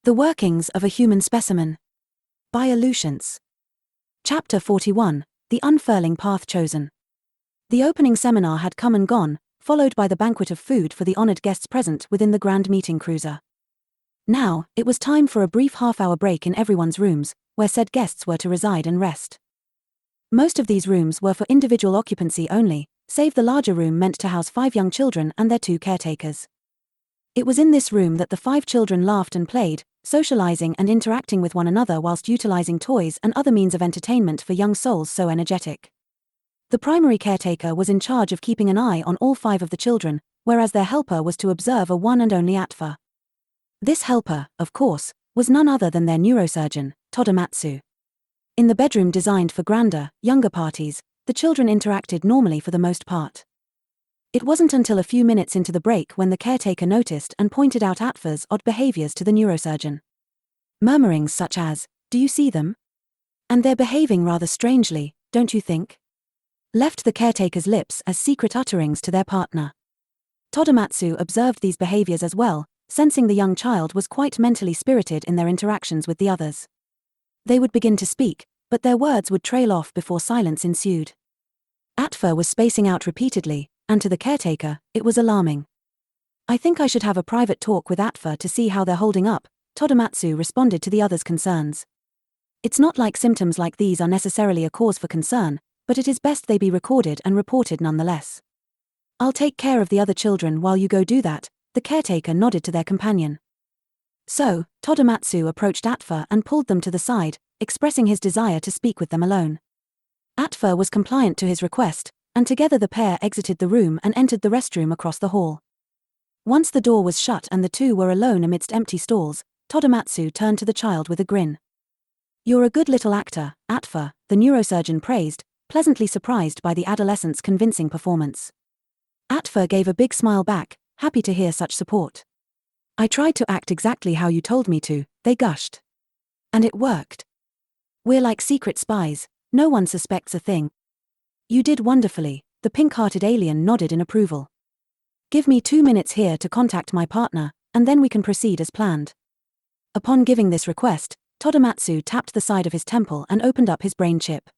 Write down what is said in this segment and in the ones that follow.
The Workings of a Human Specimen. By Lucience. Chapter 41, The Unfurling Path Chosen. The opening seminar had come and gone, followed by the banquet of food for the honored guests present within the grand meeting cruiser. Now, it was time for a brief half-hour break in everyone's rooms, where said guests were to reside and rest. Most of these rooms were for individual occupancy only, save the larger room meant to house 5 young children and their 2 caretakers. It was in this room that the 5 children laughed and played, socializing and interacting with one another whilst utilizing toys and other means of entertainment for young souls so energetic. The primary caretaker was in charge of keeping an eye on all 5 of the children, whereas their helper was to observe a one and only Atfa. This helper, of course, was none other than their neurosurgeon, Choromatsu. In the bedroom designed for grander, younger parties, the children interacted normally for the most part. It wasn't until a few minutes into the break when the caretaker noticed and pointed out Atfa's odd behaviors to the neurosurgeon. Murmurings such as, "Do you see them? And they're behaving rather strangely, don't you think?" left the caretaker's lips as secret utterings to their partner. Choromatsu observed these behaviors as well, sensing the young child was quite mentally spirited in their interactions with the others. They would begin to speak, but their words would trail off before silence ensued. Atfa was spacing out repeatedly, and to the caretaker, it was alarming. "I think I should have a private talk with Atfa to see how they're holding up," Choromatsu responded to the others' concerns. "It's not like symptoms like these are necessarily a cause for concern, but it is best they be recorded and reported nonetheless." "I'll take care of the other children while you go do that," the caretaker nodded to their companion. So, Choromatsu approached Atfa and pulled them to the side, expressing his desire to speak with them alone. Atfa was compliant to his request, and together the pair exited the room and entered the restroom across the hall. Once the door was shut and the two were alone amidst empty stalls, Choromatsu turned to the child with a grin. "You're a good little actor, Atfa," the neurosurgeon praised, pleasantly surprised by the adolescent's convincing performance. Atfa gave a big smile back, happy to hear such support. "I tried to act exactly how you told me to," they gushed. "And it worked. We're like secret spies, no one suspects a thing." "You did wonderfully," the pink-hearted alien nodded in approval. "Give me 2 minutes here to contact my partner, and then we can proceed as planned." Upon giving this request, Choromatsu tapped the side of his temple and opened up his brain chip.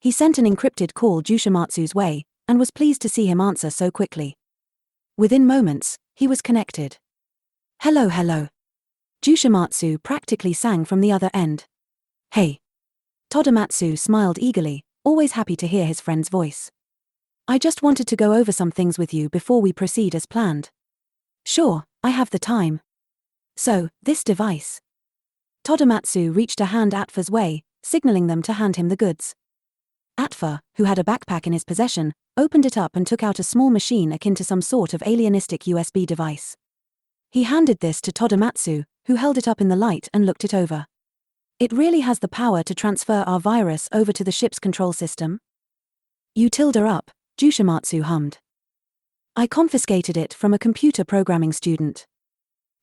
He sent an encrypted call Osomatsu's way, and was pleased to see him answer so quickly. Within moments, he was connected. "Hello, hello." Osomatsu practically sang from the other end. "Hey." Choromatsu smiled eagerly, always happy to hear his friend's voice. "I just wanted to go over some things with you before we proceed as planned." "Sure, I have the time." "So, this device." Choromatsu reached a hand Atfa's way, signaling them to hand him the goods. Atfa, who had a backpack in his possession, opened it up and took out a small machine akin to some sort of alienistic USB device. He handed this to Choromatsu, who held it up in the light and looked it over. "It really has the power to transfer our virus over to the ship's control system?" "You tilled her up," Osomatsu hummed. "I confiscated it from a computer programming student.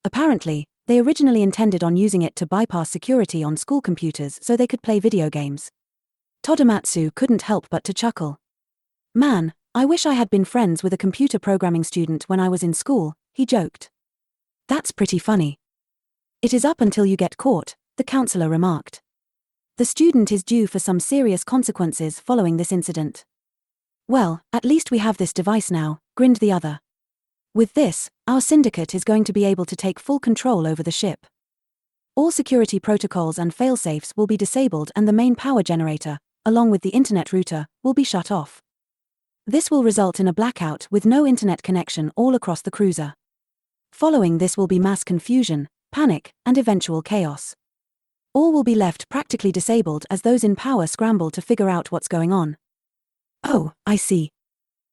Apparently, they originally intended on using it to bypass security on school computers so they could play video games." Choromatsu couldn't help but to chuckle. "Man, I wish I had been friends with a computer programming student when I was in school," he joked. "That's pretty funny." "It is up until you get caught," the counselor remarked. "The student is due for some serious consequences following this incident." "Well, at least we have this device now," grinned the other. "With this, our syndicate is going to be able to take full control over the ship. All security protocols and failsafes will be disabled and the main power generator, along with the internet router, will be shut off. This will result in a blackout with no internet connection all across the cruiser. Following this will be mass confusion, panic, and eventual chaos. All will be left practically disabled as those in power scramble to figure out what's going on." "Oh, I see."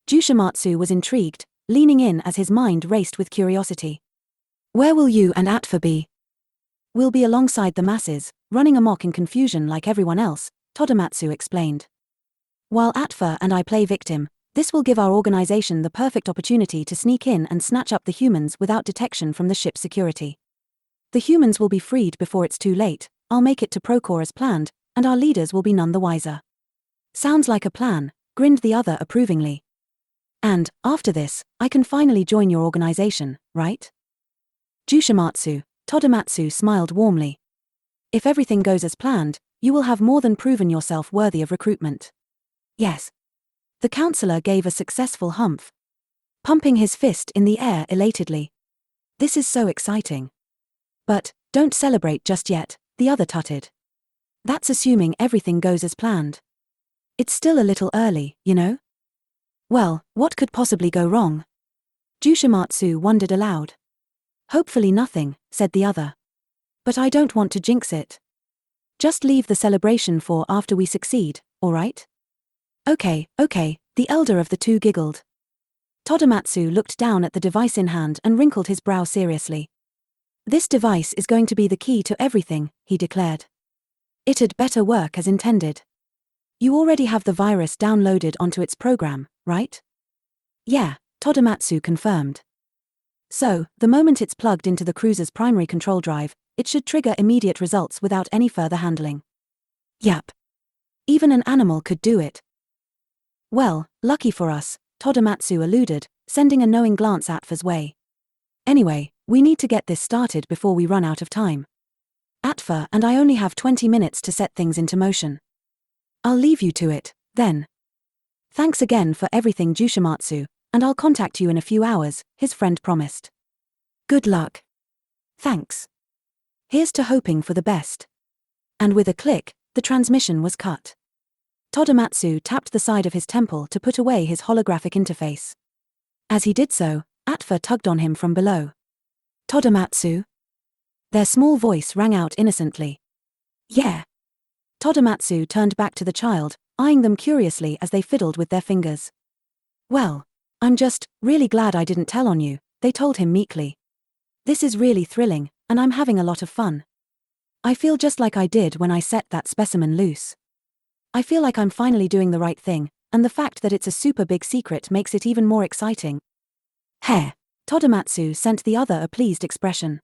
Osomatsu was intrigued, leaning in as his mind raced with curiosity. "Where will you and Atfa be?" "We'll be alongside the masses, running amok in confusion like everyone else," Choromatsu explained. "While Atfa and I play victim, this will give our organization the perfect opportunity to sneak in and snatch up the humans without detection from the ship's security. The humans will be freed before it's too late, I'll make it to Procore as planned, and our leaders will be none the wiser." "Sounds like a plan," grinned the other approvingly. "And, after this, I can finally join your organization, right?" Osomatsu, Choromatsu smiled warmly. If everything goes as planned, you will have more than proven yourself worthy of recruitment. Yes. The counselor gave a successful humph, pumping his fist in the air elatedly. This is so exciting. But, don't celebrate just yet, the other tutted. That's assuming everything goes as planned. It's still a little early, you know? Well, what could possibly go wrong? Choromatsu wondered aloud. Hopefully nothing, said the other. But I don't want to jinx it. Just leave the celebration for after we succeed, all right? Okay, the elder of the two giggled. Choromatsu looked down at the device in hand and wrinkled his brow seriously. This device is going to be the key to everything, he declared. It'd better work as intended. You already have the virus downloaded onto its program, right? Yeah, Choromatsu confirmed. So, the moment it's plugged into the cruiser's primary control drive, it should trigger immediate results without any further handling. Yep. Even an animal could do it. Well, lucky for us, Choromatsu alluded, sending a knowing glance Atfa's way. Anyway, we need to get this started before we run out of time. Atfa and I only have 20 minutes to set things into motion. I'll leave you to it, then. Thanks again for everything, Choromatsu, and I'll contact you in a few hours, his friend promised. Good luck. Thanks. Here's to hoping for the best. And with a click, the transmission was cut. Choromatsu tapped the side of his temple to put away his holographic interface. As he did so, Atfa tugged on him from below. Choromatsu? Their small voice rang out innocently. Yeah. Choromatsu turned back to the child, eyeing them curiously as they fiddled with their fingers. Well, I'm just really glad I didn't tell on you, they told him meekly. This is really thrilling, and I'm having a lot of fun. I feel just like I did when I set that specimen loose. I feel like I'm finally doing the right thing, and the fact that it's a super big secret makes it even more exciting. Heh. Choromatsu sent the other a pleased expression.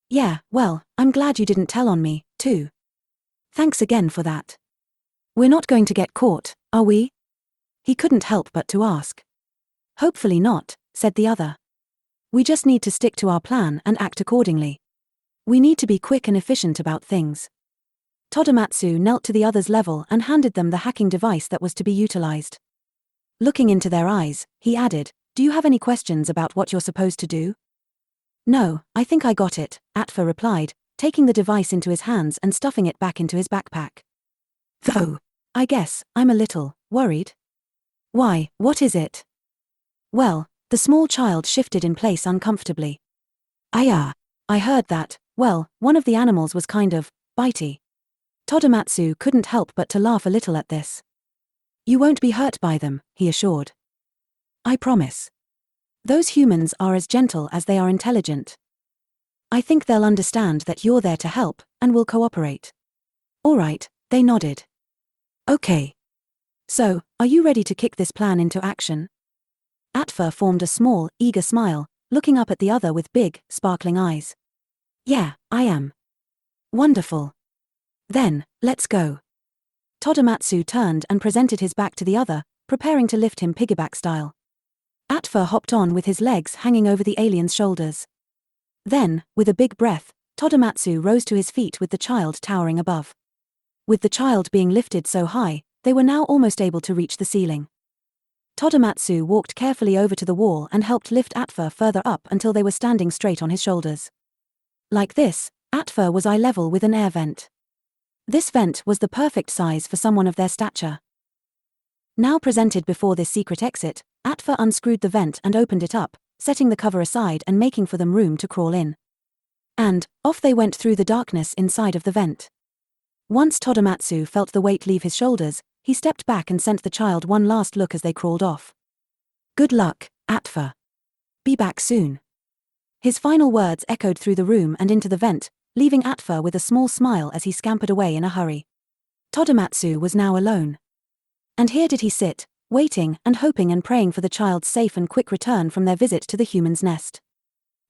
Yeah, well, I'm glad you didn't tell on me, too. Thanks again for that. We're not going to get caught, are we? He couldn't help but to ask. Hopefully not, said the other. We just need to stick to our plan and act accordingly. We need to be quick and efficient about things. Choromatsu knelt to the other's level and handed them the hacking device that was to be utilized. Looking into their eyes, he added, Do you have any questions about what you're supposed to do? No, I think I got it, Atfa replied, taking the device into his hands and stuffing it back into his backpack. Though, I guess, I'm a little worried. Why, what is it? Well, the small child shifted in place uncomfortably. I heard that, well, one of the animals was kind of bitey. Choromatsu couldn't help but to laugh a little at this. You won't be hurt by them, he assured. I promise. Those humans are as gentle as they are intelligent. I think they'll understand that you're there to help, and will cooperate. All right, they nodded. Okay. So, are you ready to kick this plan into action? Atfa formed a small, eager smile, looking up at the other with big, sparkling eyes. Yeah, I am. Wonderful. Then, let's go. Choromatsu turned and presented his back to the other, preparing to lift him piggyback style. Atfa hopped on with his legs hanging over the alien's shoulders. Then, with a big breath, Choromatsu rose to his feet with the child towering above. With the child being lifted so high, they were now almost able to reach the ceiling. Choromatsu walked carefully over to the wall and helped lift Atfa further up until they were standing straight on his shoulders. Like this, Atfa was eye level with an air vent. This vent was the perfect size for someone of their stature. Now presented before this secret exit, Atfa unscrewed the vent and opened it up, setting the cover aside and making for them room to crawl in. And, off they went through the darkness inside of the vent. Once Choromatsu felt the weight leave his shoulders, he stepped back and sent the child one last look as they crawled off. Good luck, Atfa. Be back soon. His final words echoed through the room and into the vent, leaving Atfa with a small smile as he scampered away in a hurry. Choromatsu was now alone. And here did he sit, waiting and hoping and praying for the child's safe and quick return from their visit to the human's nest.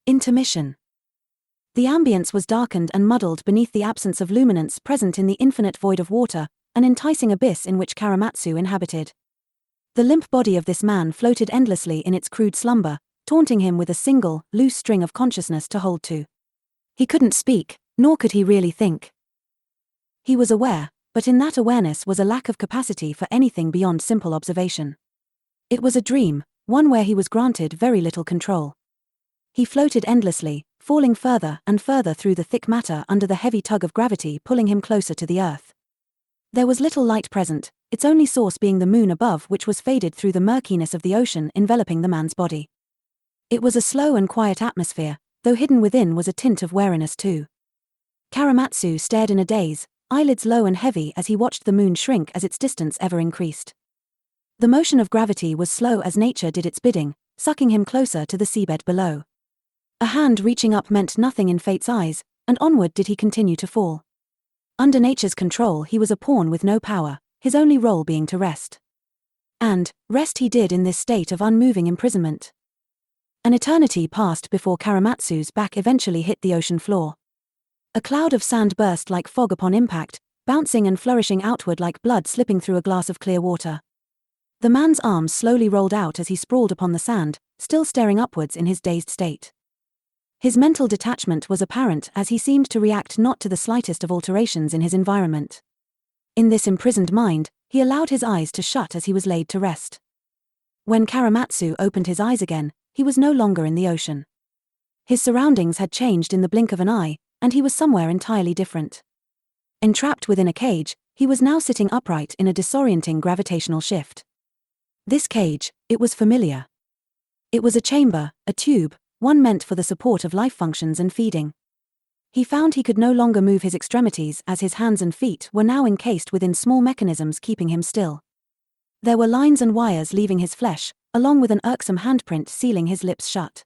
Intermission. The ambience was darkened and muddled beneath the absence of luminance present in the infinite void of water, an enticing abyss in which Choromatsu inhabited. The limp body of this man floated endlessly in its crude slumber, taunting him with a single, loose string of consciousness to hold to. He couldn't speak, nor could he really think. He was aware, but in that awareness was a lack of capacity for anything beyond simple observation. It was a dream, one where he was granted very little control. He floated endlessly, falling further and further through the thick matter under the heavy tug of gravity pulling him closer to the earth. There was little light present, its only source being the moon above, which was faded through the murkiness of the ocean enveloping the man's body. It was a slow and quiet atmosphere, though hidden within was a tint of wariness too. Choromatsu stared in a daze, eyelids low and heavy as he watched the moon shrink as its distance ever increased. The motion of gravity was slow as nature did its bidding, sucking him closer to the seabed below. A hand reaching up meant nothing in fate's eyes, and onward did he continue to fall. Under nature's control he was a pawn with no power, his only role being to rest. And rest he did in this state of unmoving imprisonment. An eternity passed before Choromatsu's back eventually hit the ocean floor. A cloud of sand burst like fog upon impact, bouncing and flourishing outward like blood slipping through a glass of clear water. The man's arms slowly rolled out as he sprawled upon the sand, still staring upwards in his dazed state. His mental detachment was apparent as he seemed to react not to the slightest of alterations in his environment. In this imprisoned mind, he allowed his eyes to shut as he was laid to rest. When Choromatsu opened his eyes again, he was no longer in the ocean. His surroundings had changed in the blink of an eye, and he was somewhere entirely different. Entrapped within a cage, he was now sitting upright in a disorienting gravitational shift. This cage, it was familiar. It was a chamber, a tube, one meant for the support of life functions and feeding. He found he could no longer move his extremities as his hands and feet were now encased within small mechanisms keeping him still. There were lines and wires leaving his flesh, along with an irksome handprint sealing his lips shut.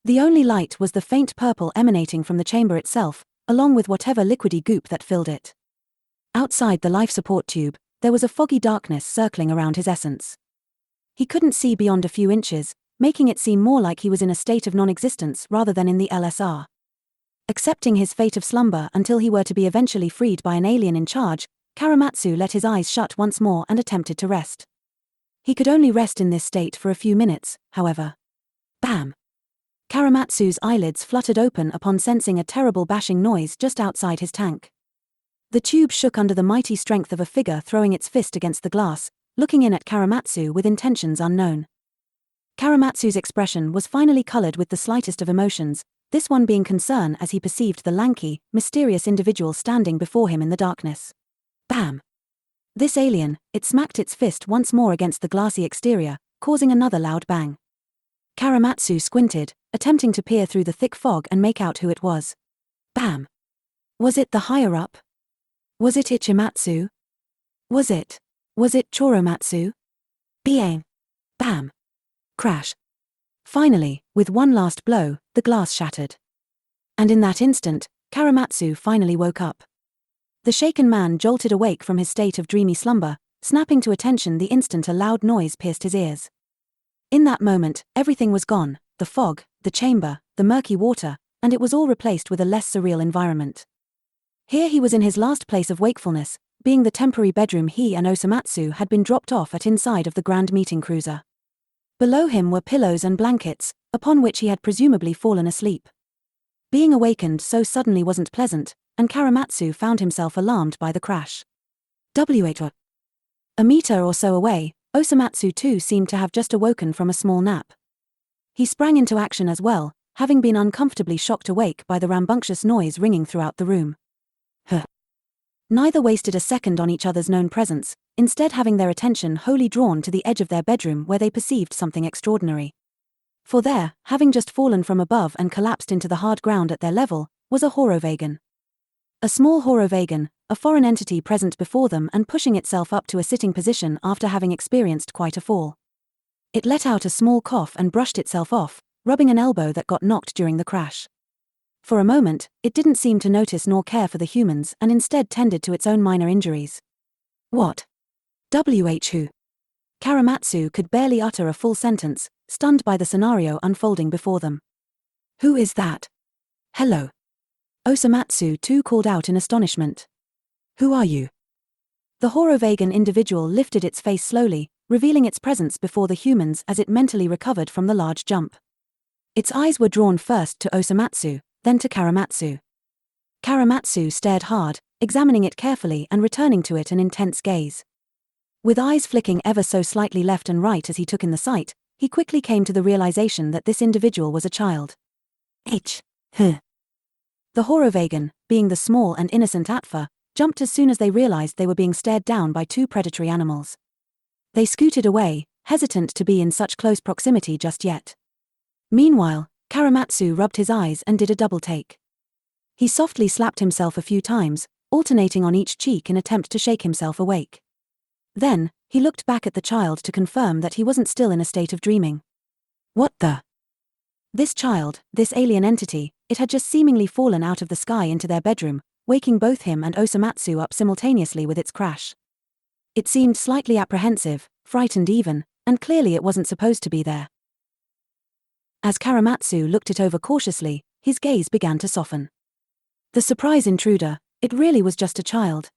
The only light was the faint purple emanating from the chamber itself, along with whatever liquidy goop that filled it. Outside the life support tube, there was a foggy darkness circling around his essence. He couldn't see beyond a few inches, making it seem more like he was in a state of non-existence rather than in the LSR. Accepting his fate of slumber until he were to be eventually freed by an alien in charge, Choromatsu let his eyes shut once more and attempted to rest. He could only rest in this state for a few minutes, however. Bam! Choromatsu's eyelids fluttered open upon sensing a terrible bashing noise just outside his tank. The tube shook under the mighty strength of a figure throwing its fist against the glass, looking in at Choromatsu with intentions unknown. Choromatsu's expression was finally colored with the slightest of emotions, this one being concern as he perceived the lanky, mysterious individual standing before him in the darkness. Bam! This alien, it smacked its fist once more against the glassy exterior, causing another loud bang. Choromatsu squinted, attempting to peer through the thick fog and make out who it was. Bam! Was it the higher-up? Was it Ichimatsu? Was it Choromatsu? Bang! Bam! Crash! Finally, with one last blow, the glass shattered. And in that instant, Choromatsu finally woke up. The shaken man jolted awake from his state of dreamy slumber, snapping to attention the instant a loud noise pierced his ears. In that moment, everything was gone, the fog, the chamber, the murky water, and it was all replaced with a less surreal environment. Here he was in his last place of wakefulness, being the temporary bedroom he and Osomatsu had been dropped off at inside of the grand meeting cruiser. Below him were pillows and blankets, upon which he had presumably fallen asleep. Being awakened so suddenly wasn't pleasant, and Choromatsu found himself alarmed by the crash. A meter or so away, Osomatsu too seemed to have just awoken from a small nap. He sprang into action as well, having been uncomfortably shocked awake by the rambunctious noise ringing throughout the room. Neither wasted a second on each other's known presence, instead having their attention wholly drawn to the edge of their bedroom where they perceived something extraordinary. For there, having just fallen from above and collapsed into the hard ground at their level, was a horovagan. A small horovagan, a foreign entity present before them and pushing itself up to a sitting position after having experienced quite a fall. It let out a small cough and brushed itself off, rubbing an elbow that got knocked during the crash. For a moment, it didn't seem to notice nor care for the humans and instead tended to its own minor injuries. What? Who? Choromatsu could barely utter a full sentence, stunned by the scenario unfolding before them. Who is that? Hello. Osomatsu too called out in astonishment. Who are you? The horovagan individual lifted its face slowly, revealing its presence before the humans as it mentally recovered from the large jump. Its eyes were drawn first to Osomatsu, then to Choromatsu. Choromatsu stared hard, examining it carefully and returning to it an intense gaze. With eyes flicking ever so slightly left and right as he took in the sight, he quickly came to the realization that this individual was a child. The Horovagan, being the small and innocent Atfa, jumped as soon as they realized they were being stared down by two predatory animals. They scooted away, hesitant to be in such close proximity just yet. Meanwhile, Choromatsu rubbed his eyes and did a double take. He softly slapped himself a few times, alternating on each cheek in attempt to shake himself awake. Then, he looked back at the child to confirm that he wasn't still in a state of dreaming. What the? This child, this alien entity, it had just seemingly fallen out of the sky into their bedroom, waking both him and Osomatsu up simultaneously with its crash. It seemed slightly apprehensive, frightened even, and clearly it wasn't supposed to be there. As Choromatsu looked it over cautiously, his gaze began to soften. The surprise intruder, it really was just a child.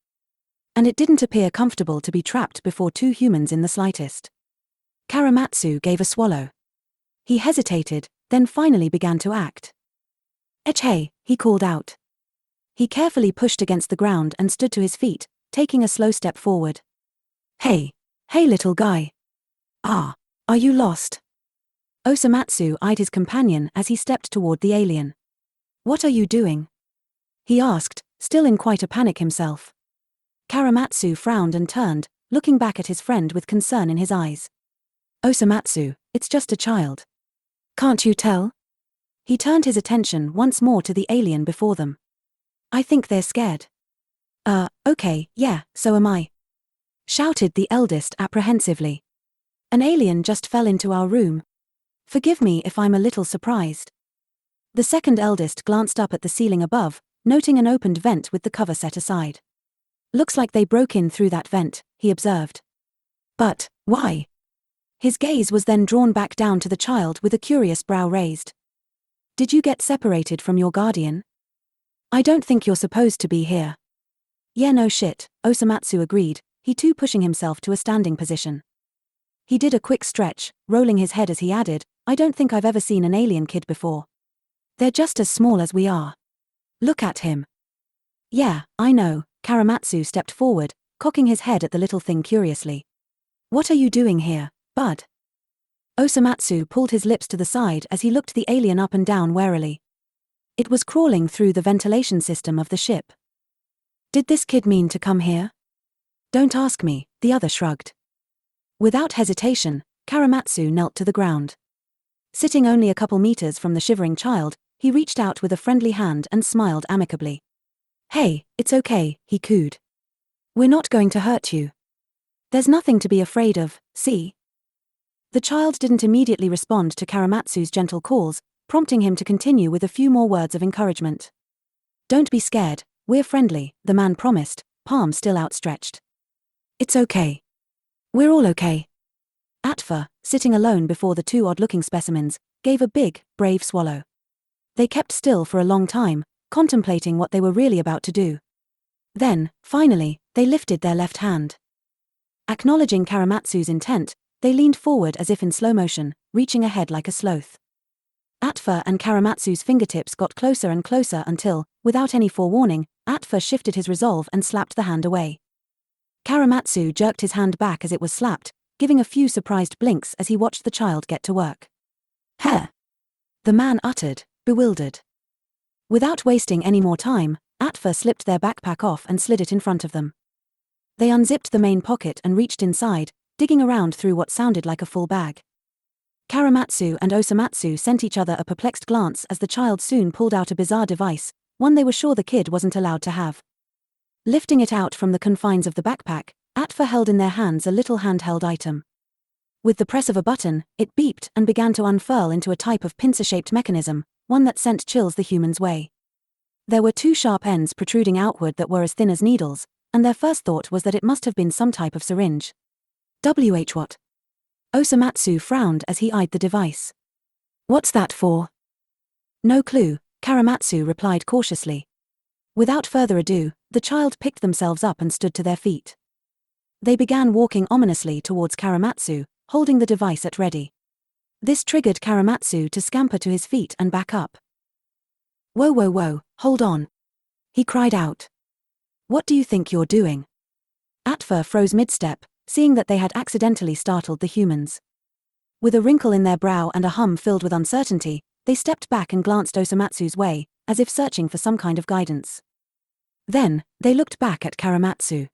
And it didn't appear comfortable to be trapped before two humans in the slightest. Choromatsu gave a swallow. He hesitated, then finally began to act. Hey, he called out. He carefully pushed against the ground and stood to his feet, taking a slow step forward. Hey little guy. Are you lost? Osomatsu eyed his companion as he stepped toward the alien. What are you doing? He asked, still in quite a panic himself. Choromatsu frowned and turned, looking back at his friend with concern in his eyes. Osomatsu, it's just a child. Can't you tell? He turned his attention once more to the alien before them. I think they're scared. Okay, yeah, so am I. Shouted the eldest apprehensively. An alien just fell into our room. Forgive me if I'm a little surprised. The second eldest glanced up at the ceiling above, noting an opened vent with the cover set aside. Looks like they broke in through that vent, he observed. But, why? His gaze was then drawn back down to the child with a curious brow raised. Did you get separated from your guardian? I don't think you're supposed to be here. Yeah, no shit, Osomatsu agreed, he too pushing himself to a standing position. He did a quick stretch, rolling his head as he added, I don't think I've ever seen an alien kid before. They're just as small as we are. Look at him. Yeah, I know, Choromatsu stepped forward, cocking his head at the little thing curiously. What are you doing here, bud? Osomatsu pulled his lips to the side as he looked the alien up and down warily. It was crawling through the ventilation system of the ship. Did this kid mean to come here? Don't ask me, the other shrugged. Without hesitation, Choromatsu knelt to the ground. Sitting only a couple meters from the shivering child, he reached out with a friendly hand and smiled amicably. Hey, it's okay, he cooed. We're not going to hurt you. There's nothing to be afraid of, see? The child didn't immediately respond to Choromatsu's gentle calls, prompting him to continue with a few more words of encouragement. Don't be scared, we're friendly, the man promised, palm still outstretched. It's okay. We're all okay. Atfa, sitting alone before the two odd-looking specimens, gave a big, brave swallow. They kept still for a long time, contemplating what they were really about to do. Then, finally, they lifted their left hand. Acknowledging Choromatsu's intent, they leaned forward as if in slow motion, reaching ahead like a sloth. Atfa and Choromatsu's fingertips got closer and closer until, without any forewarning, Atfa shifted his resolve and slapped the hand away. Choromatsu jerked his hand back as it was slapped, giving a few surprised blinks as he watched the child get to work. Huh! The man uttered, bewildered. Without wasting any more time, Atfa slipped their backpack off and slid it in front of them. They unzipped the main pocket and reached inside, digging around through what sounded like a full bag. Choromatsu and Osomatsu sent each other a perplexed glance as the child soon pulled out a bizarre device, one they were sure the kid wasn't allowed to have. Lifting it out from the confines of the backpack, Atfa held in their hands a little handheld item. With the press of a button, it beeped and began to unfurl into a type of pincer-shaped mechanism, one that sent chills the human's way. There were two sharp ends protruding outward that were as thin as needles, and their first thought was that it must have been some type of syringe. What? Osomatsu frowned as he eyed the device. What's that for? No clue, Choromatsu replied cautiously. Without further ado, the child picked themselves up and stood to their feet. They began walking ominously towards Choromatsu, holding the device at ready. This triggered Choromatsu to scamper to his feet and back up. Whoa, whoa, whoa, hold on. He cried out. What do you think you're doing? Atfa froze mid-step, seeing that they had accidentally startled the humans. With a wrinkle in their brow and a hum filled with uncertainty, they stepped back and glanced Osomatsu's way, as if searching for some kind of guidance. Then, they looked back at Choromatsu.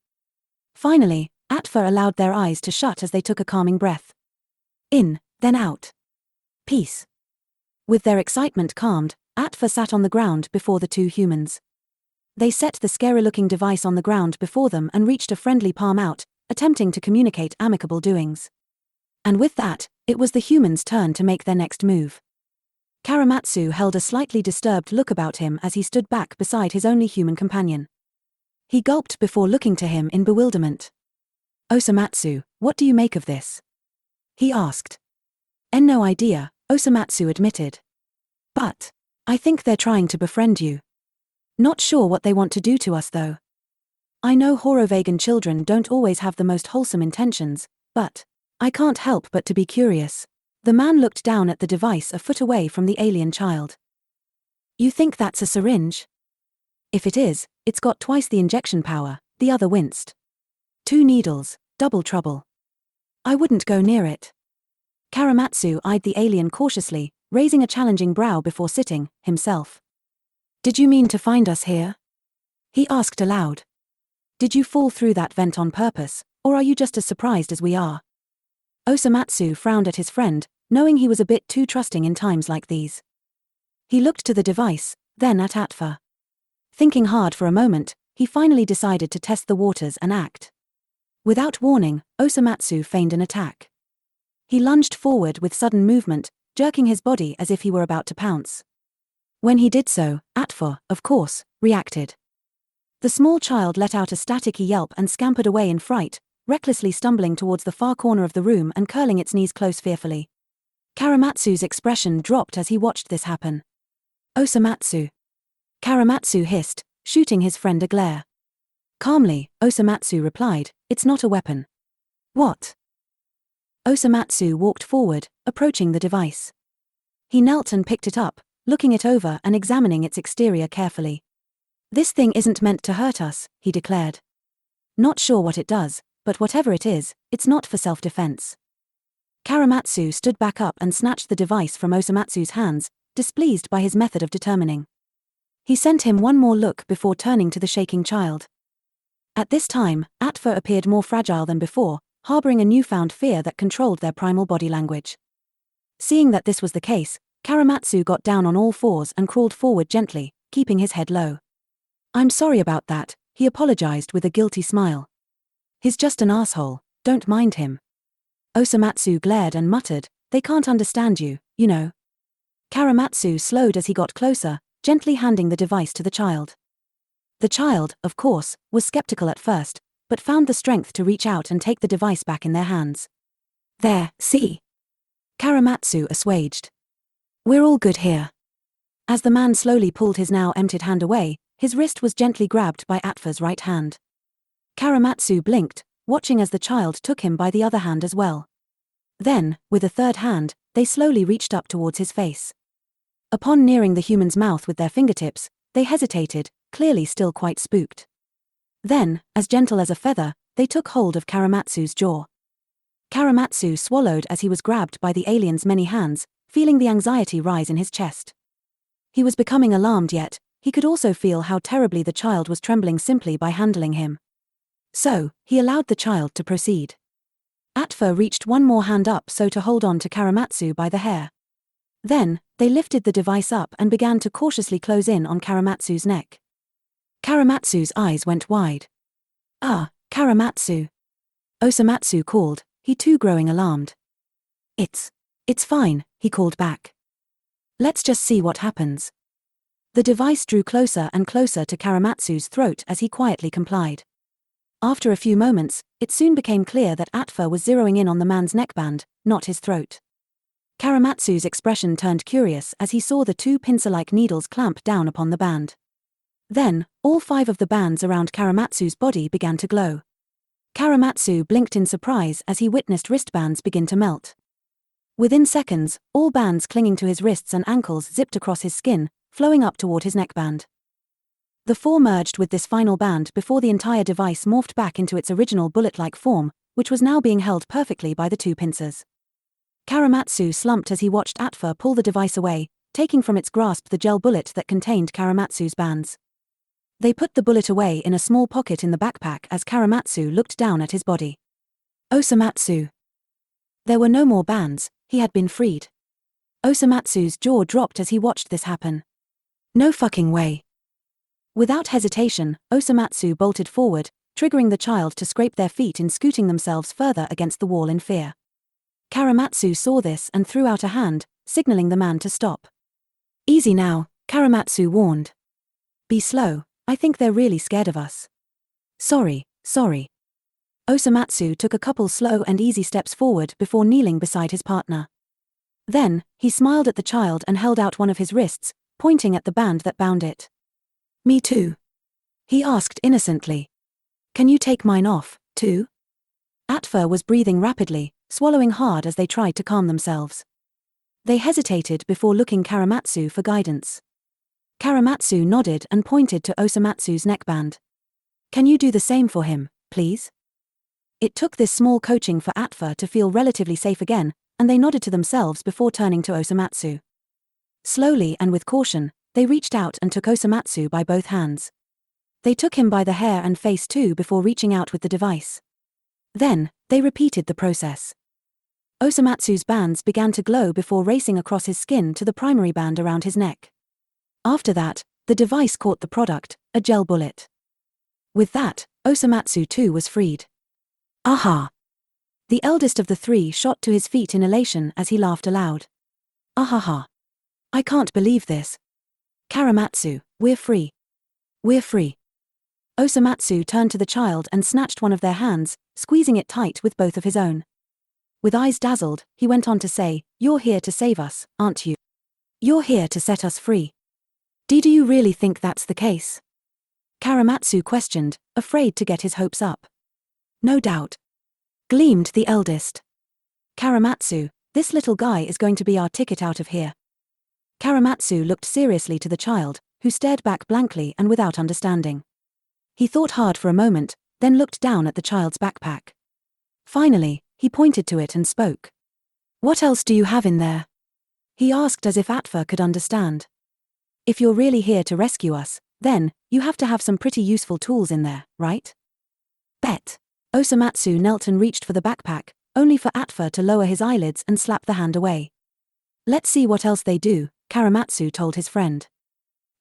Finally, Atfa allowed their eyes to shut as they took a calming breath. In, then out. Peace. With their excitement calmed, Atfa sat on the ground before the two humans. They set the scary-looking device on the ground before them and reached a friendly palm out, attempting to communicate amicable doings. And with that, it was the humans' turn to make their next move. Choromatsu held a slightly disturbed look about him as he stood back beside his only human companion. He gulped before looking to him in bewilderment. Osomatsu, what do you make of this? He asked. No idea, Osomatsu admitted. But I think they're trying to befriend you. Not sure what they want to do to us though. I know Horovegan children don't always have the most wholesome intentions, but I can't help but to be curious. The man looked down at the device a foot away from the alien child. You think that's a syringe? If it is, it's got twice the injection power, the other winced. 2 needles, double trouble. I wouldn't go near it. Choromatsu eyed the alien cautiously, raising a challenging brow before sitting, himself. Did you mean to find us here? He asked aloud. Did you fall through that vent on purpose, or are you just as surprised as we are? Osomatsu frowned at his friend, knowing he was a bit too trusting in times like these. He looked to the device, then at Atfa. Thinking hard for a moment, he finally decided to test the waters and act. Without warning, Osomatsu feigned an attack. He lunged forward with sudden movement, jerking his body as if he were about to pounce. When he did so, Atfa, of course, reacted. The small child let out a staticky yelp and scampered away in fright, recklessly stumbling towards the far corner of the room and curling its knees close fearfully. Choromatsu's expression dropped as he watched this happen. Osomatsu. Choromatsu hissed, shooting his friend a glare. Calmly, Osomatsu replied, it's not a weapon. What? Osomatsu walked forward, approaching the device. He knelt and picked it up, looking it over and examining its exterior carefully. This thing isn't meant to hurt us, he declared. Not sure what it does, but whatever it is, it's not for self-defense. Choromatsu stood back up and snatched the device from Osomatsu's hands, displeased by his method of determining. He sent him one more look before turning to the shaking child. At this time, Atfa appeared more fragile than before, harboring a newfound fear that controlled their primal body language. Seeing that this was the case, Choromatsu got down on all fours and crawled forward gently, keeping his head low. I'm sorry about that, he apologized with a guilty smile. He's just an asshole, don't mind him. Osomatsu glared and muttered, they can't understand you, you know. Choromatsu slowed as he got closer, gently handing the device to the child. The child, of course, was skeptical at first, but found the strength to reach out and take the device back in their hands. There, see? Choromatsu assuaged. We're all good here. As the man slowly pulled his now emptied hand away, his wrist was gently grabbed by Atfa's right hand. Choromatsu blinked, watching as the child took him by the other hand as well. Then, with a third hand, they slowly reached up towards his face. Upon nearing the human's mouth with their fingertips, they hesitated, clearly still quite spooked. Then, as gentle as a feather, they took hold of Choromatsu's jaw. Choromatsu swallowed as he was grabbed by the alien's many hands, feeling the anxiety rise in his chest. He was becoming alarmed yet, he could also feel how terribly the child was trembling simply by handling him. So, he allowed the child to proceed. Atfa reached one more hand up so to hold on to Choromatsu by the hair. Then, they lifted the device up and began to cautiously close in on Choromatsu's neck. Choromatsu's eyes went wide. Ah, Choromatsu. Osomatsu called, he too growing alarmed. It's fine, he called back. Let's just see what happens. The device drew closer and closer to Choromatsu's throat as he quietly complied. After a few moments, it soon became clear that Atfa was zeroing in on the man's neckband, not his throat. Choromatsu's expression turned curious as he saw the 2 pincer-like needles clamp down upon the band. Then, all 5 of the bands around Choromatsu's body began to glow. Choromatsu blinked in surprise as he witnessed wristbands begin to melt. Within seconds, all bands clinging to his wrists and ankles zipped across his skin, flowing up toward his neckband. The four merged with this final band before the entire device morphed back into its original bullet-like form, which was now being held perfectly by the two pincers. Choromatsu slumped as he watched Atfa pull the device away, taking from its grasp the gel bullet that contained Choromatsu's bands. They put the bullet away in a small pocket in the backpack as Choromatsu looked down at his body. Osomatsu. There were no more bands, he had been freed. Osomatsu's jaw dropped as he watched this happen. No fucking way. Without hesitation, Osomatsu bolted forward, triggering the child to scrape their feet in scooting themselves further against the wall in fear. Choromatsu saw this and threw out a hand, signaling the man to stop. Easy now, Choromatsu warned. Be slow, I think they're really scared of us. Sorry. Osomatsu took a couple slow and easy steps forward before kneeling beside his partner. Then, he smiled at the child and held out one of his wrists, pointing at the band that bound it. Me too? He asked innocently. Can you take mine off, too? Atfa was breathing rapidly, swallowing hard as they tried to calm themselves. They hesitated before looking Choromatsu for guidance. Choromatsu nodded and pointed to Osomatsu's neckband. Can you do the same for him, please? It took this small coaching for Atfa to feel relatively safe again, and they nodded to themselves before turning to Osomatsu. Slowly and with caution, they reached out and took Osomatsu by both hands. They took him by the hair and face too before reaching out with the device. Then, they repeated the process. Osomatsu's bands began to glow before racing across his skin to the primary band around his neck. After that, the device caught the product, a gel bullet. With that, Osomatsu too was freed. Aha! The eldest of the three shot to his feet in elation as he laughed aloud. Ahaha! I can't believe this. Choromatsu, we're free. We're free. Osomatsu turned to the child and snatched one of their hands, squeezing it tight with both of his own. With eyes dazzled, he went on to say, You're here to save us, aren't you? You're here to set us free. Do you really think that's the case? Choromatsu questioned, afraid to get his hopes up. No doubt. Gleamed the eldest. Choromatsu, this little guy is going to be our ticket out of here. Choromatsu looked seriously to the child, who stared back blankly and without understanding. He thought hard for a moment, then looked down at the child's backpack. Finally, he pointed to it and spoke. What else do you have in there? He asked as if Atfa could understand. If you're really here to rescue us, then, you have to have some pretty useful tools in there, right? Bet. Osomatsu knelt and reached for the backpack, only for Atfa to lower his eyelids and slap the hand away. Let's see what else they do, Choromatsu told his friend.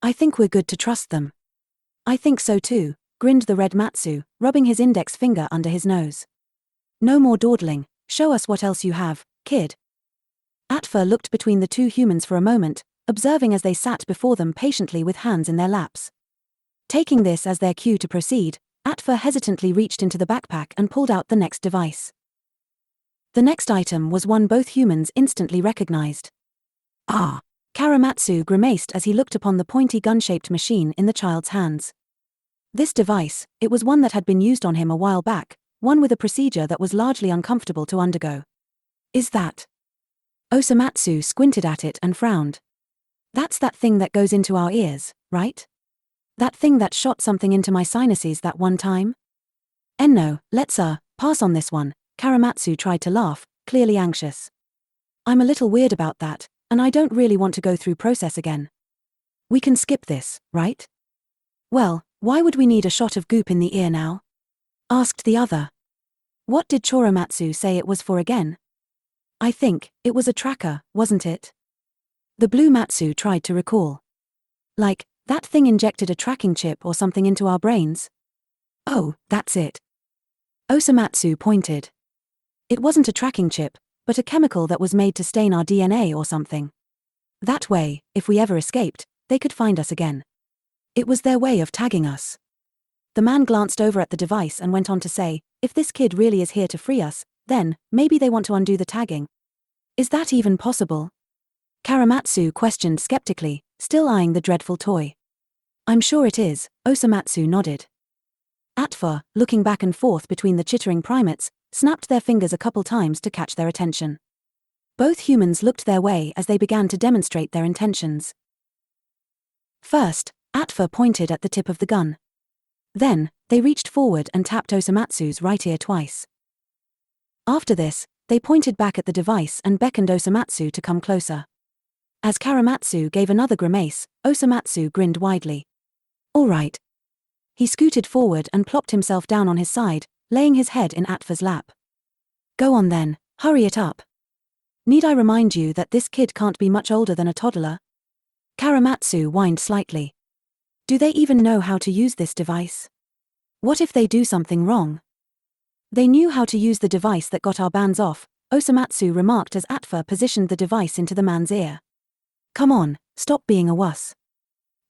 I think we're good to trust them. I think so too, grinned the red Matsu, rubbing his index finger under his nose. No more dawdling, show us what else you have, kid. Atfa looked between the two humans for a moment, observing as they sat before them patiently with hands in their laps. Taking this as their cue to proceed, Atfa hesitantly reached into the backpack and pulled out the next device. The next item was one both humans instantly recognized. Ah! Choromatsu grimaced as he looked upon the pointy gun-shaped machine in the child's hands. This device, it was one that had been used on him a while back, one with a procedure that was largely uncomfortable to undergo. Is that? Osomatsu squinted at it and frowned. That's that thing that goes into our ears, right? That thing that shot something into my sinuses that one time? No, let's pass on this one, Choromatsu tried to laugh, clearly anxious. I'm a little weird about that, and I don't really want to go through process again. We can skip this, right? Well, why would we need a shot of goop in the ear now? Asked the other. What did Choromatsu say it was for again? I think, it was a tracker, wasn't it? The blue Matsu tried to recall. Like, that thing injected a tracking chip or something into our brains? Oh, that's it. Osomatsu pointed. It wasn't a tracking chip, but a chemical that was made to stain our DNA or something. That way, if we ever escaped, they could find us again. It was their way of tagging us. The man glanced over at the device and went on to say, if this kid really is here to free us, then, maybe they want to undo the tagging. Is that even possible? Choromatsu questioned skeptically, still eyeing the dreadful toy. I'm sure it is, Osomatsu nodded. Atfa, looking back and forth between the chittering primates, snapped their fingers a couple times to catch their attention. Both humans looked their way as they began to demonstrate their intentions. First, Atfa pointed at the tip of the gun. Then, they reached forward and tapped Osomatsu's right ear twice. After this, they pointed back at the device and beckoned Osomatsu to come closer. As Choromatsu gave another grimace, Osomatsu grinned widely. All right. He scooted forward and plopped himself down on his side, laying his head in Atfa's lap. Go on then, hurry it up. Need I remind you that this kid can't be much older than a toddler? Choromatsu whined slightly. Do they even know how to use this device? What if they do something wrong? They knew how to use the device that got our bands off, Osomatsu remarked as Atfa positioned the device into the man's ear. Come on, stop being a wuss.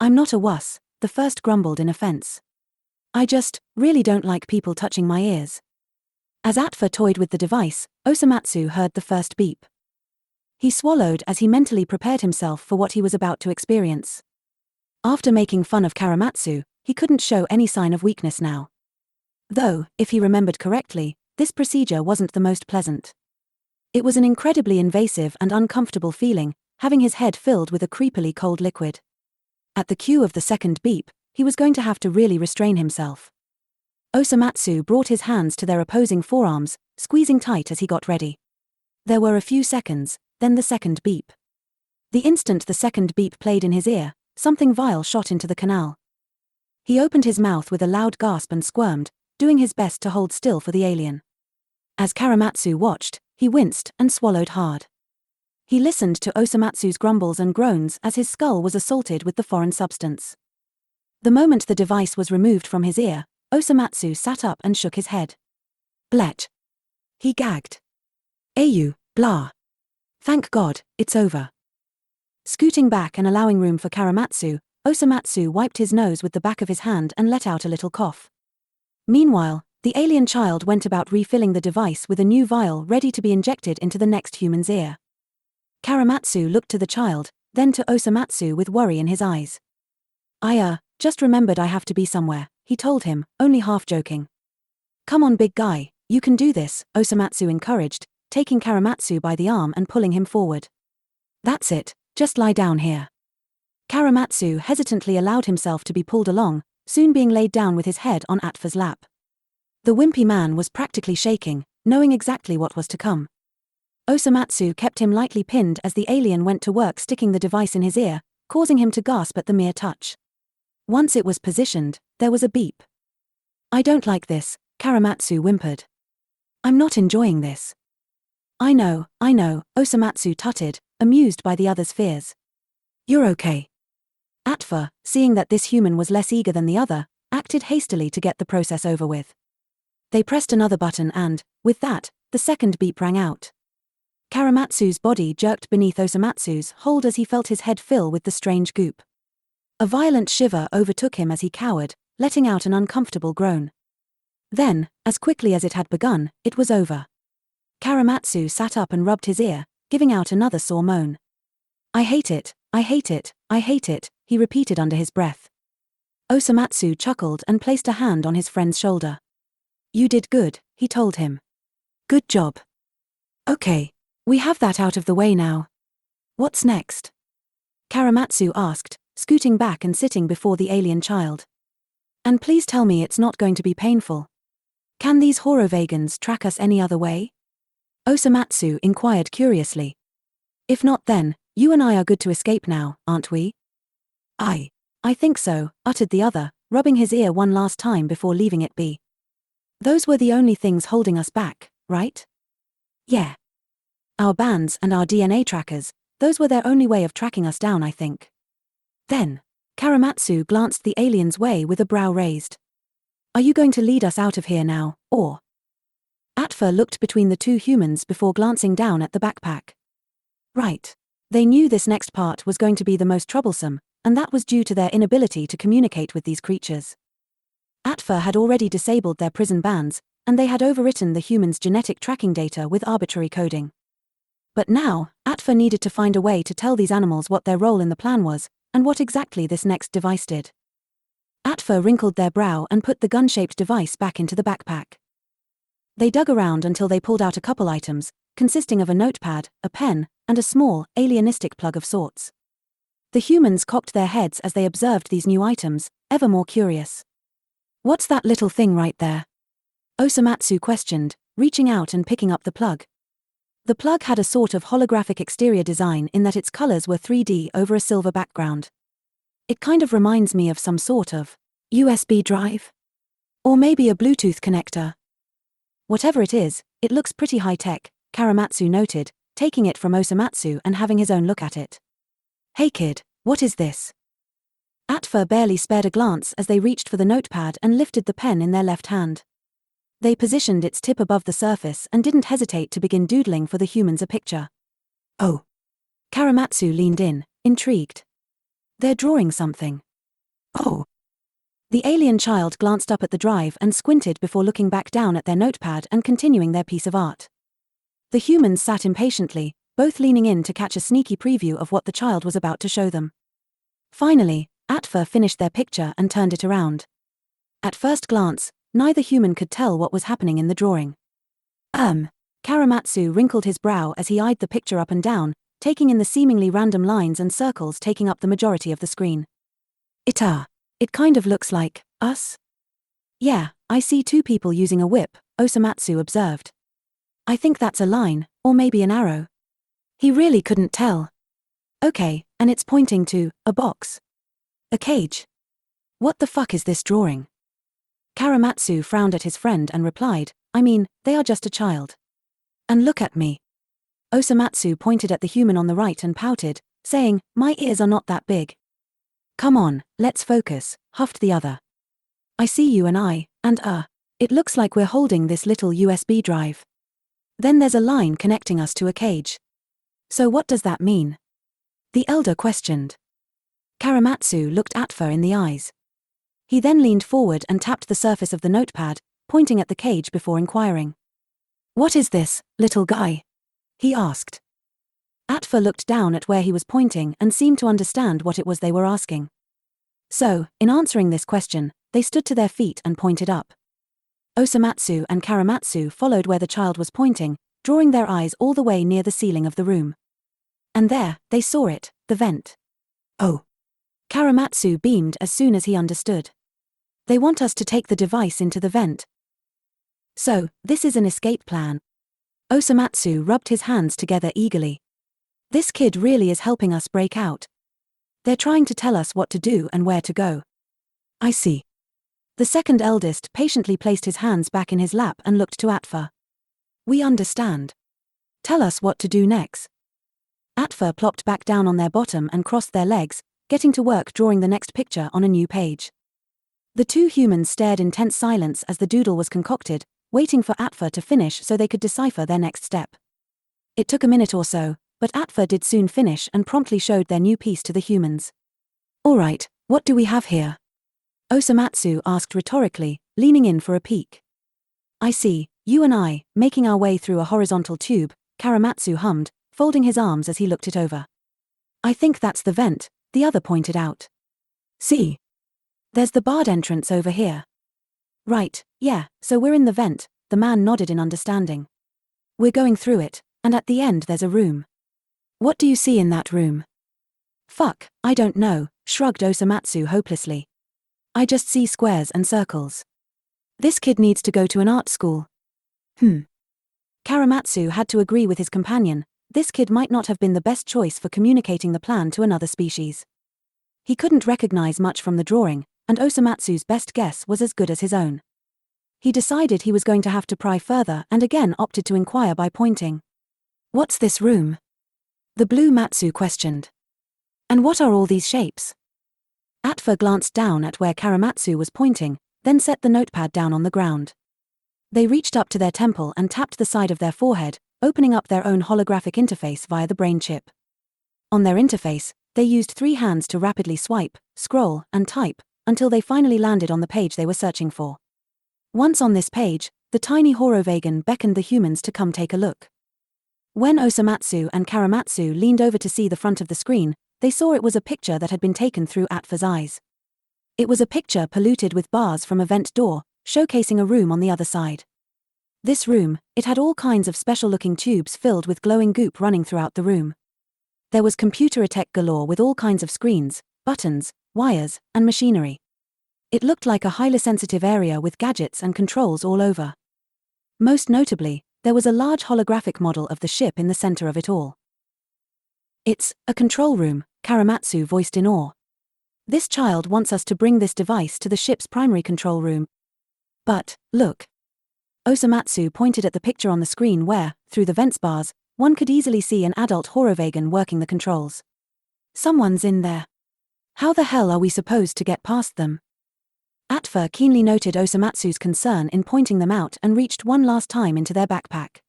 I'm not a wuss, the first grumbled in offense. I just, really don't like people touching my ears. As Atfa toyed with the device, Osomatsu heard the first beep. He swallowed as he mentally prepared himself for what he was about to experience. After making fun of Choromatsu, he couldn't show any sign of weakness now. Though, if he remembered correctly, this procedure wasn't the most pleasant. It was an incredibly invasive and uncomfortable feeling, having his head filled with a creepily cold liquid. At the cue of the second beep, he was going to have to really restrain himself. Osomatsu brought his hands to their opposing forearms, squeezing tight as he got ready. There were a few seconds, then the second beep. The instant the second beep played in his ear, something vile shot into the canal. He opened his mouth with a loud gasp and squirmed, doing his best to hold still for the alien. As Choromatsu watched, he winced and swallowed hard. He listened to Osomatsu's grumbles and groans as his skull was assaulted with the foreign substance. The moment the device was removed from his ear, Osomatsu sat up and shook his head. Blech. He gagged. Ayu, blah. Thank God, it's over. Scooting back and allowing room for Choromatsu, Osomatsu wiped his nose with the back of his hand and let out a little cough. Meanwhile, the alien child went about refilling the device with a new vial ready to be injected into the next human's ear. Choromatsu looked to the child, then to Osomatsu with worry in his eyes. I just remembered I have to be somewhere, he told him, only half joking. Come on big guy, you can do this, Osomatsu encouraged, taking Choromatsu by the arm and pulling him forward. That's it, just lie down here. Choromatsu hesitantly allowed himself to be pulled along, soon being laid down with his head on Atfa's lap. The wimpy man was practically shaking, knowing exactly what was to come. Osomatsu kept him lightly pinned as the alien went to work sticking the device in his ear, causing him to gasp at the mere touch. Once it was positioned, there was a beep. I don't like this, Choromatsu whimpered. I'm not enjoying this. I know, Osomatsu tutted, amused by the other's fears. You're okay. Atfa, seeing that this human was less eager than the other, acted hastily to get the process over with. They pressed another button and, with that, the second beep rang out. Choromatsu's body jerked beneath Osomatsu's hold as he felt his head fill with the strange goop. A violent shiver overtook him as he cowered, letting out an uncomfortable groan. Then, as quickly as it had begun, it was over. Choromatsu sat up and rubbed his ear, giving out another sore moan. I hate it, I hate it, I hate it, he repeated under his breath. Osomatsu chuckled and placed a hand on his friend's shoulder. You did good, he told him. Good job. Okay, we have that out of the way now. What's next? Choromatsu asked, scooting back and sitting before the alien child. And please tell me it's not going to be painful. Can these Horovagans track us any other way? Osomatsu inquired curiously. If not then, you and I are good to escape now, aren't we? I think so, uttered the other, rubbing his ear one last time before leaving it be. Those were the only things holding us back, right? Yeah. Our bands and our DNA trackers, those were their only way of tracking us down, I think. Then, Choromatsu glanced the alien's way with a brow raised. Are you going to lead us out of here now, or? Atfa looked between the two humans before glancing down at the backpack. Right. They knew this next part was going to be the most troublesome, and that was due to their inability to communicate with these creatures. Atfa had already disabled their prison bands, and they had overwritten the humans' genetic tracking data with arbitrary coding. But now, Atfa needed to find a way to tell these animals what their role in the plan was, and what exactly this next device did. Atfa wrinkled their brow and put the gun-shaped device back into the backpack. They dug around until they pulled out a couple items, consisting of a notepad, a pen, and a small, alienistic plug of sorts. The humans cocked their heads as they observed these new items, ever more curious. "What's that little thing right there?" Osomatsu questioned, reaching out and picking up the plug. The plug had a sort of holographic exterior design in that its colors were 3D over a silver background. "It kind of reminds me of some sort of USB drive? Or maybe a Bluetooth connector." "Whatever it is, it looks pretty high-tech," Choromatsu noted, taking it from Osomatsu and having his own look at it. "Hey kid, what is this?" Atfa barely spared a glance as they reached for the notepad and lifted the pen in their left hand. They positioned its tip above the surface and didn't hesitate to begin doodling for the humans a picture. "Oh." Choromatsu leaned in, intrigued. "They're drawing something." "Oh." The alien child glanced up at the drive and squinted before looking back down at their notepad and continuing their piece of art. The humans sat impatiently, both leaning in to catch a sneaky preview of what the child was about to show them. Finally, Atfa finished their picture and turned it around. At first glance, neither human could tell what was happening in the drawing. Choromatsu wrinkled his brow as he eyed the picture up and down, taking in the seemingly random lines and circles taking up the majority of the screen. It kind of looks like us." "Yeah, I see two people using a whip," Osomatsu observed. "I think that's a line, or maybe an arrow." He really couldn't tell. "Okay, and it's pointing to a box. A cage. What the fuck is this drawing?" Choromatsu frowned at his friend and replied, "I mean, they are just a child. And look at me." Osomatsu pointed at the human on the right and pouted, saying, "My ears are not that big." "Come on, let's focus," huffed the other. "I see you and it looks like we're holding this little USB drive. Then there's a line connecting us to a cage. So what does that mean?" the elder questioned. Choromatsu looked Atfa in the eyes. He then leaned forward and tapped the surface of the notepad, pointing at the cage before inquiring. "What is this, little guy?" he asked. Atfa looked down at where he was pointing and seemed to understand what it was they were asking. So, in answering this question, they stood to their feet and pointed up. Osomatsu and Choromatsu followed where the child was pointing, drawing their eyes all the way near the ceiling of the room. And there, they saw it, the vent. "Oh." Choromatsu beamed as soon as he understood. "They want us to take the device into the vent. So, this is an escape plan." Osomatsu rubbed his hands together eagerly. "This kid really is helping us break out. They're trying to tell us what to do and where to go." "I see." The second eldest patiently placed his hands back in his lap and looked to Atfa. "We understand. Tell us what to do next." Atfa plopped back down on their bottom and crossed their legs, getting to work drawing the next picture on a new page. The two humans stared in tense silence as the doodle was concocted, waiting for Atfa to finish so they could decipher their next step. It took a minute or so, but Atfa did soon finish and promptly showed their new piece to the humans. "All right, what do we have here?" Osomatsu asked rhetorically, leaning in for a peek. "I see, you and I, making our way through a horizontal tube," Choromatsu hummed, folding his arms as he looked it over. "I think that's the vent," the other pointed out. "See? There's the barred entrance over here." "Right, yeah, so we're in the vent," the man nodded in understanding. "We're going through it, and at the end there's a room." "What do you see in that room?" "Fuck, I don't know," shrugged Osomatsu hopelessly. "I just see squares and circles. This kid needs to go to an art school." Choromatsu had to agree with his companion. This kid might not have been the best choice for communicating the plan to another species. He couldn't recognize much from the drawing, and Osomatsu's best guess was as good as his own. He decided he was going to have to pry further and again opted to inquire by pointing. "What's this room?" the blue Matsu questioned. "And what are all these shapes?" Atfa glanced down at where Choromatsu was pointing, then set the notepad down on the ground. They reached up to their temple and tapped the side of their forehead, opening up their own holographic interface via the brain chip. On their interface, they used 3 hands to rapidly swipe, scroll, and type, until they finally landed on the page they were searching for. Once on this page, the tiny Horovagan beckoned the humans to come take a look. When Osomatsu and Choromatsu leaned over to see the front of the screen, they saw it was a picture that had been taken through Atfa's eyes. It was a picture polluted with bars from a vent door, showcasing a room on the other side. This room, it had all kinds of special-looking tubes filled with glowing goop running throughout the room. There was computer tech galore with all kinds of screens, buttons, wires, and machinery. It looked like a highly sensitive area with gadgets and controls all over. Most notably, there was a large holographic model of the ship in the center of it all. "It's a control room," Choromatsu voiced in awe. "This child wants us to bring this device to the ship's primary control room." "But, look." Osomatsu pointed at the picture on the screen where, through the vents bars, one could easily see an adult Horovagan working the controls. "Someone's in there. How the hell are we supposed to get past them?" Atfa keenly noted Osomatsu's concern in pointing them out and reached one last time into their backpack.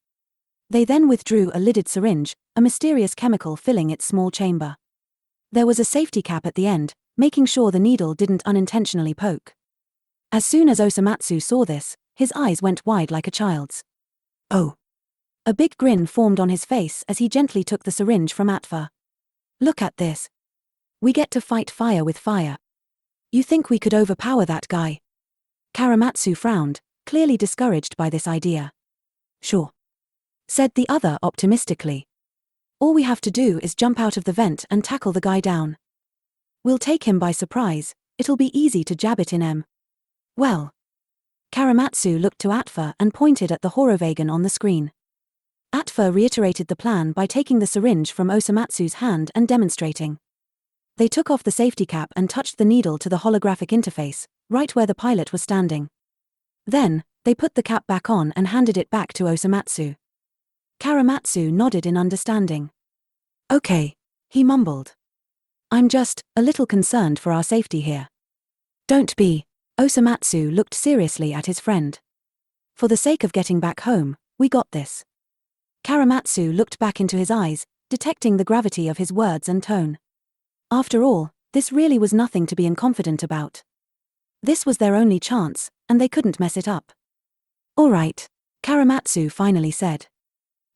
They then withdrew a lidded syringe, a mysterious chemical filling its small chamber. There was a safety cap at the end, making sure the needle didn't unintentionally poke. As soon as Osomatsu saw this, his eyes went wide like a child's. "Oh." A big grin formed on his face as he gently took the syringe from Atfa. "Look at this. We get to fight fire with fire. You think we could overpower that guy?" Choromatsu frowned, clearly discouraged by this idea. "Sure," said the other optimistically. "All we have to do is jump out of the vent and tackle the guy down. We'll take him by surprise, it'll be easy to jab it in him." "Well." Choromatsu looked to Atfa and pointed at the Horovagan on the screen. Atfa reiterated the plan by taking the syringe from Osomatsu's hand and demonstrating. They took off the safety cap and touched the needle to the holographic interface, right where the pilot was standing. Then, they put the cap back on and handed it back to Osomatsu. Choromatsu nodded in understanding. "Okay," he mumbled. "I'm just a little concerned for our safety here." "Don't be." Osomatsu looked seriously at his friend. "For the sake of getting back home, we got this." Choromatsu looked back into his eyes, detecting the gravity of his words and tone. After all, this really was nothing to be confident about. This was their only chance, and they couldn't mess it up. "All right," Choromatsu finally said.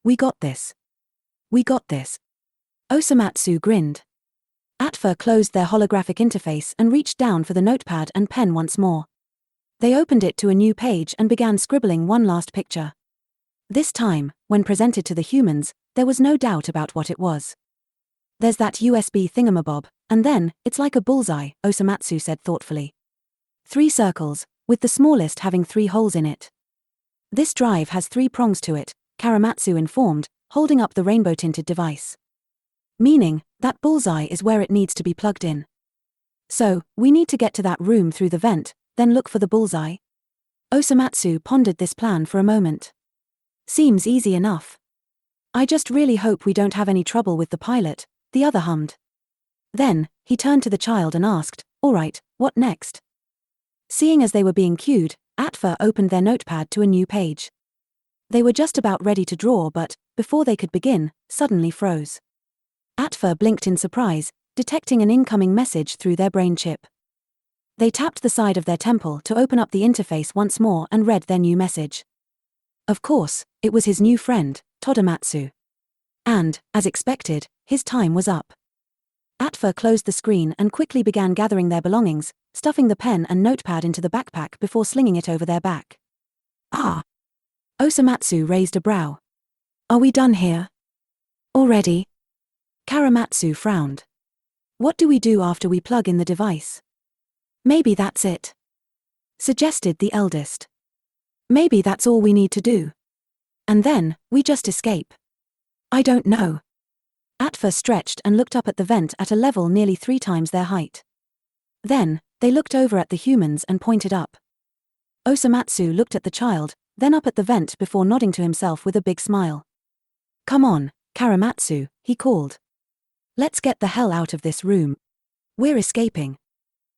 "We got this. We got this." Osomatsu grinned. Atfa closed their holographic interface and reached down for the notepad and pen once more. They opened it to a new page and began scribbling one last picture. This time, when presented to the humans, there was no doubt about what it was. "There's that USB thingamabob, and then, it's like a bullseye," Osomatsu said thoughtfully. 3 circles, with the smallest having 3 holes in it. "This drive has 3 prongs to it," Choromatsu informed, holding up the rainbow-tinted device. "Meaning, that bullseye is where it needs to be plugged in. So, we need to get to that room through the vent, then look for the bullseye?" Osomatsu pondered this plan for a moment. "Seems easy enough. I just really hope we don't have any trouble with the pilot," the other hummed. Then, he turned to the child and asked, "All right, what next?" Seeing as they were being cued, Atfa opened their notepad to a new page. They were just about ready to draw but, before they could begin, suddenly froze. Atfa blinked in surprise, detecting an incoming message through their brain chip. They tapped the side of their temple to open up the interface once more and read their new message. Of course, it was his new friend, Choromatsu. And, as expected, his time was up. Atfa closed the screen and quickly began gathering their belongings, stuffing the pen and notepad into the backpack before slinging it over their back. "Ah!" Osomatsu raised a brow. "Are we done here? Already?" Choromatsu frowned. "What do we do after we plug in the device?" "Maybe that's it," suggested the eldest. "Maybe that's all we need to do. And then, we just escape." "I don't know." Atfa stretched and looked up at the vent at a level nearly 3 times their height. Then, they looked over at the humans and pointed up. Osomatsu looked at the child, then up at the vent before nodding to himself with a big smile. "Come on, Choromatsu," he called. "Let's get the hell out of this room. We're escaping.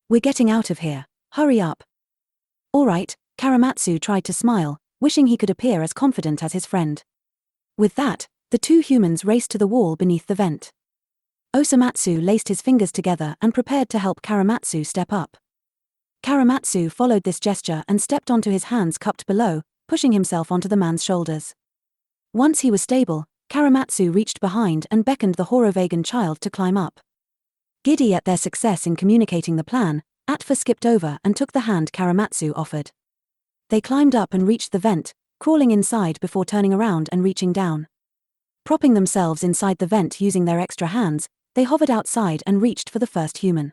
We're getting out of here, hurry up." "All right," Choromatsu tried to smile, wishing he could appear as confident as his friend. With that, the 2 humans raced to the wall beneath the vent. Osomatsu laced his fingers together and prepared to help Choromatsu step up. Choromatsu followed this gesture and stepped onto his hands cupped below, pushing himself onto the man's shoulders. Once he was stable, Choromatsu reached behind and beckoned the Horovagan child to climb up. Giddy at their success in communicating the plan, Atfa skipped over and took the hand Choromatsu offered. They climbed up and reached the vent, crawling inside before turning around and reaching down. Propping themselves inside the vent using their extra hands, they hovered outside and reached for the first human.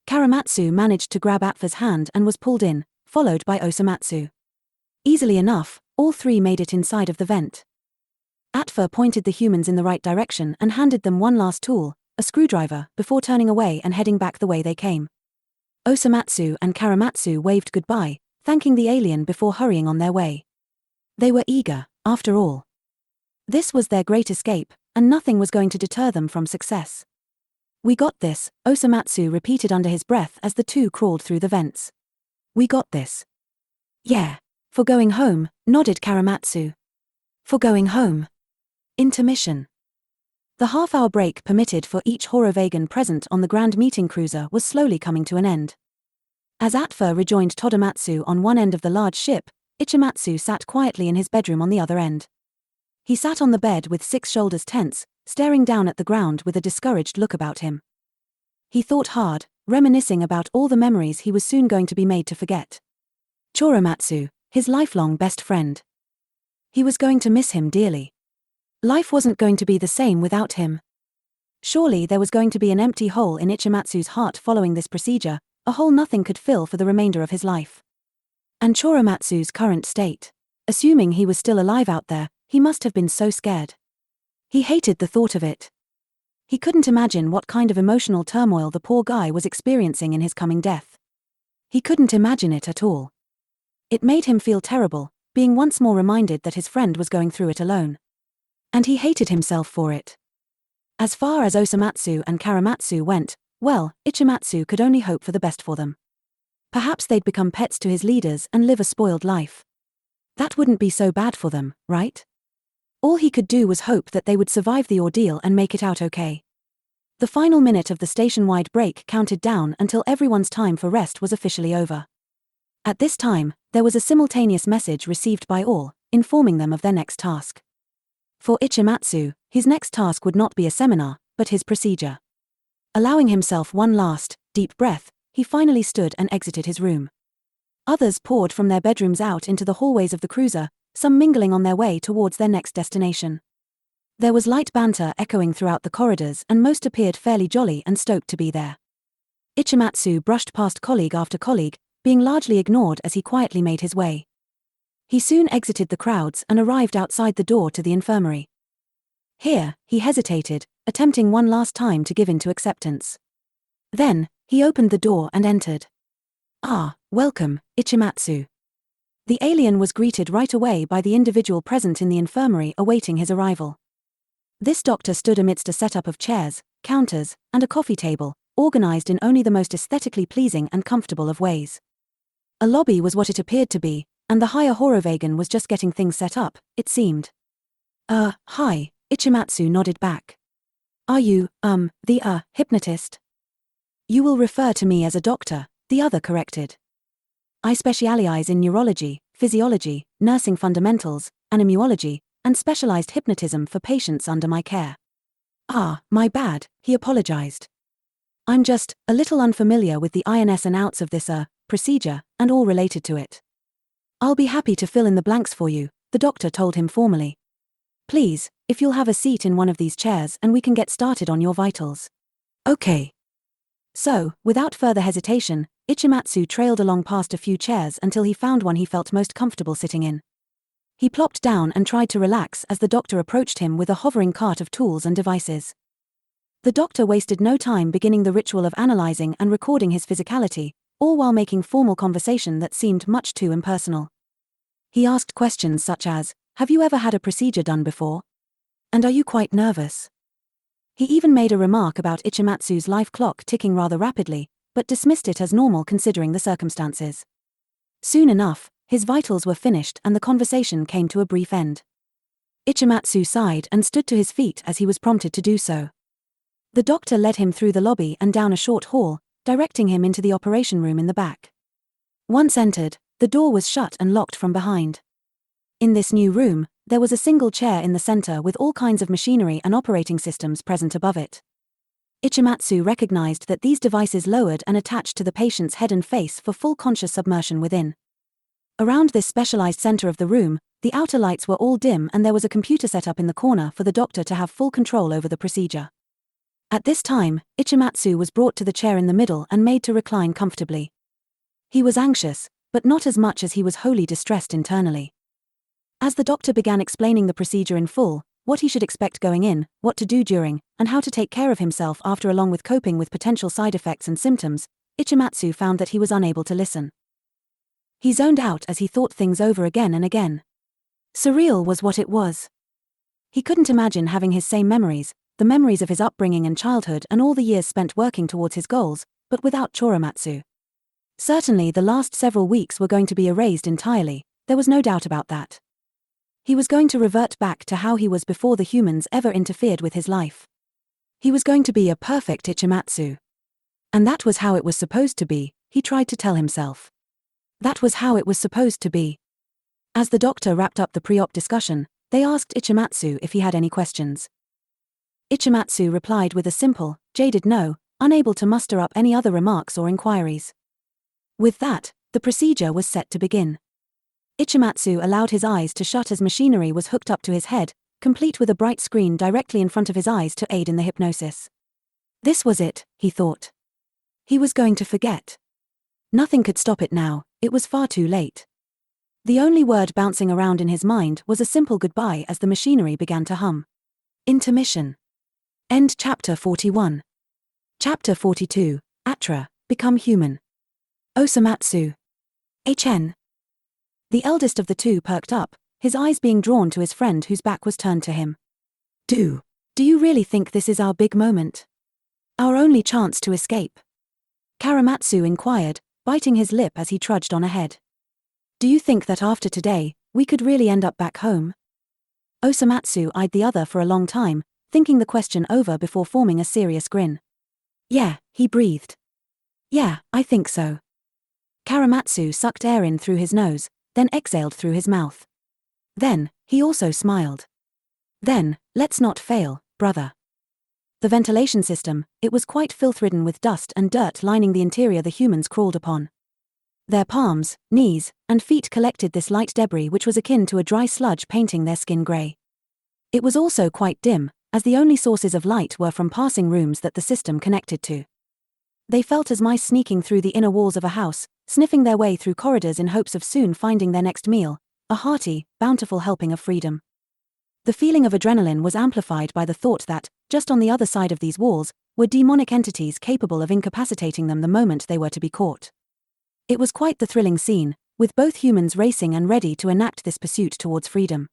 Choromatsu managed to grab Atfa's hand and was pulled in, followed by Osomatsu. Easily enough, all three made it inside of the vent. Atfa pointed the humans in the right direction and handed them one last tool, a screwdriver, before turning away and heading back the way they came. Osomatsu and Choromatsu waved goodbye, thanking the alien before hurrying on their way. They were eager, after all. This was their great escape, and nothing was going to deter them from success. "We got this," Osomatsu repeated under his breath as the two crawled through the vents. "We got this." "Yeah. For going home," nodded Choromatsu. "For going home." Intermission. The half-hour break permitted for each Horovagan present on the Grand Meeting Cruiser was slowly coming to an end. As Atfa rejoined Todomatsu on one end of the large ship, Ichimatsu sat quietly in his bedroom on the other end. He sat on the bed with 6 shoulders tense, staring down at the ground with a discouraged look about him. He thought hard, reminiscing about all the memories he was soon going to be made to forget. Choromatsu, his lifelong best friend. He was going to miss him dearly. Life wasn't going to be the same without him. Surely there was going to be an empty hole in Ichimatsu's heart following this procedure, a hole nothing could fill for the remainder of his life. And Choromatsu's current state. Assuming he was still alive out there, he must have been so scared. He hated the thought of it. He couldn't imagine what kind of emotional turmoil the poor guy was experiencing in his coming death. He couldn't imagine it at all. It made him feel terrible, being once more reminded that his friend was going through it alone. And he hated himself for it. As far as Osomatsu and Choromatsu went, well, Ichimatsu could only hope for the best for them. Perhaps they'd become pets to his leaders and live a spoiled life. That wouldn't be so bad for them, right? All he could do was hope that they would survive the ordeal and make it out okay. The final minute of the station-wide break counted down until everyone's time for rest was officially over. At this time, there was a simultaneous message received by all, informing them of their next task. For Ichimatsu, his next task would not be a seminar, but his procedure. Allowing himself one last, deep breath, he finally stood and exited his room. Others poured from their bedrooms out into the hallways of the cruiser, some mingling on their way towards their next destination. There was light banter echoing throughout the corridors and most appeared fairly jolly and stoked to be there. Ichimatsu brushed past colleague after colleague, being largely ignored as he quietly made his way. He soon exited the crowds and arrived outside the door to the infirmary. Here, he hesitated, attempting one last time to give in to acceptance. Then, he opened the door and entered. "Ah, welcome, Ichimatsu." The alien was greeted right away by the individual present in the infirmary awaiting his arrival. This doctor stood amidst a setup of chairs, counters, and a coffee table, organized in only the most aesthetically pleasing and comfortable of ways. A lobby was what it appeared to be, and the higher Horovagan was just getting things set up, it seemed. Hi," Ichimatsu nodded back. "Are you, the hypnotist?" "You will refer to me as a doctor," the other corrected. "I specialize in neurology, physiology, nursing fundamentals, anemology, and specialized hypnotism for patients under my care." "Ah, my bad," he apologized. "I'm just a little unfamiliar with the ins and outs of this, procedure, and all related to it." "I'll be happy to fill in the blanks for you," the doctor told him formally. "Please, if you'll have a seat in one of these chairs and we can get started on your vitals." "Okay." So, without further hesitation, Ichimatsu trailed along past a few chairs until he found one he felt most comfortable sitting in. He plopped down and tried to relax as the doctor approached him with a hovering cart of tools and devices. The doctor wasted no time beginning the ritual of analyzing and recording his physicality, all while making formal conversation that seemed much too impersonal. He asked questions such as, "Have you ever had a procedure done before? And are you quite nervous?" He even made a remark about Ichimatsu's life clock ticking rather rapidly, but dismissed it as normal considering the circumstances. Soon enough, his vitals were finished and the conversation came to a brief end. Ichimatsu sighed and stood to his feet as he was prompted to do so. The doctor led him through the lobby and down a short hall, directing him into the operation room in the back. Once entered, the door was shut and locked from behind. In this new room, there was a single chair in the center with all kinds of machinery and operating systems present above it. Ichimatsu recognized that these devices lowered and attached to the patient's head and face for full conscious submersion within. Around this specialized center of the room, The outer lights were all dim and there was a computer set up in the corner for the doctor to have full control over the procedure. At this time, Ichimatsu was brought to the chair in the middle and made to recline comfortably. He was anxious, but not as much as he was wholly distressed internally. As the doctor began explaining the procedure in full, what he should expect going in, what to do during, and how to take care of himself after, along with coping with potential side effects and symptoms, Ichimatsu found that he was unable to listen. He zoned out as he thought things over again and again. Surreal was what it was. He couldn't imagine having his same memories, the memories of his upbringing and childhood and all the years spent working towards his goals, but without Choromatsu. Certainly the last several weeks were going to be erased entirely, there was no doubt about that. He was going to revert back to how he was before the humans ever interfered with his life. He was going to be a perfect Ichimatsu. And that was how it was supposed to be, he tried to tell himself. That was how it was supposed to be. As the doctor wrapped up the pre-op discussion, they asked Ichimatsu if he had any questions. Ichimatsu replied with a simple, jaded no, unable to muster up any other remarks or inquiries. With that, the procedure was set to begin. Ichimatsu allowed his eyes to shut as machinery was hooked up to his head, complete with a bright screen directly in front of his eyes to aid in the hypnosis. This was it, he thought. He was going to forget. Nothing could stop it now, it was far too late. The only word bouncing around in his mind was a simple goodbye as the machinery began to hum. Intermission. End chapter 41. Chapter 42, Atra, Become Human. Osomatsu. HN. The eldest of the two perked up, his eyes being drawn to his friend whose back was turned to him. Do you really think this is our big moment? Our only chance to escape? Choromatsu inquired, biting his lip as he trudged on ahead. Do you think that after today, we could really end up back home? Osomatsu eyed the other for a long time, thinking the question over before forming a serious grin. Yeah, he breathed. Yeah, I think so. Choromatsu sucked air in through his nose, then exhaled through his mouth. Then, he also smiled. Then, let's not fail, brother. The ventilation system, it was quite filth-ridden with dust and dirt lining the interior the humans crawled upon. Their palms, knees, and feet collected this light debris which was akin to a dry sludge painting their skin grey. It was also quite dim, as the only sources of light were from passing rooms that the system connected to. They felt as mice sneaking through the inner walls of a house, sniffing their way through corridors in hopes of soon finding their next meal, a hearty, bountiful helping of freedom. The feeling of adrenaline was amplified by the thought that, just on the other side of these walls, were demonic entities capable of incapacitating them the moment they were to be caught. It was quite the thrilling scene, with both humans racing and ready to enact this pursuit towards freedom.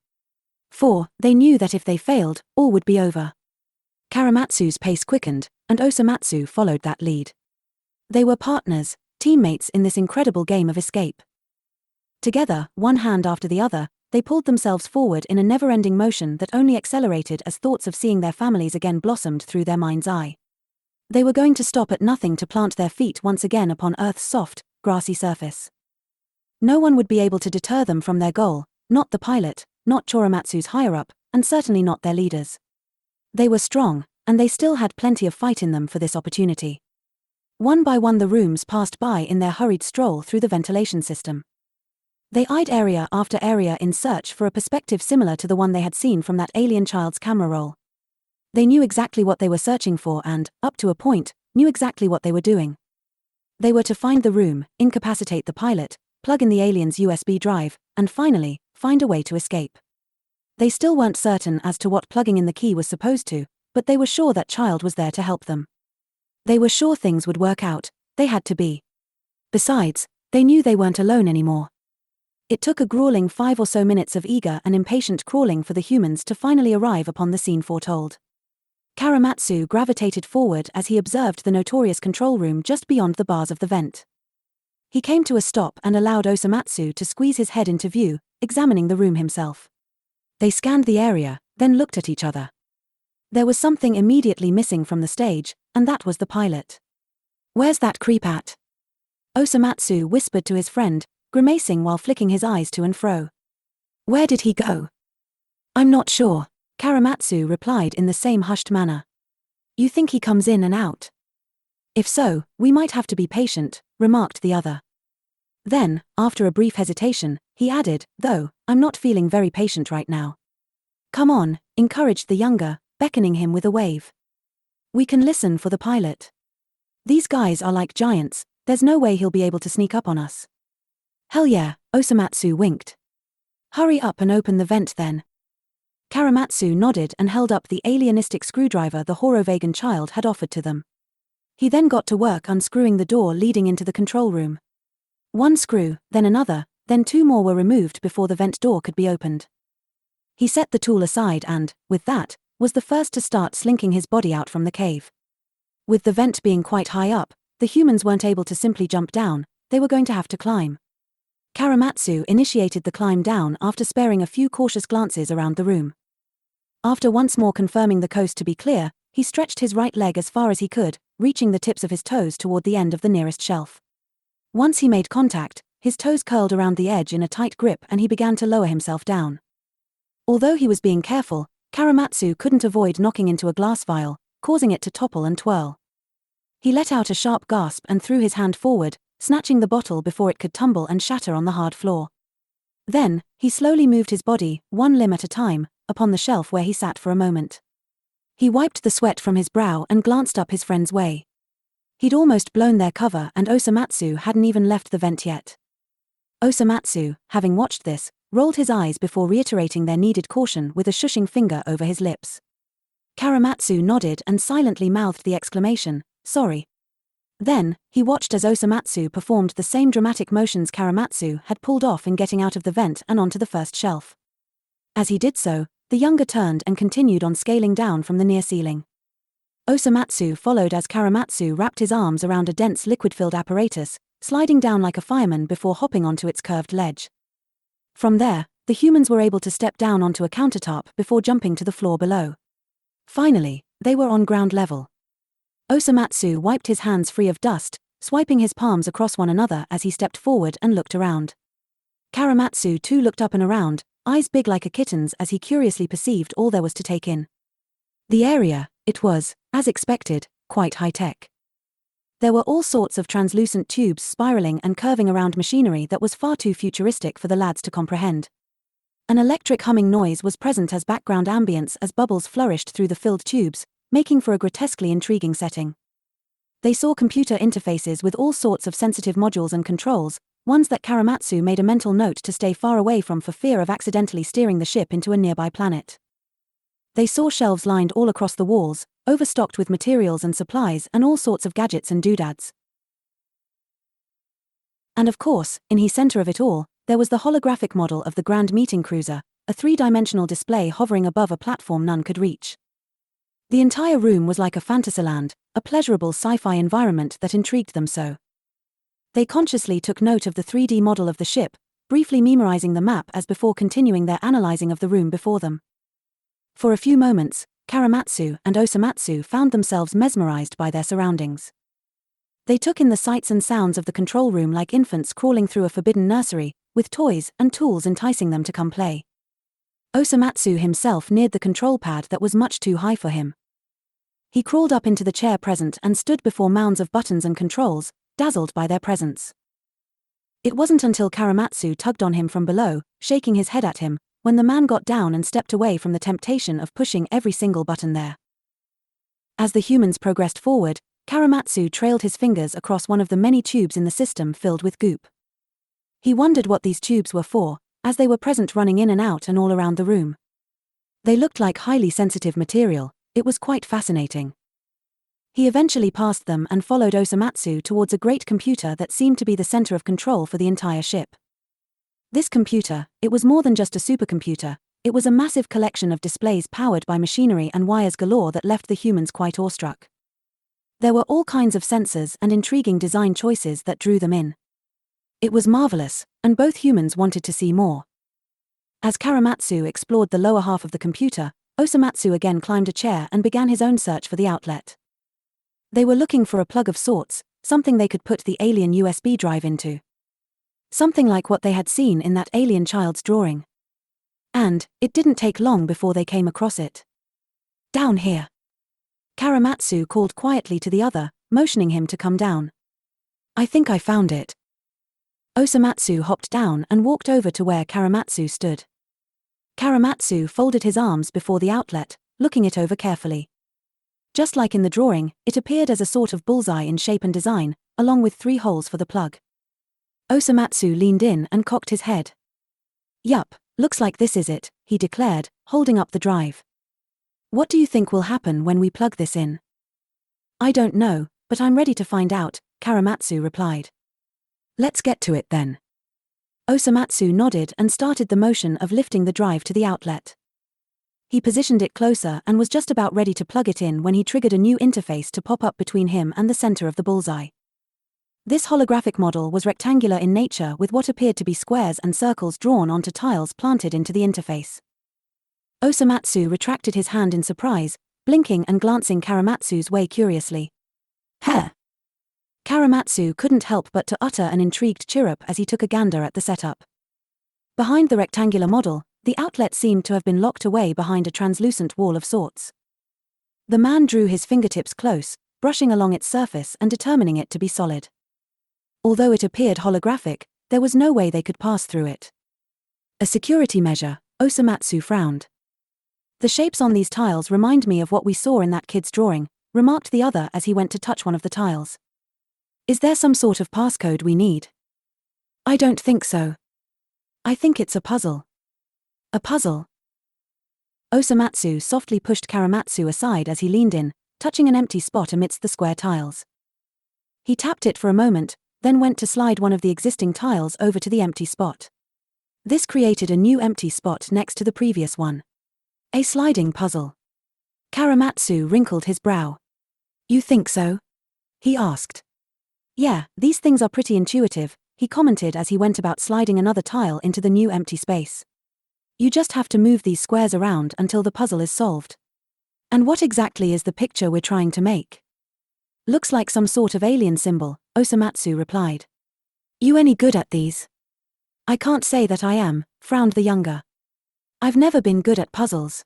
For, they knew that if they failed, all would be over. Choromatsu's pace quickened, and Osomatsu followed that lead. They were partners, teammates in this incredible game of escape. Together, one hand after the other, they pulled themselves forward in a never-ending motion that only accelerated as thoughts of seeing their families again blossomed through their mind's eye. They were going to stop at nothing to plant their feet once again upon Earth's soft, grassy surface. No one would be able to deter them from their goal, not the pilot, not Choromatsu's higher-up, and certainly not their leaders. They were strong, and they still had plenty of fight in them for this opportunity. One by one the rooms passed by in their hurried stroll through the ventilation system. They eyed area after area in search for a perspective similar to the one they had seen from that alien child's camera roll. They knew exactly what they were searching for and, up to a point, knew exactly what they were doing. They were to find the room, incapacitate the pilot, plug in the alien's USB drive, and finally, find a way to escape. They still weren't certain as to what plugging in the key was supposed to, but they were sure that child was there to help them. They were sure things would work out, they had to be. Besides, they knew they weren't alone anymore. It took a grueling 5 or so minutes of eager and impatient crawling for the humans to finally arrive upon the scene foretold. Choromatsu gravitated forward as he observed the notorious control room just beyond the bars of the vent. He came to a stop and allowed Osomatsu to squeeze his head into view, examining the room himself. They scanned the area, then looked at each other. There was something immediately missing from the stage, and that was the pilot. "Where's that creep at?" Osomatsu whispered to his friend, grimacing while flicking his eyes to and fro. "Where did he go?" "I'm not sure," Choromatsu replied in the same hushed manner. "You think he comes in and out?" "If so, we might have to be patient," remarked the other. Then, after a brief hesitation, he added, though, I'm not feeling very patient right now. Come on, encouraged the younger, beckoning him with a wave. We can listen for the pilot. These guys are like giants, there's no way he'll be able to sneak up on us. Hell yeah, Osomatsu winked. Hurry up and open the vent then. Choromatsu nodded and held up the alienistic screwdriver the Horovagan child had offered to them. He then got to work unscrewing the door leading into the control room. One screw, then another, then two more were removed before the vent door could be opened. He set the tool aside and, with that, was the first to start slinking his body out from the cave. With the vent being quite high up, the humans weren't able to simply jump down, they were going to have to climb. Choromatsu initiated the climb down after sparing a few cautious glances around the room. After once more confirming the coast to be clear, he stretched his right leg as far as he could, reaching the tips of his toes toward the end of the nearest shelf. Once he made contact, his toes curled around the edge in a tight grip and he began to lower himself down. Although he was being careful, Choromatsu couldn't avoid knocking into a glass vial, causing it to topple and twirl. He let out a sharp gasp and threw his hand forward, snatching the bottle before it could tumble and shatter on the hard floor. Then, he slowly moved his body, one limb at a time, upon the shelf where he sat for a moment. He wiped the sweat from his brow and glanced up his friend's way. He'd almost blown their cover and Osomatsu hadn't even left the vent yet. Osomatsu, having watched this, rolled his eyes before reiterating their needed caution with a shushing finger over his lips. Choromatsu nodded and silently mouthed the exclamation, "Sorry." Then, he watched as Osomatsu performed the same dramatic motions Choromatsu had pulled off in getting out of the vent and onto the first shelf. As he did so, the younger turned and continued on scaling down from the near ceiling. Osomatsu followed as Choromatsu wrapped his arms around a dense liquid-filled apparatus, sliding down like a fireman before hopping onto its curved ledge. From there, the humans were able to step down onto a countertop before jumping to the floor below. Finally, they were on ground level. Osomatsu wiped his hands free of dust, swiping his palms across one another as he stepped forward and looked around. Choromatsu too looked up and around, eyes big like a kitten's as he curiously perceived all there was to take in. The area, it was, as expected, quite high-tech. There were all sorts of translucent tubes spiraling and curving around machinery that was far too futuristic for the lads to comprehend. An electric humming noise was present as background ambience as bubbles flourished through the filled tubes, making for a grotesquely intriguing setting. They saw computer interfaces with all sorts of sensitive modules and controls, ones that Choromatsu made a mental note to stay far away from for fear of accidentally steering the ship into a nearby planet. They saw shelves lined all across the walls, overstocked with materials and supplies and all sorts of gadgets and doodads. And of course, in the center of it all, there was the holographic model of the Grand Meeting Cruiser, a three-dimensional display hovering above a platform none could reach. The entire room was like a fantasyland, a pleasurable sci-fi environment that intrigued them so. They consciously took note of the 3D model of the ship, briefly memorizing the map as before continuing their analyzing of the room before them. For a few moments, Choromatsu and Osomatsu found themselves mesmerized by their surroundings. They took in the sights and sounds of the control room like infants crawling through a forbidden nursery, with toys and tools enticing them to come play. Osomatsu himself neared the control pad that was much too high for him. He crawled up into the chair present and stood before mounds of buttons and controls, dazzled by their presence. It wasn't until Choromatsu tugged on him from below, shaking his head at him, when the man got down and stepped away from the temptation of pushing every single button there. As the humans progressed forward, Choromatsu trailed his fingers across one of the many tubes in the system filled with goop. He wondered what these tubes were for, as they were present running in and out and all around the room. They looked like highly sensitive material, it was quite fascinating. He eventually passed them and followed Osomatsu towards a great computer that seemed to be the center of control for the entire ship. This computer, it was more than just a supercomputer, it was a massive collection of displays powered by machinery and wires galore that left the humans quite awestruck. There were all kinds of sensors and intriguing design choices that drew them in. It was marvelous, and both humans wanted to see more. As Choromatsu explored the lower half of the computer, Osomatsu again climbed a chair and began his own search for the outlet. They were looking for a plug of sorts, something they could put the alien USB drive into. Something like what they had seen in that alien child's drawing. And, it didn't take long before they came across it. "Down here." Choromatsu called quietly to the other, motioning him to come down. "I think I found it." Osomatsu hopped down and walked over to where Choromatsu stood. Choromatsu folded his arms before the outlet, looking it over carefully. Just like in the drawing, it appeared as a sort of bullseye in shape and design, along with 3 holes for the plug. Osomatsu leaned in and cocked his head. "Yup, looks like this is it," he declared, holding up the drive. "What do you think will happen when we plug this in?" "I don't know, but I'm ready to find out," Choromatsu replied. "Let's get to it then." Osomatsu nodded and started the motion of lifting the drive to the outlet. He positioned it closer and was just about ready to plug it in when he triggered a new interface to pop up between him and the center of the bullseye. This holographic model was rectangular in nature with what appeared to be squares and circles drawn onto tiles planted into the interface. Osomatsu retracted his hand in surprise, blinking and glancing Choromatsu's way curiously. "Heh!" Choromatsu couldn't help but to utter an intrigued chirrup as he took a gander at the setup. Behind the rectangular model, the outlet seemed to have been locked away behind a translucent wall of sorts. The man drew his fingertips close, brushing along its surface and determining it to be solid. Although it appeared holographic, there was no way they could pass through it. "A security measure," Osomatsu frowned. "The shapes on these tiles remind me of what we saw in that kid's drawing," remarked the other as he went to touch one of the tiles. "Is there some sort of passcode we need?" "I don't think so. I think it's a puzzle." "A puzzle?" Osomatsu softly pushed Choromatsu aside as he leaned in, touching an empty spot amidst the square tiles. He tapped it for a moment, then went to slide one of the existing tiles over to the empty spot. This created a new empty spot next to the previous one. A sliding puzzle. Choromatsu wrinkled his brow. "You think so?" he asked. "Yeah, these things are pretty intuitive," he commented as he went about sliding another tile into the new empty space. "You just have to move these squares around until the puzzle is solved." "And what exactly is the picture we're trying to make?" "Looks like some sort of alien symbol," Osomatsu replied. "You any good at these?" "I can't say that I am," frowned the younger. "I've never been good at puzzles."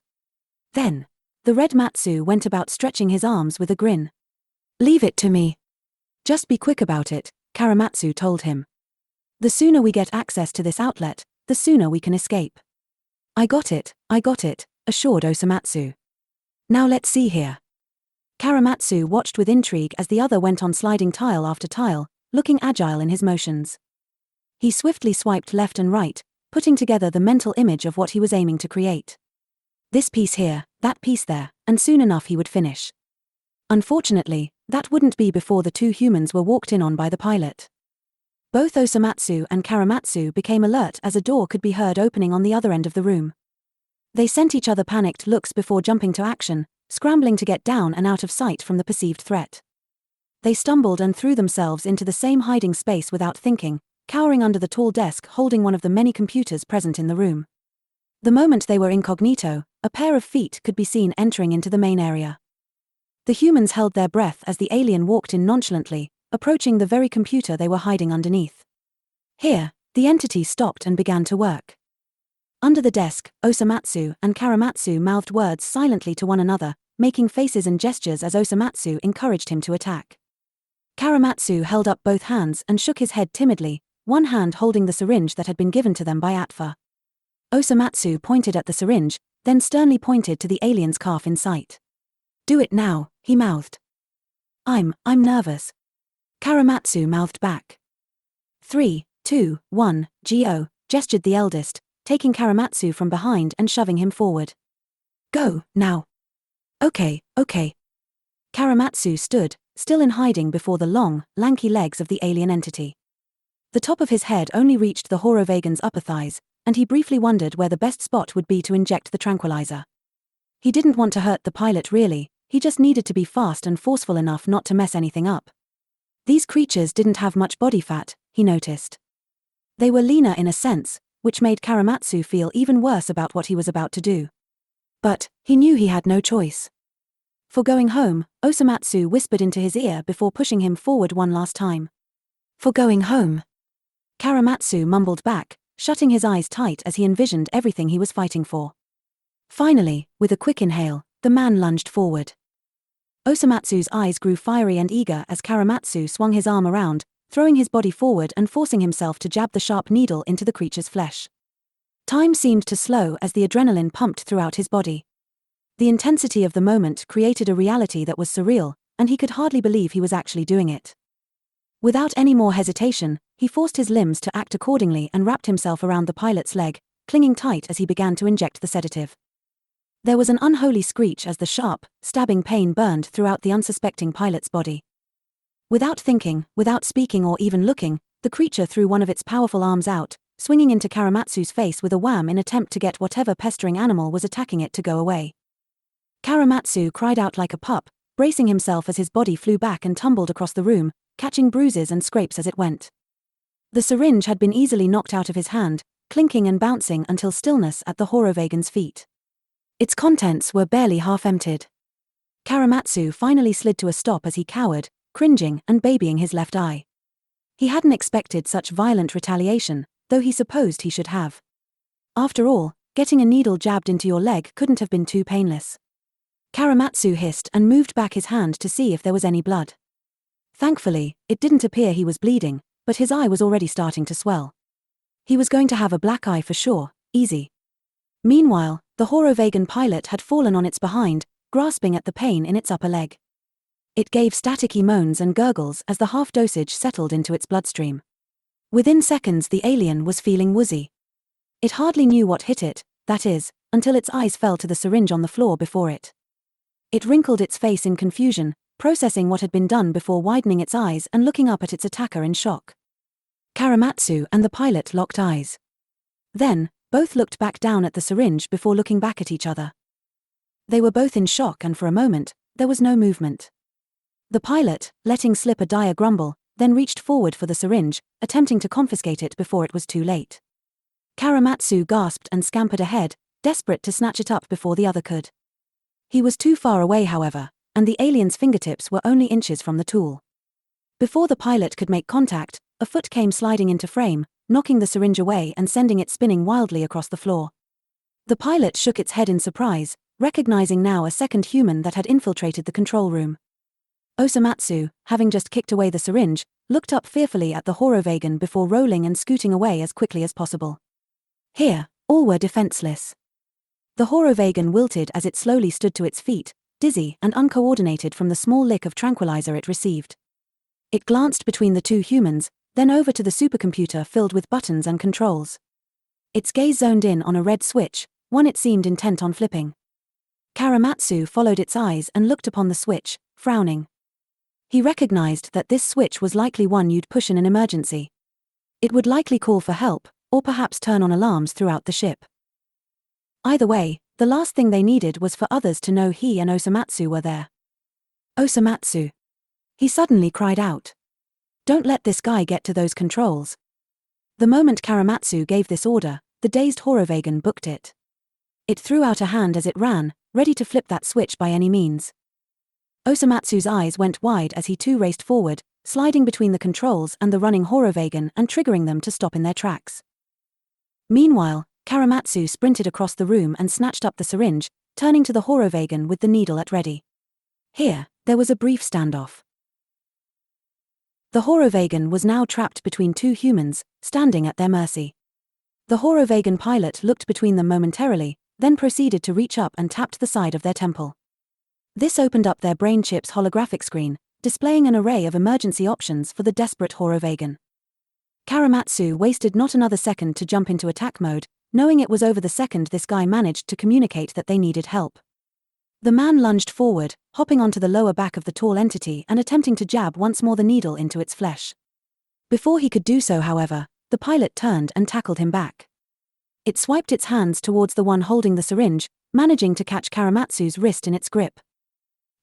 Then, the red Matsu went about stretching his arms with a grin. "Leave it to me. Just be quick about it," Choromatsu told him. "The sooner we get access to this outlet, the sooner we can escape." I got it," assured Osomatsu. "Now let's see here." Choromatsu watched with intrigue as the other went on sliding tile after tile, looking agile in his motions. He swiftly swiped left and right, putting together the mental image of what he was aiming to create. This piece here, that piece there, and soon enough he would finish. Unfortunately, that wouldn't be before the 2 humans were walked in on by the pilot. Both Osomatsu and Choromatsu became alert as a door could be heard opening on the other end of the room. They sent each other panicked looks before jumping to action, scrambling to get down and out of sight from the perceived threat. They stumbled and threw themselves into the same hiding space without thinking, cowering under the tall desk holding one of the many computers present in the room. The moment they were incognito, a pair of feet could be seen entering into the main area. The humans held their breath as the alien walked in nonchalantly, approaching the very computer they were hiding underneath. Here, the entity stopped and began to work. Under the desk, Osomatsu and Choromatsu mouthed words silently to one another, making faces and gestures as Osomatsu encouraged him to attack. Choromatsu held up both hands and shook his head timidly, one hand holding the syringe that had been given to them by Atfa. Osomatsu pointed at the syringe, then sternly pointed to the alien's calf in sight. "Do it now," he mouthed. I'm nervous." Choromatsu mouthed back. 3, 2, 1, go, gestured the eldest, taking Choromatsu from behind and shoving him forward. "Go, now." Okay. Choromatsu stood, still in hiding before the long, lanky legs of the alien entity. The top of his head only reached the Horovagan's upper thighs, and he briefly wondered where the best spot would be to inject the tranquilizer. He didn't want to hurt the pilot really, he just needed to be fast and forceful enough not to mess anything up. These creatures didn't have much body fat, he noticed. They were leaner in a sense, which made Choromatsu feel even worse about what he was about to do. But, he knew he had no choice. For going home, Osomatsu whispered into his ear before pushing him forward one last time. For going home. Choromatsu mumbled back, shutting his eyes tight as he envisioned everything he was fighting for. Finally, with a quick inhale, the man lunged forward. Osomatsu's eyes grew fiery and eager as Choromatsu swung his arm around, throwing his body forward and forcing himself to jab the sharp needle into the creature's flesh. Time seemed to slow as the adrenaline pumped throughout his body. The intensity of the moment created a reality that was surreal, and he could hardly believe he was actually doing it. Without any more hesitation, he forced his limbs to act accordingly and wrapped himself around the pilot's leg, clinging tight as he began to inject the sedative. There was an unholy screech as the sharp, stabbing pain burned throughout the unsuspecting pilot's body. Without thinking, without speaking or even looking, the creature threw one of its powerful arms out, swinging into Choromatsu's face with a wham in attempt to get whatever pestering animal was attacking it to go away. Choromatsu cried out like a pup, bracing himself as his body flew back and tumbled across the room, catching bruises and scrapes as it went. The syringe had been easily knocked out of his hand, clinking and bouncing until stillness at the Horovegan's feet. Its contents were barely half-emptied. Choromatsu finally slid to a stop as he cowered, cringing and babying his left eye. He hadn't expected such violent retaliation, though he supposed he should have. After all, getting a needle jabbed into your leg couldn't have been too painless. Choromatsu hissed and moved back his hand to see if there was any blood. Thankfully, it didn't appear he was bleeding, but his eye was already starting to swell. He was going to have a black eye for sure, easy. Meanwhile, the Horovegan pilot had fallen on its behind, grasping at the pain in its upper leg. It gave staticky moans and gurgles as the half dosage settled into its bloodstream. Within seconds the alien was feeling woozy. It hardly knew what hit it, that is, until its eyes fell to the syringe on the floor before it. It wrinkled its face in confusion, processing what had been done before widening its eyes and looking up at its attacker in shock. Choromatsu and the pilot locked eyes. Then, both looked back down at the syringe before looking back at each other. They were both in shock and for a moment, there was no movement. The pilot, letting slip a dire grumble, then reached forward for the syringe, attempting to confiscate it before it was too late. Choromatsu gasped and scampered ahead, desperate to snatch it up before the other could. He was too far away, however, and the alien's fingertips were only inches from the tool. Before the pilot could make contact, a foot came sliding into frame, knocking the syringe away and sending it spinning wildly across the floor. The pilot shook its head in surprise, recognizing now a second human that had infiltrated the control room. Osomatsu, having just kicked away the syringe, looked up fearfully at the Horovegan before rolling and scooting away as quickly as possible. Here, all were defenseless. The Horovegan wilted as it slowly stood to its feet, dizzy and uncoordinated from the small lick of tranquilizer it received. It glanced between the two humans, then over to the supercomputer filled with buttons and controls. Its gaze zoned in on a red switch, one it seemed intent on flipping. Choromatsu followed its eyes and looked upon the switch, frowning. He recognized that this switch was likely one you'd push in an emergency. It would likely call for help, or perhaps turn on alarms throughout the ship. Either way, the last thing they needed was for others to know he and Osomatsu were there. Osomatsu! He suddenly cried out. Don't let this guy get to those controls. The moment Choromatsu gave this order, the dazed Horovegan booked it. It threw out a hand as it ran, ready to flip that switch by any means. Osomatsu's eyes went wide as he too raced forward, sliding between the controls and the running Horovegan and triggering them to stop in their tracks. Meanwhile, Choromatsu sprinted across the room and snatched up the syringe, turning to the Horovegan with the needle at ready. Here, there was a brief standoff. The Horovegan was now trapped between two humans, standing at their mercy. The Horovegan pilot looked between them momentarily, then proceeded to reach up and tapped the side of their temple. This opened up their brain chip's holographic screen, displaying an array of emergency options for the desperate Horovegan. Choromatsu wasted not another second to jump into attack mode, knowing it was over the second this guy managed to communicate that they needed help. The man lunged forward, hopping onto the lower back of the tall entity and attempting to jab once more the needle into its flesh. Before he could do so, however, the pilot turned and tackled him back. It swiped its hands towards the one holding the syringe, managing to catch Choromatsu's wrist in its grip.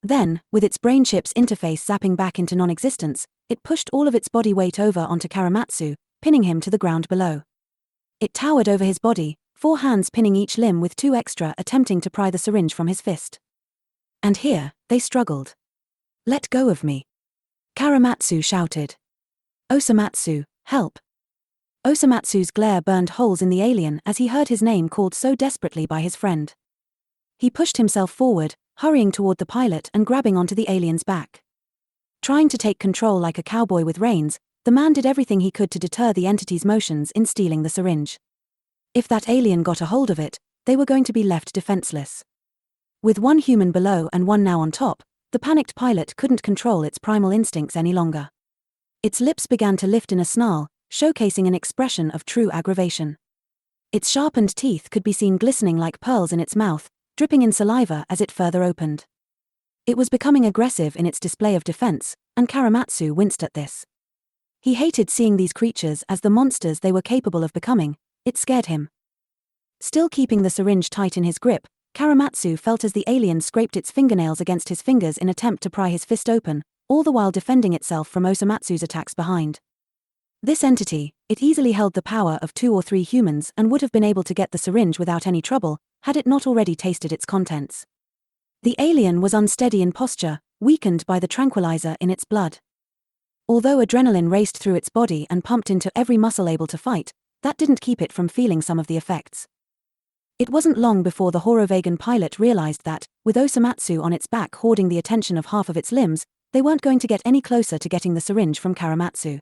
Then, with its brain chip's interface zapping back into non-existence, it pushed all of its body weight over onto Choromatsu, pinning him to the ground below. It towered over his body, 4 hands pinning each limb with 2 extra attempting to pry the syringe from his fist. And here, they struggled. Let go of me. Choromatsu shouted. Osomatsu, help. Osomatsu's glare burned holes in the alien as he heard his name called so desperately by his friend. He pushed himself forward, hurrying toward the pilot and grabbing onto the alien's back. Trying to take control like a cowboy with reins, the man did everything he could to deter the entity's motions in stealing the syringe. If that alien got a hold of it, they were going to be left defenseless. With one human below and one now on top, the panicked pilot couldn't control its primal instincts any longer. Its lips began to lift in a snarl, showcasing an expression of true aggravation. Its sharpened teeth could be seen glistening like pearls in its mouth, dripping in saliva as it further opened. It was becoming aggressive in its display of defense, and Choromatsu winced at this. He hated seeing these creatures as the monsters they were capable of becoming. It scared him. Still keeping the syringe tight in his grip, Choromatsu felt as the alien scraped its fingernails against his fingers in attempt to pry his fist open, all the while defending itself from Osomatsu's attacks behind. This entity, it easily held the power of 2 or 3 humans and would have been able to get the syringe without any trouble, had it not already tasted its contents. The alien was unsteady in posture, weakened by the tranquilizer in its blood. Although adrenaline raced through its body and pumped into every muscle able to fight, that didn't keep it from feeling some of the effects. It wasn't long before the Horovagan pilot realized that, with Osomatsu on its back hoarding the attention of half of its limbs, they weren't going to get any closer to getting the syringe from Choromatsu.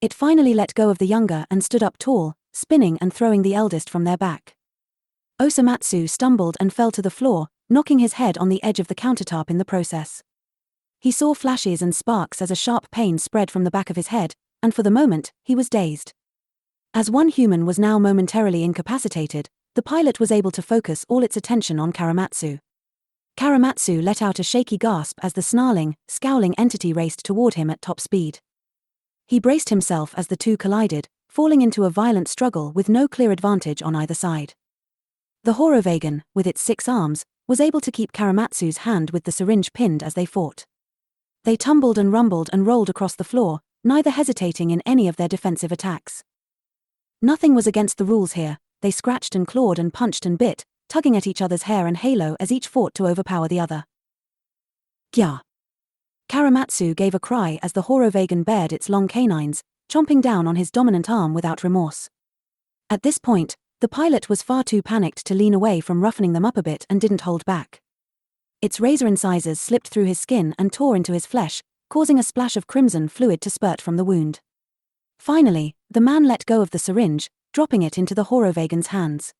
It finally let go of the younger and stood up tall, spinning and throwing the eldest from their back. Osomatsu stumbled and fell to the floor, knocking his head on the edge of the countertop in the process. He saw flashes and sparks as a sharp pain spread from the back of his head, and for the moment, he was dazed. As one human was now momentarily incapacitated, the pilot was able to focus all its attention on Choromatsu. Choromatsu let out a shaky gasp as the snarling, scowling entity raced toward him at top speed. He braced himself as the two collided, falling into a violent struggle with no clear advantage on either side. The Horovagan, with its 6 arms, was able to keep Choromatsu's hand with the syringe pinned as they fought. They tumbled and rumbled and rolled across the floor, neither hesitating in any of their defensive attacks. Nothing was against the rules here. They scratched and clawed and punched and bit, tugging at each other's hair and halo as each fought to overpower the other. Gya! Choromatsu gave a cry as the Horovagan bared its long canines, chomping down on his dominant arm without remorse. At this point, the pilot was far too panicked to lean away from roughening them up a bit and didn't hold back. Its razor incisors slipped through his skin and tore into his flesh, causing a splash of crimson fluid to spurt from the wound. Finally, the man let go of the syringe, dropping it into the Horovagan's hands.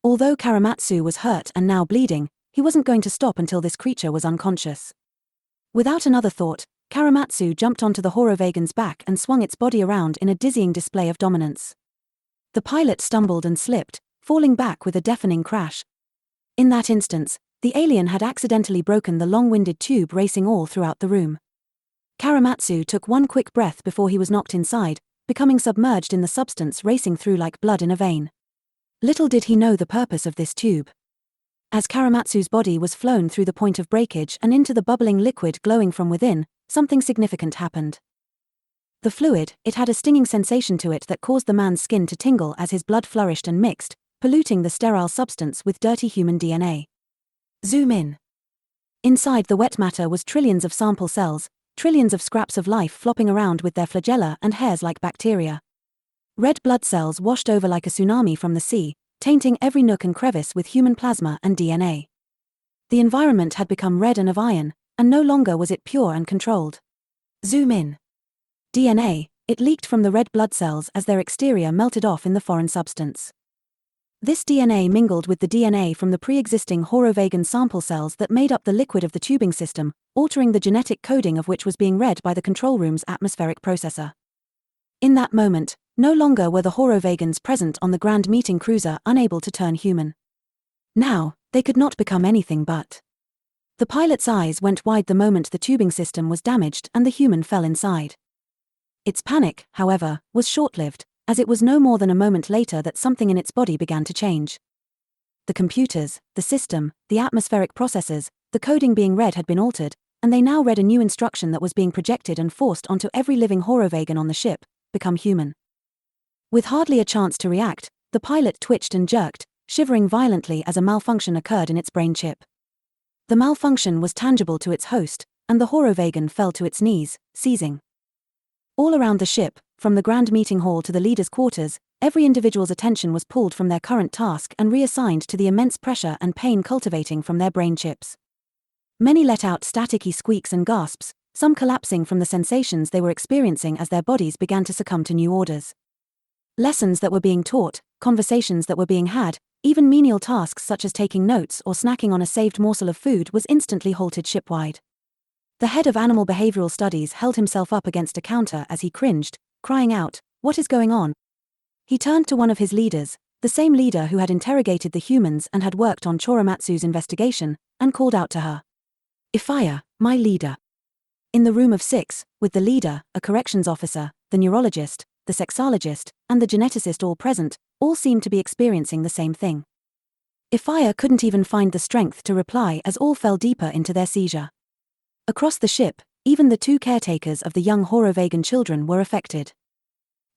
Although Choromatsu was hurt and now bleeding, he wasn't going to stop until this creature was unconscious. Without another thought, Choromatsu jumped onto the Horovagan's back and swung its body around in a dizzying display of dominance. The pilot stumbled and slipped, falling back with a deafening crash. In that instance, the alien had accidentally broken the long-winded tube racing all throughout the room. Choromatsu took one quick breath before he was knocked inside, becoming submerged in the substance racing through like blood in a vein. Little did he know the purpose of this tube. As Choromatsu's body was flown through the point of breakage and into the bubbling liquid glowing from within, something significant happened. The fluid, it had a stinging sensation to it that caused the man's skin to tingle as his blood flourished and mixed, polluting the sterile substance with dirty human DNA. Zoom in. Inside the wet matter was trillions of sample cells, trillions of scraps of life flopping around with their flagella and hairs like bacteria. Red blood cells washed over like a tsunami from the sea, tainting every nook and crevice with human plasma and DNA. The environment had become red and of iron, and no longer was it pure and controlled. Zoom in. DNA, it leaked from the red blood cells as their exterior melted off in the foreign substance. This DNA mingled with the DNA from the pre-existing Horovagan sample cells that made up the liquid of the tubing system, altering the genetic coding of which was being read by the control room's atmospheric processor. In that moment, no longer were the Horovagans present on the Grand Meeting Cruiser unable to turn human. Now, they could not become anything but. The pilot's eyes went wide the moment the tubing system was damaged and the human fell inside. Its panic, however, was short-lived, as it was no more than a moment later that something in its body began to change. The computers, the system, the atmospheric processors, the coding being read had been altered, and they now read a new instruction that was being projected and forced onto every living Horovagan on the ship: become human. With hardly a chance to react, the pilot twitched and jerked, shivering violently as a malfunction occurred in its brain chip. The malfunction was tangible to its host, and the Horovagan fell to its knees, seizing. All around the ship, from the Grand Meeting Hall to the leaders' quarters, every individual's attention was pulled from their current task and reassigned to the immense pressure and pain cultivating from their brain chips. Many let out staticky squeaks and gasps, some collapsing from the sensations they were experiencing as their bodies began to succumb to new orders. Lessons that were being taught, conversations that were being had, even menial tasks such as taking notes or snacking on a saved morsel of food was instantly halted shipwide. The head of Animal Behavioral Studies held himself up against a counter as he cringed, crying out, "What is going on?" He turned to one of his leaders, the same leader who had interrogated the humans and had worked on Choromatsu's investigation, and called out to her. "Ifaya, my leader." In the room of 6, with the leader, a corrections officer, the neurologist, the sexologist, and the geneticist all present, all seemed to be experiencing the same thing. Ifaya couldn't even find the strength to reply as all fell deeper into their seizure. Across the ship, even the 2 caretakers of the young Horovagan children were affected.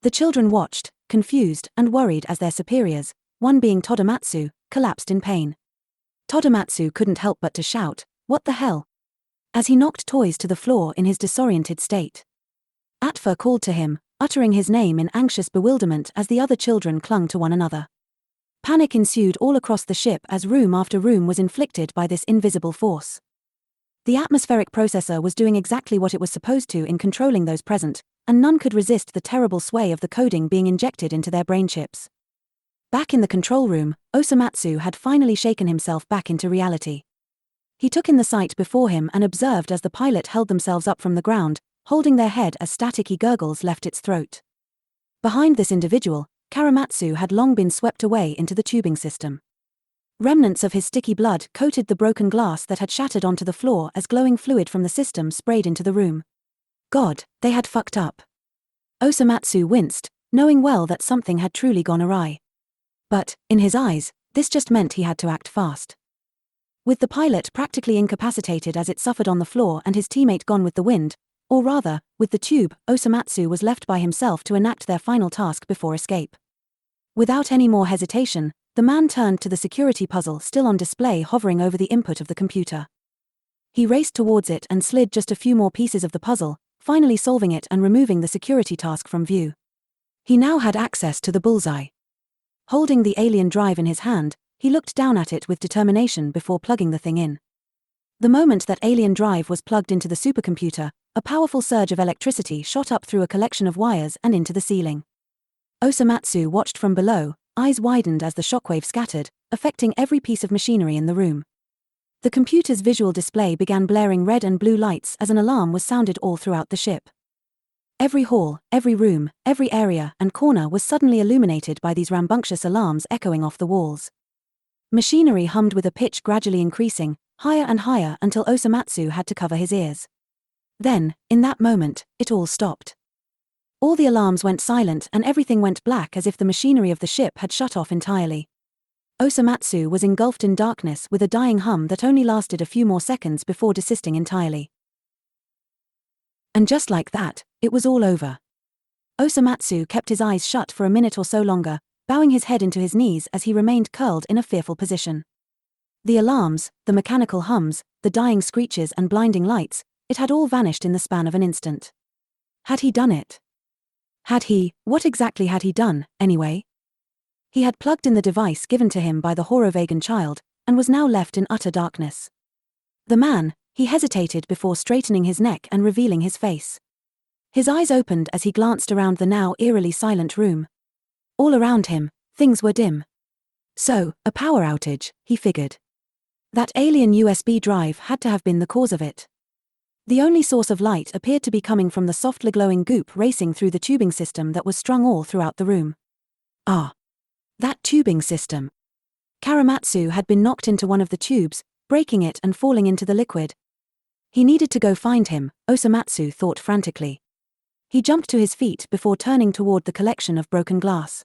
The children watched, confused and worried as their superiors, one being Todomatsu, collapsed in pain. Todomatsu couldn't help but to shout, "What the hell?" as he knocked toys to the floor in his disoriented state. Atfa called to him, uttering his name in anxious bewilderment as the other children clung to one another. Panic ensued all across the ship as room after room was inflicted by this invisible force. The atmospheric processor was doing exactly what it was supposed to in controlling those present, and none could resist the terrible sway of the coding being injected into their brain chips. Back in the control room, Osomatsu had finally shaken himself back into reality. He took in the sight before him and observed as the pilot held themselves up from the ground, holding their head as staticky gurgles left its throat. Behind this individual, Choromatsu had long been swept away into the tubing system. Remnants of his sticky blood coated the broken glass that had shattered onto the floor as glowing fluid from the system sprayed into the room. God, they had fucked up. Osomatsu winced, knowing well that something had truly gone awry. But, in his eyes, this just meant he had to act fast. With the pilot practically incapacitated as it suffered on the floor and his teammate gone with the wind, or rather, with the tube, Osomatsu was left by himself to enact their final task before escape. Without any more hesitation, the man turned to the security puzzle still on display hovering over the input of the computer. He raced towards it and slid just a few more pieces of the puzzle, finally solving it and removing the security task from view. He now had access to the bullseye. Holding the alien drive in his hand, he looked down at it with determination before plugging the thing in. The moment that alien drive was plugged into the supercomputer, a powerful surge of electricity shot up through a collection of wires and into the ceiling. Osomatsu watched from below, eyes widened as the shockwave scattered, affecting every piece of machinery in the room. The computer's visual display began blaring red and blue lights as an alarm was sounded all throughout the ship. Every hall, every room, every area and corner was suddenly illuminated by these rambunctious alarms echoing off the walls. Machinery hummed with a pitch gradually increasing, higher and higher until Osomatsu had to cover his ears. Then, in that moment, it all stopped. All the alarms went silent and everything went black as if the machinery of the ship had shut off entirely. Osomatsu was engulfed in darkness with a dying hum that only lasted a few more seconds before desisting entirely. And just like that, it was all over. Osomatsu kept his eyes shut for a minute or so longer, bowing his head into his knees as he remained curled in a fearful position. The alarms, the mechanical hums, the dying screeches and blinding lights, it had all vanished in the span of an instant. Had he done it? What exactly had he done, anyway? He had plugged in the device given to him by the Horovagan child, and was now left in utter darkness. The man, he hesitated before straightening his neck and revealing his face. His eyes opened as he glanced around the now eerily silent room. All around him, things were dim. So, a power outage, he figured. That alien USB drive had to have been the cause of it. The only source of light appeared to be coming from the softly glowing goop racing through the tubing system that was strung all throughout the room. Ah! That tubing system. Choromatsu had been knocked into one of the tubes, breaking it and falling into the liquid. He needed to go find him, Osomatsu thought frantically. He jumped to his feet before turning toward the collection of broken glass.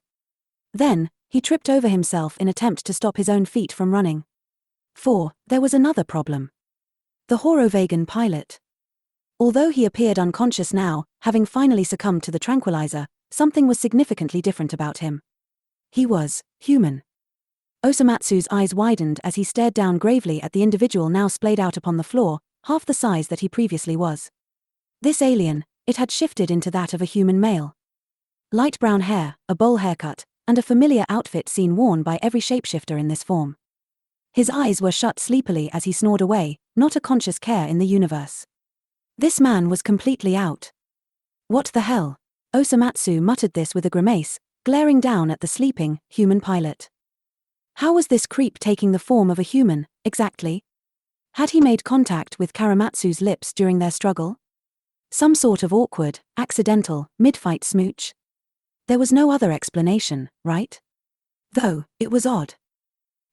Then, he tripped over himself in attempt to stop his own feet from running. For, there was another problem. The Horovagan pilot. Although he appeared unconscious now, having finally succumbed to the tranquilizer, something was significantly different about him. He was human. Osomatsu's eyes widened as he stared down gravely at the individual now splayed out upon the floor, half the size that he previously was. This alien, it had shifted into that of a human male. Light brown hair, a bowl haircut, and a familiar outfit seen worn by every shapeshifter in this form. His eyes were shut sleepily as he snored away, not a conscious care in the universe. This man was completely out. What the hell? Osomatsu muttered this with a grimace, glaring down at the sleeping, human pilot. How was this creep taking the form of a human, exactly? Had he made contact with Choromatsu's lips during their struggle? Some sort of awkward, accidental, mid-fight smooch? There was no other explanation, right? Though, it was odd.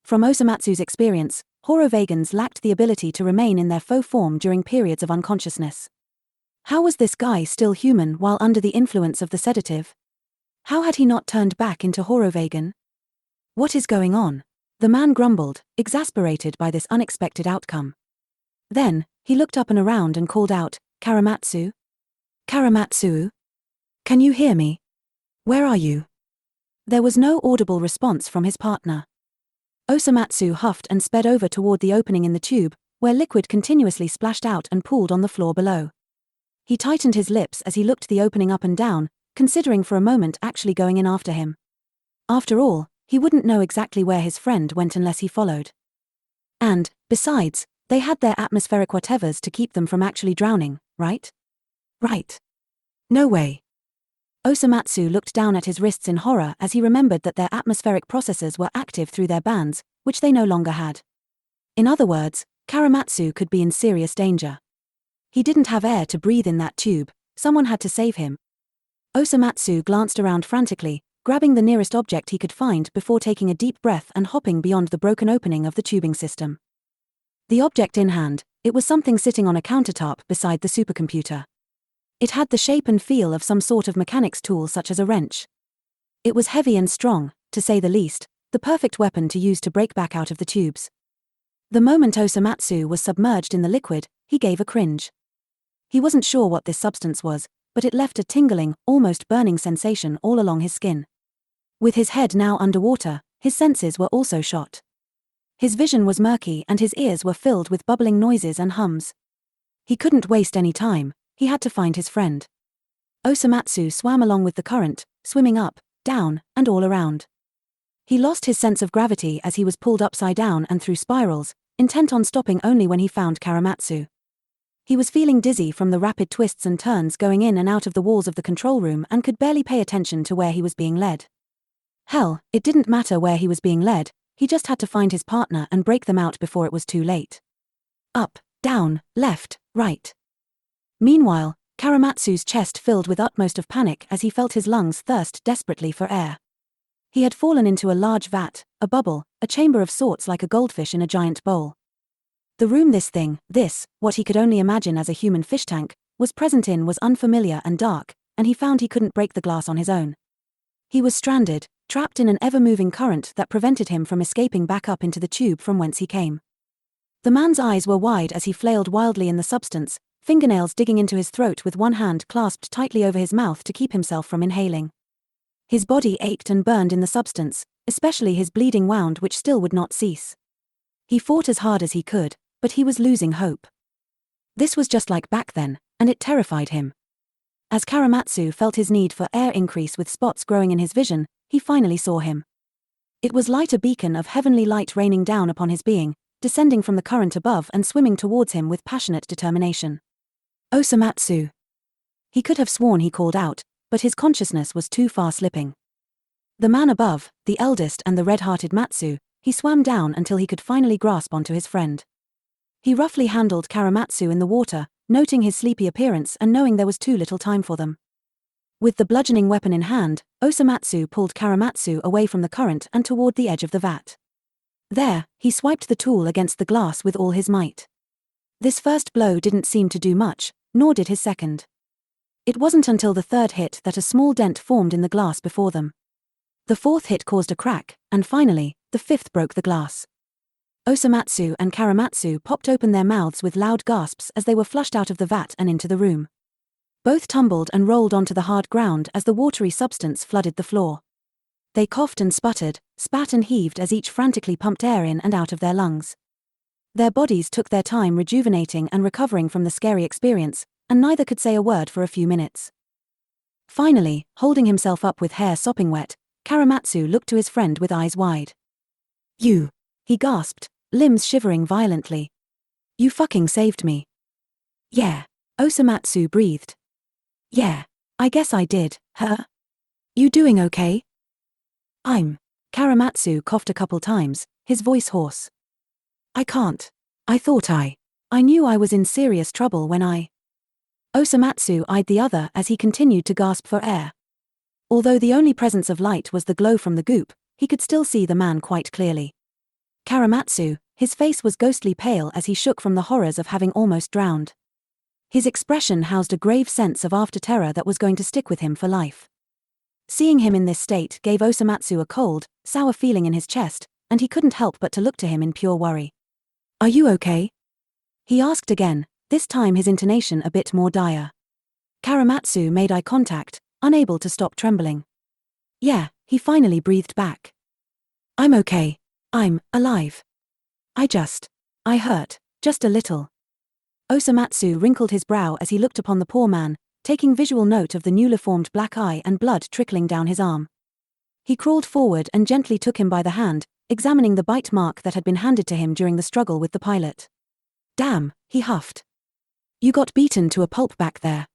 From Osomatsu's experience, Horovagans lacked the ability to remain in their faux form during periods of unconsciousness. How was this guy still human while under the influence of the sedative? How had he not turned back into Horovagan? What is going on? The man grumbled, exasperated by this unexpected outcome. Then, he looked up and around and called out, Choromatsu? Choromatsu? Can you hear me? Where are you? There was no audible response from his partner. Osomatsu huffed and sped over toward the opening in the tube, where liquid continuously splashed out and pooled on the floor below. He tightened his lips as he looked the opening up and down, considering for a moment actually going in after him. After all, he wouldn't know exactly where his friend went unless he followed. And, besides, they had their atmospheric whatevers to keep them from actually drowning, right? Right. No way. Osomatsu looked down at his wrists in horror as he remembered that their atmospheric processors were active through their bands, which they no longer had. In other words, Choromatsu could be in serious danger. He didn't have air to breathe in that tube, someone had to save him. Osomatsu glanced around frantically, grabbing the nearest object he could find before taking a deep breath and hopping beyond the broken opening of the tubing system. The object in hand, it was something sitting on a countertop beside the supercomputer. It had the shape and feel of some sort of mechanics tool such as a wrench. It was heavy and strong, to say the least, the perfect weapon to use to break back out of the tubes. The moment Osomatsu was submerged in the liquid, he gave a cringe. He wasn't sure what this substance was, but it left a tingling, almost burning sensation all along his skin. With his head now underwater, his senses were also shot. His vision was murky and his ears were filled with bubbling noises and hums. He couldn't waste any time, he had to find his friend. Osomatsu swam along with the current, swimming up, down, and all around. He lost his sense of gravity as he was pulled upside down and through spirals, intent on stopping only when he found Choromatsu. He was feeling dizzy from the rapid twists and turns going in and out of the walls of the control room and could barely pay attention to where he was being led. Hell, it didn't matter where he was being led, he just had to find his partner and break them out before it was too late. Up, down, left, right. Meanwhile, Choromatsu's chest filled with utmost of panic as he felt his lungs thirst desperately for air. He had fallen into a large vat, a bubble, a chamber of sorts like a goldfish in a giant bowl. The room what he could only imagine as a human fish tank, was present in was unfamiliar and dark, and he found he couldn't break the glass on his own. He was stranded, trapped in an ever-moving current that prevented him from escaping back up into the tube from whence he came. The man's eyes were wide as he flailed wildly in the substance, fingernails digging into his throat with one hand clasped tightly over his mouth to keep himself from inhaling. His body ached and burned in the substance, especially his bleeding wound which still would not cease. He fought as hard as he could, but he was losing hope. This was just like back then, and it terrified him. As Choromatsu felt his need for air increase with spots growing in his vision, he finally saw him. It was like a beacon of heavenly light raining down upon his being, descending from the current above and swimming towards him with passionate determination. Osomatsu. He could have sworn he called out, but his consciousness was too far slipping. The man above, the eldest and the red-hearted Matsu, he swam down until he could finally grasp onto his friend. He roughly handled Choromatsu in the water, noting his sleepy appearance and knowing there was too little time for them. With the bludgeoning weapon in hand, Osomatsu pulled Choromatsu away from the current and toward the edge of the vat. There, he swiped the tool against the glass with all his might. This first blow didn't seem to do much, nor did his second. It wasn't until the third hit that a small dent formed in the glass before them. The fourth hit caused a crack, and finally, the fifth broke the glass. Osomatsu and Choromatsu popped open their mouths with loud gasps as they were flushed out of the vat and into the room. Both tumbled and rolled onto the hard ground as the watery substance flooded the floor. They coughed and sputtered, spat and heaved as each frantically pumped air in and out of their lungs. Their bodies took their time rejuvenating and recovering from the scary experience, and neither could say a word for a few minutes. Finally, holding himself up with hair sopping wet, Choromatsu looked to his friend with eyes wide. "You," he gasped, limbs shivering violently. "You fucking saved me." "Yeah. Osomatsu breathed. Yeah, I guess I did, huh? You doing okay? Choromatsu coughed a couple times, his voice hoarse. I can't. I knew I was in serious trouble when Osomatsu eyed the other as he continued to gasp for air. Although the only presence of light was the glow from the goop, he could still see the man quite clearly. Choromatsu, his face was ghostly pale as he shook from the horrors of having almost drowned. His expression housed a grave sense of after-terror that was going to stick with him for life. Seeing him in this state gave Osomatsu a cold, sour feeling in his chest, and he couldn't help but to look to him in pure worry. Are you okay? He asked again, this time his intonation a bit more dire. Choromatsu made eye contact, unable to stop trembling. Yeah, he finally breathed back. I'm okay. I'm alive. I hurt, just a little. Osomatsu wrinkled his brow as he looked upon the poor man, taking visual note of the newly formed black eye and blood trickling down his arm. He crawled forward and gently took him by the hand, examining the bite mark that had been handed to him during the struggle with the pilot. Damn, he huffed. You got beaten to a pulp back there.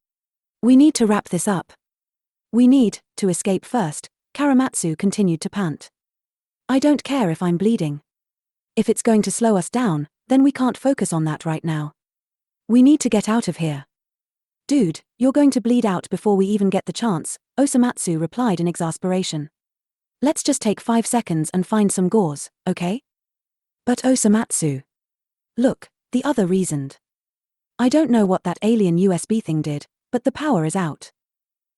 We need to wrap this up. We need to escape first, Choromatsu continued to pant. I don't care if I'm bleeding. If it's going to slow us down, then we can't focus on that right now. We need to get out of here. Dude, you're going to bleed out before we even get the chance, Osomatsu replied in exasperation. Let's just take 5 seconds and find some gauze, okay? But Osomatsu. Look, the other reasoned. I don't know what that alien USB thing did, but the power is out.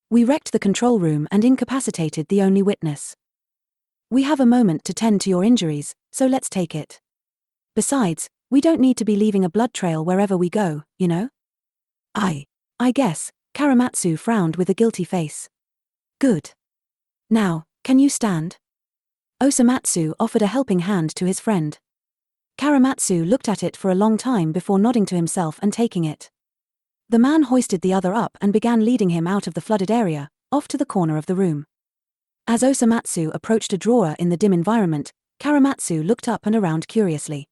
We wrecked the control room and incapacitated the only witness. We have a moment to tend to your injuries, so let's take it. Besides, we don't need to be leaving a blood trail wherever we go, you know? I guess, Choromatsu frowned with a guilty face. Good. Now, can you stand? Osomatsu offered a helping hand to his friend. Choromatsu looked at it for a long time before nodding to himself and taking it. The man hoisted the other up and began leading him out of the flooded area, off to the corner of the room. As Osomatsu approached a drawer in the dim environment, Choromatsu looked up and around curiously.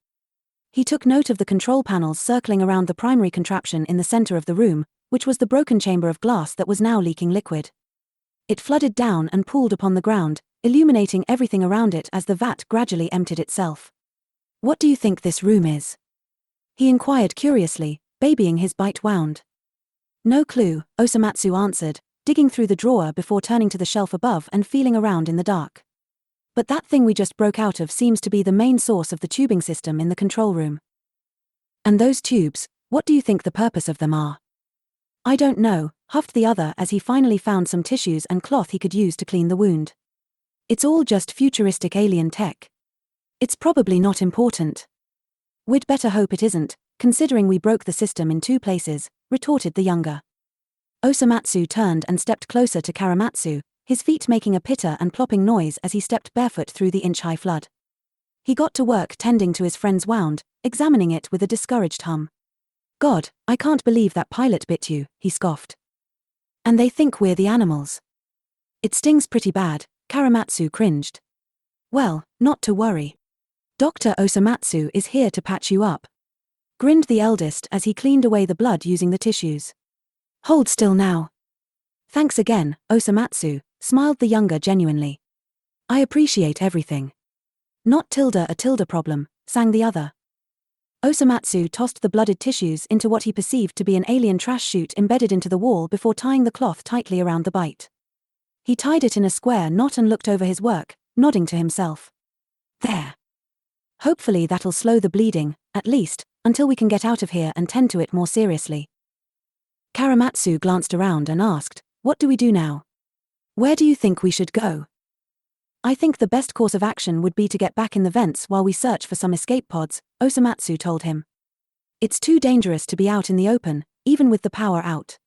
He took note of the control panels circling around the primary contraption in the center of the room, which was the broken chamber of glass that was now leaking liquid. It flooded down and pooled upon the ground, illuminating everything around it as the vat gradually emptied itself. What do you think this room is? He inquired curiously, babying his bite wound. No clue, Osomatsu answered, digging through the drawer before turning to the shelf above and feeling around in the dark. But that thing we just broke out of seems to be the main source of the tubing system in the control room. And those tubes, what do you think the purpose of them are? I don't know, huffed the other as he finally found some tissues and cloth he could use to clean the wound. It's all just futuristic alien tech. It's probably not important. We'd better hope it isn't, considering we broke the system in 2 places, retorted the younger. Osomatsu turned and stepped closer to Choromatsu, his feet making a pitter and plopping noise as he stepped barefoot through the inch-high flood. He got to work tending to his friend's wound, examining it with a discouraged hum. God, I can't believe that pilot bit you, he scoffed. And they think we're the animals. It stings pretty bad, Choromatsu cringed. Well, not to worry. Dr. Osomatsu is here to patch you up. Grinned the eldest as he cleaned away the blood using the tissues. Hold still now. Thanks again, Osomatsu, smiled the younger genuinely. I appreciate everything. Not a tilde problem, sang the other. Osomatsu tossed the blooded tissues into what he perceived to be an alien trash chute embedded into the wall before tying the cloth tightly around the bite. He tied it in a square knot and looked over his work, nodding to himself. There. Hopefully that'll slow the bleeding, at least, until we can get out of here and tend to it more seriously. Choromatsu glanced around and asked, what do we do now? Where do you think we should go? I think the best course of action would be to get back in the vents while we search for some escape pods, Osomatsu told him. It's too dangerous to be out in the open, even with the power out.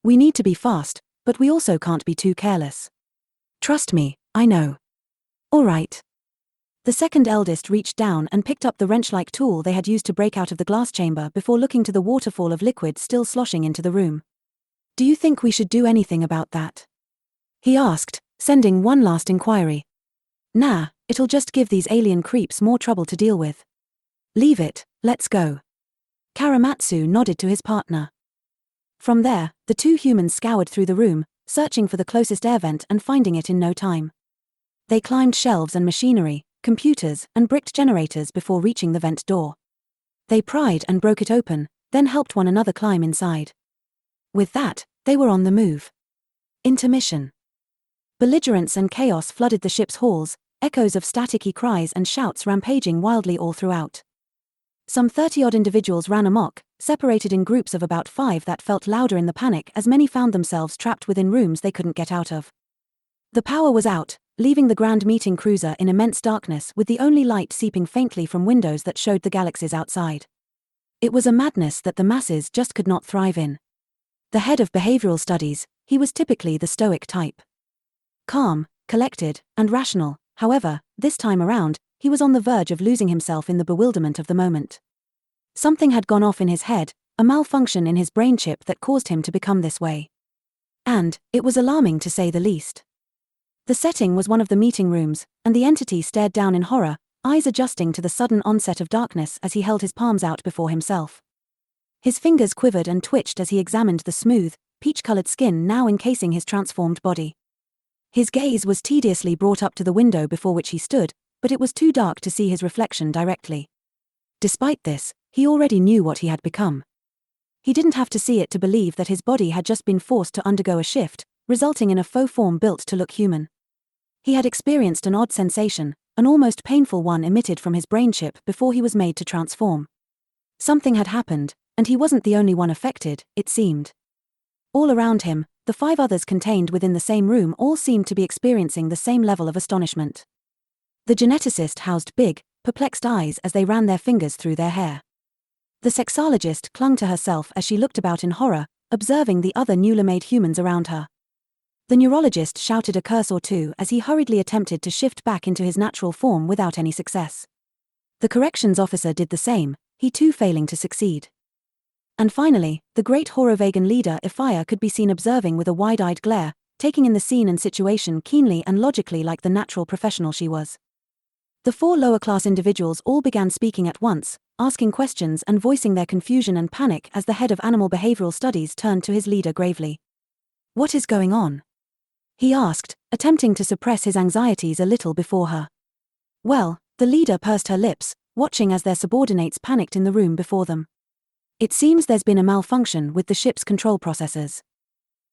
We need to be fast, but we also can't be too careless. Trust me, I know. All right. The second eldest reached down and picked up the wrench-like tool they had used to break out of the glass chamber before looking to the waterfall of liquid still sloshing into the room. Do you think we should do anything about that? He asked, sending one last inquiry. Nah, it'll just give these alien creeps more trouble to deal with. Leave it, let's go. Choromatsu nodded to his partner. From there, the two humans scoured through the room, searching for the closest air vent and finding it in no time. They climbed shelves and machinery, computers, and bricked generators before reaching the vent door. They pried and broke it open, then helped one another climb inside. With that, they were on the move. Intermission. Belligerence and chaos flooded the ship's halls, echoes of staticky cries and shouts rampaging wildly all throughout. Some 30-odd individuals ran amok, separated in groups of about 5 that felt louder in the panic as many found themselves trapped within rooms they couldn't get out of. The power was out, leaving the grand meeting cruiser in immense darkness with the only light seeping faintly from windows that showed the galaxies outside. It was a madness that the masses just could not thrive in. The head of behavioral studies, he was typically the stoic type. Calm, collected, and rational, however, this time around, he was on the verge of losing himself in the bewilderment of the moment. Something had gone off in his head, a malfunction in his brain chip that caused him to become this way. And it was alarming to say the least. The setting was one of the meeting rooms, and the entity stared down in horror, eyes adjusting to the sudden onset of darkness as he held his palms out before himself. His fingers quivered and twitched as he examined the smooth, peach-colored skin now encasing his transformed body. His gaze was tediously brought up to the window before which he stood, but it was too dark to see his reflection directly. Despite this, he already knew what he had become. He didn't have to see it to believe that his body had just been forced to undergo a shift, resulting in a faux form built to look human. He had experienced an odd sensation, an almost painful one emitted from his brain chip before he was made to transform. Something had happened, and he wasn't the only one affected, it seemed. All around him, the 5 others contained within the same room all seemed to be experiencing the same level of astonishment. The geneticist housed big, perplexed eyes as they ran their fingers through their hair. The sexologist clung to herself as she looked about in horror, observing the other newly made humans around her. The neurologist shouted a curse or two as he hurriedly attempted to shift back into his natural form without any success. The corrections officer did the same, he too failing to succeed. And finally, the great Horovagan leader Ifaya could be seen observing with a wide-eyed glare, taking in the scene and situation keenly and logically like the natural professional she was. The 4 lower-class individuals all began speaking at once, asking questions and voicing their confusion and panic as the head of animal behavioral studies turned to his leader gravely. "What is going on?" he asked, attempting to suppress his anxieties a little before her. "Well," the leader pursed her lips, watching as their subordinates panicked in the room before them. "It seems there's been a malfunction with the ship's control processors.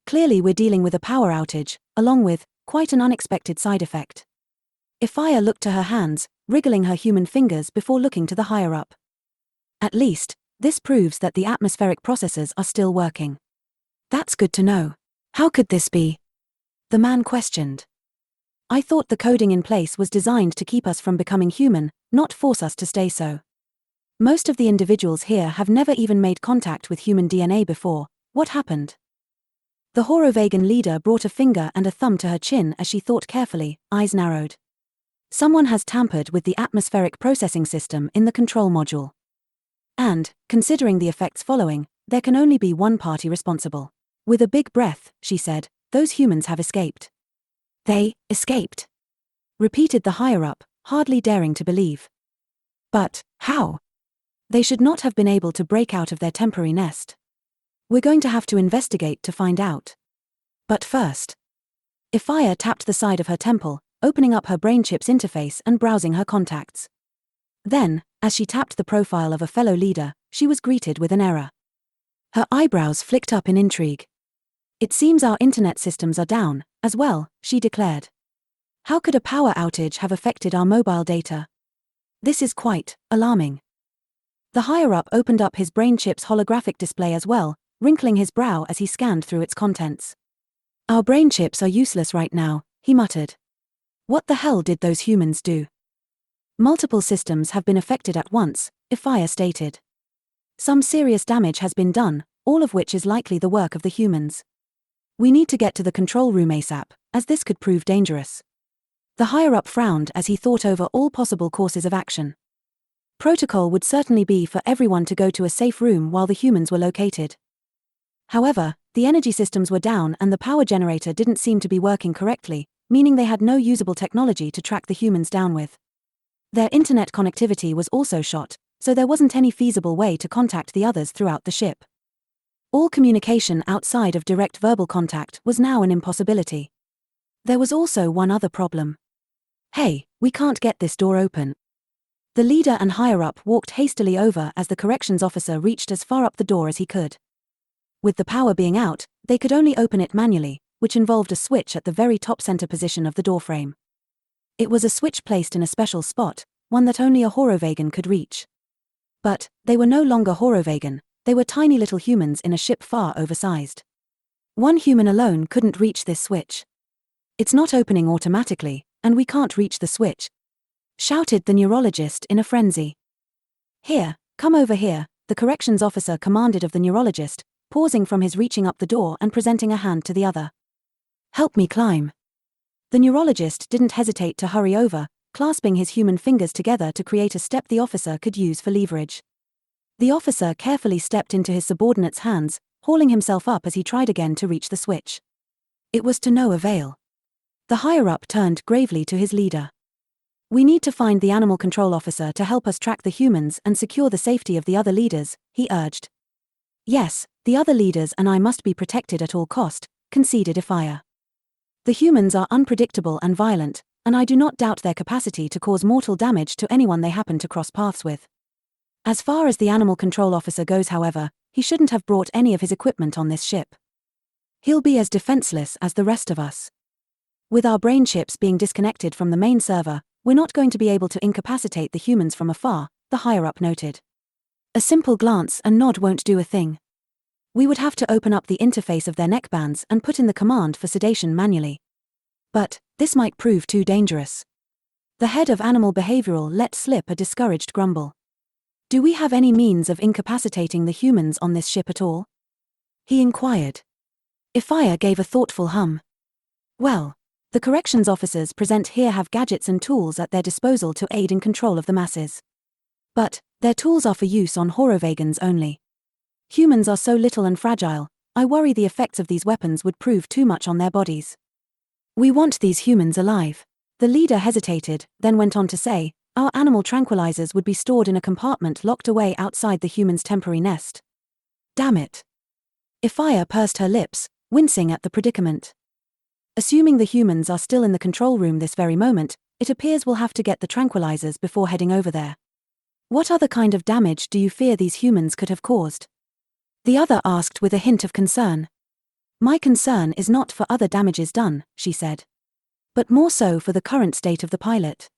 Clearly we're dealing with a power outage, along with quite an unexpected side effect." Ifaya looked to her hands, wriggling her human fingers before looking to the higher-up. "At least, this proves that the atmospheric processors are still working." "That's good to know. How could this be?" the man questioned. "I thought the coding in place was designed to keep us from becoming human, not force us to stay so. Most of the individuals here have never even made contact with human DNA before. What happened?" The Horovagan leader brought a finger and a thumb to her chin as she thought carefully, eyes narrowed. "Someone has tampered with the atmospheric processing system in the control module. And, considering the effects following, there can only be one party responsible." With a big breath, she said, "Those humans have escaped." "They escaped?" repeated the higher-up, hardly daring to believe. "But how? They should not have been able to break out of their temporary nest. We're going to have to investigate to find out. But first." Ifaya tapped the side of her temple, opening up her brain chip's interface and browsing her contacts. Then, as she tapped the profile of a fellow leader, she was greeted with an error. Her eyebrows flicked up in intrigue. "It seems our internet systems are down, as well," she declared. "How could a power outage have affected our mobile data? This is quite alarming." The higher-up opened up his brain chip's holographic display as well, wrinkling his brow as he scanned through its contents. "Our brain chips are useless right now," he muttered. "What the hell did those humans do?" "Multiple systems have been affected at once," Ifaya stated. "Some serious damage has been done, all of which is likely the work of the humans. We need to get to the control room ASAP, as this could prove dangerous." The higher-up frowned as he thought over all possible courses of action. Protocol would certainly be for everyone to go to a safe room while the humans were located. However, the energy systems were down and the power generator didn't seem to be working correctly, meaning they had no usable technology to track the humans down with. Their internet connectivity was also shot, so there wasn't any feasible way to contact the others throughout the ship. All communication outside of direct verbal contact was now an impossibility. There was also one other problem. Hey, we can't get this door open. The leader and higher-up walked hastily over as the corrections officer reached as far up the door as he could. With the power being out, they could only open it manually, which involved a switch at the very top center position of the doorframe. It was a switch placed in a special spot, one that only a Horovagan could reach. But they were no longer Horovagan, they were tiny little humans in a ship far oversized. One human alone couldn't reach this switch. It's not opening automatically, and we can't reach the switch, shouted the neurologist in a frenzy. Here, come over here, the corrections officer commanded of the neurologist, pausing from his reaching up the door and presenting a hand to the other. Help me climb. The neurologist didn't hesitate to hurry over, clasping his human fingers together to create a step the officer could use for leverage. The officer carefully stepped into his subordinate's hands, hauling himself up as he tried again to reach the switch. It was to no avail. The higher-up turned gravely to his leader. We need to find the animal control officer to help us track the humans and secure the safety of the other leaders, he urged. Yes, the other leaders and I must be protected at all cost, conceded Ifaya. The humans are unpredictable and violent, and I do not doubt their capacity to cause mortal damage to anyone they happen to cross paths with. As far as the animal control officer goes, however, he shouldn't have brought any of his equipment on this ship. He'll be as defenseless as the rest of us. With our brain chips being disconnected from the main server, we're not going to be able to incapacitate the humans from afar, the higher-up noted. A simple glance and nod won't do a thing. We would have to open up the interface of their neckbands and put in the command for sedation manually. But this might prove too dangerous. The head of animal behavioral let slip a discouraged grumble. Do we have any means of incapacitating the humans on this ship at all? He inquired. Ifaya gave a thoughtful hum. Well, the corrections officers present here have gadgets and tools at their disposal to aid in control of the masses. But their tools are for use on Horovagans only. Humans are so little and fragile, I worry the effects of these weapons would prove too much on their bodies. We want these humans alive. The leader hesitated, then went on to say, our animal tranquilizers would be stored in a compartment locked away outside the human's temporary nest. Damn it. Ifaya pursed her lips, wincing at the predicament. Assuming the humans are still in the control room this very moment, it appears we'll have to get the tranquilizers before heading over there. What other kind of damage do you fear these humans could have caused? The other asked with a hint of concern. My concern is not for other damages done, she said. But more so for the current state of the pilot.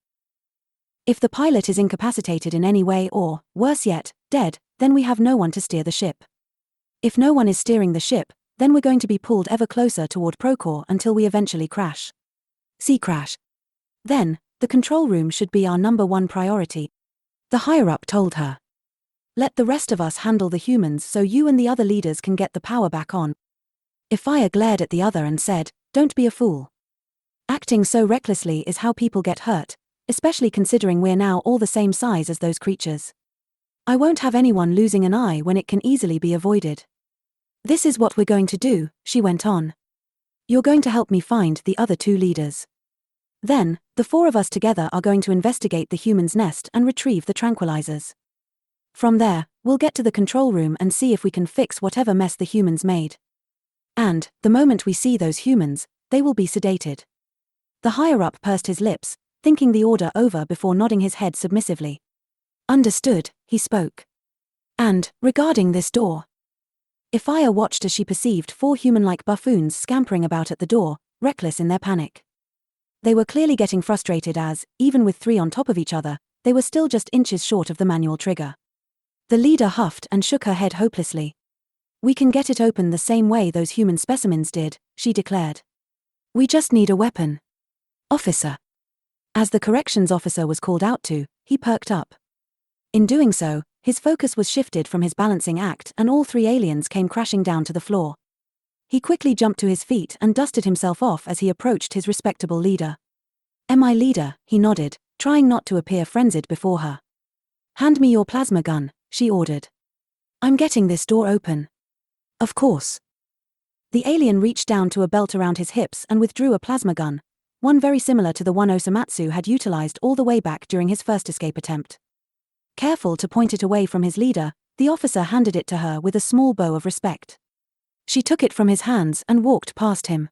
If the pilot is incapacitated in any way or, worse yet, dead, then we have no one to steer the ship. If no one is steering the ship, then we're going to be pulled ever closer toward Procore until we eventually crash. Sea crash. Then, the control room should be our number one priority. The higher-up told her. Let the rest of us handle the humans so you and the other leaders can get the power back on. Ifaya glared at the other and said, don't be a fool. Acting so recklessly is how people get hurt, especially considering we're now all the same size as those creatures. I won't have anyone losing an eye when it can easily be avoided. This is what we're going to do, she went on. You're going to help me find the other two leaders. Then, the four of us together are going to investigate the human's nest and retrieve the tranquilizers. From there, we'll get to the control room and see if we can fix whatever mess the humans made. And, the moment we see those humans, they will be sedated. The higher-up pursed his lips, thinking the order over before nodding his head submissively. Understood, he spoke. And, regarding this door. Ifaya watched as she perceived four human-like buffoons scampering about at the door, reckless in their panic. They were clearly getting frustrated as, even with three on top of each other, they were still just inches short of the manual trigger. The leader huffed and shook her head hopelessly. We can get it open the same way those human specimens did, she declared. We just need a weapon. Officer. As the corrections officer was called out to, he perked up. In doing so, his focus was shifted from his balancing act and all three aliens came crashing down to the floor. He quickly jumped to his feet and dusted himself off as he approached his respectable leader. My leader, he nodded, trying not to appear frenzied before her. Hand me your plasma gun, she ordered. I'm getting this door open. Of course. The alien reached down to a belt around his hips and withdrew a plasma gun, one very similar to the one Osomatsu had utilized all the way back during his first escape attempt. Careful to point it away from his leader, The officer handed it to her with a small bow of respect. She took it from his hands and walked past him.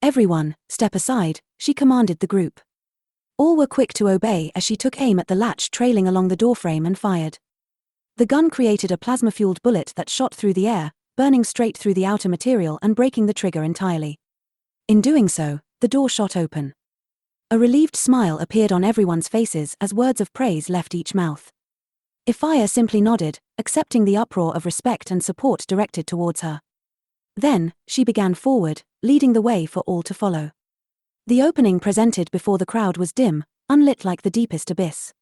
"Everyone, step aside," she commanded the group. All were quick to obey as she took aim at the latch trailing along the doorframe and fired. The gun created a plasma-fueled bullet that shot through the air, burning straight through the outer material and breaking the trigger entirely. In doing so, the door shot open. A relieved smile appeared on everyone's faces as words of praise left each mouth. Ifaya simply nodded, accepting the uproar of respect and support directed towards her. Then, she began forward, leading the way for all to follow. The opening presented before the crowd was dim, unlit like the deepest abyss.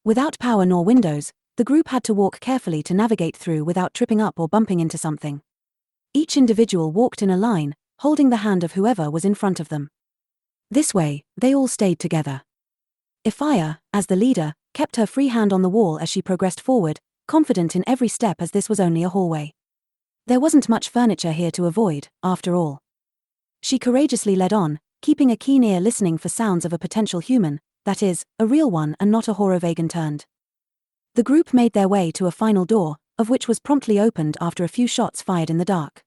Without power nor windows, the group had to walk carefully to navigate through without tripping up or bumping into something. Each individual walked in a line, holding the hand of whoever was in front of them. This way, they all stayed together. Ifaya, as the leader, kept her free hand on the wall as she progressed forward, confident in every step as this was only a hallway. There wasn't much furniture here to avoid, after all. She courageously led on, keeping a keen ear listening for sounds of a potential human, that is, a real one and not a Horovagan turned. The group made their way to a final door, of which was promptly opened after a few shots fired in the dark.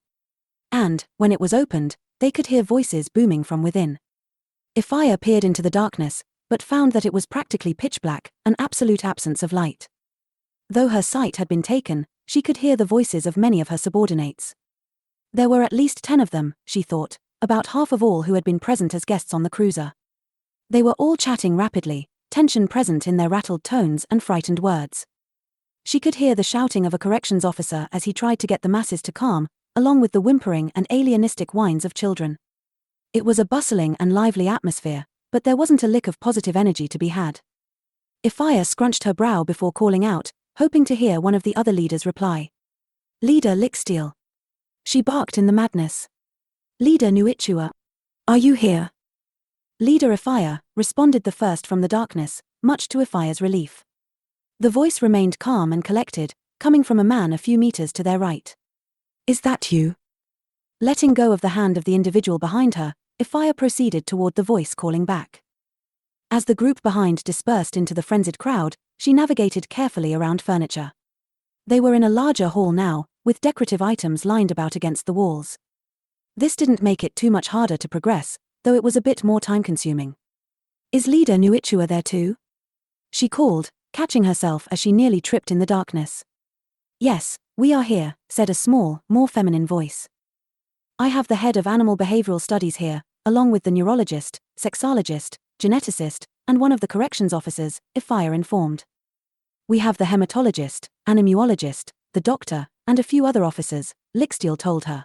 And, when it was opened, they could hear voices booming from within. Ifaya peered into the darkness, but found that it was practically pitch black, an absolute absence of light. Though her sight had been taken, she could hear the voices of many of her subordinates. There were at least 10 of them, she thought, about half of all who had been present as guests on the cruiser. They were all chatting rapidly, tension present in their rattled tones and frightened words. She could hear the shouting of a corrections officer as he tried to get the masses to calm, along with the whimpering and alienistic whines of children. It was a bustling and lively atmosphere, but there wasn't a lick of positive energy to be had. Ifaya scrunched her brow before calling out, hoping to hear one of the other leaders reply. "Leader Licksteel." She barked in the madness. "Leader Nuichua. Are you here?" Leader Ifaya responded the first from the darkness, much to Ifaya's relief. The voice remained calm and collected, coming from a man a few meters to their right. "Is that you?" Letting go of the hand of the individual behind her, Ifaya proceeded toward the voice calling back. As the group behind dispersed into the frenzied crowd, she navigated carefully around furniture. They were in a larger hall now, with decorative items lined about against the walls. This didn't make it too much harder to progress, though it was a bit more time-consuming. "Is Leader Nuichua there too?" she called, catching herself as she nearly tripped in the darkness. "Yes, we are here," said a small, more feminine voice. "I have the head of animal behavioral studies here, along with the neurologist, sexologist, geneticist, and one of the corrections officers," Ifaya informed. "We have the hematologist, animuologist, the doctor, and a few other officers," Licksteel told her.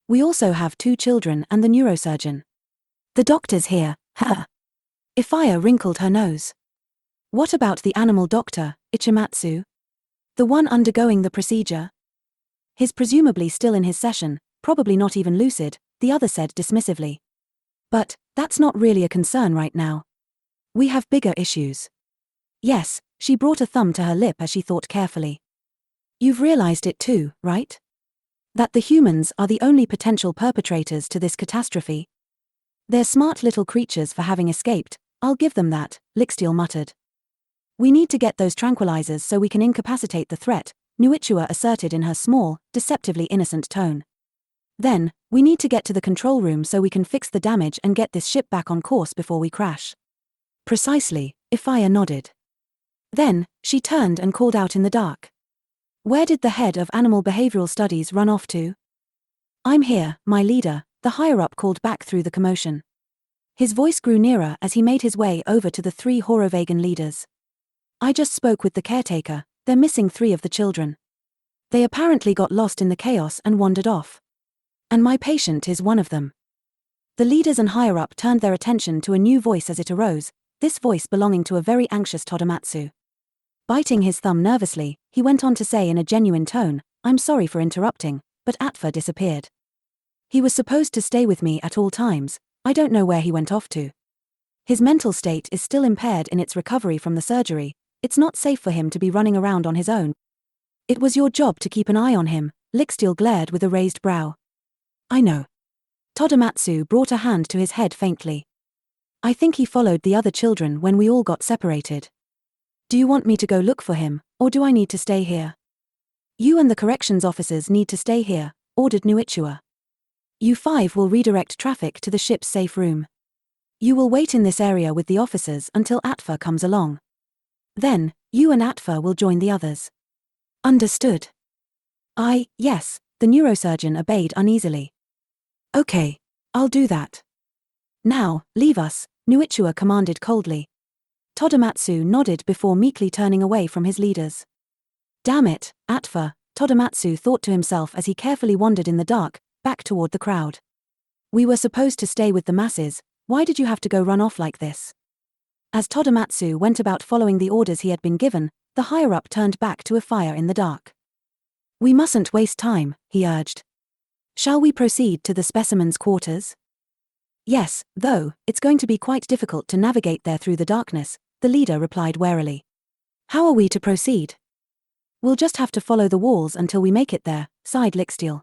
"We also have 2 children and the neurosurgeon." "The doctor's here, huh?" Ifaya wrinkled her nose. "What about the animal doctor, Ichimatsu? The one undergoing the procedure?" "He's presumably still in his session, probably not even lucid," the other said dismissively. "But, that's not really a concern right now. We have bigger issues." "Yes," she brought a thumb to her lip as she thought carefully. "You've realized it too, right? That the humans are the only potential perpetrators to this catastrophe? They're smart little creatures for having escaped, I'll give them that," Licksteel muttered. "We need to get those tranquilizers so we can incapacitate the threat," Nuichua asserted in her small, deceptively innocent tone. "Then, we need to get to the control room so we can fix the damage and get this ship back on course before we crash." "Precisely," Ifaya nodded. Then, she turned and called out in the dark. "Where did the head of animal behavioral studies run off to?" "I'm here, my leader," the higher-up called back through the commotion. His voice grew nearer as he made his way over to the 3 Horovagan leaders. "I just spoke with the caretaker, they're missing 3 of the children. They apparently got lost in the chaos and wandered off. And my patient is one of them." The leaders and higher-up turned their attention to a new voice as it arose, this voice belonging to a very anxious Choromatsu. Biting his thumb nervously, he went on to say in a genuine tone, "I'm sorry for interrupting, but Atfa disappeared. He was supposed to stay with me at all times, I don't know where he went off to. His mental state is still impaired in its recovery from the surgery, it's not safe for him to be running around on his own." "It was your job to keep an eye on him," Licksteel glared with a raised brow. "I know." Todomatsu brought a hand to his head faintly. "I think he followed the other children when we all got separated. Do you want me to go look for him, or do I need to stay here?" You and the corrections officers need to stay here, ordered Nuichua. You 5 will redirect traffic to the ship's safe room. You will wait in this area with the officers until Atfa comes along. Then, you and Atfa will join the others. Understood. Yes, the neurosurgeon obeyed uneasily. Okay, I'll do that. Now, leave us, Nuichua commanded coldly. Choromatsu nodded before meekly turning away from his leaders. Damn it, Atfa, Choromatsu thought to himself as he carefully wandered in the dark, back toward the crowd. We were supposed to stay with the masses, why did you have to go run off like this? As Choromatsu went about following the orders he had been given, the higher-up turned back to a fire in the dark. We mustn't waste time, he urged. Shall we proceed to the specimen's quarters? Yes, though, it's going to be quite difficult to navigate there through the darkness, the leader replied warily. How are we to proceed? We'll just have to follow the walls until we make it there, sighed Licksteel.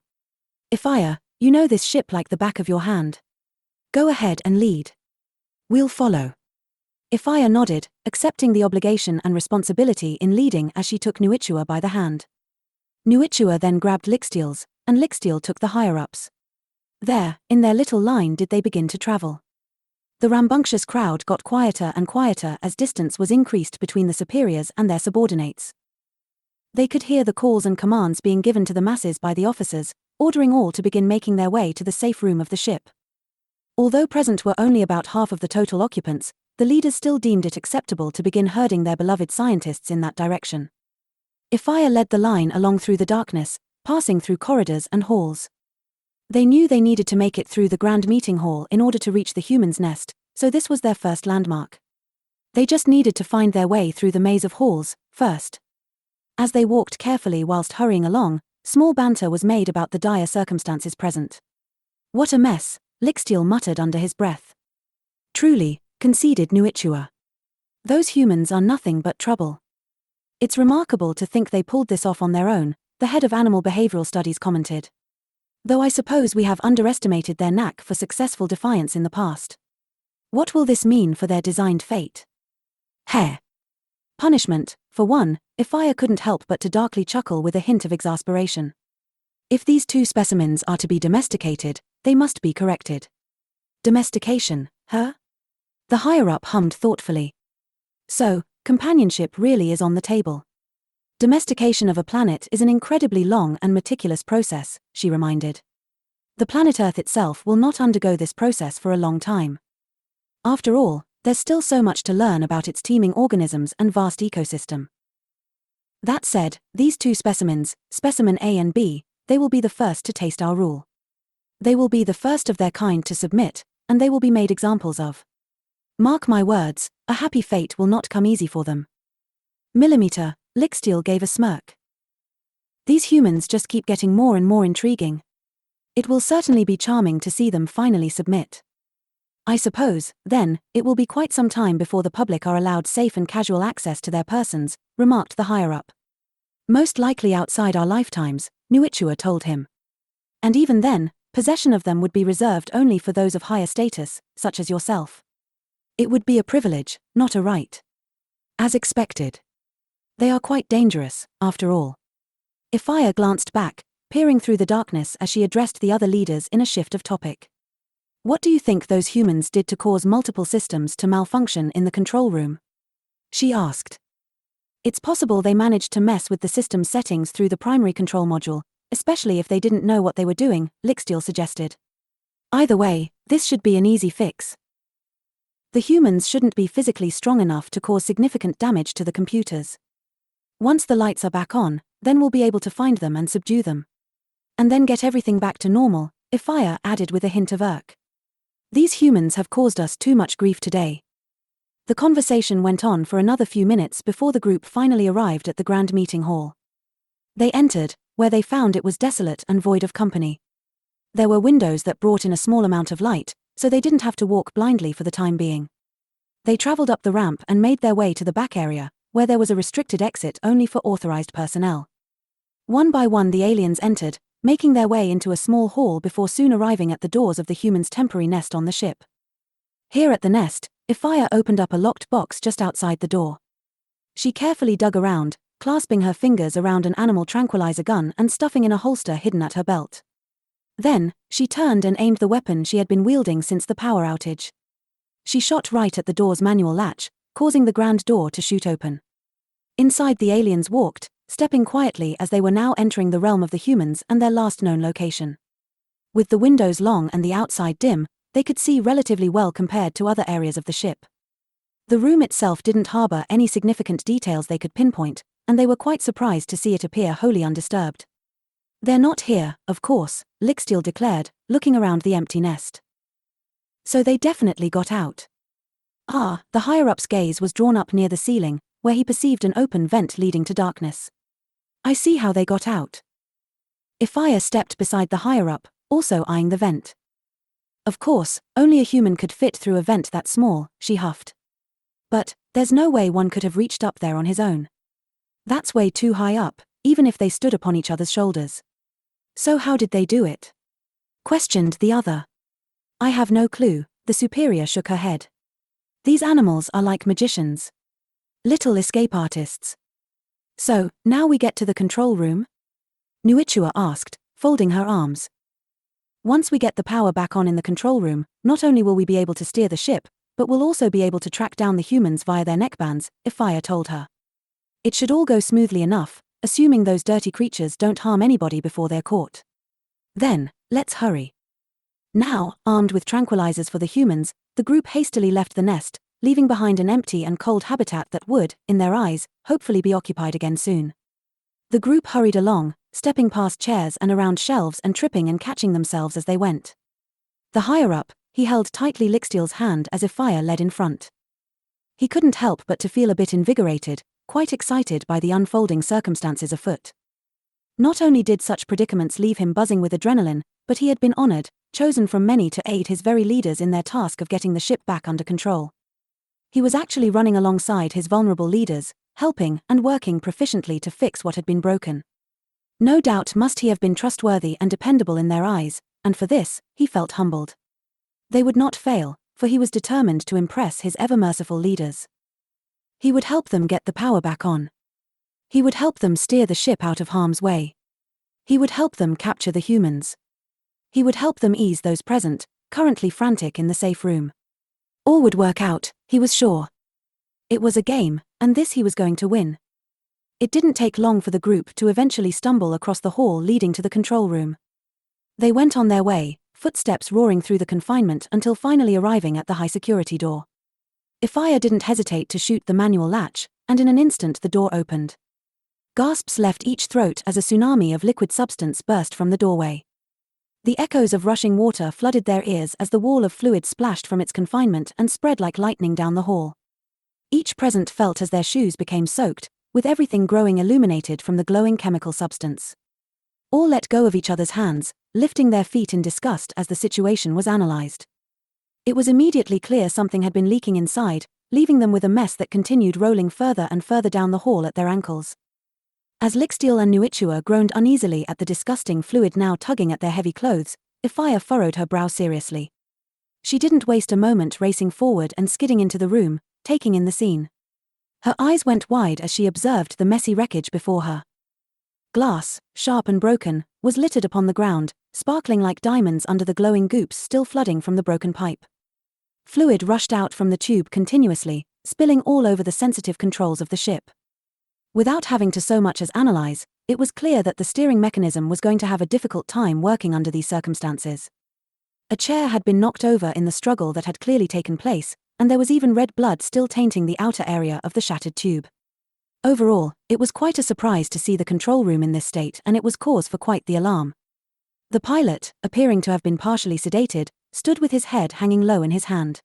Ifaya, you know this ship like the back of your hand. Go ahead and lead. We'll follow. Ifaya nodded, accepting the obligation and responsibility in leading as she took Nuichua by the hand. Nuichua then grabbed Licksteel's, and Licksteel took the higher-ups. There, in their little line did they begin to travel. The rambunctious crowd got quieter and quieter as distance was increased between the superiors and their subordinates. They could hear the calls and commands being given to the masses by the officers, ordering all to begin making their way to the safe room of the ship. Although present were only about half of the total occupants, the leaders still deemed it acceptable to begin herding their beloved scientists in that direction. Ifaya led the line along through the darkness, passing through corridors and halls. They knew they needed to make it through the grand meeting hall in order to reach the human's nest, so this was their first landmark. They just needed to find their way through the maze of halls, first. As they walked carefully whilst hurrying along, small banter was made about the dire circumstances present. What a mess, Licksteel muttered under his breath. Truly, conceded Nuichua. Those humans are nothing but trouble. It's remarkable to think they pulled this off on their own, the head of Animal Behavioral Studies commented. Though I suppose we have underestimated their knack for successful defiance in the past. What will this mean for their designed fate? Heh. Punishment, for one, Ifaya couldn't help but to darkly chuckle with a hint of exasperation. If these 2 specimens are to be domesticated, they must be corrected. Domestication, huh? The higher-up hummed thoughtfully. So, companionship really is on the table. Domestication of a planet is an incredibly long and meticulous process, she reminded. The planet Earth itself will not undergo this process for a long time. After all, there's still so much to learn about its teeming organisms and vast ecosystem. That said, these 2 specimens, Specimen A and B, they will be the first to taste our rule. They will be the first of their kind to submit, and they will be made examples of. Mark my words, a happy fate will not come easy for them. Millimeter, Licksteel gave a smirk. These humans just keep getting more and more intriguing. It will certainly be charming to see them finally submit. I suppose, then, it will be quite some time before the public are allowed safe and casual access to their persons, remarked the higher-up. Most likely outside our lifetimes, Nuichua told him. And even then, possession of them would be reserved only for those of higher status, such as yourself. It would be a privilege, not a right. As expected. They are quite dangerous, after all. Ifaya glanced back, peering through the darkness as she addressed the other leaders in a shift of topic. What do you think those humans did to cause multiple systems to malfunction in the control room? She asked. It's possible they managed to mess with the system settings through the primary control module, especially if they didn't know what they were doing, Licksteel suggested. Either way, this should be an easy fix. The humans shouldn't be physically strong enough to cause significant damage to the computers. Once the lights are back on, then we'll be able to find them and subdue them. And then get everything back to normal, Ifaya added with a hint of irk. These humans have caused us too much grief today. The conversation went on for another few minutes before the group finally arrived at the grand meeting hall. They entered, where they found it was desolate and void of company. There were windows that brought in a small amount of light, so they didn't have to walk blindly for the time being. They traveled up the ramp and made their way to the back area, where there was a restricted exit only for authorized personnel. One by one the aliens entered, making their way into a small hall before soon arriving at the doors of the humans' temporary nest on the ship. Here at the nest, Ifaya opened up a locked box just outside the door. She carefully dug around, clasping her fingers around an animal tranquilizer gun and stuffing in a holster hidden at her belt. Then, she turned and aimed the weapon she had been wielding since the power outage. She shot right at the door's manual latch, causing the grand door to shoot open. Inside, the aliens walked, stepping quietly as they were now entering the realm of the humans and their last known location. With the windows long and the outside dim, they could see relatively well compared to other areas of the ship. The room itself didn't harbor any significant details they could pinpoint, and they were quite surprised to see it appear wholly undisturbed. "They're not here, of course," Licksteel declared, looking around the empty nest. "So they definitely got out." The higher-up's gaze was drawn up near the ceiling, where he perceived an open vent leading to darkness. "I see how they got out." Ifaya stepped beside the higher-up, also eyeing the vent. "Of course, only a human could fit through a vent that small," she huffed. "But, there's no way one could have reached up there on his own. That's way too high up, even if they stood upon each other's shoulders." "So how did they do it?" questioned the other. "I have no clue," the superior shook her head. "These animals are like magicians. Little escape artists." "So, now we get to the control room?" Nuichua asked, folding her arms. "Once we get the power back on in the control room, not only will we be able to steer the ship, but we'll also be able to track down the humans via their neckbands," Ifaya told her. "It should all go smoothly enough, assuming those dirty creatures don't harm anybody before they're caught. Then, let's hurry." Now, armed with tranquilizers for the humans, the group hastily left the nest, leaving behind an empty and cold habitat that would, in their eyes, hopefully be occupied again soon. The group hurried along, stepping past chairs and around shelves and tripping and catching themselves as they went. The higher-up, he held tightly Licksteel's hand as Ifaya led in front. He couldn't help but to feel a bit invigorated, quite excited by the unfolding circumstances afoot. Not only did such predicaments leave him buzzing with adrenaline, but he had been honored, chosen from many to aid his very leaders in their task of getting the ship back under control. He was actually running alongside his vulnerable leaders, helping and working proficiently to fix what had been broken. No doubt must he have been trustworthy and dependable in their eyes, and for this, he felt humbled. They would not fail, for he was determined to impress his ever-merciful leaders. He would help them get the power back on. He would help them steer the ship out of harm's way. He would help them capture the humans. He would help them ease those present, currently frantic in the safe room. All would work out, he was sure. It was a game, and this he was going to win. It didn't take long for the group to eventually stumble across the hall leading to the control room. They went on their way, footsteps roaring through the confinement until finally arriving at the high-security door. Ifaya didn't hesitate to shoot the manual latch, and in an instant the door opened. Gasps left each throat as a tsunami of liquid substance burst from the doorway. The echoes of rushing water flooded their ears as the wall of fluid splashed from its confinement and spread like lightning down the hall. Each present felt as their shoes became soaked, with everything growing illuminated from the glowing chemical substance. All let go of each other's hands, lifting their feet in disgust as the situation was analyzed. It was immediately clear something had been leaking inside, leaving them with a mess that continued rolling further and further down the hall at their ankles. As Licksteel and Nuichua groaned uneasily at the disgusting fluid now tugging at their heavy clothes, Ifaya furrowed her brow seriously. She didn't waste a moment racing forward and skidding into the room, taking in the scene. Her eyes went wide as she observed the messy wreckage before her. Glass, sharp and broken, was littered upon the ground, sparkling like diamonds under the glowing goops still flooding from the broken pipe. Fluid rushed out from the tube continuously, spilling all over the sensitive controls of the ship. Without having to so much as analyze, it was clear that the steering mechanism was going to have a difficult time working under these circumstances. A chair had been knocked over in the struggle that had clearly taken place, and there was even red blood still tainting the outer area of the shattered tube. Overall, it was quite a surprise to see the control room in this state, and it was cause for quite the alarm. The pilot, appearing to have been partially sedated, stood with his head hanging low in his hand.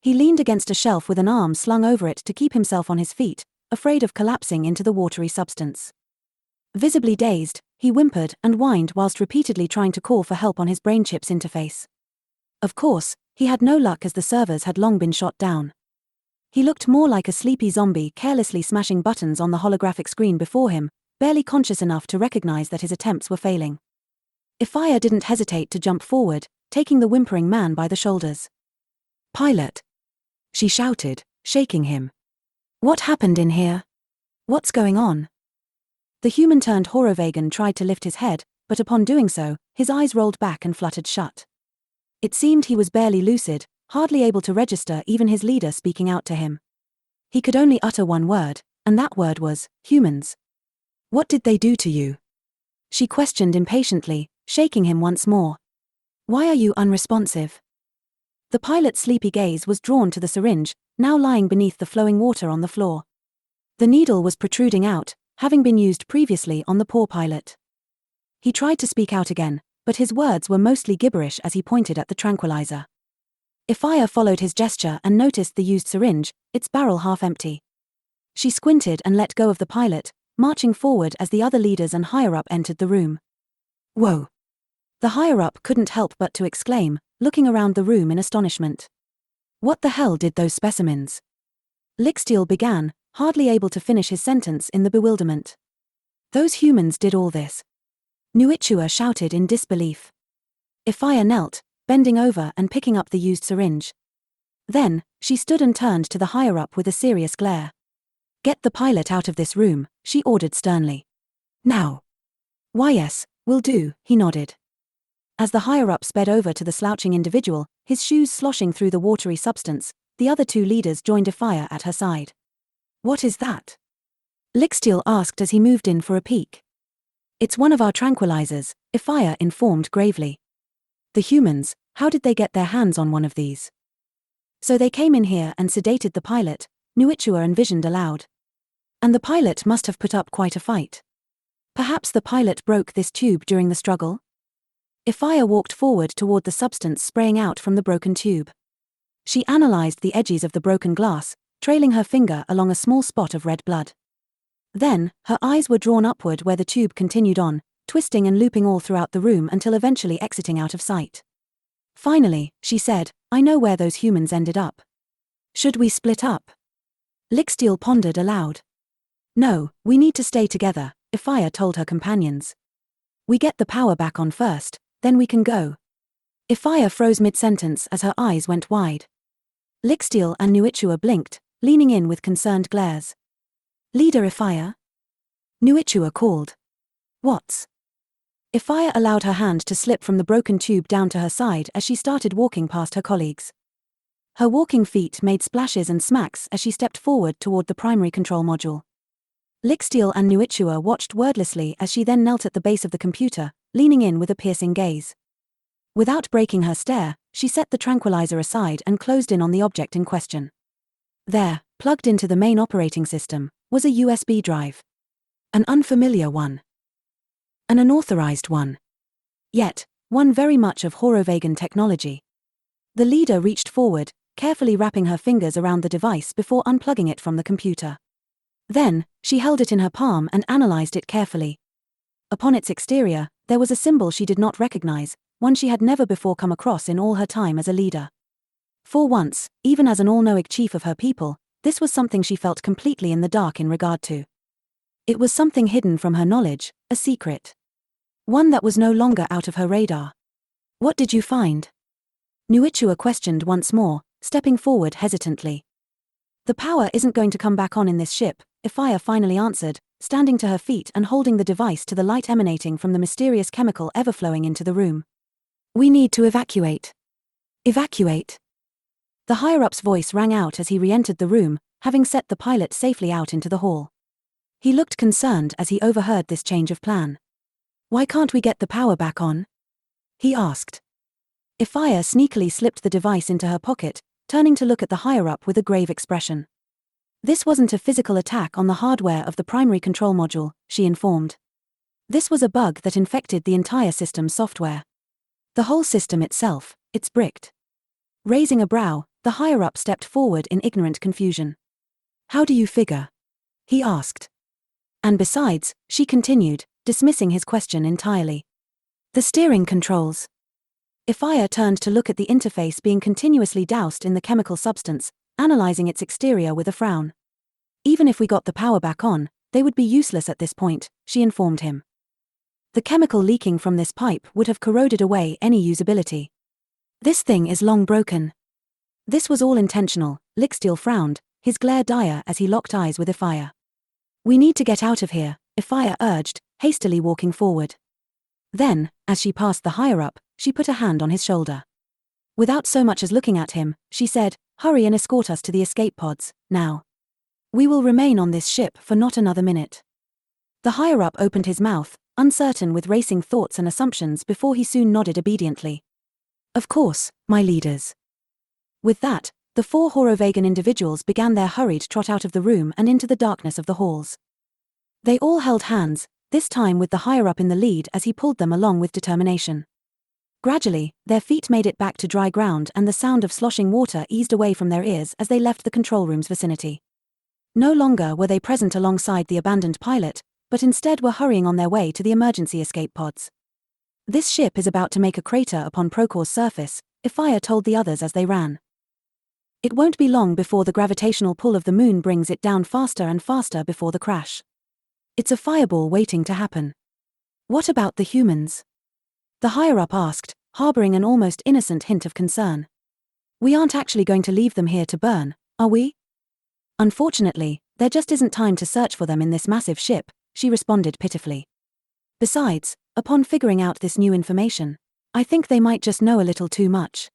He leaned against a shelf with an arm slung over it to keep himself on his feet, afraid of collapsing into the watery substance. Visibly dazed, he whimpered and whined whilst repeatedly trying to call for help on his brain chip's interface. Of course, he had no luck as the servers had long been shot down. He looked more like a sleepy zombie carelessly smashing buttons on the holographic screen before him, barely conscious enough to recognize that his attempts were failing. Ifaya didn't hesitate to jump forward, taking the whimpering man by the shoulders. "Pilot!" she shouted, shaking him. "What happened in here? What's going on?" The human-turned Horovagan tried to lift his head, but upon doing so, his eyes rolled back and fluttered shut. It seemed he was barely lucid, hardly able to register even his leader speaking out to him. He could only utter one word, and that word was, humans. What did they do to you? She questioned impatiently, shaking him once more. Why are you unresponsive? The pilot's sleepy gaze was drawn to the syringe, now lying beneath the flowing water on the floor. The needle was protruding out, having been used previously on the poor pilot. He tried to speak out again, but his words were mostly gibberish as he pointed at the tranquilizer. Ifaya followed his gesture and noticed the used syringe, its barrel half empty. She squinted and let go of the pilot, marching forward as the other leaders and higher-up entered the room. Whoa! The higher-up couldn't help but to exclaim, looking around the room in astonishment. What the hell did those specimens? Licksteel began, hardly able to finish his sentence in the bewilderment. Those humans did all this. Nuichua shouted in disbelief. Ifaya knelt, bending over and picking up the used syringe. Then, she stood and turned to the higher-up with a serious glare. Get the pilot out of this room, she ordered sternly. Now. Why yes, will do, he nodded. As the higher-up sped over to the slouching individual, his shoes sloshing through the watery substance, the other two leaders joined Ifaya at her side. What is that? Licksteel asked as he moved in for a peek. It's one of our tranquilizers, Ifaya informed gravely. The humans, how did they get their hands on one of these? So they came in here and sedated the pilot, Nuichua envisioned aloud. And the pilot must have put up quite a fight. Perhaps the pilot broke this tube during the struggle? Ifaya walked forward toward the substance spraying out from the broken tube. She analyzed the edges of the broken glass, trailing her finger along a small spot of red blood. Then, her eyes were drawn upward where the tube continued on, twisting and looping all throughout the room until eventually exiting out of sight. Finally, she said, I know where those humans ended up. Should we split up? Licksteel pondered aloud. No, we need to stay together, Ifaya told her companions. We get the power back on first, then we can go. Ifaya froze mid-sentence as her eyes went wide. Licksteel and Nuichua blinked, leaning in with concerned glares. Leader Ifaya? Nuichua called. What's? Ifaya allowed her hand to slip from the broken tube down to her side as she started walking past her colleagues. Her walking feet made splashes and smacks as she stepped forward toward the primary control module. Licksteel and Nuichua watched wordlessly as she then knelt at the base of the computer, leaning in with a piercing gaze. Without breaking her stare, she set the tranquilizer aside and closed in on the object in question. There, plugged into the main operating system, was a USB drive. An unfamiliar one. An unauthorized one. Yet, one very much of Horovagan technology. The leader reached forward, carefully wrapping her fingers around the device before unplugging it from the computer. Then, she held it in her palm and analyzed it carefully. Upon its exterior, there was a symbol she did not recognize, one she had never before come across in all her time as a leader. For once, even as an all-knowing chief of her people, this was something she felt completely in the dark in regard to. It was something hidden from her knowledge, a secret. One that was no longer out of her radar. What did you find? Nuichua questioned once more, stepping forward hesitantly. The power isn't going to come back on in this ship, Ifaya finally answered, standing to her feet and holding the device to the light emanating from the mysterious chemical ever flowing into the room. We need to evacuate. Evacuate? The higher-up's voice rang out as he re-entered the room, having set the pilot safely out into the hall. He looked concerned as he overheard this change of plan. Why can't we get the power back on? He asked. Ifaya sneakily slipped the device into her pocket, turning to look at the higher-up with a grave expression. This wasn't a physical attack on the hardware of the primary control module, she informed. This was a bug that infected the entire system's software. The whole system itself, it's bricked. Raising a brow, the higher-up stepped forward in ignorant confusion. How do you figure? He asked. And besides, she continued, dismissing his question entirely. The steering controls. Ifaya turned to look at the interface being continuously doused in the chemical substance, analyzing its exterior with a frown. Even if we got the power back on, they would be useless at this point, she informed him. The chemical leaking from this pipe would have corroded away any usability. This thing is long broken. This was all intentional, Licksteel frowned, his glare dire as he locked eyes with Ifaya. We need to get out of here, Ifaya urged, hastily walking forward. Then, as she passed the higher-up, she put a hand on his shoulder. Without so much as looking at him, she said, "Hurry and escort us to the escape pods, now. We will remain on this ship for not another minute." The higher-up opened his mouth, uncertain with racing thoughts and assumptions, before he soon nodded obediently. "Of course, my leaders." With that, the 4 Horovagan individuals began their hurried trot out of the room and into the darkness of the halls. They all held hands, this time with the higher-up in the lead as he pulled them along with determination. Gradually, their feet made it back to dry ground and the sound of sloshing water eased away from their ears as they left the control room's vicinity. No longer were they present alongside the abandoned pilot, but instead were hurrying on their way to the emergency escape pods. "This ship is about to make a crater upon Procor's surface," Ifaya told the others as they ran. "It won't be long before the gravitational pull of the moon brings it down faster and faster before the crash. It's a fireball waiting to happen." "What about the humans?" the higher-up asked, harboring an almost innocent hint of concern. "We aren't actually going to leave them here to burn, are we?" "Unfortunately, there just isn't time to search for them in this massive ship," she responded pitifully. "Besides, upon figuring out this new information, I think they might just know a little too much."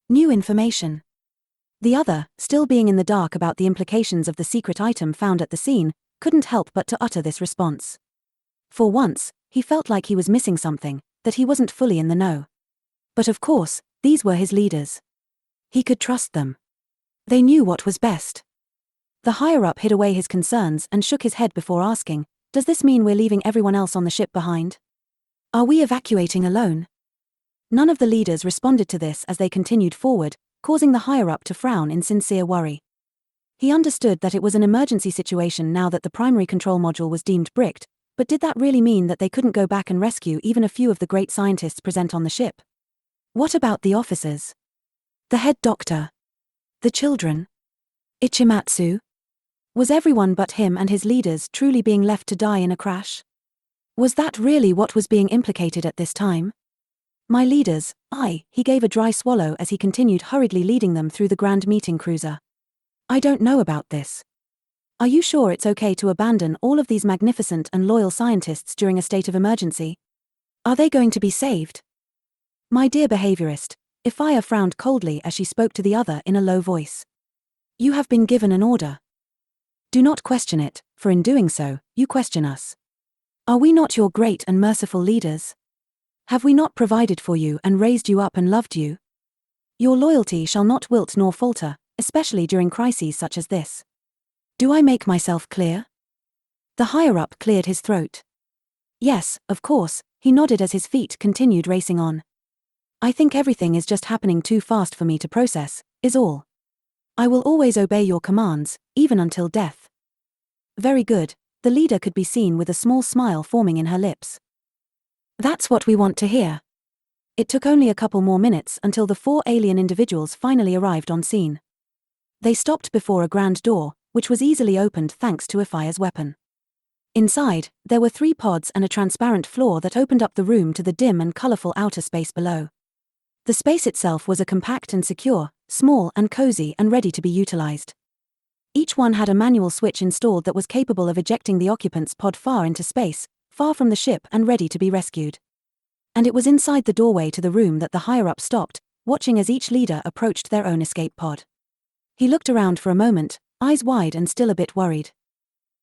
"New information?" The other, still being in the dark about the implications of the secret item found at the scene, couldn't help but to utter this response. For once, he felt like he was missing something, that he wasn't fully in the know. But of course, these were his leaders. He could trust them. They knew what was best. The higher-up hid away his concerns and shook his head before asking, "Does this mean we're leaving everyone else on the ship behind? Are we evacuating alone?" None of the leaders responded to this as they continued forward, causing the higher-up to frown in sincere worry. He understood that it was an emergency situation now that the primary control module was deemed bricked, but did that really mean that they couldn't go back and rescue even a few of the great scientists present on the ship? What about the officers? The head doctor? The children? Ichimatsu? Was everyone but him and his leaders truly being left to die in a crash? Was that really what was being implicated at this time? "My leaders, he gave a dry swallow as he continued hurriedly leading them through the grand meeting cruiser. "I don't know about this. Are you sure it's okay to abandon all of these magnificent and loyal scientists during a state of emergency? Are they going to be saved?" "My dear behaviorist," Ifaya frowned coldly as she spoke to the other in a low voice. "You have been given an order. Do not question it, for in doing so, you question us. Are we not your great and merciful leaders? Have we not provided for you and raised you up and loved you? Your loyalty shall not wilt nor falter, especially during crises such as this. Do I make myself clear?" The higher-up cleared his throat. "Yes, of course," he nodded as his feet continued racing on. "I think everything is just happening too fast for me to process, is all. I will always obey your commands, even until death." "Very good," the leader could be seen with a small smile forming in her lips. "That's what we want to hear." It took only a couple more minutes until the 4 alien individuals finally arrived on scene. They stopped before a grand door, which was easily opened thanks to Ifaya's weapon. Inside, there were 3 pods and a transparent floor that opened up the room to the dim and colorful outer space below. The space itself was a compact and secure, small and cozy and ready to be utilized. Each one had a manual switch installed that was capable of ejecting the occupant's pod far into space, far from the ship and ready to be rescued. And it was inside the doorway to the room that the higher-up stopped, watching as each leader approached their own escape pod. He looked around for a moment, eyes wide and still a bit worried.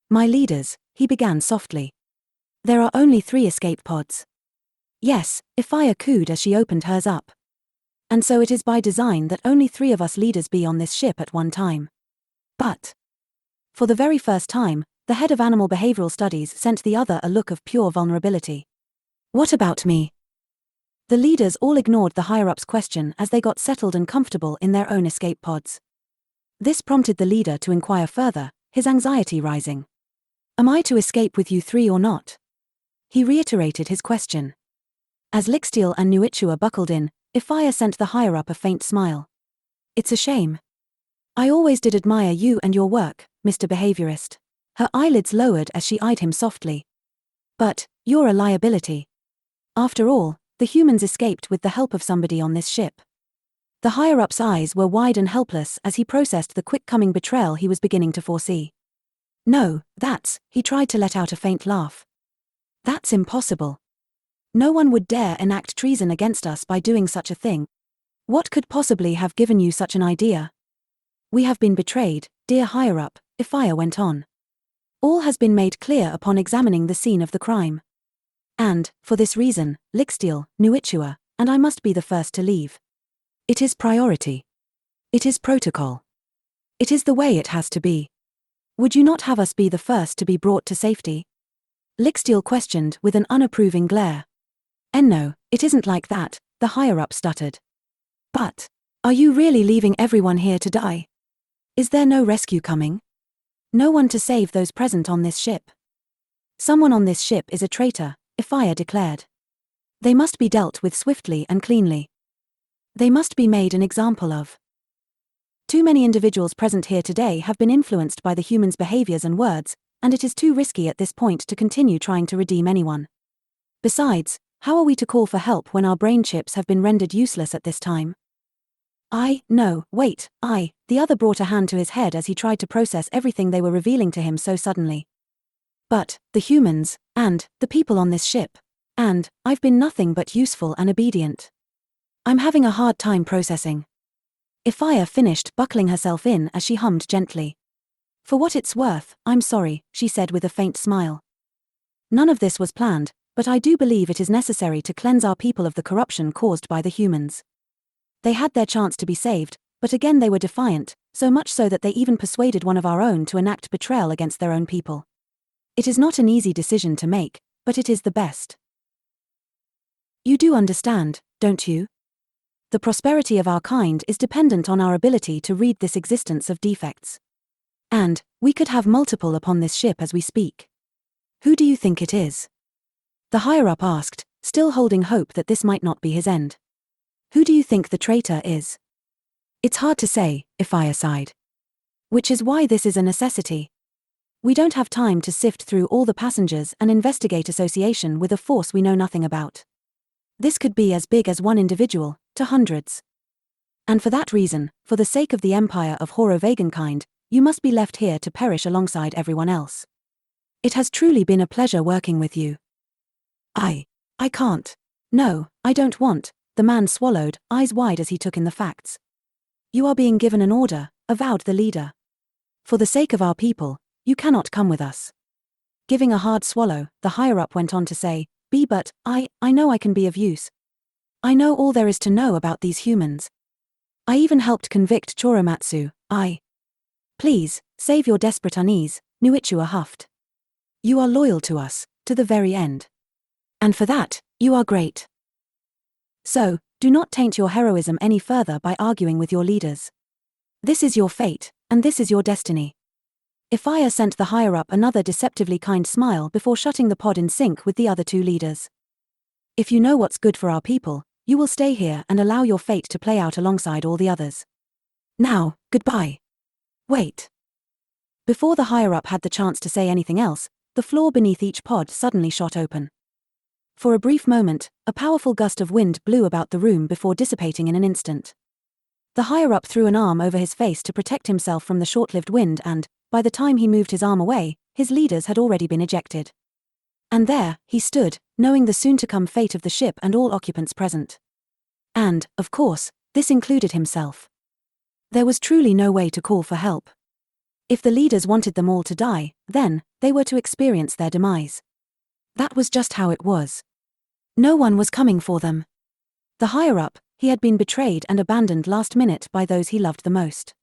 "My leaders," he began softly. "There are only 3 escape pods." "Yes," Ifaya cooed as she opened hers up. "And so it is by design that only 3 of us leaders be on this ship at one time. But..." For the very first time, the head of animal behavioral studies sent the other a look of pure vulnerability. "What about me?" The leaders all ignored the higher-up's question as they got settled and comfortable in their own escape pods. This prompted the leader to inquire further, his anxiety rising. "Am I to escape with you 3 or not?" He reiterated his question. As Lixtiel and Nuichua buckled in, Ifaya sent the higher-up a faint smile. "It's a shame. I always did admire you and your work, Mr. Behaviorist." Her eyelids lowered as she eyed him softly. "But, you're a liability. After all, the humans escaped with the help of somebody on this ship." The higher-up's eyes were wide and helpless as he processed the quick-coming betrayal he was beginning to foresee. No, he tried to let out a faint laugh. That's impossible. No one would dare enact treason against us by doing such a thing. What could possibly have given you such an idea? We have been betrayed, dear higher-up, Ifaya went on. All has been made clear upon examining the scene of the crime. And, for this reason, Lixtiel, Nuichua, and I must be the first to leave. It is priority. It is protocol. It is the way it has to be. Would you not have us be the first to be brought to safety? Lixtiel questioned with an unapproving glare. No, it isn't like that, the higher-up stuttered. But, are you really leaving everyone here to die? Is there no rescue coming? No one to save those present on this ship? Someone on this ship is a traitor, Ifaya declared. They must be dealt with swiftly and cleanly. They must be made an example of. Too many individuals present here today have been influenced by the humans' behaviors and words, and it is too risky at this point to continue trying to redeem anyone. Besides, how are we to call for help when our brain chips have been rendered useless at this time? The other brought a hand to his head as he tried to process everything they were revealing to him so suddenly. But, the humans, and, the people on this ship, and, I've been nothing but useful and obedient. I'm having a hard time processing. Ifaya finished buckling herself in as she hummed gently. For what it's worth, I'm sorry, she said with a faint smile. None of this was planned, but I do believe it is necessary to cleanse our people of the corruption caused by the humans. They had their chance to be saved, but again they were defiant, so much so that they even persuaded one of our own to enact betrayal against their own people. It is not an easy decision to make, but it is the best. You do understand, don't you? The prosperity of our kind is dependent on our ability to read this existence of defects. And, we could have multiple upon this ship as we speak. Who do you think it is? The higher-up asked, still holding hope that this might not be his end. Who do you think the traitor is? It's hard to say, Ifaya sighed. Which is why this is a necessity. We don't have time to sift through all the passengers and investigate association with a force we know nothing about. This could be as big as one individual, to hundreds. And for that reason, for the sake of the empire of Horovagankind, you must be left here to perish alongside everyone else. It has truly been a pleasure working with you. I can't. No, I don't want, the man swallowed, eyes wide as he took in the facts. You are being given an order, avowed the leader. For the sake of our people, you cannot come with us. Giving a hard swallow, the higher-up went on to say, but, I know I can be of use. I know all there is to know about these humans. I even helped convict Choromatsu, Please, save your desperate unease, Nuichua huffed. You are loyal to us, to the very end. And for that, you are great. So, do not taint your heroism any further by arguing with your leaders. This is your fate, and this is your destiny. Ifaya sent the higher-up another deceptively kind smile before shutting the pod in sync with the other two leaders. If you know what's good for our people, you will stay here and allow your fate to play out alongside all the others. Now, goodbye. Wait. Before the higher-up had the chance to say anything else, the floor beneath each pod suddenly shot open. For a brief moment, a powerful gust of wind blew about the room before dissipating in an instant. The higher-up threw an arm over his face to protect himself from the short-lived wind and, by the time he moved his arm away, his leaders had already been ejected. And there, he stood, knowing the soon-to-come fate of the ship and all occupants present. And, of course, this included himself. There was truly no way to call for help. If the leaders wanted them all to die, then, they were to experience their demise. That was just how it was. No one was coming for them. The higher-up, he had been betrayed and abandoned last minute by those he loved the most.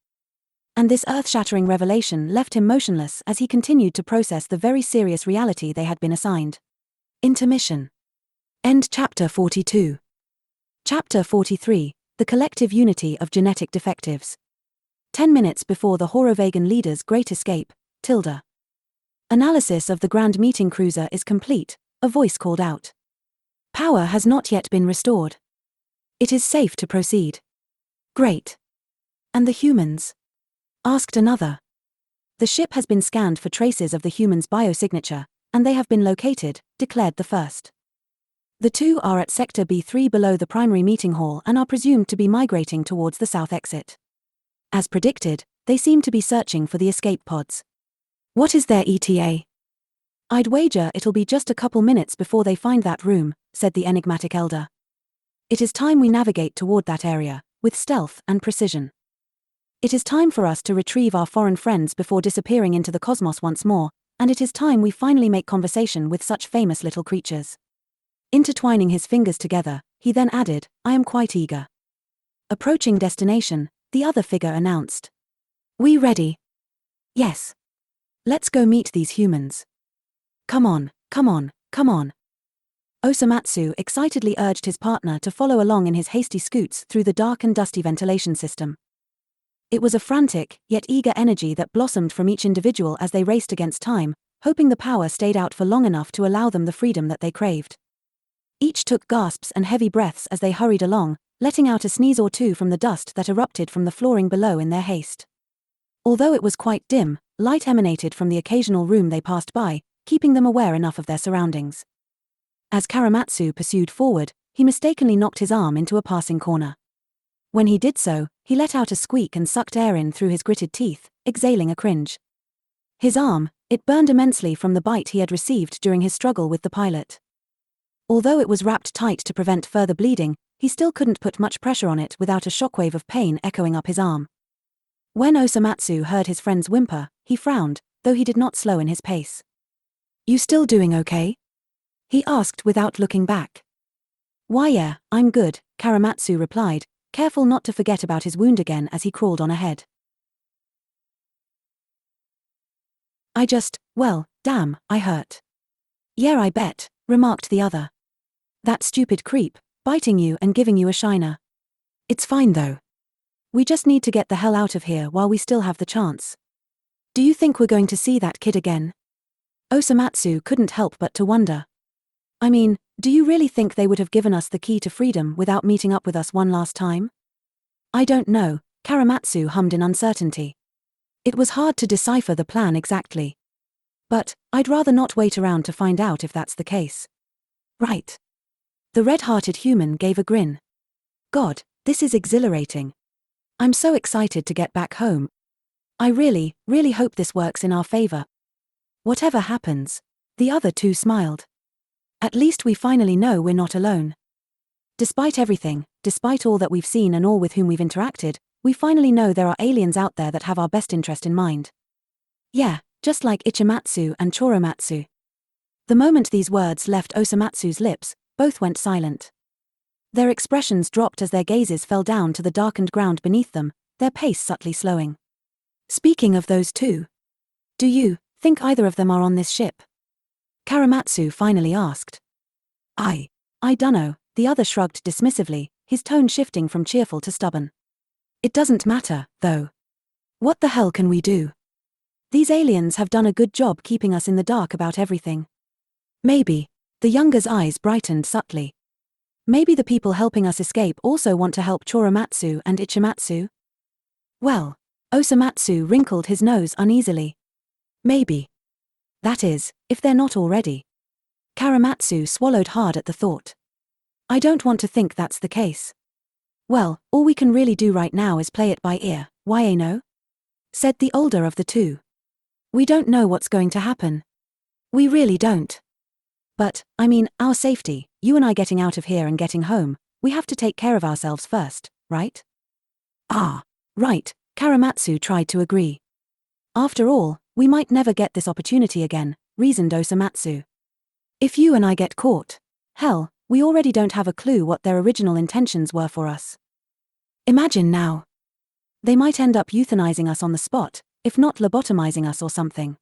And this earth-shattering revelation left him motionless as he continued to process the very serious reality they had been assigned. Intermission. End chapter 42. Chapter 43, The Collective Unity of Genetic Defectives. 10 minutes before the Horovagan leader's great escape, Tilda. Analysis of the Grand Meeting Cruiser is complete, a voice called out. Power has not yet been restored. It is safe to proceed. Great. And the humans? Asked another. The ship has been scanned for traces of the humans' biosignature, and they have been located, declared the first. The two are at Sector B3 below the primary meeting hall and are presumed to be migrating towards the south exit. As predicted, they seem to be searching for the escape pods. What is their ETA? I'd wager it'll be just a couple minutes before they find that room, said the enigmatic elder. It is time we navigate toward that area, with stealth and precision. It is time for us to retrieve our foreign friends before disappearing into the cosmos once more, and it is time we finally make conversation with such famous little creatures. Intertwining his fingers together, he then added, I am quite eager. Approaching destination, the other figure announced. We ready? Yes. Let's go meet these humans. Come on, come on, come on. Osomatsu excitedly urged his partner to follow along in his hasty scoots through the dark and dusty ventilation system. It was a frantic, yet eager energy that blossomed from each individual as they raced against time, hoping the power stayed out for long enough to allow them the freedom that they craved. Each took gasps and heavy breaths as they hurried along, letting out a sneeze or two from the dust that erupted from the flooring below in their haste. Although it was quite dim, light emanated from the occasional room they passed by, keeping them aware enough of their surroundings. As Choromatsu pursued forward, he mistakenly knocked his arm into a passing corner. When he did so, he let out a squeak and sucked air in through his gritted teeth, exhaling a cringe. His arm, it burned immensely from the bite he had received during his struggle with the pilot. Although it was wrapped tight to prevent further bleeding, he still couldn't put much pressure on it without a shockwave of pain echoing up his arm. When Osomatsu heard his friend's whimper, he frowned, though he did not slow in his pace. You still doing okay? He asked without looking back. Why yeah, I'm good, Choromatsu replied, careful not to forget about his wound again as he crawled on ahead. Well, damn, I hurt. Yeah, I bet, remarked the other. That stupid creep, biting you and giving you a shiner. It's fine though. We just need to get the hell out of here while we still have the chance. Do you think we're going to see that kid again? Osomatsu couldn't help but to wonder. I mean, do you really think they would have given us the key to freedom without meeting up with us one last time? I don't know, Choromatsu hummed in uncertainty. It was hard to decipher the plan exactly. But, I'd rather not wait around to find out if that's the case. Right. The red-hearted human gave a grin. God, this is exhilarating. I'm so excited to get back home. I really, really hope this works in our favor. Whatever happens. The other two smiled. At least we finally know we're not alone. Despite everything, despite all that we've seen and all with whom we've interacted, we finally know there are aliens out there that have our best interest in mind. Yeah, just like Ichimatsu and Choromatsu. The moment these words left Osomatsu's lips, both went silent. Their expressions dropped as their gazes fell down to the darkened ground beneath them, their pace subtly slowing. Speaking of those two, do you think either of them are on this ship? Choromatsu finally asked. I dunno, the other shrugged dismissively, his tone shifting from cheerful to stubborn. It doesn't matter, though. What the hell can we do? These aliens have done a good job keeping us in the dark about everything. Maybe. The younger's eyes brightened subtly. Maybe the people helping us escape also want to help Choromatsu and Ichimatsu? Well, Osomatsu wrinkled his nose uneasily. Maybe. That is, if they're not already. Choromatsu swallowed hard at the thought. I don't want to think that's the case. Well, all we can really do right now is play it by ear, why no? Said the older of the two. We don't know what's going to happen. We really don't. But, I mean, our safety, you and I getting out of here and getting home, we have to take care of ourselves first, right? Ah, right, Choromatsu tried to agree. After all, we might never get this opportunity again, reasoned Osomatsu. If you and I get caught, hell, we already don't have a clue what their original intentions were for us. Imagine now. They might end up euthanizing us on the spot, if not lobotomizing us or something.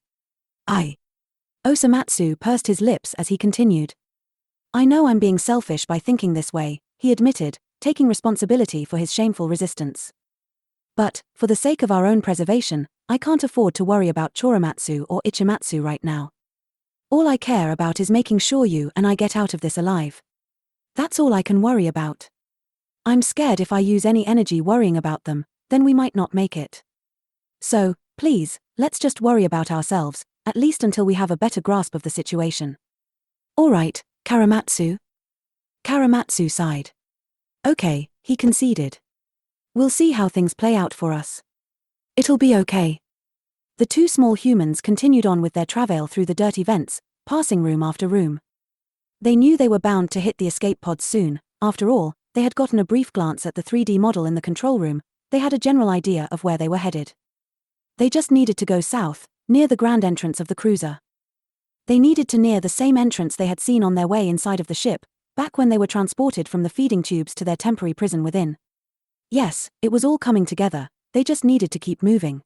Osomatsu pursed his lips as he continued. I know I'm being selfish by thinking this way, he admitted, taking responsibility for his shameful resistance. But, for the sake of our own preservation, I can't afford to worry about Choromatsu or Ichimatsu right now. All I care about is making sure you and I get out of this alive. That's all I can worry about. I'm scared if I use any energy worrying about them, then we might not make it. So, please, let's just worry about ourselves, at least until we have a better grasp of the situation. All right, Choromatsu. Choromatsu sighed. Okay, he conceded. We'll see how things play out for us. It'll be okay. The two small humans continued on with their travail through the dirty vents, passing room after room. They knew they were bound to hit the escape pods soon. After all, they had gotten a brief glance at the 3D model in the control room. They had a general idea of where they were headed. They just needed to go south, near the grand entrance of the cruiser. They needed to near the same entrance they had seen on their way inside of the ship, back when they were transported from the feeding tubes to their temporary prison within. Yes, it was all coming together, they just needed to keep moving.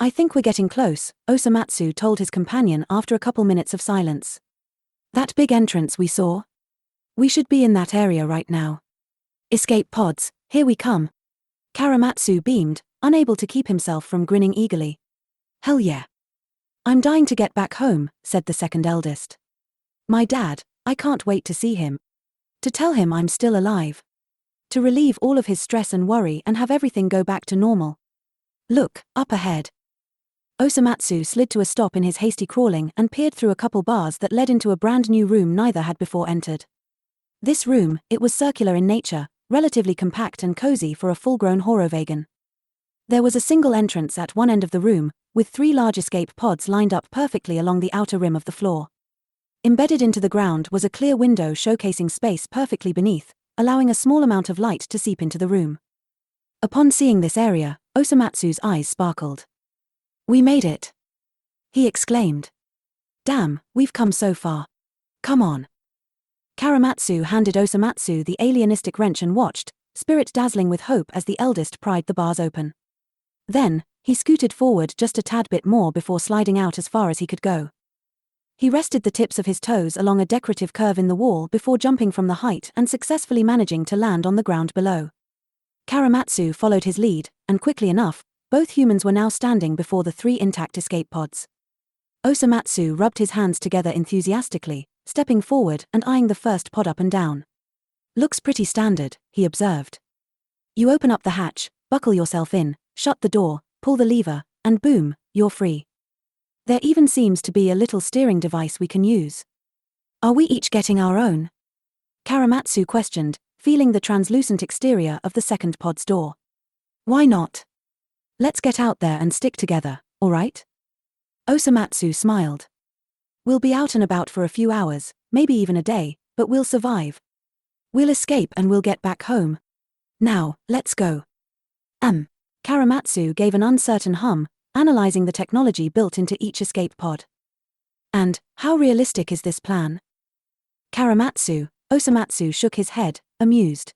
I think we're getting close, Osomatsu told his companion after a couple minutes of silence. That big entrance we saw? We should be in that area right now. Escape pods, here we come. Choromatsu beamed, unable to keep himself from grinning eagerly. Hell yeah. I'm dying to get back home, said the second eldest. My dad, I can't wait to see him. To tell him I'm still alive. To relieve all of his stress and worry and have everything go back to normal. Look, up ahead. Osomatsu slid to a stop in his hasty crawling and peered through a couple bars that led into a brand new room neither had before entered. This room, it was circular in nature, relatively compact and cozy for a full-grown Horovagan. There was a single entrance at one end of the room, with 3 large escape pods lined up perfectly along the outer rim of the floor. Embedded into the ground was a clear window showcasing space perfectly beneath, allowing a small amount of light to seep into the room. Upon seeing this area, Osomatsu's eyes sparkled. We made it! He exclaimed. Damn, we've come so far. Come on. Choromatsu handed Osomatsu the alienistic wrench and watched, spirit dazzling with hope as the eldest pried the bars open. Then, he scooted forward just a tad bit more before sliding out as far as he could go. He rested the tips of his toes along a decorative curve in the wall before jumping from the height and successfully managing to land on the ground below. Choromatsu followed his lead, and quickly enough, both humans were now standing before the 3 intact escape pods. Osomatsu rubbed his hands together enthusiastically, stepping forward and eyeing the first pod up and down. Looks pretty standard, he observed. You open up the hatch, buckle yourself in, shut the door, pull the lever, and boom, you're free. There even seems to be a little steering device we can use. Are we each getting our own? Choromatsu questioned, feeling the translucent exterior of the second pod's door. Why not? Let's get out there and stick together, alright? Osomatsu smiled. We'll be out and about for a few hours, maybe even a day, but we'll survive. We'll escape and we'll get back home. Now, let's go. Choromatsu gave an uncertain hum, analyzing the technology built into each escape pod. And, how realistic is this plan? Osomatsu shook his head, amused.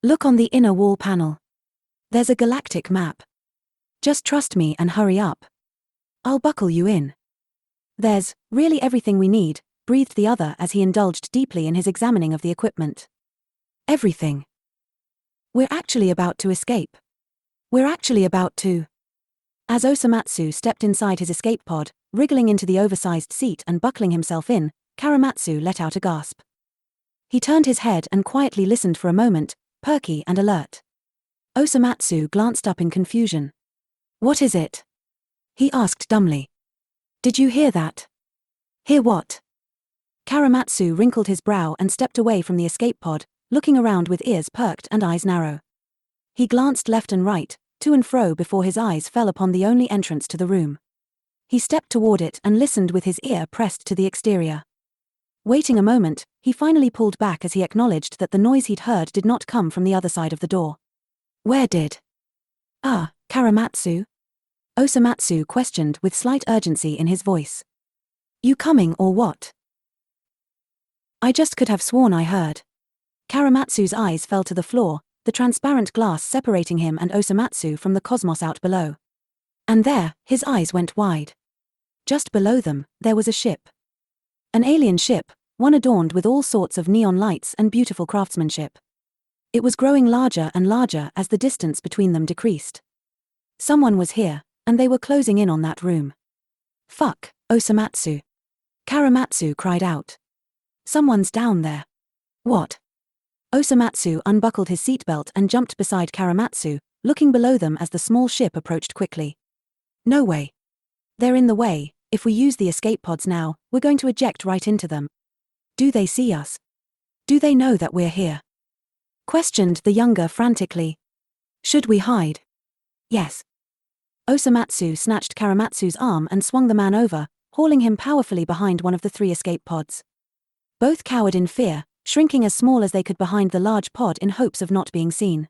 Look on the inner wall panel. There's a galactic map. Just trust me and hurry up. I'll buckle you in. There's really everything we need, breathed the other as he indulged deeply in his examining of the equipment. Everything. We're actually about to escape. We're actually about to. As Osomatsu stepped inside his escape pod, wriggling into the oversized seat and buckling himself in, Choromatsu let out a gasp. He turned his head and quietly listened for a moment, perky and alert. Osomatsu glanced up in confusion. What is it? He asked dumbly. Did you hear that? Hear what? Choromatsu wrinkled his brow and stepped away from the escape pod, looking around with ears perked and eyes narrow. He glanced left and right, to and fro before his eyes fell upon the only entrance to the room. He stepped toward it and listened with his ear pressed to the exterior. Waiting a moment, he finally pulled back as he acknowledged that the noise he'd heard did not come from the other side of the door. Where did? Choromatsu? Osomatsu questioned with slight urgency in his voice. You coming or what? I just could have sworn I heard. Choromatsu's eyes fell to the floor, the transparent glass separating him and Osomatsu from the cosmos out below. And there, his eyes went wide. Just below them, there was a ship. An alien ship, one adorned with all sorts of neon lights and beautiful craftsmanship. It was growing larger and larger as the distance between them decreased. Someone was here, and they were closing in on that room. Fuck, Osomatsu. Choromatsu cried out. Someone's down there. What? Osomatsu unbuckled his seatbelt and jumped beside Choromatsu, looking below them as the small ship approached quickly. No way. They're in the way. If we use the escape pods now, we're going to eject right into them. Do they see us? Do they know that we're here? Questioned the younger frantically. Should we hide? Yes. Osomatsu snatched Choromatsu's arm and swung the man over, hauling him powerfully behind one of the 3 escape pods. Both cowered in fear, shrinking as small as they could behind the large pod in hopes of not being seen.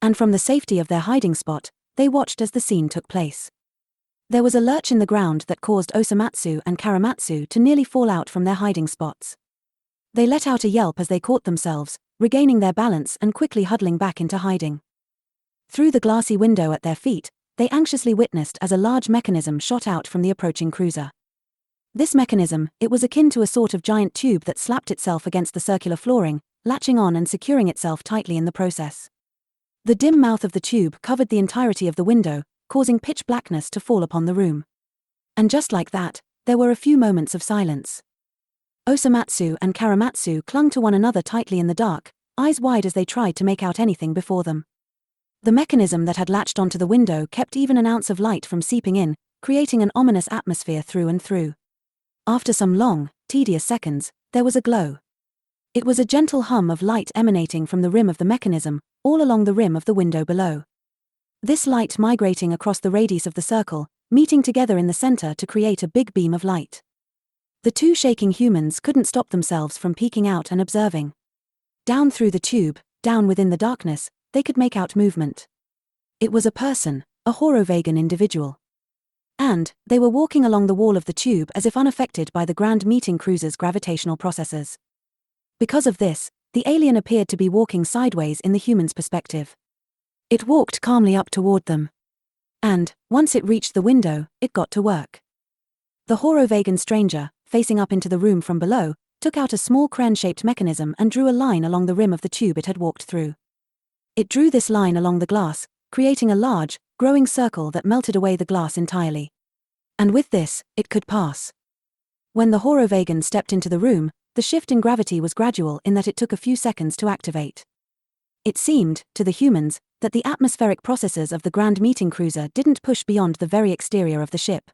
And from the safety of their hiding spot, they watched as the scene took place. There was a lurch in the ground that caused Osomatsu and Choromatsu to nearly fall out from their hiding spots. They let out a yelp as they caught themselves, regaining their balance and quickly huddling back into hiding. Through the glassy window at their feet, they anxiously witnessed as a large mechanism shot out from the approaching cruiser. This mechanism, it was akin to a sort of giant tube that slapped itself against the circular flooring, latching on and securing itself tightly in the process. The dim mouth of the tube covered the entirety of the window, causing pitch blackness to fall upon the room. And just like that, there were a few moments of silence. Osomatsu and Choromatsu clung to one another tightly in the dark, eyes wide as they tried to make out anything before them. The mechanism that had latched onto the window kept even an ounce of light from seeping in, creating an ominous atmosphere through and through. After some long, tedious seconds, there was a glow. It was a gentle hum of light emanating from the rim of the mechanism, all along the rim of the window below. This light migrating across the radius of the circle, meeting together in the center to create a big beam of light. The 2 shaking humans couldn't stop themselves from peeking out and observing. Down through the tube, down within the darkness, they could make out movement. It was a person, a horovegan individual. And they were walking along the wall of the tube as if unaffected by the Grand Meeting Cruiser's gravitational processes. Because of this, the alien appeared to be walking sideways in the human's perspective. It walked calmly up toward them. And, once it reached the window, it got to work. The horovegan stranger, facing up into the room from below, took out a small crane-shaped mechanism and drew a line along the rim of the tube it had walked through. It drew this line along the glass, creating a large, growing circle that melted away the glass entirely. And with this, it could pass. When the horovegan stepped into the room, the shift in gravity was gradual in that it took a few seconds to activate. It seemed, to the humans, that the atmospheric processes of the Grand Meeting Cruiser didn't push beyond the very exterior of the ship.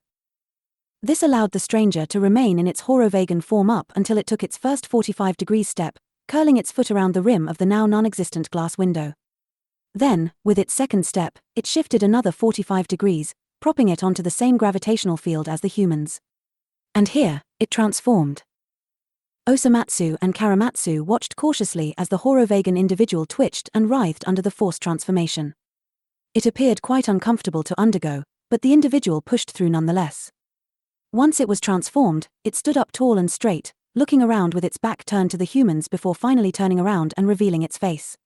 This allowed the stranger to remain in its horovegan form up until it took its first 45 degrees step, curling its foot around the rim of the now non-existent glass window. Then, with its second step, it shifted another 45 degrees, propping it onto the same gravitational field as the humans. And here, it transformed. Osomatsu and Choromatsu watched cautiously as the horovegan individual twitched and writhed under the forced transformation. It appeared quite uncomfortable to undergo, but the individual pushed through nonetheless. Once it was transformed, it stood up tall and straight, looking around with its back turned to the humans before finally turning around and revealing its face.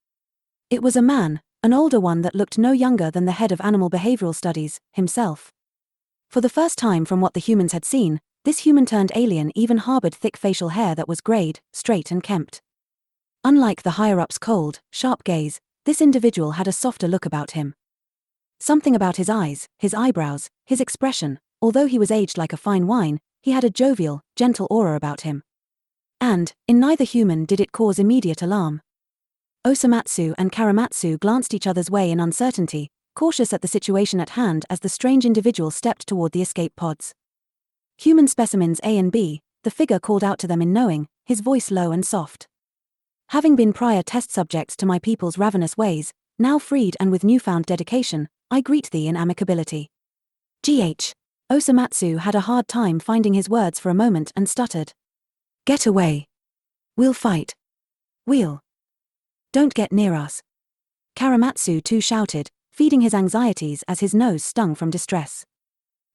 It was a man, an older one that looked no younger than the head of animal behavioral studies, himself. For the first time from what the humans had seen, this human-turned alien even harbored thick facial hair that was grayed, straight and kempt. Unlike the higher-up's cold, sharp gaze, this individual had a softer look about him. Something about his eyes, his eyebrows, his expression, although he was aged like a fine wine, he had a jovial, gentle aura about him. And, in neither human did it cause immediate alarm. Osomatsu and Choromatsu glanced each other's way in uncertainty, cautious at the situation at hand as the strange individual stepped toward the escape pods. Human specimens A and B, the figure called out to them in knowing, his voice low and soft. Having been prior test subjects to my people's ravenous ways, now freed and with newfound dedication, I greet thee in amicability. GH. Osomatsu had a hard time finding his words for a moment and stuttered. Get away. We'll fight. We'll. Don't get near us. Choromatsu too shouted, feeding his anxieties as his nose stung from distress.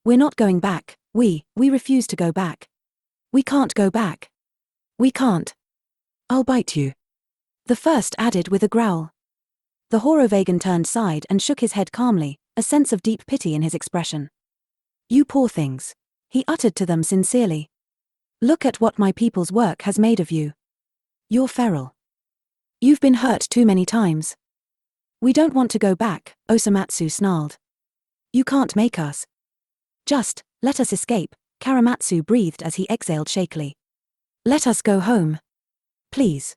We're not going back, we refuse to go back. We can't go back. We can't. I'll bite you. The first added with a growl. The horovegan turned side and shook his head calmly, a sense of deep pity in his expression. You poor things. He uttered to them sincerely. Look at what my people's work has made of you. You're feral. You've been hurt too many times. We don't want to go back, Osomatsu snarled. You can't make us. Just, let us escape, Choromatsu breathed as he exhaled shakily. Let us go home. Please.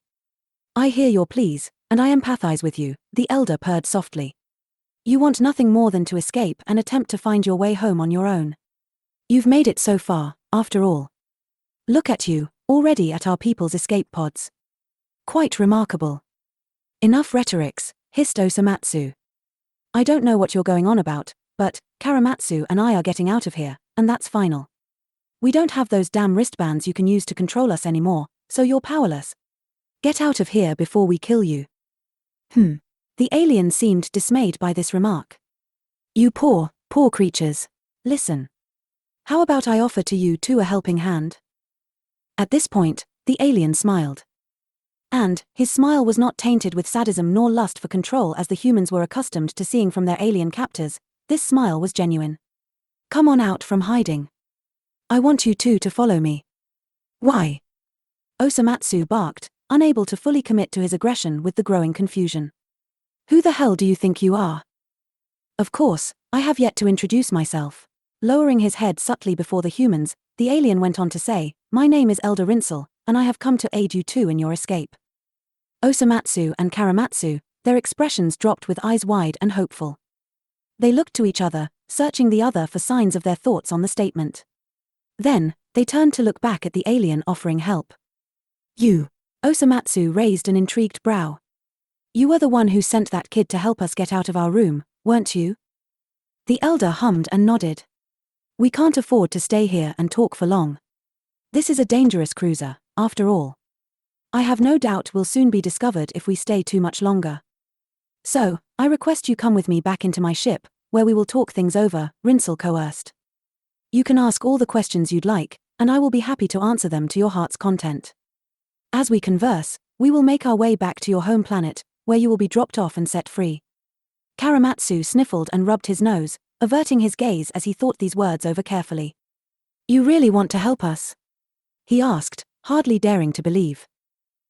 I hear your pleas, and I empathize with you, the elder purred softly. You want nothing more than to escape and attempt to find your way home on your own. You've made it so far, after all. Look at you, already at our people's escape pods. Quite remarkable. Enough rhetorics, hissed Osomatsu. I don't know what you're going on about, But Choromatsu and I are getting out of here, and that's final. We don't have those damn wristbands you can use to control us anymore, so you're powerless. Get out of here before we kill you. The alien seemed dismayed by this remark. You poor creatures. Listen. How about I offer to you two a helping hand? At this point, the alien smiled. And his smile was not tainted with sadism nor lust for control as the humans were accustomed to seeing from their alien captors. This smile was genuine. Come on out from hiding. I want you two to follow me. Why? Osomatsu barked, unable to fully commit to his aggression with the growing confusion. Who the hell do you think you are? Of course, I have yet to introduce myself. Lowering his head subtly before the humans, the alien went on to say, My name is Elder Rinsel, and I have come to aid you two in your escape. Osomatsu and Choromatsu, their expressions dropped with eyes wide and hopeful. They looked to each other, searching the other for signs of their thoughts on the statement. Then, they turned to look back at the alien offering help. You. Osomatsu raised an intrigued brow. You were the one who sent that kid to help us get out of our room, weren't you? The elder hummed and nodded. We can't afford to stay here and talk for long. This is a dangerous cruiser, after all. I have no doubt we'll soon be discovered if we stay too much longer. So, I request you come with me back into my ship, where we will talk things over, Rinsel coerced. You can ask all the questions you'd like, and I will be happy to answer them to your heart's content. As we converse, we will make our way back to your home planet, where you will be dropped off and set free. Choromatsu sniffled and rubbed his nose, averting his gaze as he thought these words over carefully. You really want to help us? He asked, hardly daring to believe.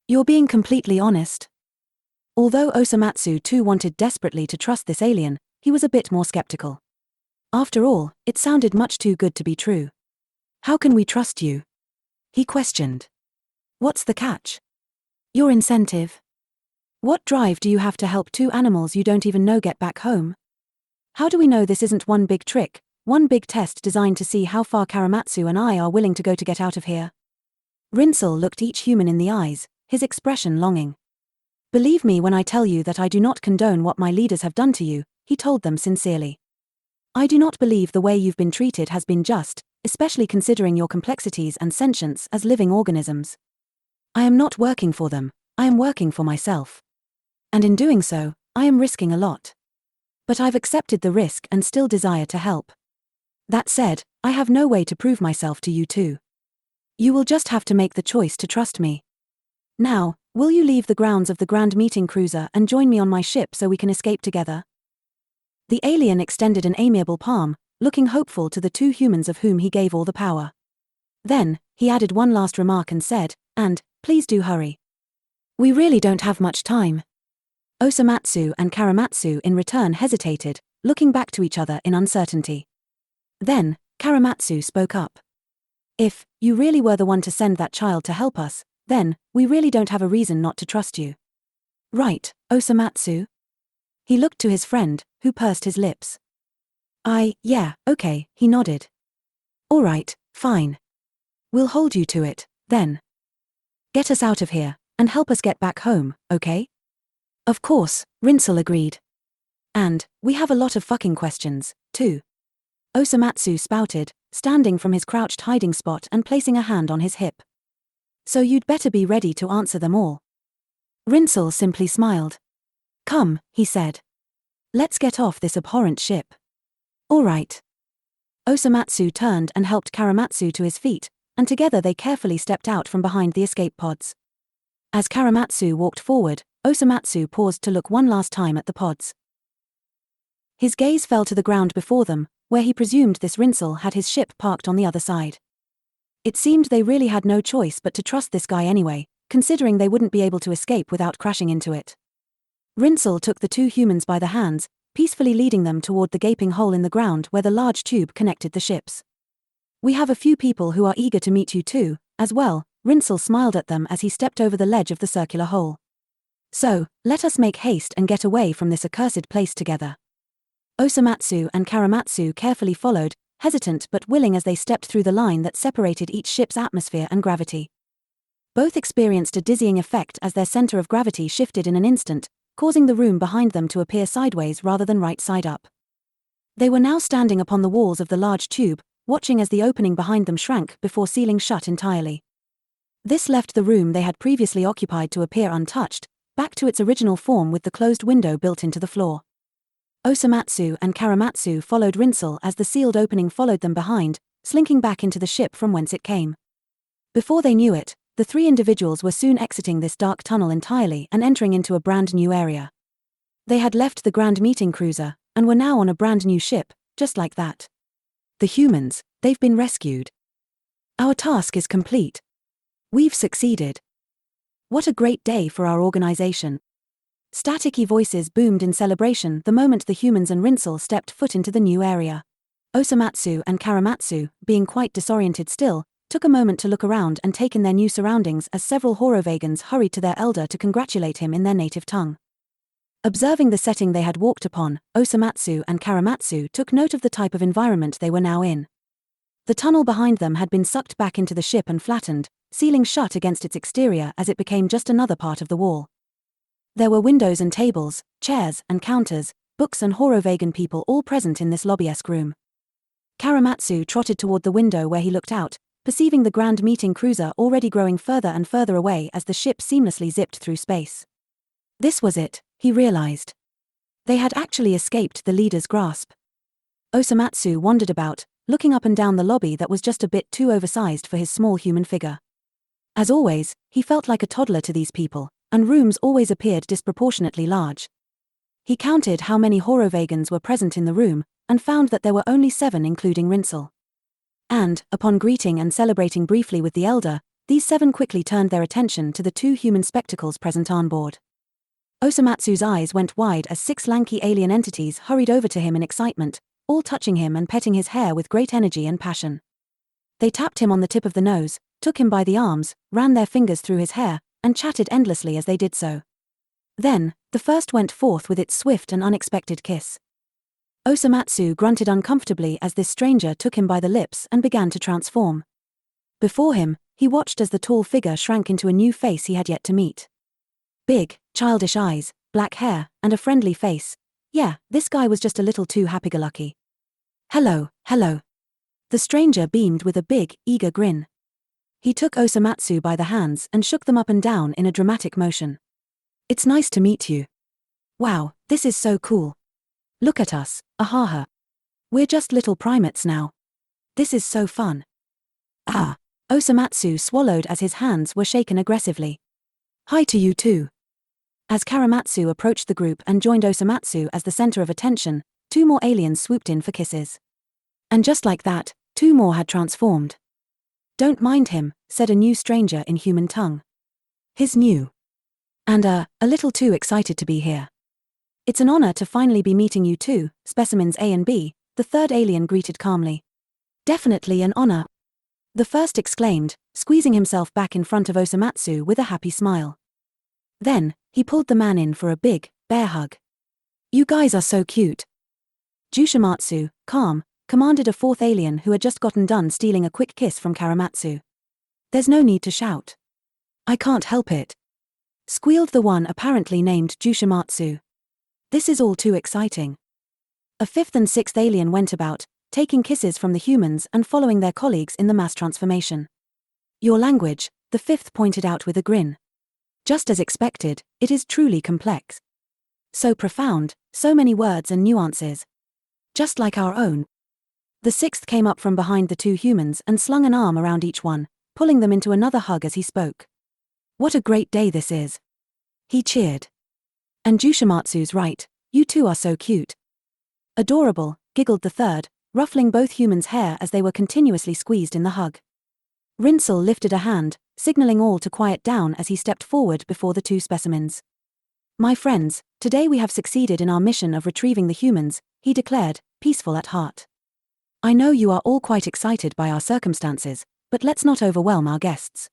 You're being completely honest. Although Osomatsu too wanted desperately to trust this alien, he was a bit more skeptical. After all, it sounded much too good to be true. How can we trust you? He questioned. What's the catch? Your incentive. What drive do you have to help two animals you don't even know get back home? How do we know this isn't one big trick, one big test designed to see how far Choromatsu and I are willing to go to get out of here? Rinsel looked each human in the eyes, his expression longing. Believe me when I tell you that I do not condone what my leaders have done to you, he told them sincerely. I do not believe the way you've been treated has been just, especially considering your complexities and sentience as living organisms. I am not working for them, I am working for myself. And in doing so, I am risking a lot. But I've accepted the risk and still desire to help. That said, I have no way to prove myself to you two. You will just have to make the choice to trust me. Now, will you leave the grounds of the Grand Meeting Cruiser and join me on my ship so we can escape together? The alien extended an amiable palm, looking hopeful to the two humans of whom he gave all the power. Then, he added one last remark and said, and, please do hurry. We really don't have much time. Osomatsu and Choromatsu in return hesitated, looking back to each other in uncertainty. Then, Choromatsu spoke up. If you really were the one to send that child to help us, then we really don't have a reason not to trust you. Right, Osomatsu? He looked to his friend, who pursed his lips. Yeah, okay, he nodded. All right, fine. We'll hold you to it, then. Get us out of here, and help us get back home, okay? Of course, Rinsel agreed. And, we have a lot of fucking questions, too. Osomatsu spouted, standing from his crouched hiding spot and placing a hand on his hip. So you'd better be ready to answer them all. Rinsel simply smiled. Come, he said. Let's get off this abhorrent ship. All right. Osomatsu turned and helped Choromatsu to his feet, and together they carefully stepped out from behind the escape pods. As Choromatsu walked forward, Osomatsu paused to look one last time at the pods. His gaze fell to the ground before them, where he presumed this Rinsel had his ship parked on the other side. It seemed they really had no choice but to trust this guy anyway, considering they wouldn't be able to escape without crashing into it. Rinsel took the two humans by the hands, peacefully leading them toward the gaping hole in the ground where the large tube connected the ships. We have a few people who are eager to meet you too, as well, Rinsel smiled at them as he stepped over the ledge of the circular hole. So, let us make haste and get away from this accursed place together. Osomatsu and Choromatsu carefully followed, hesitant but willing as they stepped through the line that separated each ship's atmosphere and gravity. Both experienced a dizzying effect as their center of gravity shifted in an instant, causing the room behind them to appear sideways rather than right side up. They were now standing upon the walls of the large tube, watching as the opening behind them shrank before sealing shut entirely. This left the room they had previously occupied to appear untouched, back to its original form with the closed window built into the floor. Osomatsu and Choromatsu followed Rinsel as the sealed opening followed them behind, slinking back into the ship from whence it came. Before they knew it, the three individuals were soon exiting this dark tunnel entirely and entering into a brand new area. They had left the Grand Meeting Cruiser, and were now on a brand new ship, just like that. The humans, they've been rescued. Our task is complete. We've succeeded. What a great day for our organization. Staticky voices boomed in celebration the moment the humans and Rinsel stepped foot into the new area. Osomatsu and Choromatsu, being quite disoriented still, took a moment to look around and take in their new surroundings as several Horovagans hurried to their elder to congratulate him in their native tongue. Observing the setting they had walked upon, Osomatsu and Choromatsu took note of the type of environment they were now in. The tunnel behind them had been sucked back into the ship and flattened, sealing shut against its exterior as it became just another part of the wall. There were windows and tables, chairs and counters, books and Horovagan people all present in this lobby-esque room. Choromatsu trotted toward the window where he looked out, perceiving the Grand Meeting Cruiser already growing further and further away as the ship seamlessly zipped through space. This was it, he realized. They had actually escaped the leader's grasp. Osomatsu wandered about, looking up and down the lobby that was just a bit too oversized for his small human figure. As always, he felt like a toddler to these people, and rooms always appeared disproportionately large. He counted how many Horovagans were present in the room, and found that there were only 7 including Rinsel. And, upon greeting and celebrating briefly with the elder, these 7 quickly turned their attention to the 2 human spectacles present on board. Osomatsu's eyes went wide as 6 lanky alien entities hurried over to him in excitement, all touching him and petting his hair with great energy and passion. They tapped him on the tip of the nose, took him by the arms, ran their fingers through his hair, and chatted endlessly as they did so. Then, the first went forth with its swift and unexpected kiss. Osomatsu grunted uncomfortably as this stranger took him by the lips and began to transform. Before him, he watched as the tall figure shrank into a new face he had yet to meet. Big, childish eyes, black hair, and a friendly face. Yeah, this guy was just a little too happy-go-lucky. Hello, hello. The stranger beamed with a big, eager grin. He took Osomatsu by the hands and shook them up and down in a dramatic motion. It's nice to meet you. Wow, this is so cool. Look at us, ahaha. We're just little primates now. This is so fun. Ah. Osomatsu swallowed as his hands were shaken aggressively. Hi to you too. As Choromatsu approached the group and joined Osomatsu as the center of attention, 2 more aliens swooped in for kisses. And just like that, 2 more had transformed. Don't mind him, said a new stranger in human tongue. He's new. And a little too excited to be here. It's an honor to finally be meeting you too, Specimens A and B, the third alien greeted calmly. Definitely an honor. The first exclaimed, squeezing himself back in front of Osomatsu with a happy smile. Then, he pulled the man in for a big, bear hug. You guys are so cute. Choromatsu, calm, commanded a 4th alien who had just gotten done stealing a quick kiss from Choromatsu. There's no need to shout. I can't help it. Squealed the one apparently named Choromatsu. This is all too exciting. A 5th and 6th alien went about, taking kisses from the humans and following their colleagues in the mass transformation. Your language, the 5th pointed out with a grin. Just as expected, it is truly complex. So profound, so many words and nuances. Just like our own. The 6th came up from behind the 2 humans and slung an arm around each one, pulling them into another hug as he spoke. What a great day this is. He cheered. And Choromatsu's right, you two are so cute. Adorable, giggled the 3rd, ruffling both humans' hair as they were continuously squeezed in the hug. Rinsel lifted a hand, signaling all to quiet down as he stepped forward before the 2 specimens. My friends, today we have succeeded in our mission of retrieving the humans, he declared, peaceful at heart. I know you are all quite excited by our circumstances, but let's not overwhelm our guests.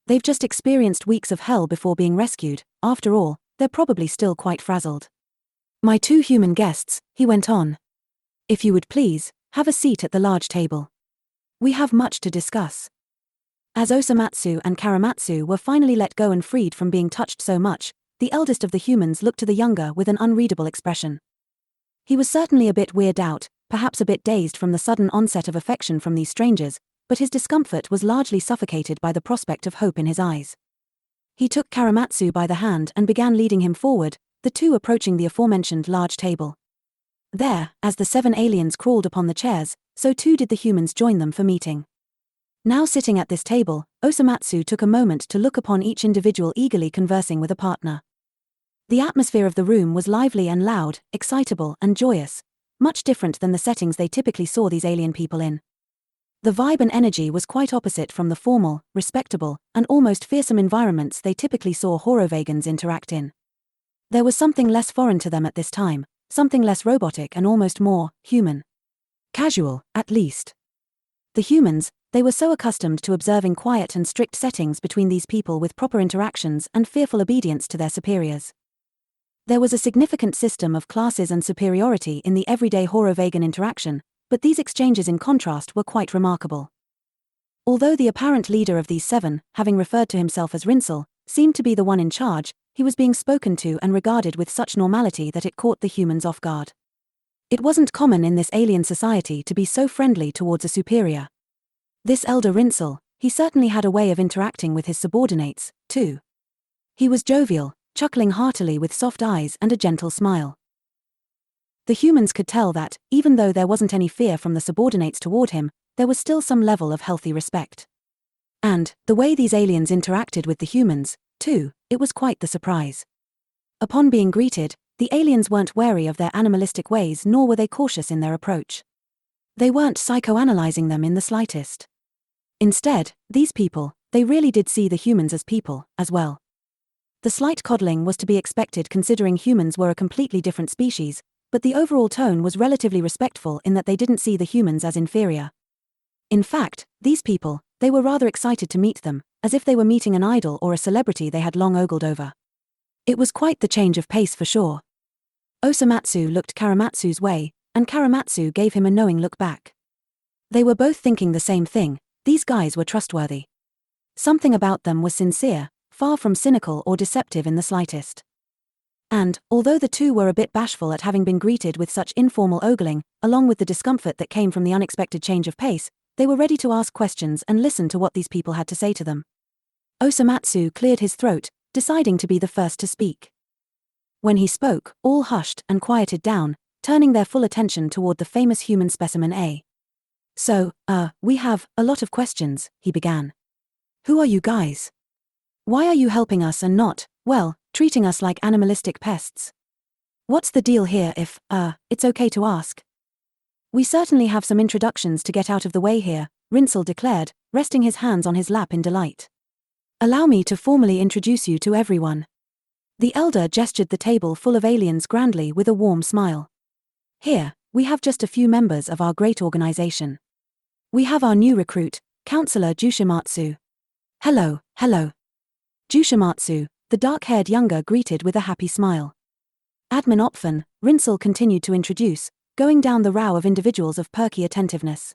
They've just experienced weeks of hell before being rescued. After all, they're probably still quite frazzled. My 2 human guests, he went on. If you would please, have a seat at the large table. We have much to discuss. As Osomatsu and Choromatsu were finally let go and freed from being touched so much, the eldest of the humans looked to the younger with an unreadable expression. He was certainly a bit weirded out, perhaps a bit dazed from the sudden onset of affection from these strangers, but his discomfort was largely suffocated by the prospect of hope in his eyes. He took Choromatsu by the hand and began leading him forward, the two approaching the aforementioned large table. There, as the 7 aliens crawled upon the chairs, so too did the humans join them for meeting. Now sitting at this table, Osomatsu took a moment to look upon each individual eagerly conversing with a partner. The atmosphere of the room was lively and loud, excitable and joyous, much different than the settings they typically saw these alien people in. The vibe and energy was quite opposite from the formal, respectable, and almost fearsome environments they typically saw Horovagans interact in. There was something less foreign to them at this time, something less robotic and almost more human. Casual, at least. The humans, they were so accustomed to observing quiet and strict settings between these people with proper interactions and fearful obedience to their superiors. There was a significant system of classes and superiority in the everyday Horovagan interaction, but these exchanges in contrast were quite remarkable. Although the apparent leader of these 7, having referred to himself as Rinsel, seemed to be the one in charge, he was being spoken to and regarded with such normality that it caught the humans off guard. It wasn't common in this alien society to be so friendly towards a superior. This elder Rinsel, he certainly had a way of interacting with his subordinates, too. He was jovial, chuckling heartily with soft eyes and a gentle smile. The humans could tell that, even though there wasn't any fear from the subordinates toward him, there was still some level of healthy respect. And, the way these aliens interacted with the humans, too, it was quite the surprise. Upon being greeted, the aliens weren't wary of their animalistic ways nor were they cautious in their approach. They weren't psychoanalyzing them in the slightest. Instead, these people, they really did see the humans as people, as well. The slight coddling was to be expected considering humans were a completely different species, but the overall tone was relatively respectful in that they didn't see the humans as inferior. In fact, these people, they were rather excited to meet them, as if they were meeting an idol or a celebrity they had long ogled over. It was quite the change of pace for sure. Osomatsu looked Choromatsu's way, and Choromatsu gave him a knowing look back. They were both thinking the same thing, these guys were trustworthy. Something about them was sincere, far from cynical or deceptive in the slightest. And, although the two were a bit bashful at having been greeted with such informal ogling, along with the discomfort that came from the unexpected change of pace, they were ready to ask questions and listen to what these people had to say to them. Osomatsu cleared his throat, deciding to be the first to speak. When he spoke, all hushed and quieted down, turning their full attention toward the famous human specimen A. So, we have a lot of questions, he began. Who are you guys? Why are you helping us and not, well, treating us like animalistic pests? What's the deal here if, it's okay to ask? We certainly have some introductions to get out of the way here, Rinsel declared, resting his hands on his lap in delight. Allow me to formally introduce you to everyone. The elder gestured the table full of aliens grandly with a warm smile. Here, we have just a few members of our great organization. We have our new recruit, Counselor Choromatsu. Hello, hello. Choromatsu, the dark-haired younger greeted with a happy smile. Admin Opfen, Rinsel continued to introduce, going down the row of individuals of perky attentiveness.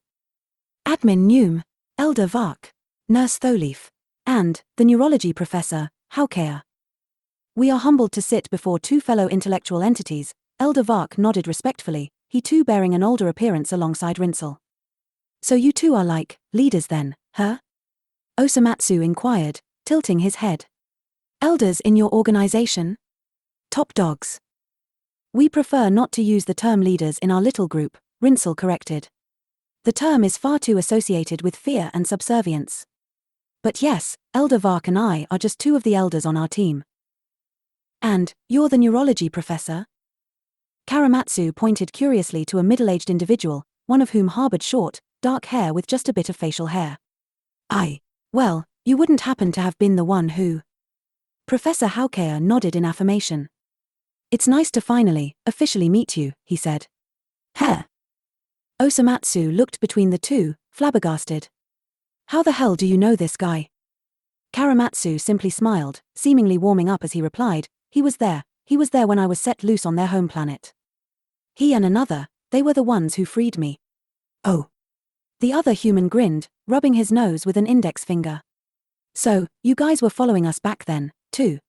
Admin Neum, Elder Vark, Nurse Tholeaf, and, the neurology professor, Haukea. We are humbled to sit before 2 fellow intellectual entities, Elder Vark nodded respectfully, he too bearing an older appearance alongside Rinsel. So you two are like, leaders then, huh? Osomatsu inquired, tilting his head. Elders in your organization? Top dogs. We prefer not to use the term leaders in our little group, Rinsel corrected. The term is far too associated with fear and subservience. But yes, Elder Vark and I are just 2 of the elders on our team. And, you're the neurology professor? Choromatsu pointed curiously to a middle-aged individual, one of whom harbored short, dark hair with just a bit of facial hair. Well, you wouldn't happen to have been the one who... Professor Haukea nodded in affirmation. It's nice to finally, officially meet you, he said. Heh. Osomatsu looked between the two, flabbergasted. How the hell do you know this guy? Choromatsu simply smiled, seemingly warming up as he replied, he was there when I was set loose on their home planet. He and another, they were the ones who freed me. Oh. The other human grinned, rubbing his nose with an index finger. So, you guys were following us back then, too.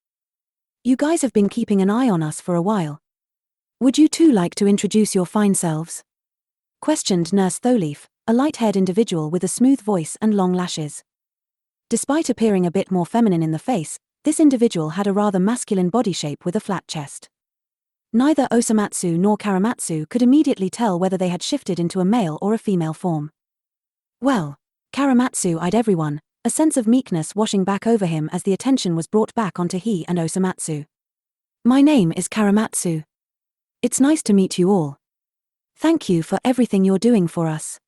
You guys have been keeping an eye on us for a while. Would you two like to introduce your fine selves? Questioned Nurse Tholeaf, a light-haired individual with a smooth voice and long lashes. Despite appearing a bit more feminine in the face, this individual had a rather masculine body shape with a flat chest. Neither Osomatsu nor Choromatsu could immediately tell whether they had shifted into a male or a female form. Well, Choromatsu eyed everyone, a sense of meekness washing back over him as the attention was brought back onto he and Osomatsu. My name is Choromatsu. It's nice to meet you all. Thank you for everything you're doing for us.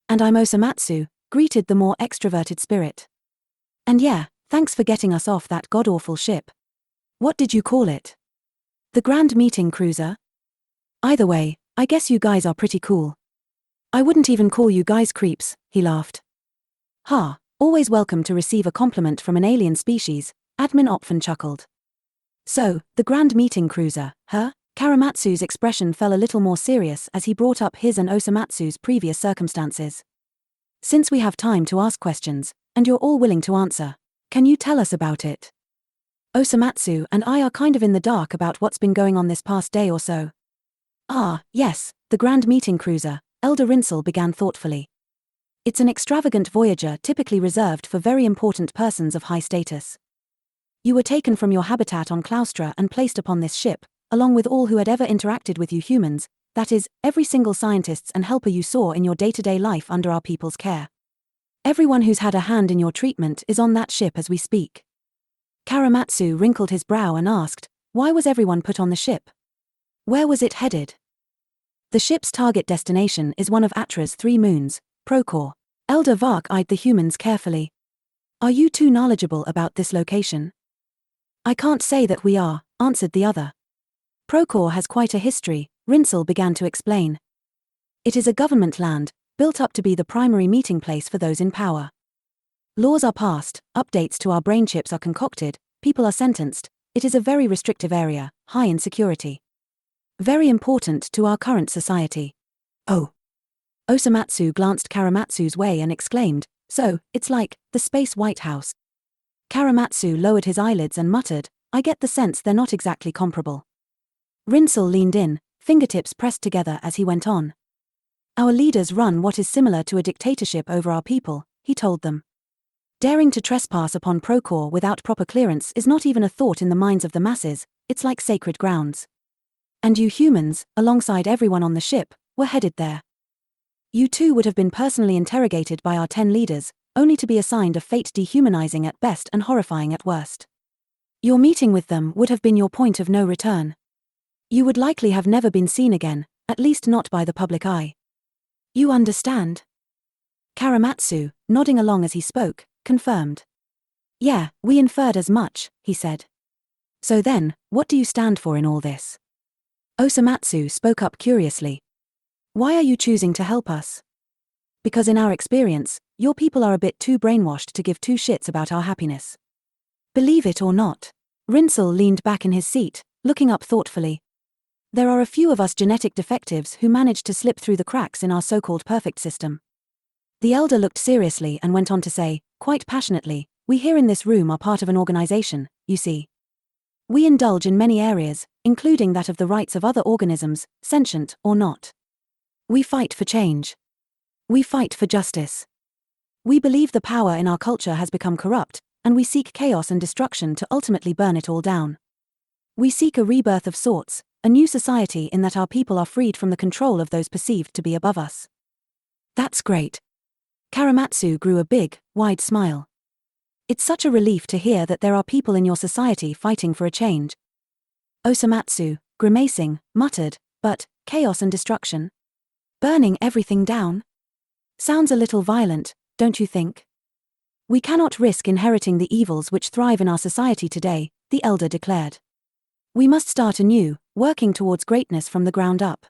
And I'm Osomatsu, greeted the more extroverted spirit. And yeah, thanks for getting us off that god-awful ship. What did you call it? The Grand Meeting Cruiser? Either way, I guess you guys are pretty cool. I wouldn't even call you guys creeps, he laughed. Ha, always welcome to receive a compliment from an alien species, Admin Opfen chuckled. So, the Grand Meeting Cruiser, huh? Choromatsu's expression fell a little more serious as he brought up his and Osomatsu's previous circumstances. Since we have time to ask questions, and you're all willing to answer, can you tell us about it? Osomatsu and I are kind of in the dark about what's been going on this past day or so. Ah, yes, the Grand Meeting Cruiser, Elder Rinsel began thoughtfully. It's an extravagant voyager typically reserved for very important persons of high status. You were taken from your habitat on Claustra and placed upon this ship, along with all who had ever interacted with you humans, that is, every single scientist and helper you saw in your day-to-day life under our people's care. Everyone who's had a hand in your treatment is on that ship as we speak. Choromatsu wrinkled his brow and asked, why was everyone put on the ship? Where was it headed? The ship's target destination is one of Atra's 3 moons, Procor. Elder Vark eyed the humans carefully. Are you too knowledgeable about this location? I can't say that we are, answered the other. Procor has quite a history, Rinsel began to explain. It is a government land, built up to be the primary meeting place for those in power. Laws are passed, updates to our brain chips are concocted, people are sentenced. It is a very restrictive area, high in security. Very important to our current society. Oh. Osomatsu glanced Choromatsu's way and exclaimed, so, it's like, the Space White House. Choromatsu lowered his eyelids and muttered, I get the sense they're not exactly comparable. Rinsel leaned in, fingertips pressed together as he went on. Our leaders run what is similar to a dictatorship over our people, he told them. Daring to trespass upon Procor without proper clearance is not even a thought in the minds of the masses, it's like sacred grounds. And you humans, alongside everyone on the ship, were headed there. You too would have been personally interrogated by our 10 leaders, only to be assigned a fate dehumanizing at best and horrifying at worst. Your meeting with them would have been your point of no return. You would likely have never been seen again, at least not by the public eye. You understand? Choromatsu, nodding along as he spoke, confirmed. Yeah, we inferred as much, he said. So then, what do you stand for in all this? Osomatsu spoke up curiously. Why are you choosing to help us? Because in our experience, your people are a bit too brainwashed to give two shits about our happiness. Believe it or not. Rinsel leaned back in his seat, looking up thoughtfully. There are a few of us genetic defectives who managed to slip through the cracks in our so-called perfect system. The elder looked seriously and went on to say, quite passionately, we here in this room are part of an organization, you see. We indulge in many areas, including that of the rights of other organisms, sentient or not. We fight for change. We fight for justice. We believe the power in our culture has become corrupt, and we seek chaos and destruction to ultimately burn it all down. We seek a rebirth of sorts, a new society in that our people are freed from the control of those perceived to be above us. That's great. Choromatsu grew a big, wide smile. It's such a relief to hear that there are people in your society fighting for a change. Osomatsu, grimacing, muttered, but, chaos and destruction? Burning everything down? Sounds a little violent, don't you think? We cannot risk inheriting the evils which thrive in our society today, the elder declared. We must start anew, working towards greatness from the ground up.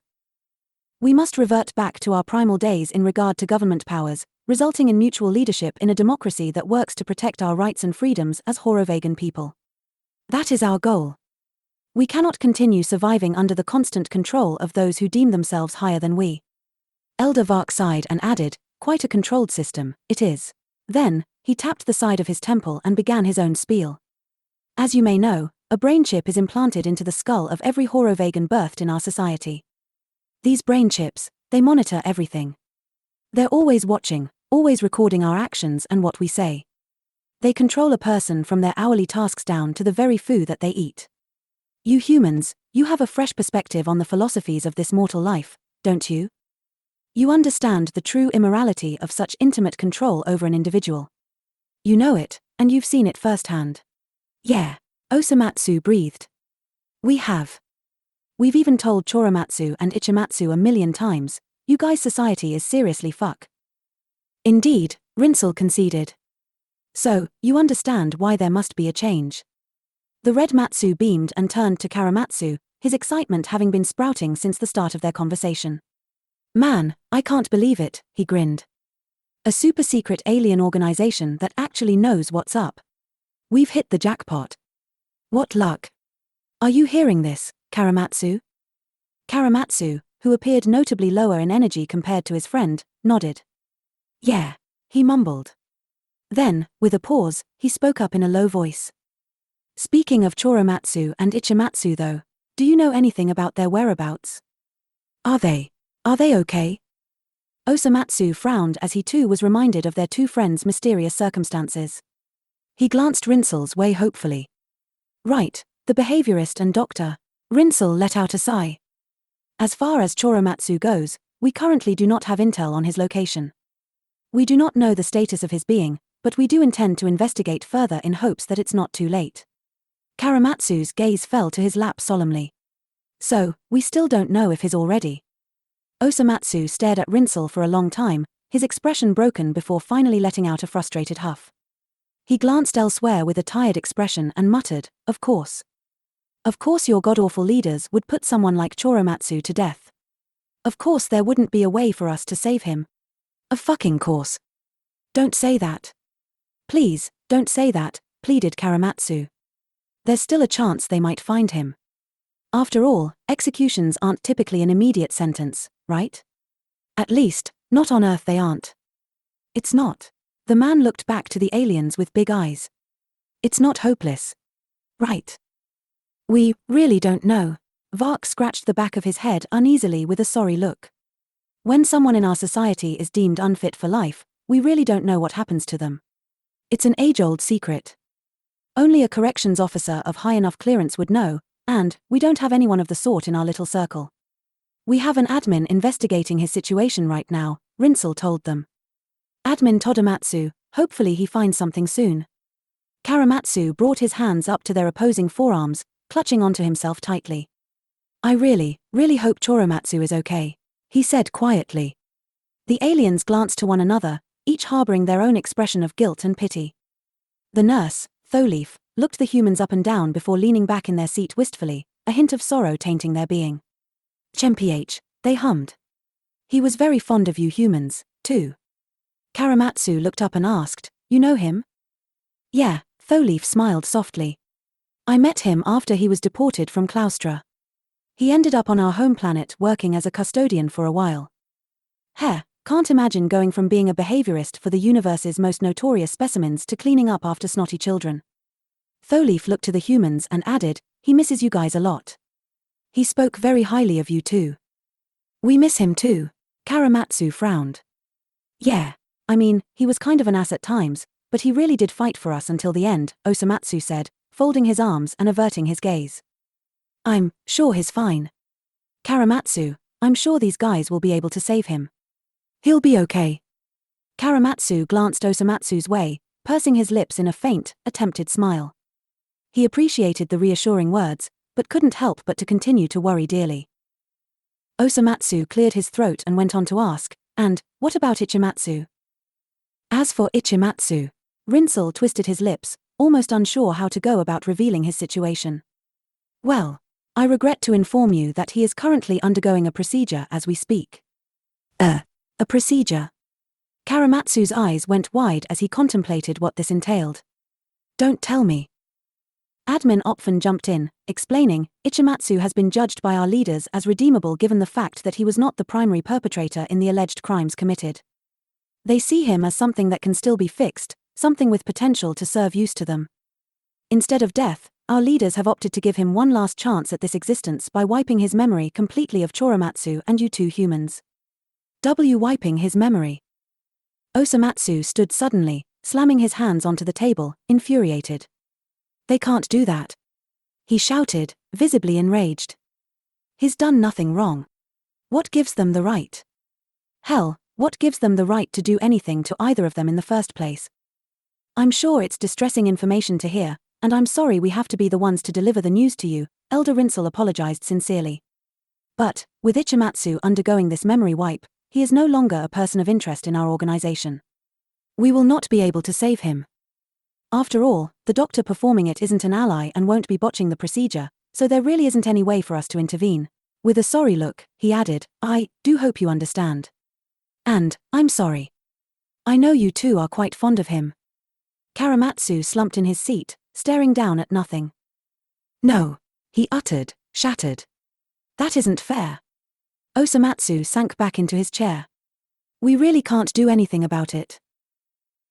We must revert back to our primal days in regard to government powers, resulting in mutual leadership in a democracy that works to protect our rights and freedoms as Horovegan people. That is our goal. We cannot continue surviving under the constant control of those who deem themselves higher than we. Elder Vark sighed and added, quite a controlled system, it is. Then, he tapped the side of his temple and began his own spiel. As you may know, A brain chip is implanted into the skull of every horovegan birthed in our society. These brain chips, they monitor everything. They're always watching, always recording our actions and what we say. They control a person from their hourly tasks down to the very food that they eat. You humans, you have a fresh perspective on the philosophies of this mortal life, don't you? You understand the true immorality of such intimate control over an individual. You know it, and you've seen it firsthand. Yeah, Osomatsu breathed. We have. We've even told Choromatsu and Ichimatsu a million times, you guys' society is seriously fuck. Indeed, Rinsel conceded. So, you understand why there must be a change. The red Matsu beamed and turned to Choromatsu, his excitement having been sprouting since the start of their conversation. Man, I can't believe it, he grinned. A super-secret alien organization that actually knows what's up. We've hit the jackpot. What luck. Are you hearing this, Choromatsu? Choromatsu, who appeared notably lower in energy compared to his friend, nodded. Yeah, he mumbled. Then, with a pause, he spoke up in a low voice. Speaking of Choromatsu and Ichimatsu though, do you know anything about their whereabouts? Are they okay? Osomatsu frowned as he too was reminded of their two friends' mysterious circumstances. He glanced Rinsel's way hopefully. Right, the behaviorist and doctor. Rinsel let out a sigh. As far as Choromatsu goes, we currently do not have intel on his location. We do not know the status of his being, but we do intend to investigate further in hopes that it's not too late. Choromatsu's gaze fell to his lap solemnly. So, we still don't know if he's already. Osomatsu stared at Rinsel for a long time, his expression broken before finally letting out a frustrated huff. He glanced elsewhere with a tired expression and muttered, Of course. Of course your god-awful leaders would put someone like Choromatsu to death. Of course there wouldn't be a way for us to save him. Of fucking course. Don't say that. Please, don't say that, pleaded Choromatsu. There's still a chance they might find him. After all, executions aren't typically an immediate sentence, right? At least, not on Earth they aren't. It's not. The man looked back to the aliens with big eyes. It's not hopeless. Right. We really don't know. Vark scratched the back of his head uneasily with a sorry look. When someone in our society is deemed unfit for life, we really don't know what happens to them. It's an age-old secret. Only a corrections officer of high enough clearance would know, and we don't have anyone of the sort in our little circle. We have an admin investigating his situation right now, Rinsel told them. Admin Todomatsu, hopefully he finds something soon. Choromatsu brought his hands up to their opposing forearms, clutching onto himself tightly. I really hope Choromatsu is okay, he said quietly. The aliens glanced to one another, each harboring their own expression of guilt and pity. The nurse, Tholeaf, looked the humans up and down before leaning back in their seat wistfully, a hint of sorrow tainting their being. Chemph, they hummed. He was very fond of you humans, too. Choromatsu looked up and asked, You know him? Yeah, Tholeaf smiled softly. I met him after he was deported from Claustra. He ended up on our home planet working as a custodian for a while. Can't imagine going from being a behaviorist for the universe's most notorious specimens to cleaning up after snotty children. Tholeaf looked to the humans and added, He misses you guys a lot. He spoke very highly of you too. We miss him too. Choromatsu frowned. Yeah, I mean, he was kind of an ass at times, but he really did fight for us until the end, Osomatsu said, folding his arms and averting his gaze. I'm sure he's fine. Choromatsu, I'm sure these guys will be able to save him. He'll be okay. Choromatsu glanced Osomatsu's way, pursing his lips in a faint, attempted smile. He appreciated the reassuring words, but couldn't help but to continue to worry dearly. Osomatsu cleared his throat and went on to ask, And, what about Ichimatsu? As for Ichimatsu, Rinsel twisted his lips, almost unsure how to go about revealing his situation. Well, I regret to inform you that he is currently undergoing a procedure as we speak. A procedure? Choromatsu's eyes went wide as he contemplated what this entailed. Don't tell me. Admin Opfen jumped in, explaining, Ichimatsu has been judged by our leaders as redeemable given the fact that he was not the primary perpetrator in the alleged crimes committed. They see him as something that can still be fixed, something with potential to serve use to them. Instead of death, Our leaders have opted to give him one last chance at this existence by wiping his memory completely of Choromatsu and you two humans. Wiping his memory. Osomatsu stood suddenly, slamming his hands onto the table, infuriated. They can't do that. He shouted, visibly enraged. He's done nothing wrong. What gives them the right? Hell, what gives them the right to do anything to either of them in the first place? I'm sure it's distressing information to hear, and I'm sorry we have to be the ones to deliver the news to you, Elder Rinsel apologized sincerely. But, with Ichimatsu undergoing this memory wipe, he is no longer a person of interest in our organization. We will not be able to save him. After all, the doctor performing it isn't an ally and won't be botching the procedure, so there really isn't any way for us to intervene. With a sorry look, he added, I do hope you understand. And, I'm sorry. I know you two are quite fond of him. Choromatsu slumped in his seat, staring down at nothing. No, he uttered, shattered. That isn't fair. Osomatsu sank back into his chair. We really can't do anything about it.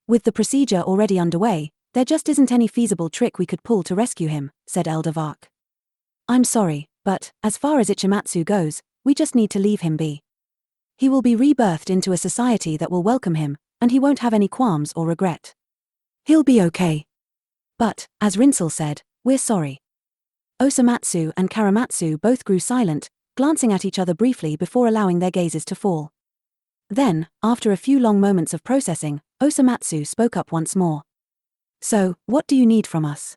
With the procedure already underway, there just isn't any feasible trick we could pull to rescue him, said Elder Vark. I'm sorry, but, as far as Ichimatsu goes, we just need to leave him be. He will be rebirthed into a society that will welcome him, and he won't have any qualms or regret. He'll be okay. But, as Rinsel said, we're sorry. Osomatsu and Choromatsu both grew silent, glancing at each other briefly before allowing their gazes to fall. Then, after a few long moments of processing, Osomatsu spoke up once more. So, what do you need from us?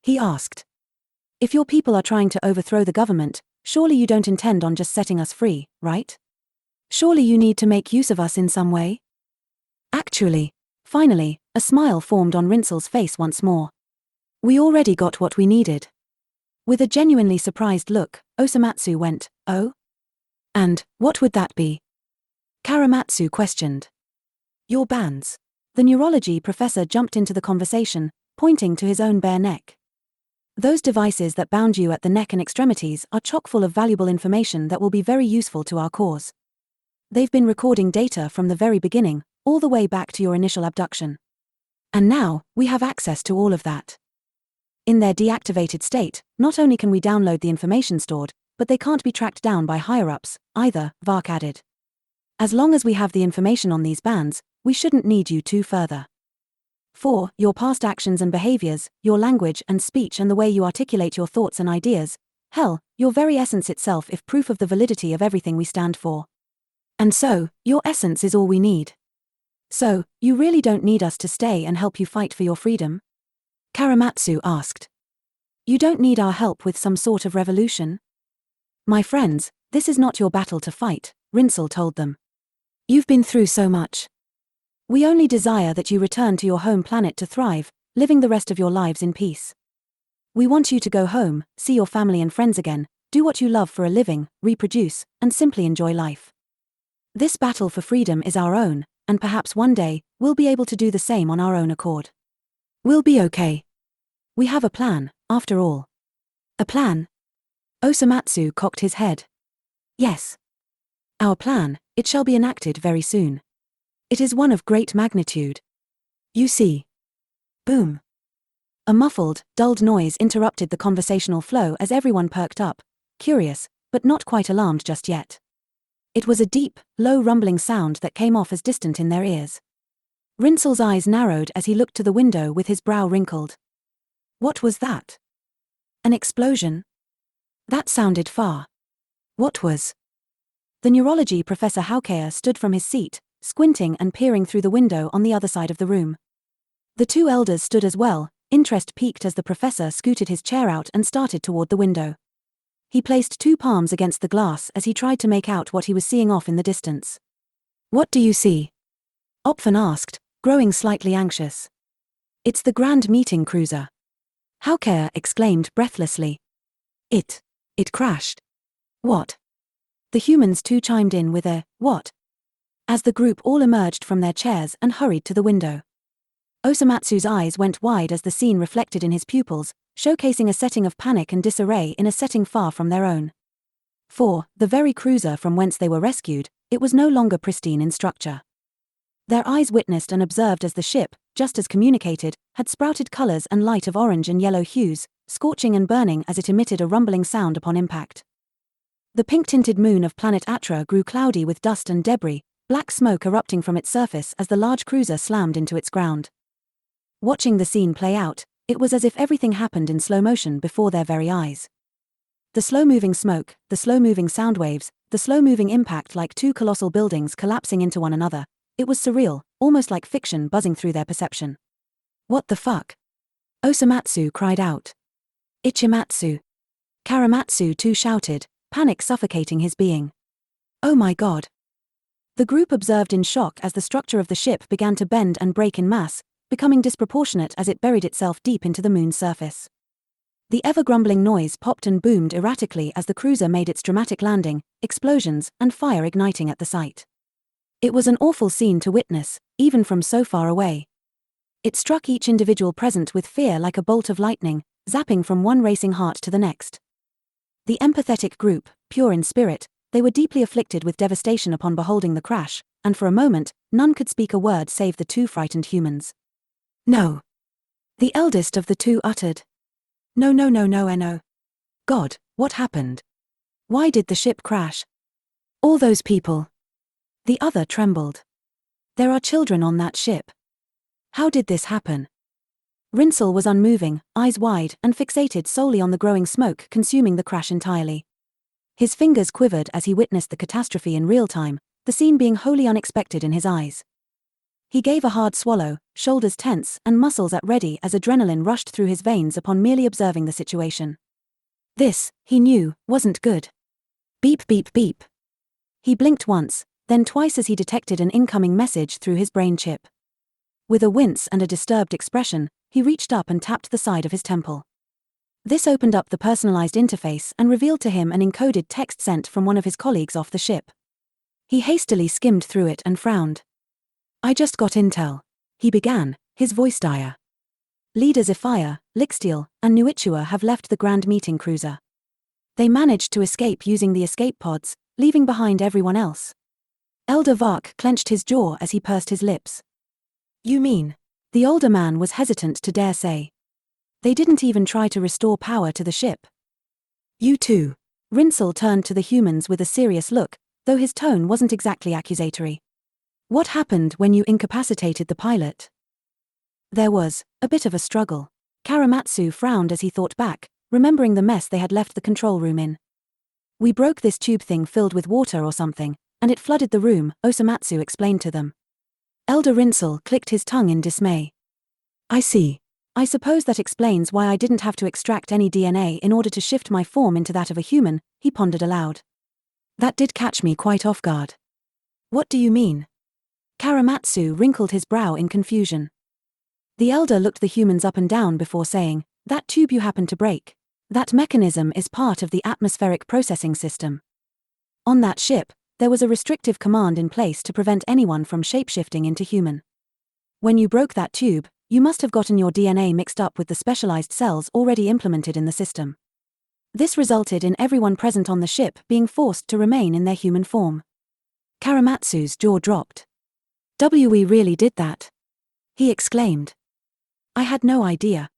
He asked. If your people are trying to overthrow the government, surely you don't intend on just setting us free, right? Surely you need to make use of us in some way? Actually, finally, a smile formed on Rinsel's face once more. We already got what we needed. With a genuinely surprised look, Osomatsu went, oh? And, what would that be? Choromatsu questioned. Your bands. The neurology professor jumped into the conversation, pointing to his own bare neck. Those devices that bound you at the neck and extremities are chock full of valuable information that will be very useful to our cause. They've been recording data from the very beginning, all the way back to your initial abduction. And now, we have access to all of that. In their deactivated state, not only can we download the information stored, but they can't be tracked down by higher-ups, either, Vark added. As long as we have the information on these bands, we shouldn't need you two further. 4. Your past actions and behaviors, your language and speech and the way you articulate your thoughts and ideas, hell, your very essence itself is proof of the validity of everything we stand for. And so, your essence is all we need. So, you really don't need us to stay and help you fight for your freedom? Choromatsu asked. You don't need our help with some sort of revolution? My friends, this is not your battle to fight, Rinsel told them. You've been through so much. We only desire that you return to your home planet to thrive, living the rest of your lives in peace. We want you to go home, see your family and friends again, do what you love for a living, reproduce, and simply enjoy life. This battle for freedom is our own, and perhaps one day, we'll be able to do the same on our own accord. We'll be okay. We have a plan, after all. A plan? Osomatsu cocked his head. Yes. Our plan, it shall be enacted very soon. It is one of great magnitude. You see. Boom. A muffled, dulled noise interrupted the conversational flow as everyone perked up, curious, but not quite alarmed just yet. It was a deep, low rumbling sound that came off as distant in their ears. Rinsel's eyes narrowed as he looked to the window with his brow wrinkled. What was that? An explosion? That sounded far. What was? The neurology professor Haukea stood from his seat, squinting and peering through the window on the other side of the room. The two elders stood as well, interest piqued as the professor scooted his chair out and started toward the window. He placed two palms against the glass as he tried to make out what he was seeing off in the distance. What do you see? Opfen asked, growing slightly anxious. It's the Grand Meeting Cruiser. Haukea exclaimed breathlessly. It crashed. What? The humans too chimed in with a, what? As the group all emerged from their chairs and hurried to the window. Osomatsu's eyes went wide as the scene reflected in his pupils, showcasing a setting of panic and disarray in a setting far from their own. For, the very cruiser from whence they were rescued, it was no longer pristine in structure. Their eyes witnessed and observed as the ship, just as communicated, had sprouted colors and light of orange and yellow hues, scorching and burning as it emitted a rumbling sound upon impact. The pink-tinted moon of planet Atra grew cloudy with dust and debris, black smoke erupting from its surface as the large cruiser slammed into its ground. Watching the scene play out, it was as if everything happened in slow motion before their very eyes. The slow-moving smoke, the slow-moving sound waves, the slow-moving impact like two colossal buildings collapsing into one another. It was surreal, almost like fiction buzzing through their perception. What the fuck? Osomatsu cried out. Ichimatsu. Choromatsu too shouted, panic suffocating his being. Oh my god. The group observed in shock as the structure of the ship began to bend and break in mass, becoming disproportionate as it buried itself deep into the moon's surface. The ever-grumbling noise popped and boomed erratically as the cruiser made its dramatic landing, explosions and fire igniting at the site. It was an awful scene to witness, even from so far away. It struck each individual present with fear like a bolt of lightning, zapping from one racing heart to the next. The empathetic group, pure in spirit, they were deeply afflicted with devastation upon beholding the crash, and for a moment, none could speak a word save the two frightened humans. No. The eldest of the two uttered. No. God, what happened? Why did the ship crash? All those people. The other trembled. There are children on that ship. How did this happen? Rinsel was unmoving, eyes wide and fixated solely on the growing smoke consuming the crash entirely. His fingers quivered as he witnessed the catastrophe in real time, the scene being wholly unexpected in his eyes. He gave a hard swallow, shoulders tense and muscles at ready as adrenaline rushed through his veins upon merely observing the situation. This, he knew, wasn't good. Beep beep beep. He blinked once, then twice as he detected an incoming message through his brain chip. With a wince and a disturbed expression, he reached up and tapped the side of his temple. This opened up the personalized interface and revealed to him an encoded text sent from one of his colleagues off the ship. He hastily skimmed through it and frowned. I just got intel. He began, his voice dire. Leaders Ifaya, Lixtiel, and Nuichua have left the Grand Meeting cruiser. They managed to escape using the escape pods, leaving behind everyone else. Elder Vark clenched his jaw as he pursed his lips. You mean? The older man was hesitant to dare say. They didn't even try to restore power to the ship. You too. Rinsel turned to the humans with a serious look, though his tone wasn't exactly accusatory. What happened when you incapacitated the pilot? There was a bit of a struggle. Choromatsu frowned as he thought back, remembering the mess they had left the control room in. We broke this tube thing filled with water or something, and it flooded the room, Osomatsu explained to them. Elder Rinsel clicked his tongue in dismay. I see. I suppose that explains why I didn't have to extract any DNA in order to shift my form into that of a human, he pondered aloud. That did catch me quite off guard. What do you mean? Choromatsu wrinkled his brow in confusion. The elder looked the humans up and down before saying, that tube you happened to break. That mechanism is part of the atmospheric processing system. On that ship, there was a restrictive command in place to prevent anyone from shapeshifting into human. When you broke that tube, you must have gotten your DNA mixed up with the specialized cells already implemented in the system. This resulted in everyone present on the ship being forced to remain in their human form. Choromatsu's jaw dropped. We really did that? He exclaimed. I had no idea.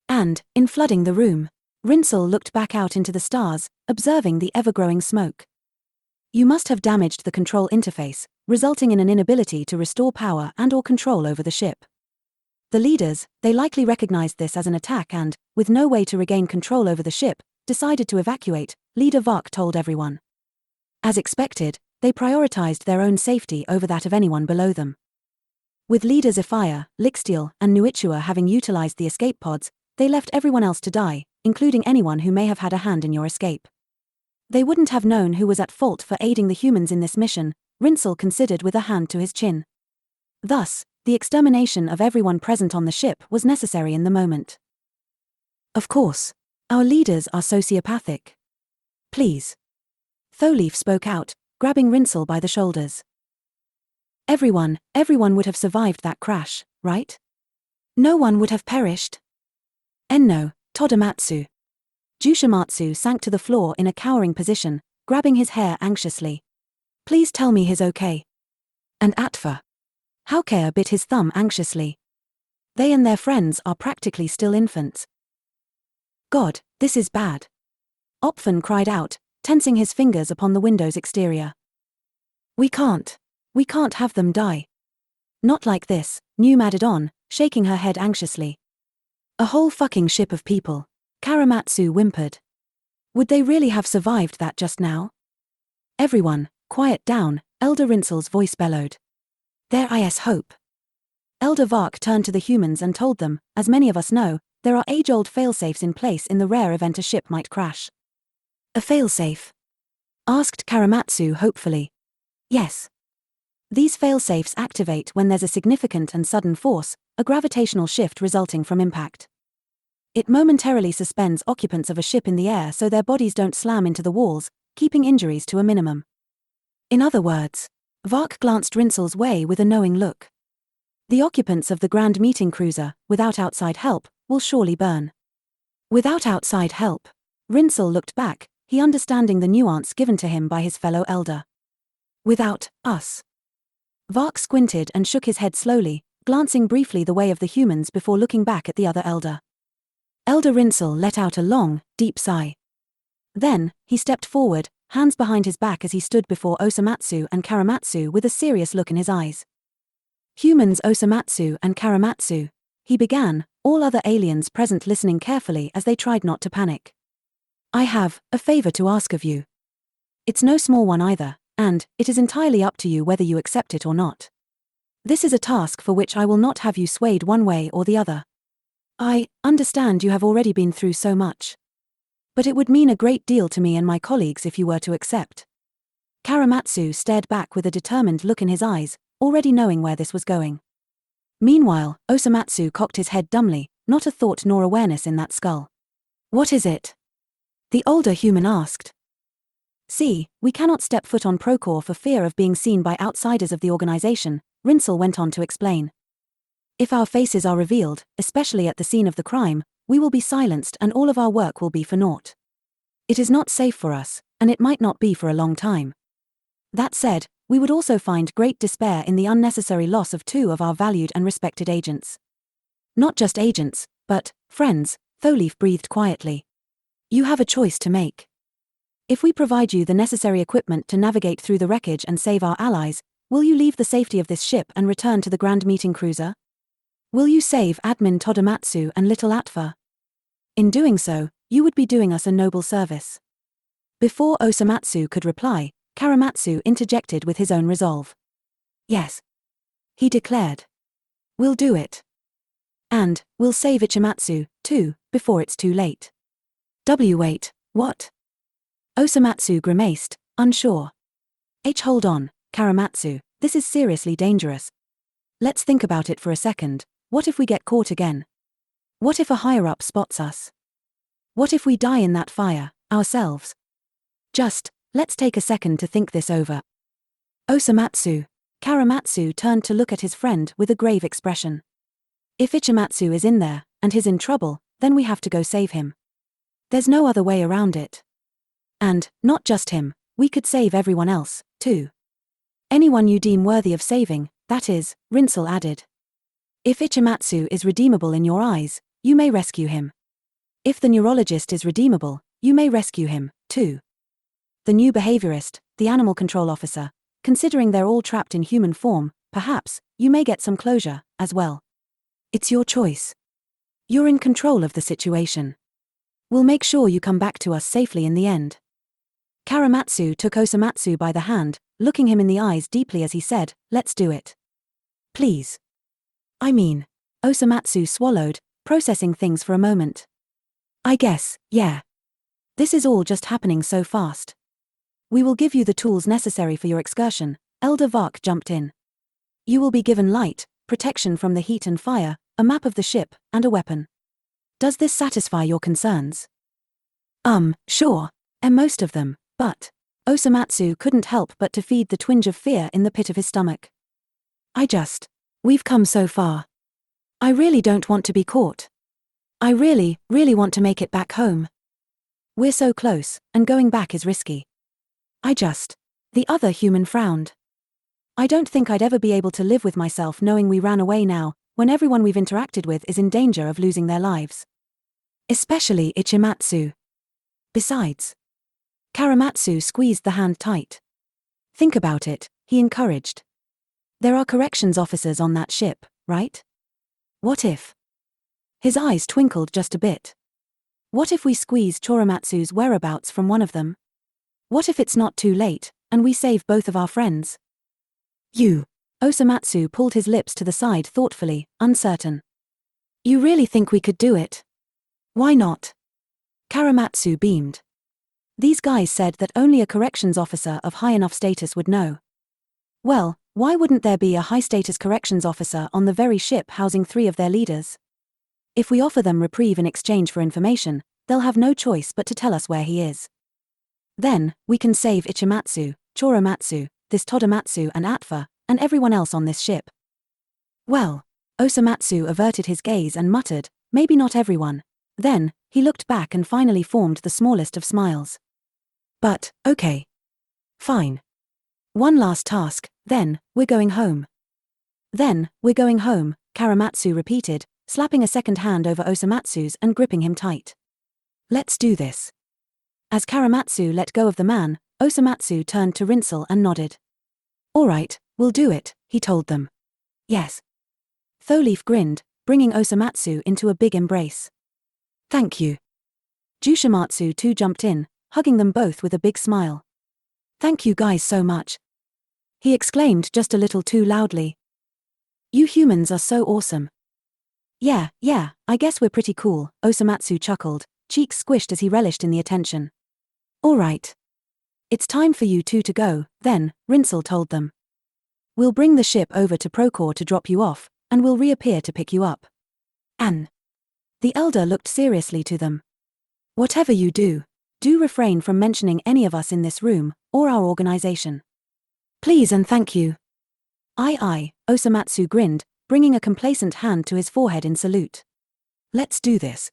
And, in flooding the room, Rinsel looked back out into the stars, observing the ever-growing smoke. You must have damaged the control interface, resulting in an inability to restore power and/or control over the ship. The leaders, they likely recognized this as an attack and, with no way to regain control over the ship, decided to evacuate, Leader Vark told everyone. As expected, they prioritized their own safety over that of anyone below them. With leaders Ifaya, Lixtiel, and Nuichua having utilized the escape pods, they left everyone else to die, including anyone who may have had a hand in your escape. They wouldn't have known who was at fault for aiding the humans in this mission, Rinsel considered with a hand to his chin. Thus, the extermination of everyone present on the ship was necessary in the moment. Of course. Our leaders are sociopathic. Please. Tholeaf spoke out, grabbing Rinsel by the shoulders. Everyone would have survived that crash, right? No one would have perished. Enno, Todomatsu. Jushimatsu sank to the floor in a cowering position, grabbing his hair anxiously. Please tell me he's okay. And Atfa. Haukea bit his thumb anxiously. They and their friends are practically still infants. God, this is bad. Opfen cried out, tensing his fingers upon the window's exterior. We can't have them die. Not like this, Noom added on, shaking her head anxiously. A whole fucking ship of people. Choromatsu whimpered. Would they really have survived that just now? Everyone, quiet down, Elder Rinsel's voice bellowed. There is hope. Elder Vark turned to the humans and told them, as many of us know, there are age-old failsafes in place in the rare event a ship might crash. A failsafe? Asked Choromatsu hopefully. Yes. These failsafes activate when there's a significant and sudden force, a gravitational shift resulting from impact. It momentarily suspends occupants of a ship in the air so their bodies don't slam into the walls, keeping injuries to a minimum. In other words, Vark glanced Rinsel's way with a knowing look. The occupants of the Grand Meeting Cruiser, without outside help, will surely burn. Without outside help? Rinsel looked back, he understanding the nuance given to him by his fellow elder. Without us. Vark squinted and shook his head slowly, glancing briefly the way of the humans before looking back at the other elder. Elder Rinsel let out a long, deep sigh. Then, he stepped forward, hands behind his back as he stood before Osomatsu and Choromatsu with a serious look in his eyes. Humans Osomatsu and Choromatsu, he began, all other aliens present listening carefully as they tried not to panic. I have a favor to ask of you. It's no small one either, and it is entirely up to you whether you accept it or not. This is a task for which I will not have you swayed one way or the other. I understand you have already been through so much. But it would mean a great deal to me and my colleagues if you were to accept. Choromatsu stared back with a determined look in his eyes, already knowing where this was going. Meanwhile, Osomatsu cocked his head dumbly, not a thought nor awareness in that skull. What is it? The older human asked. See, we cannot step foot on Procore for fear of being seen by outsiders of the organization, Rinsel went on to explain. If our faces are revealed, especially at the scene of the crime, we will be silenced and all of our work will be for naught. It is not safe for us, and it might not be for a long time. That said, we would also find great despair in the unnecessary loss of two of our valued and respected agents. Not just agents, but friends, Tholeaf breathed quietly. You have a choice to make. If we provide you the necessary equipment to navigate through the wreckage and save our allies, will you leave the safety of this ship and return to the Grand Meeting Cruiser? Will you save Admin Todomatsu and Little Atva? In doing so, you would be doing us a noble service. Before Osomatsu could reply, Choromatsu interjected with his own resolve. Yes. He declared. We'll do it. And, we'll save Ichimatsu, too, before it's too late. Wait, what? Osomatsu grimaced, unsure. Hold on, Choromatsu, this is seriously dangerous. Let's think about it for a second. What if we get caught again? What if a higher-up spots us? What if we die in that fire, ourselves? Just, let's take a second to think this over. Osomatsu. Choromatsu turned to look at his friend with a grave expression. If Ichimatsu is in there, and he's in trouble, then we have to go save him. There's no other way around it. And, not just him, we could save everyone else, too. Anyone you deem worthy of saving, that is, Rinsel added. If Ichimatsu is redeemable in your eyes, you may rescue him. If the neurologist is redeemable, you may rescue him, too. The new behaviorist, the animal control officer, considering they're all trapped in human form, perhaps, you may get some closure, as well. It's your choice. You're in control of the situation. We'll make sure you come back to us safely in the end. Choromatsu took Osomatsu by the hand, looking him in the eyes deeply as he said, let's do it. Please. I mean, Osomatsu swallowed, processing things for a moment. I guess, yeah. This is all just happening so fast. We will give you the tools necessary for your excursion, Elder Vark jumped in. You will be given light, protection from the heat and fire, a map of the ship, and a weapon. Does this satisfy your concerns? Sure. And most of them, but Osomatsu couldn't help but to feed the twinge of fear in the pit of his stomach. We've come so far. I really don't want to be caught. I really want to make it back home. We're so close, and going back is risky. The other human frowned. I don't think I'd ever be able to live with myself knowing we ran away now, when everyone we've interacted with is in danger of losing their lives. Especially Ichimatsu. Besides. Choromatsu squeezed the hand tight. Think about it, he encouraged. There are corrections officers on that ship, right? What if? His eyes twinkled just a bit. What if we squeeze Choromatsu's whereabouts from one of them? What if it's not too late, and we save both of our friends? Osomatsu pulled his lips to the side thoughtfully, uncertain. You really think we could do it? Why not? Choromatsu beamed. These guys said that only a corrections officer of high enough status would know. Well, why wouldn't there be a high-status corrections officer on the very ship housing 3 of their leaders? If we offer them reprieve in exchange for information, they'll have no choice but to tell us where he is. Then, we can save Ichimatsu, Choromatsu, this Todomatsu and Atfa, and everyone else on this ship. Well, Osomatsu averted his gaze and muttered, maybe not everyone. Then, he looked back and finally formed the smallest of smiles. But, okay. Fine. One last task, then, we're going home. Then, we're going home, Choromatsu repeated, slapping a second hand over Osomatsu's and gripping him tight. Let's do this. As Choromatsu let go of the man, Osomatsu turned to Rinsel and nodded. All right, we'll do it, he told them. Yes. Tholeaf grinned, bringing Osomatsu into a big embrace. Thank you. Choromatsu too jumped in, hugging them both with a big smile. Thank you guys so much. He exclaimed just a little too loudly. You humans are so awesome. Yeah, I guess we're pretty cool, Osomatsu chuckled, cheeks squished as he relished in the attention. All right. It's time for you two to go, then, Rinsel told them. We'll bring the ship over to Procore to drop you off, and we'll reappear to pick you up. Anne. The elder looked seriously to them. Whatever you do refrain from mentioning any of us in this room, or our organization. Please and thank you. Aye, Osomatsu grinned, bringing a complacent hand to his forehead in salute. Let's do this.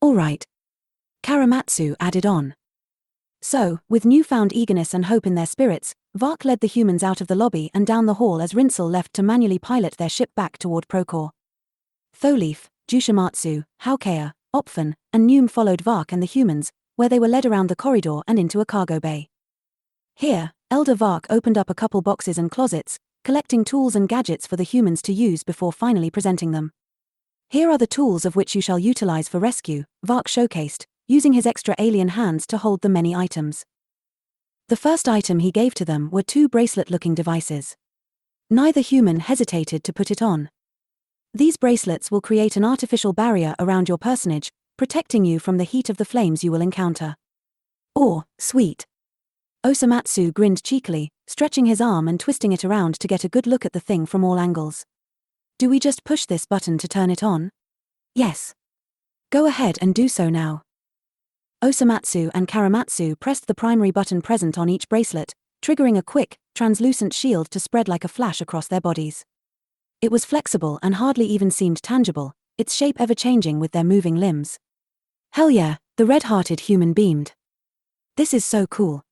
All right. Choromatsu added on. So, with newfound eagerness and hope in their spirits, Vark led the humans out of the lobby and down the hall as Rinsel left to manually pilot their ship back toward Procore. Tholeaf, Choromatsu, Haukea, Opfen, and Noom followed Vark and the humans, where they were led around the corridor and into a cargo bay. Here, Elder Vark opened up a couple boxes and closets, collecting tools and gadgets for the humans to use before finally presenting them. Here are the tools of which you shall utilize for rescue, Vark showcased, using his extra alien hands to hold the many items. The first item he gave to them were 2 bracelet-looking devices. Neither human hesitated to put it on. These bracelets will create an artificial barrier around your personage, protecting you from the heat of the flames you will encounter. Sweet. Osomatsu grinned cheekily, stretching his arm and twisting it around to get a good look at the thing from all angles. Do we just push this button to turn it on? Yes. Go ahead and do so now. Osomatsu and Choromatsu pressed the primary button present on each bracelet, triggering a quick, translucent shield to spread like a flash across their bodies. It was flexible and hardly even seemed tangible, its shape ever-changing with their moving limbs. Hell yeah, the red-hearted human beamed. This is so cool.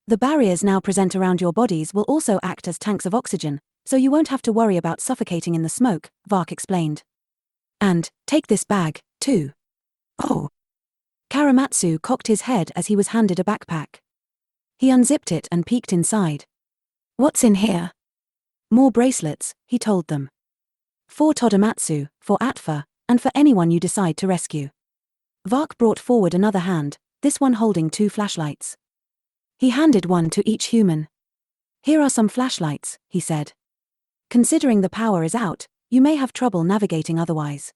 The barriers now present around your bodies will also act as tanks of oxygen, so you won't have to worry about suffocating in the smoke, Vark explained. And, take this bag, too. Oh. Choromatsu cocked his head as he was handed a backpack. He unzipped it and peeked inside. What's in here? More bracelets, he told them. For Todomatsu, for Atfa, and for anyone you decide to rescue. Vark brought forward another hand, this one holding 2 flashlights. He handed one to each human. Here are some flashlights, he said. Considering the power is out, you may have trouble navigating otherwise.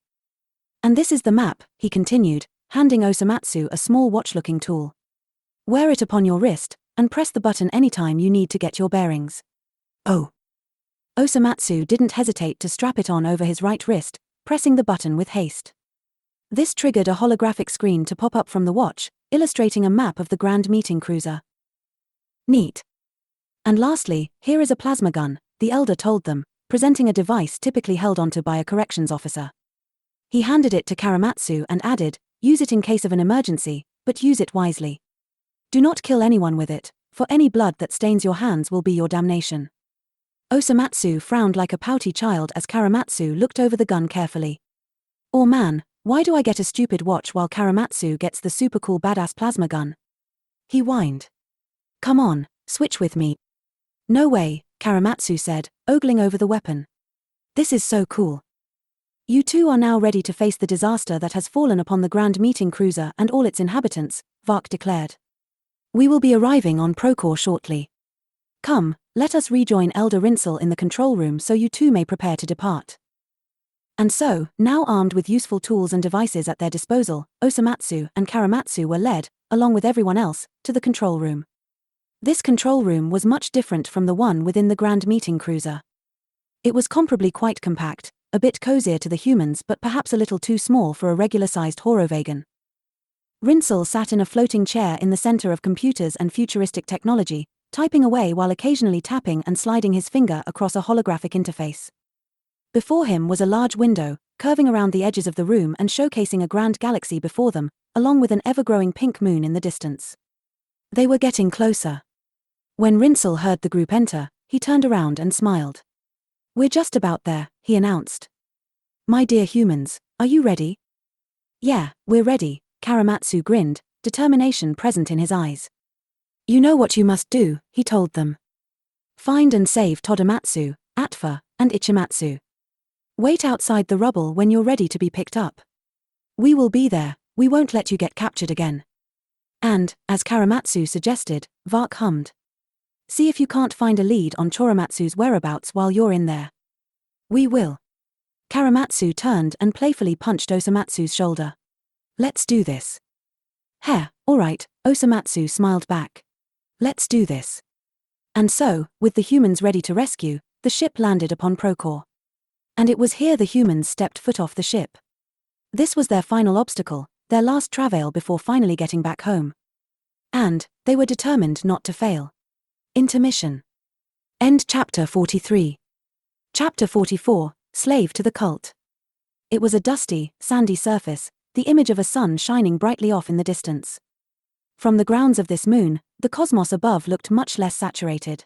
And this is the map, he continued, handing Osomatsu a small watch-looking tool. Wear it upon your wrist, and press the button anytime you need to get your bearings. Oh. Osomatsu didn't hesitate to strap it on over his right wrist, pressing the button with haste. This triggered a holographic screen to pop up from the watch, illustrating a map of the Grand Meeting Cruiser. Neat. And lastly, here is a plasma gun, the elder told them, presenting a device typically held onto by a corrections officer. He handed it to Choromatsu and added, use it in case of an emergency, but use it wisely. Do not kill anyone with it, for any blood that stains your hands will be your damnation. Osomatsu frowned like a pouty child as Choromatsu looked over the gun carefully. Oh man, Why do I get a stupid watch while Choromatsu gets the super cool badass plasma gun? He whined. Come on, switch with me. No way, Choromatsu said, ogling over the weapon. This is so cool. You two are now ready to face the disaster that has fallen upon the Grand Meeting Cruiser and all its inhabitants, Vark declared. We will be arriving on Procore shortly. Come, let us rejoin Elder Rinsel in the control room so you two may prepare to depart. And so, now armed with useful tools and devices at their disposal, Osomatsu and Choromatsu were led, along with everyone else, to the control room. This control room was much different from the one within the Grand Meeting Cruiser. It was comparably quite compact, a bit cozier to the humans but perhaps a little too small for a regular-sized Horovagan. Rinsel sat in a floating chair in the center of computers and futuristic technology, typing away while occasionally tapping and sliding his finger across a holographic interface. Before him was a large window, curving around the edges of the room and showcasing a grand galaxy before them, along with an ever-growing pink moon in the distance. They were getting closer. When Rinsel heard the group enter, he turned around and smiled. We're just about there, he announced. My dear humans, are you ready? Yeah, we're ready, Choromatsu grinned, determination present in his eyes. You know what you must do, he told them. Find and save Todomatsu, Atfa, and Ichimatsu. Wait outside the rubble when you're ready to be picked up. We will be there, we won't let you get captured again. And, as Choromatsu suggested, Vark hummed. See if you can't find a lead on Choromatsu's whereabouts while you're in there. We will. Choromatsu turned and playfully punched Osomatsu's shoulder. Let's do this. Heh, alright, Osomatsu smiled back. Let's do this. And so, with the humans ready to rescue, the ship landed upon Procore. And it was here the humans stepped foot off the ship. This was their final obstacle, their last travail before finally getting back home. And, they were determined not to fail. Intermission. End chapter 43. Chapter 44, Slave to the Cult. It was a dusty, sandy surface, the image of a sun shining brightly off in the distance. From the grounds of this moon, the cosmos above looked much less saturated.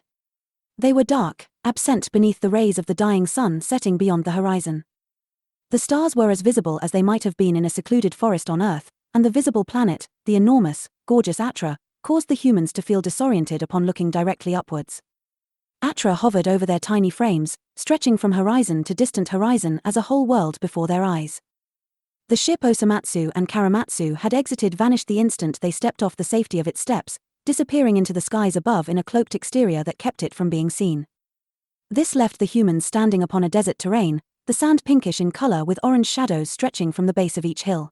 They were dark, absent beneath the rays of the dying sun setting beyond the horizon. The stars were as visible as they might have been in a secluded forest on Earth, and the visible planet, the enormous, gorgeous Atra, caused the humans to feel disoriented upon looking directly upwards. Atra hovered over their tiny frames, stretching from horizon to distant horizon as a whole world before their eyes. The ship Osomatsu and Choromatsu had exited vanished the instant they stepped off the safety of its steps, disappearing into the skies above in a cloaked exterior that kept it from being seen. This left the humans standing upon a desert terrain, the sand pinkish in color with orange shadows stretching from the base of each hill.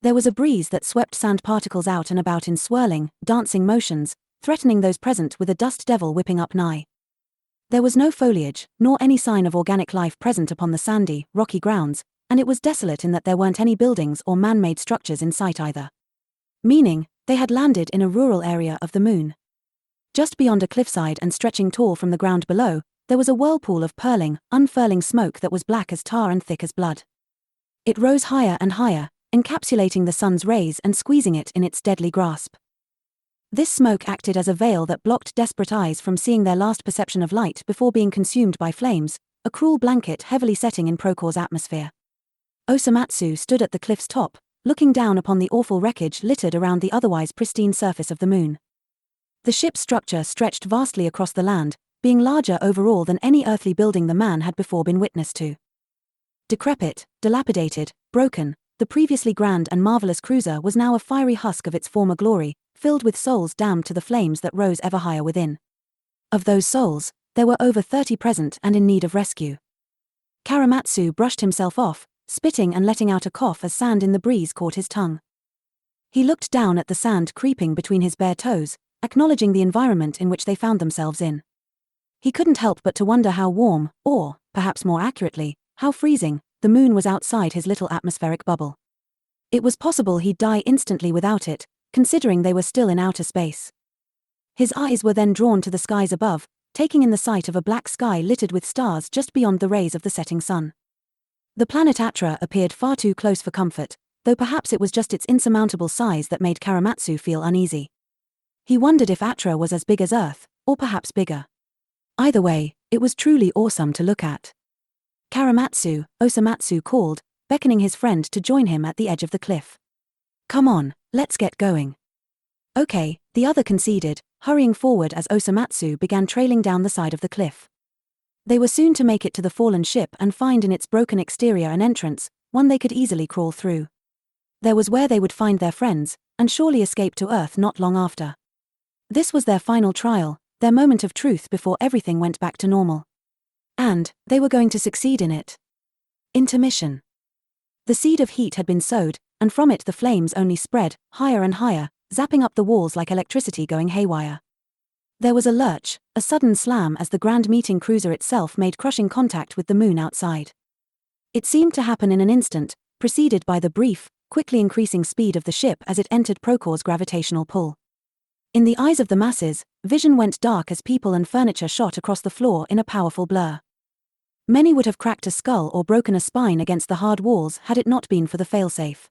There was a breeze that swept sand particles out and about in swirling, dancing motions, threatening those present with a dust devil whipping up nigh. There was no foliage, nor any sign of organic life present upon the sandy, rocky grounds, and it was desolate in that there weren't any buildings or man-made structures in sight either. Meaning, they had landed in a rural area of the moon. Just beyond a cliffside and stretching tall from the ground below, there was a whirlpool of purling, unfurling smoke that was black as tar and thick as blood. It rose higher and higher, encapsulating the sun's rays and squeezing it in its deadly grasp. This smoke acted as a veil that blocked desperate eyes from seeing their last perception of light before being consumed by flames, a cruel blanket heavily setting in Procore's atmosphere. Osomatsu stood at the cliff's top, looking down upon the awful wreckage littered around the otherwise pristine surface of the moon. The ship's structure stretched vastly across the land, being larger overall than any earthly building the man had before been witness to. Decrepit, dilapidated, broken, the previously grand and marvelous cruiser was now a fiery husk of its former glory, filled with souls damned to the flames that rose ever higher within. Of those souls, there were over 30 present and in need of rescue. Choromatsu brushed himself off, spitting and letting out a cough as sand in the breeze caught his tongue. He looked down at the sand creeping between his bare toes, acknowledging the environment in which they found themselves in. He couldn't help but to wonder how warm, or, perhaps more accurately, how freezing, the moon was outside his little atmospheric bubble. It was possible he'd die instantly without it, considering they were still in outer space. His eyes were then drawn to the skies above, taking in the sight of a black sky littered with stars just beyond the rays of the setting sun. The planet Atra appeared far too close for comfort, though perhaps it was just its insurmountable size that made Choromatsu feel uneasy. He wondered if Atra was as big as Earth, or perhaps bigger. Either way, it was truly awesome to look at. Choromatsu, Osomatsu called, beckoning his friend to join him at the edge of the cliff. "Come on, let's get going." "Okay," the other conceded, hurrying forward as Osomatsu began trailing down the side of the cliff. They were soon to make it to the fallen ship and find in its broken exterior an entrance, one they could easily crawl through. There was where they would find their friends, and surely escape to Earth not long after. This was their final trial, their moment of truth before everything went back to normal. And they were going to succeed in it. Intermission. The seed of heat had been sowed, and from it the flames only spread, higher and higher, zapping up the walls like electricity going haywire. There was a lurch, a sudden slam as the Grand Meeting cruiser itself made crushing contact with the moon outside. It seemed to happen in an instant, preceded by the brief, quickly increasing speed of the ship as it entered Procor's gravitational pull. In the eyes of the masses, vision went dark as people and furniture shot across the floor in a powerful blur. Many would have cracked a skull or broken a spine against the hard walls had it not been for the failsafe.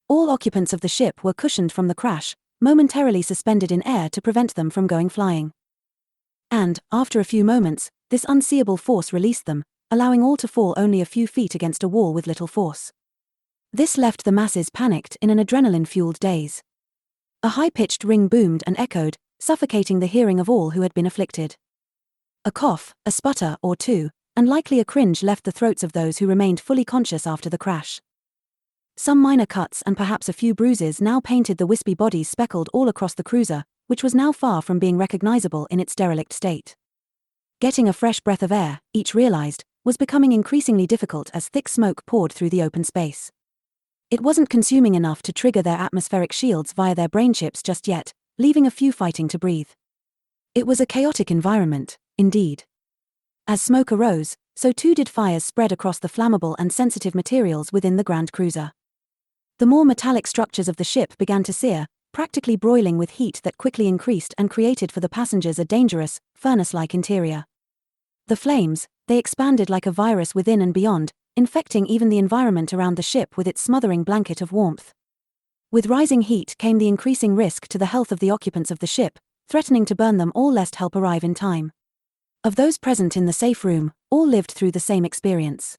All occupants of the ship were cushioned from the crash, momentarily suspended in air to prevent them from going flying. And, after a few moments, this unseeable force released them, allowing all to fall only a few feet against a wall with little force. This left the masses panicked in an adrenaline-fueled daze. A high-pitched ring boomed and echoed, suffocating the hearing of all who had been afflicted. A cough, a sputter or two, and likely a cringe left the throats of those who remained fully conscious after the crash. Some minor cuts and perhaps a few bruises now painted the wispy bodies speckled all across the cruiser, which was now far from being recognizable in its derelict state. Getting a fresh breath of air, each realized, was becoming increasingly difficult as thick smoke poured through the open space. It wasn't consuming enough to trigger their atmospheric shields via their brain chips just yet, leaving a few fighting to breathe. It was a chaotic environment, indeed. As smoke arose, so too did fires spread across the flammable and sensitive materials within the Grand Cruiser. The more metallic structures of the ship began to sear, practically broiling with heat that quickly increased and created for the passengers a dangerous, furnace-like interior. The flames, they expanded like a virus within and beyond, infecting even the environment around the ship with its smothering blanket of warmth. With rising heat came the increasing risk to the health of the occupants of the ship, threatening to burn them all lest help arrive in time. Of those present in the safe room, all lived through the same experience.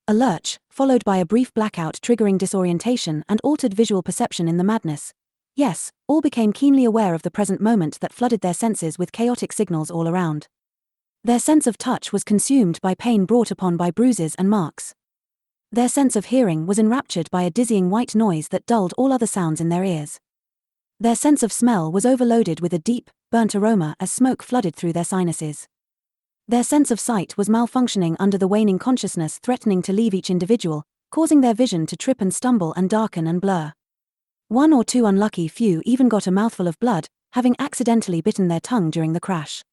A lurch, followed by a brief blackout triggering disorientation and altered visual perception in the madness. Yes, all became keenly aware of the present moment that flooded their senses with chaotic signals all around. Their sense of touch was consumed by pain brought upon by bruises and marks. Their sense of hearing was enraptured by a dizzying white noise that dulled all other sounds in their ears. Their sense of smell was overloaded with a deep, burnt aroma as smoke flooded through their sinuses. Their sense of sight was malfunctioning under the waning consciousness threatening to leave each individual, causing their vision to trip and stumble and darken and blur. One or two unlucky few even got a mouthful of blood, having accidentally bitten their tongue during the crash.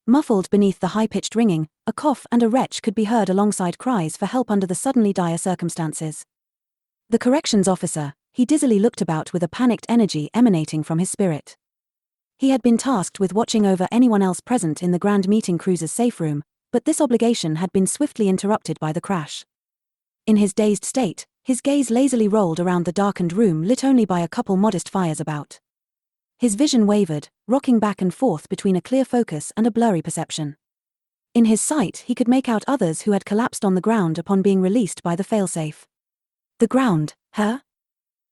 Muffled beneath the high-pitched ringing, a cough and a retch could be heard alongside cries for help under the suddenly dire circumstances. The corrections officer, he dizzily looked about with a panicked energy emanating from his spirit. He had been tasked with watching over anyone else present in the Grand Meeting cruiser's safe room, but this obligation had been swiftly interrupted by the crash. In his dazed state, his gaze lazily rolled around the darkened room lit only by a couple modest fires about. His vision wavered, rocking back and forth between a clear focus and a blurry perception. In his sight he could make out others who had collapsed on the ground upon being released by the failsafe. The ground, huh?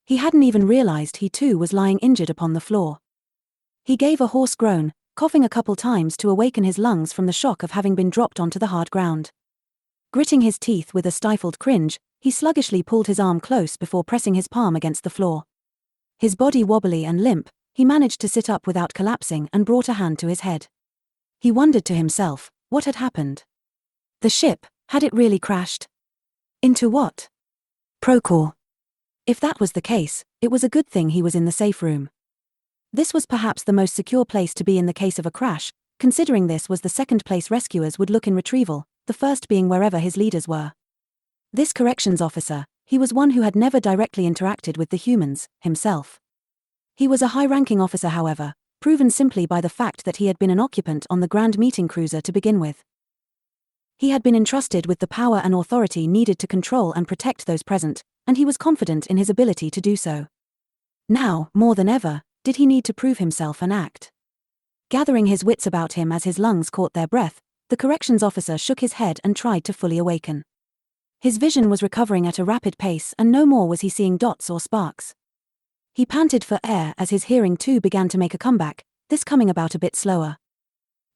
He hadn't even realized he too was lying injured upon the floor. He gave a hoarse groan, coughing a couple times to awaken his lungs from the shock of having been dropped onto the hard ground. Gritting his teeth with a stifled cringe, he sluggishly pulled his arm close before pressing his palm against the floor. His body wobbly and limp, he managed to sit up without collapsing and brought a hand to his head. He wondered to himself, what had happened? The ship, had it really crashed? Into what? Procor. If that was the case, it was a good thing he was in the safe room. This was perhaps the most secure place to be in the case of a crash, considering this was the second place rescuers would look in retrieval, the first being wherever his leaders were. This corrections officer, he was one who had never directly interacted with the humans, himself. He was a high-ranking officer however, proven simply by the fact that he had been an occupant on the Grand Meeting cruiser to begin with. He had been entrusted with the power and authority needed to control and protect those present, and he was confident in his ability to do so. Now, more than ever, did he need to prove himself and act. Gathering his wits about him as his lungs caught their breath, the corrections officer shook his head and tried to fully awaken. His vision was recovering at a rapid pace, and no more was he seeing dots or sparks. He panted for air as his hearing too began to make a comeback, this coming about a bit slower.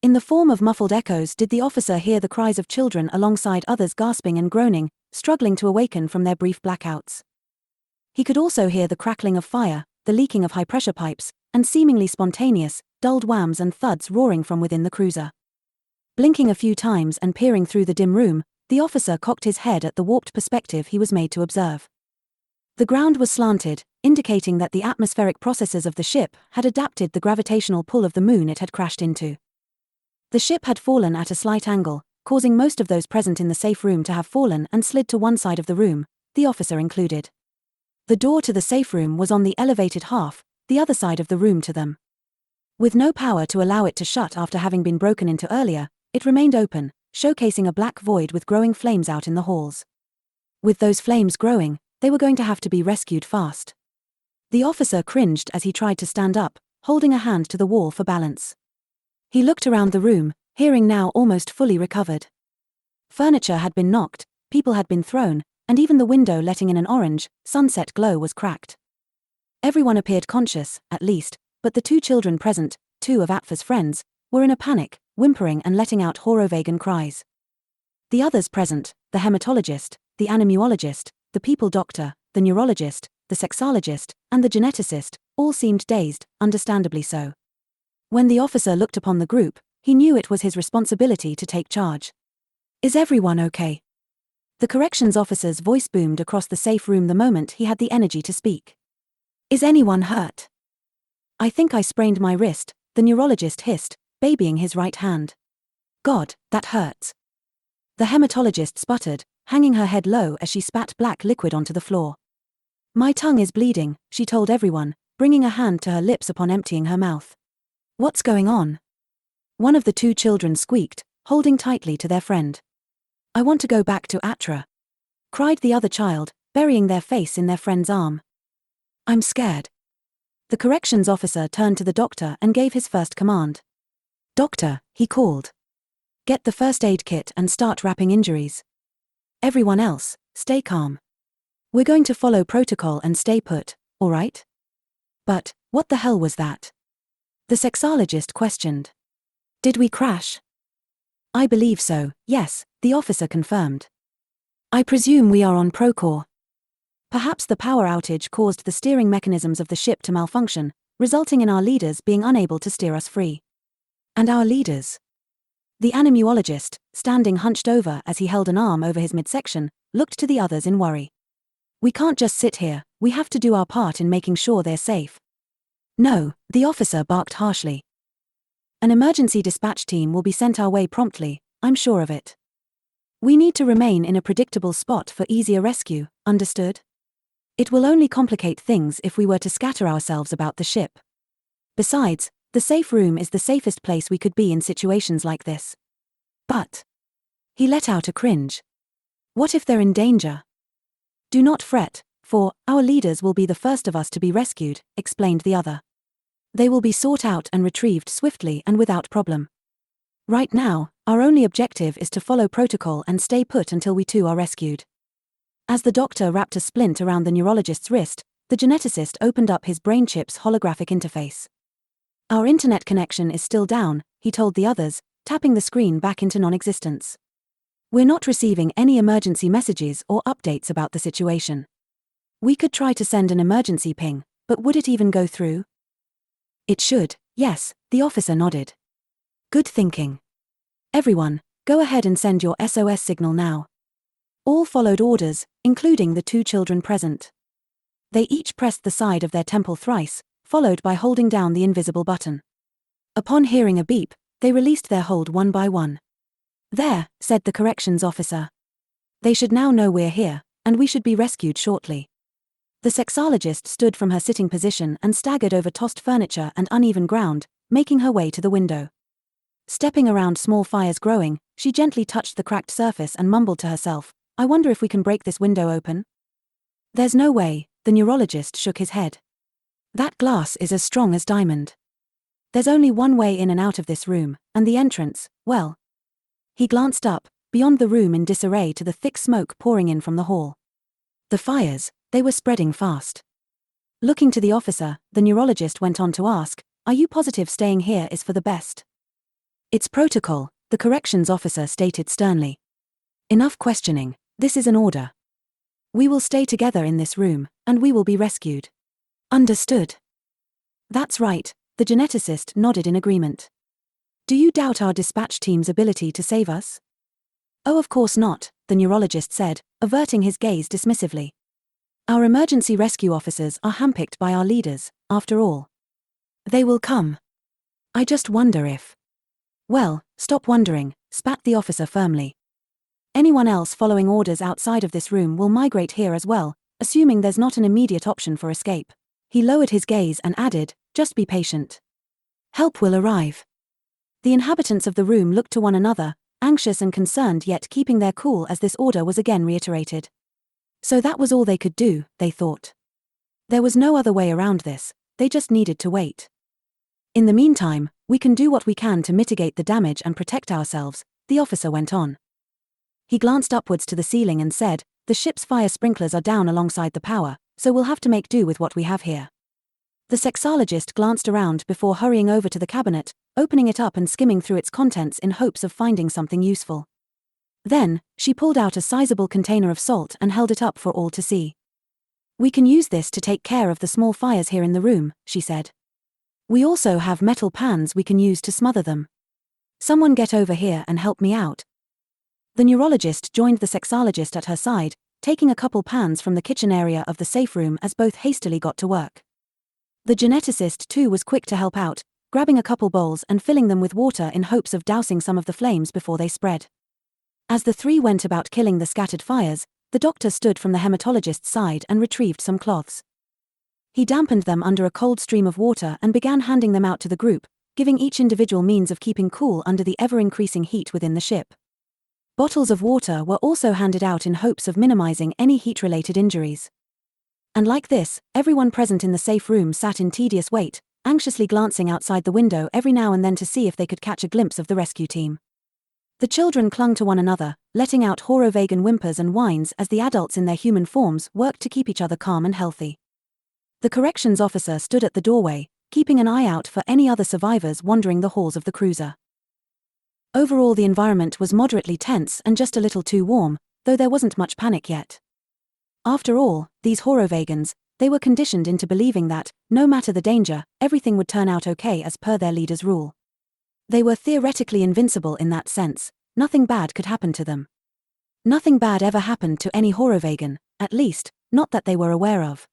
In the form of muffled echoes did the officer hear the cries of children alongside others gasping and groaning, struggling to awaken from their brief blackouts. He could also hear the crackling of fire, the leaking of high-pressure pipes, and seemingly spontaneous, dulled whams and thuds roaring from within the cruiser. Blinking a few times and peering through the dim room, the officer cocked his head at the warped perspective he was made to observe. The ground was slanted, indicating that the atmospheric processes of the ship had adapted the gravitational pull of the moon it had crashed into. The ship had fallen at a slight angle, causing most of those present in the safe room to have fallen and slid to one side of the room, the officer included. The door to the safe room was on the elevated half, the other side of the room to them. With no power to allow it to shut after having been broken into earlier, it remained open, showcasing a black void with growing flames out in the halls. With those flames growing, they were going to have to be rescued fast. The officer cringed as he tried to stand up, holding a hand to the wall for balance. He looked around the room, hearing now almost fully recovered. Furniture had been knocked, people had been thrown, and even the window letting in an orange, sunset glow was cracked. Everyone appeared conscious, at least, but the two children present, two of Atfa's friends, were in a panic, whimpering and letting out Horovagan cries. The others present, the hematologist, the anemologist, the people doctor, the neurologist, the sexologist, and the geneticist, all seemed dazed, understandably so. When the officer looked upon the group, he knew it was his responsibility to take charge. "Is everyone okay?" The corrections officer's voice boomed across the safe room the moment he had the energy to speak. "Is anyone hurt?" "I think I sprained my wrist," the neurologist hissed, babying his right hand. "God, that hurts." The hematologist sputtered, hanging her head low as she spat black liquid onto the floor. "My tongue is bleeding," she told everyone, bringing a hand to her lips upon emptying her mouth. "What's going on?" One of the two children squeaked, holding tightly to their friend. "I want to go back to Atra," cried the other child, burying their face in their friend's arm. "I'm scared." The corrections officer turned to the doctor and gave his first command. "Doctor," he called. "Get the first aid kit and start wrapping injuries. Everyone else, stay calm. We're going to follow protocol and stay put, all right?" "But, what the hell was that?" the sexologist questioned. "Did we crash?" "I believe so, yes," the officer confirmed. "I presume we are on Procore." Perhaps the power outage caused the steering mechanisms of the ship to malfunction, resulting in our leaders being unable to steer us free. "And our leaders?" The anemologist, standing hunched over as he held an arm over his midsection, looked to the others in worry. "We can't just sit here, we have to do our part in making sure they're safe." "No," the officer barked harshly. "An emergency dispatch team will be sent our way promptly, I'm sure of it. We need to remain in a predictable spot for easier rescue, understood? It will only complicate things if we were to scatter ourselves about the ship. Besides, the safe room is the safest place we could be in situations like this." "But..." He let out a cringe. "What if they're in danger?" "Do not fret, for our leaders will be the first of us to be rescued," explained the other. "They will be sought out and retrieved swiftly and without problem. Right now, our only objective is to follow protocol and stay put until we too are rescued." As the doctor wrapped a splint around the neurologist's wrist, the geneticist opened up his brain chip's holographic interface. "Our internet connection is still down," he told the others, tapping the screen back into non-existence. "We're not receiving any emergency messages or updates about the situation. We could try to send an emergency ping, but would it even go through?" "It should, yes," the officer nodded. "Good thinking. Everyone, go ahead and send your SOS signal now." All followed orders, including the two children present. They each pressed the side of their temple thrice, followed by holding down the invisible button. Upon hearing a beep, they released their hold one by one. "There," said the corrections officer. "They should now know we're here, and we should be rescued shortly." The sexologist stood from her sitting position and staggered over tossed furniture and uneven ground, making her way to the window. Stepping around small fires growing, she gently touched the cracked surface and mumbled to herself, "I wonder if we can break this window open?" "There's no way," the neurologist shook his head. "That glass is as strong as diamond. There's only one way in and out of this room, and the entrance, well..." He glanced up, beyond the room in disarray to the thick smoke pouring in from the hall. The fires, they were spreading fast. Looking to the officer, the neurologist went on to ask, "Are you positive staying here is for the best?" "It's protocol," the corrections officer stated sternly. "Enough questioning, this is an order. We will stay together in this room, and we will be rescued." "Understood." "That's right," the geneticist nodded in agreement. "Do you doubt our dispatch team's ability to save us?" "Oh, of course not," the neurologist said, averting his gaze dismissively. "Our emergency rescue officers are handpicked by our leaders, after all. They will come. I just wonder if—" "Well, stop wondering," spat the officer firmly. "Anyone else following orders outside of this room will migrate here as well, assuming there's not an immediate option for escape." He lowered his gaze and added, "Just be patient. Help will arrive." The inhabitants of the room looked to one another, anxious and concerned yet keeping their cool as this order was again reiterated. So that was all they could do, they thought. There was no other way around this, they just needed to wait. "In the meantime, we can do what we can to mitigate the damage and protect ourselves," the officer went on. He glanced upwards to the ceiling and said, "The ship's fire sprinklers are down alongside the power, so we'll have to make do with what we have here." The sexologist glanced around before hurrying over to the cabinet, opening it up and skimming through its contents in hopes of finding something useful. Then, she pulled out a sizable container of salt and held it up for all to see. "We can use this to take care of the small fires here in the room," she said. "We also have metal pans we can use to smother them. Someone get over here and help me out." The neurologist joined the sexologist at her side, taking a couple pans from the kitchen area of the safe room as both hastily got to work. The geneticist too was quick to help out, grabbing a couple bowls and filling them with water in hopes of dousing some of the flames before they spread. As the three went about killing the scattered fires, the doctor stood from the hematologist's side and retrieved some cloths. He dampened them under a cold stream of water and began handing them out to the group, giving each individual means of keeping cool under the ever-increasing heat within the ship. Bottles of water were also handed out in hopes of minimizing any heat-related injuries. And like this, everyone present in the safe room sat in tedious wait, anxiously glancing outside the window every now and then to see if they could catch a glimpse of the rescue team. The children clung to one another, letting out Horovagan whimpers and whines as the adults in their human forms worked to keep each other calm and healthy. The corrections officer stood at the doorway, keeping an eye out for any other survivors wandering the halls of the cruiser. Overall, the environment was moderately tense and just a little too warm, though there wasn't much panic yet. After all, these Horovagans, they were conditioned into believing that, no matter the danger, everything would turn out okay as per their leader's rule. They were theoretically invincible in that sense, nothing bad could happen to them. Nothing bad ever happened to any Horovagan, at least, not that they were aware of.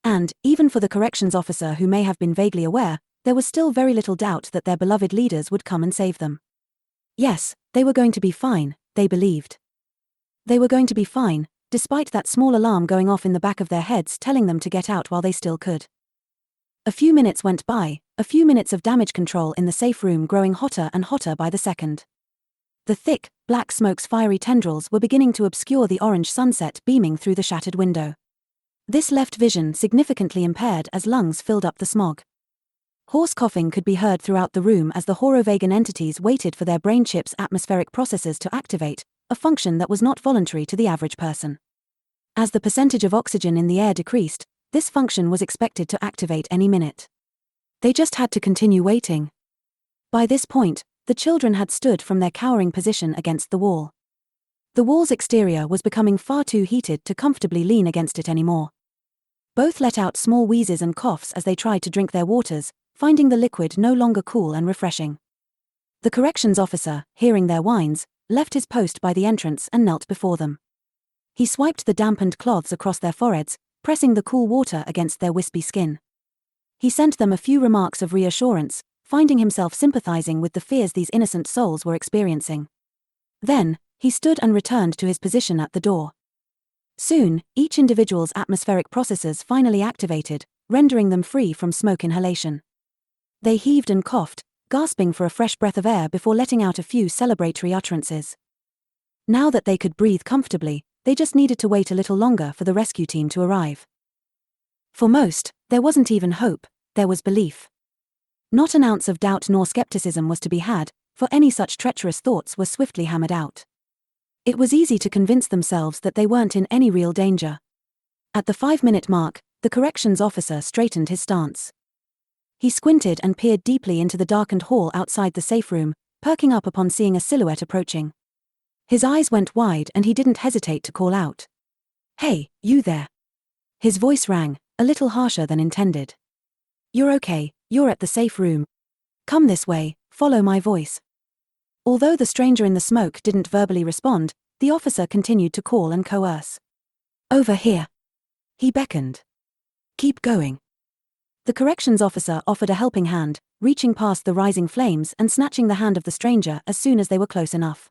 And, even for the corrections officer who may have been vaguely aware, there was still very little doubt that their beloved leaders would come and save them. Yes, they were going to be fine, they believed. They were going to be fine, despite that small alarm going off in the back of their heads telling them to get out while they still could. A few minutes went by, a few minutes of damage control in the safe room growing hotter and hotter by the second. The thick, black smoke's fiery tendrils were beginning to obscure the orange sunset beaming through the shattered window. This left vision significantly impaired as lungs filled up the smog. Hoarse coughing could be heard throughout the room as the Horovagan entities waited for their brain chips' atmospheric processes to activate, a function that was not voluntary to the average person. As the percentage of oxygen in the air decreased, this function was expected to activate any minute. They just had to continue waiting. By this point, the children had stood from their cowering position against the wall. The wall's exterior was becoming far too heated to comfortably lean against it anymore. Both let out small wheezes and coughs as they tried to drink their waters, finding the liquid no longer cool and refreshing. The corrections officer, hearing their whines, left his post by the entrance and knelt before them. He swiped the dampened cloths across their foreheads, pressing the cool water against their wispy skin. He sent them a few remarks of reassurance, finding himself sympathizing with the fears these innocent souls were experiencing. Then, he stood and returned to his position at the door. Soon, each individual's atmospheric processes finally activated, rendering them free from smoke inhalation. They heaved and coughed, gasping for a fresh breath of air before letting out a few celebratory utterances. Now that they could breathe comfortably, they just needed to wait a little longer for the rescue team to arrive. For most, there wasn't even hope, there was belief. Not an ounce of doubt nor skepticism was to be had, for any such treacherous thoughts were swiftly hammered out. It was easy to convince themselves that they weren't in any real danger. At the 5-minute mark, the corrections officer straightened his stance. He squinted and peered deeply into the darkened hall outside the safe room, perking up upon seeing a silhouette approaching. His eyes went wide and he didn't hesitate to call out. "Hey, you there." His voice rang, a little harsher than intended. "You're okay, you're at the safe room. Come this way, follow my voice." Although the stranger in the smoke didn't verbally respond, the officer continued to call and coerce. "Over here." He beckoned. "Keep going." The corrections officer offered a helping hand, reaching past the rising flames and snatching the hand of the stranger as soon as they were close enough.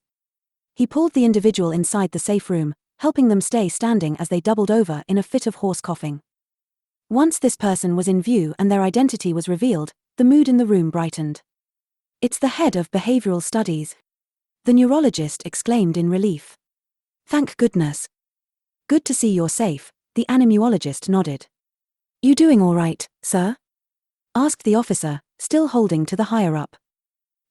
He pulled the individual inside the safe room, helping them stay standing as they doubled over in a fit of hoarse coughing. Once this person was in view and their identity was revealed, the mood in the room brightened. "It's the head of behavioral studies," the neurologist exclaimed in relief. "Thank goodness." "Good to see you're safe," the anemuologist nodded. "You doing all right, sir?" asked the officer, still holding to the higher-up.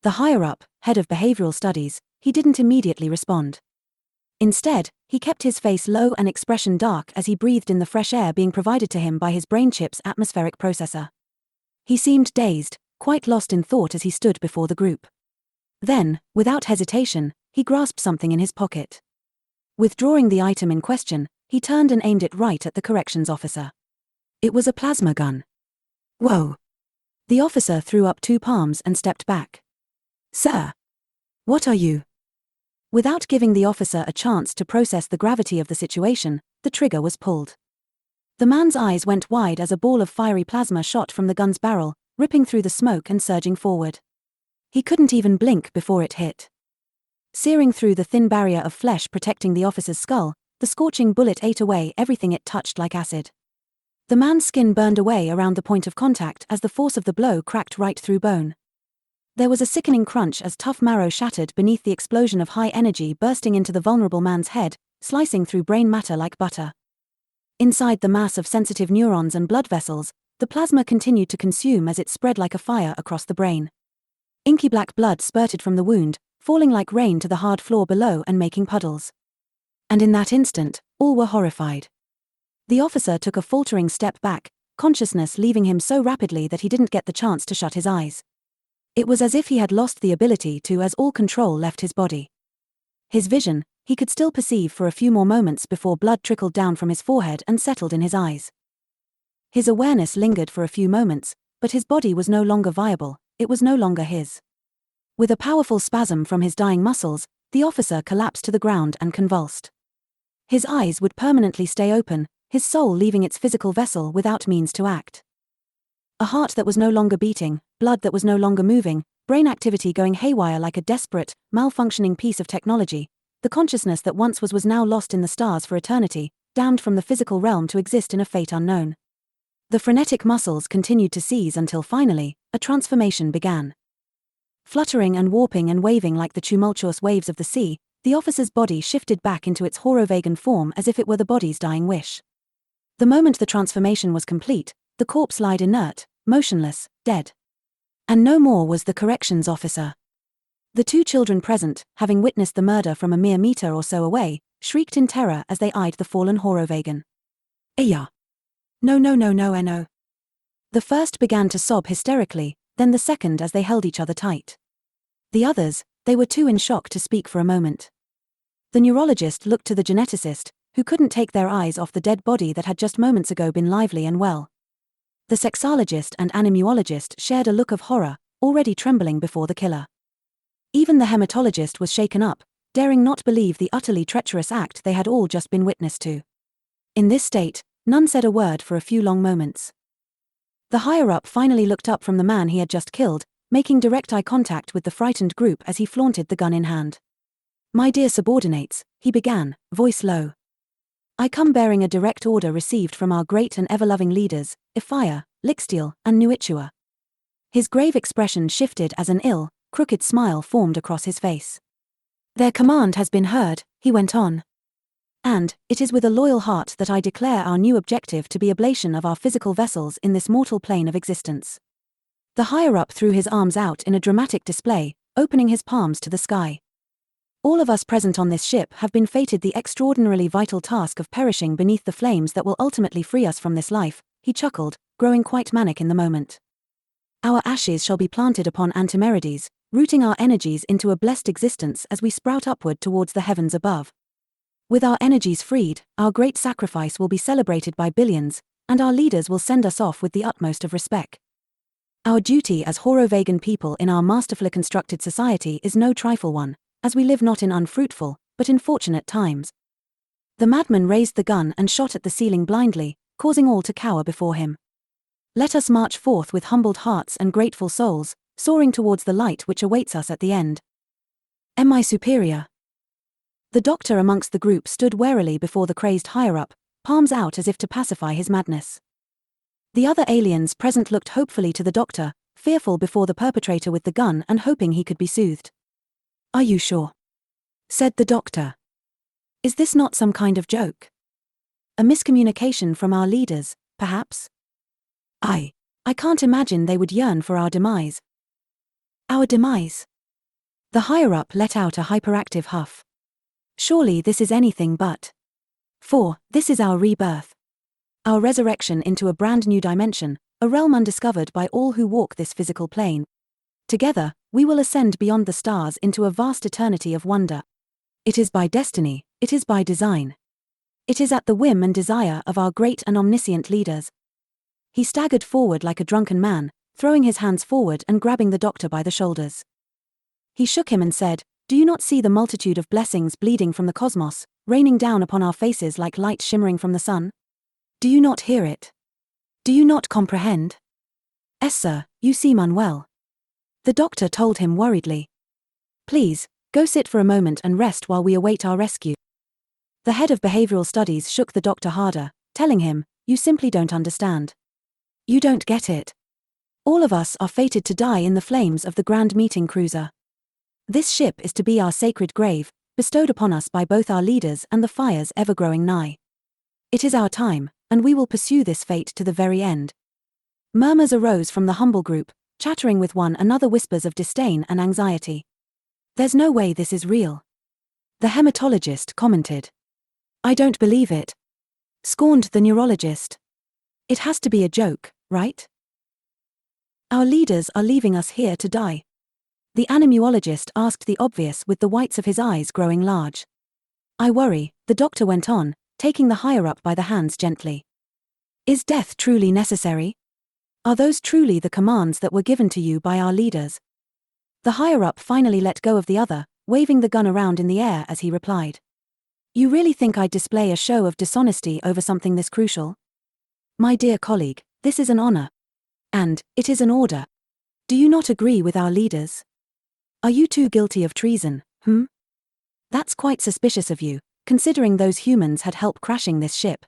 The higher-up, head of behavioral studies, he didn't immediately respond. Instead, he kept his face low and expression dark as he breathed in the fresh air being provided to him by his brain chip's atmospheric processor. He seemed dazed, quite lost in thought as he stood before the group. Then, without hesitation, he grasped something in his pocket. Withdrawing the item in question, he turned and aimed it right at the corrections officer. It was a plasma gun. "Whoa." The officer threw up 2 palms and stepped back. "Sir. What are you?" Without giving the officer a chance to process the gravity of the situation, the trigger was pulled. The man's eyes went wide as a ball of fiery plasma shot from the gun's barrel, ripping through the smoke and surging forward. He couldn't even blink before it hit. Searing through the thin barrier of flesh protecting the officer's skull, the scorching bullet ate away everything it touched like acid. The man's skin burned away around the point of contact as the force of the blow cracked right through bone. There was a sickening crunch as tough marrow shattered beneath the explosion of high energy bursting into the vulnerable man's head, slicing through brain matter like butter. Inside the mass of sensitive neurons and blood vessels, the plasma continued to consume as it spread like a fire across the brain. Inky black blood spurted from the wound, falling like rain to the hard floor below and making puddles. And in that instant, all were horrified. The officer took a faltering step back, consciousness leaving him so rapidly that he didn't get the chance to shut his eyes. It was as if he had lost the ability to as all control left his body. His vision, he could still perceive for a few more moments before blood trickled down from his forehead and settled in his eyes. His awareness lingered for a few moments, but his body was no longer viable, it was no longer his. With a powerful spasm from his dying muscles, the officer collapsed to the ground and convulsed. His eyes would permanently stay open, his soul leaving its physical vessel without means to act. A heart that was no longer beating, blood that was no longer moving, brain activity going haywire like a desperate, malfunctioning piece of technology, the consciousness that once was now lost in the stars for eternity, damned from the physical realm to exist in a fate unknown. The frenetic muscles continued to seize until finally, a transformation began. Fluttering and warping and waving like the tumultuous waves of the sea, the officer's body shifted back into its horovagan form as if it were the body's dying wish. The moment the transformation was complete, the corpse lied inert, motionless, dead. And no more was the corrections officer. The 2 children present, having witnessed the murder from a mere meter or so away, shrieked in terror as they eyed the fallen horovagan. "Ayah! No no no no no." The first began to sob hysterically, then the second as they held each other tight. The others, they were too in shock to speak for a moment. The neurologist looked to the geneticist, who couldn't take their eyes off the dead body that had just moments ago been lively and well. The sexologist and anemuologist shared a look of horror, already trembling before the killer. Even the hematologist was shaken up, daring not believe the utterly treacherous act they had all just been witness to. In this state, none said a word for a few long moments. The higher-up finally looked up from the man he had just killed, making direct eye contact with the frightened group as he flaunted the gun in hand. "My dear subordinates," he began, voice low. "I come bearing a direct order received from our great and ever-loving leaders, Ifaya, Lixtiel, and Nuichua." His grave expression shifted as an ill, crooked smile formed across his face. "Their command has been heard," he went on. "And, it is with a loyal heart that I declare our new objective to be ablation of our physical vessels in this mortal plane of existence." The higher-up threw his arms out in a dramatic display, opening his palms to the sky. All of us present on this ship have been fated the extraordinarily vital task of perishing beneath the flames that will ultimately free us from this life, he chuckled, growing quite manic in the moment. Our ashes shall be planted upon Antimerides, rooting our energies into a blessed existence as we sprout upward towards the heavens above. With our energies freed, our great sacrifice will be celebrated by billions, and our leaders will send us off with the utmost of respect. Our duty as Horovagan people in our masterfully constructed society is no trifle one, as we live not in unfruitful, but in fortunate times. The madman raised the gun and shot at the ceiling blindly, causing all to cower before him. Let us march forth with humbled hearts and grateful souls, soaring towards the light which awaits us at the end. Am I superior? The doctor amongst the group stood warily before the crazed higher-up, palms out as if to pacify his madness. The other aliens present looked hopefully to the doctor, fearful before the perpetrator with the gun and hoping he could be soothed. Are you sure? Said the doctor. Is this not some kind of joke? A miscommunication from our leaders, perhaps? I can't imagine they would yearn for our demise. Our demise? The higher-up let out a hyperactive huff. Surely this is anything but. For, this is our rebirth. Our resurrection into a brand new dimension, a realm undiscovered by all who walk this physical plane. Together, we will ascend beyond the stars into a vast eternity of wonder. It is by destiny, it is by design. It is at the whim and desire of our great and omniscient leaders. He staggered forward like a drunken man, throwing his hands forward and grabbing the doctor by the shoulders. He shook him and said, Do you not see the multitude of blessings bleeding from the cosmos, raining down upon our faces like light shimmering from the sun? Do you not hear it? Do you not comprehend? Yes, sir, you seem unwell. The doctor told him worriedly. Please, go sit for a moment and rest while we await our rescue. The head of behavioral studies shook the doctor harder, telling him, You simply don't understand. You don't get it. All of us are fated to die in the flames of the grand meeting cruiser. This ship is to be our sacred grave, bestowed upon us by both our leaders and the fires ever growing nigh. It is our time, and we will pursue this fate to the very end. Murmurs arose from the humble group, chattering with one another whispers of disdain and anxiety. There's no way this is real. The hematologist commented. I don't believe it. Scorned the neurologist. It has to be a joke, right? Our leaders are leaving us here to die. The animuologist asked the obvious with the whites of his eyes growing large. I worry, the doctor went on, taking the higher-up by the hands gently. Is death truly necessary? Are those truly the commands that were given to you by our leaders? The higher-up finally let go of the other, waving the gun around in the air as he replied. You really think I'd display a show of dishonesty over something this crucial? My dear colleague, this is an honor. And, it is an order. Do you not agree with our leaders? Are you too guilty of treason, That's quite suspicious of you, considering those humans had helped crashing this ship.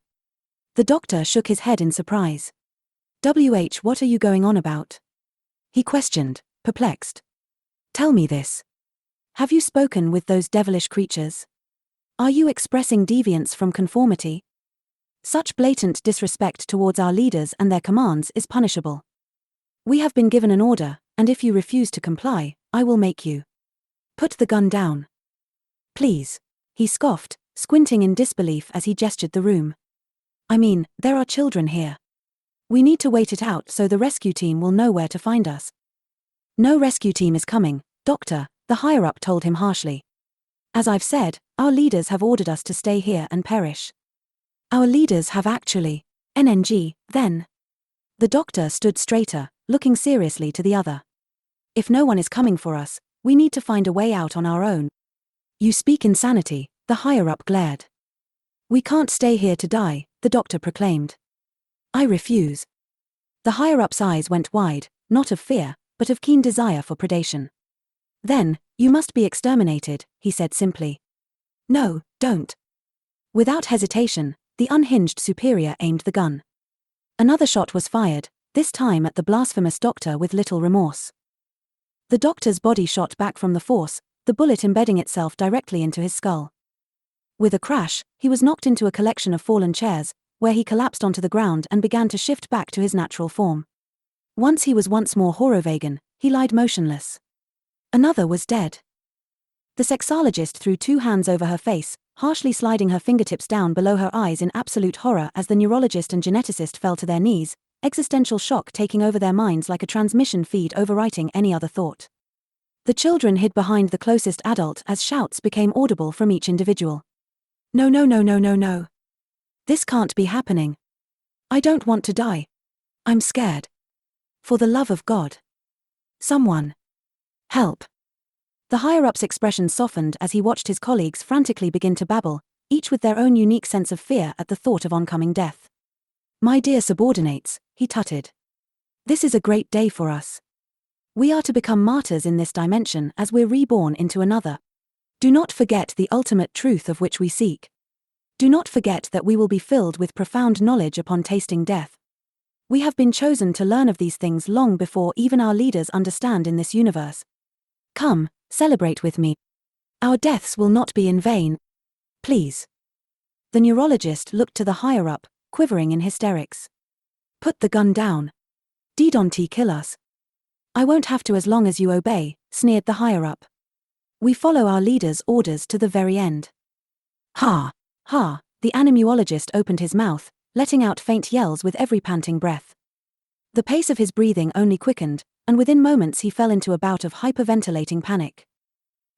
The doctor shook his head in surprise. What are you going on about? He questioned, perplexed. Tell me this. Have you spoken with those devilish creatures? Are you expressing deviance from conformity? Such blatant disrespect towards our leaders and their commands is punishable. We have been given an order, and if you refuse to comply, I will make you. Put the gun down. Please. He scoffed, squinting in disbelief as he gestured the room. I mean, there are children here. We need to wait it out so the rescue team will know where to find us. No rescue team is coming, Doctor, the higher-up told him harshly. As I've said, our leaders have ordered us to stay here and perish. Our leaders have actually. NNG, then. The doctor stood straighter, looking seriously to the other. If no one is coming for us, we need to find a way out on our own. You speak insanity, the higher-up glared. We can't stay here to die, the doctor proclaimed. I refuse. The higher-up's eyes went wide, not of fear, but of keen desire for predation. Then, you must be exterminated, he said simply. No, don't. Without hesitation, the unhinged superior aimed the gun. Another shot was fired, this time at the blasphemous doctor with little remorse. The doctor's body shot back from the force, the bullet embedding itself directly into his skull. With a crash, he was knocked into a collection of fallen chairs, where he collapsed onto the ground and began to shift back to his natural form. Once he was once more Horovagan, he lied motionless. Another was dead. The sexologist threw two hands over her face, harshly sliding her fingertips down below her eyes in absolute horror as the neurologist and geneticist fell to their knees, existential shock taking over their minds like a transmission feed overwriting any other thought. The children hid behind the closest adult as shouts became audible from each individual. No, no, no, no, no, no. This can't be happening. I don't want to die. I'm scared. For the love of God. Someone. Help. The higher-up's expression softened as he watched his colleagues frantically begin to babble, each with their own unique sense of fear at the thought of oncoming death. My dear subordinates, he tutted. This is a great day for us. We are to become martyrs in this dimension as we're reborn into another. Do not forget the ultimate truth of which we seek. Do not forget that we will be filled with profound knowledge upon tasting death. We have been chosen to learn of these things long before even our leaders understand in this universe. Come, celebrate with me. Our deaths will not be in vain. Please. The neurologist looked to the higher-up, quivering in hysterics. Put the gun down. Don't kill us. I won't have to as long as you obey, sneered the higher-up. We follow our leader's orders to the very end. Ha! Ha! The animuologist opened his mouth, letting out faint yells with every panting breath. The pace of his breathing only quickened, and within moments he fell into a bout of hyperventilating panic.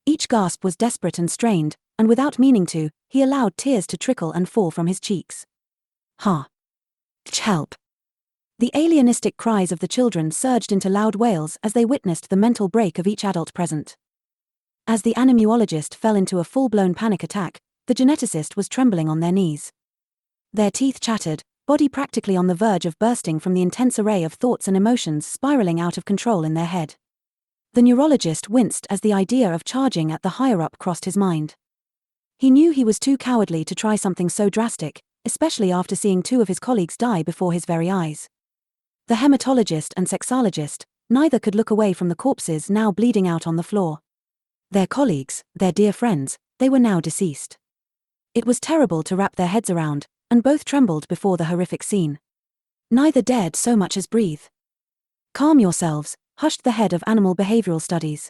Each gasp was desperate and strained, and without meaning to, he allowed tears to trickle and fall from his cheeks. Ha! Help! The alienistic cries of the children surged into loud wails as they witnessed the mental break of each adult present. As the animuologist fell into a full-blown panic attack, the geneticist was trembling on their knees. Their teeth chattered, body practically on the verge of bursting from the intense array of thoughts and emotions spiraling out of control in their head. The neurologist winced as the idea of charging at the higher-up crossed his mind. He knew he was too cowardly to try something so drastic, especially after seeing two of his colleagues die before his very eyes. The hematologist and sexologist, neither could look away from the corpses now bleeding out on the floor. Their colleagues, their dear friends, they were now deceased. It was terrible to wrap their heads around, and both trembled before the horrific scene. Neither dared so much as breathe. Calm yourselves, hushed the head of animal behavioral studies.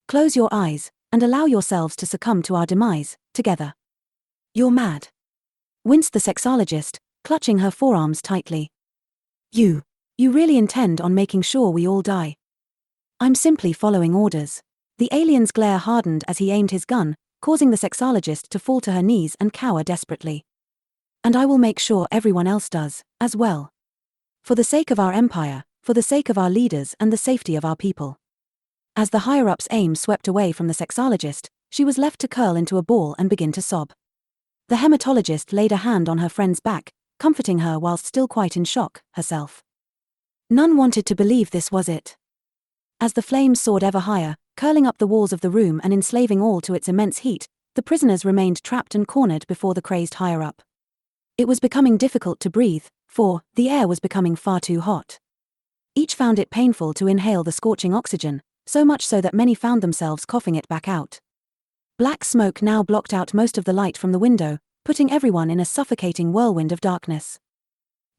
Close your eyes, and allow yourselves to succumb to our demise, together. You're mad. Winced the sexologist, clutching her forearms tightly. You really intend on making sure we all die? I'm simply following orders. The alien's glare hardened as he aimed his gun, causing the sexologist to fall to her knees and cower desperately. And I will make sure everyone else does, as well. For the sake of our empire, for the sake of our leaders and the safety of our people. As the higher-up's aim swept away from the sexologist, she was left to curl into a ball and begin to sob. The hematologist laid a hand on her friend's back, comforting her whilst still quite in shock, herself. None wanted to believe this was it. As the flames soared ever higher, curling up the walls of the room and enslaving all to its immense heat, the prisoners remained trapped and cornered before the crazed higher-up. It was becoming difficult to breathe, for the air was becoming far too hot. Each found it painful to inhale the scorching oxygen, so much so that many found themselves coughing it back out. Black smoke now blocked out most of the light from the window, putting everyone in a suffocating whirlwind of darkness.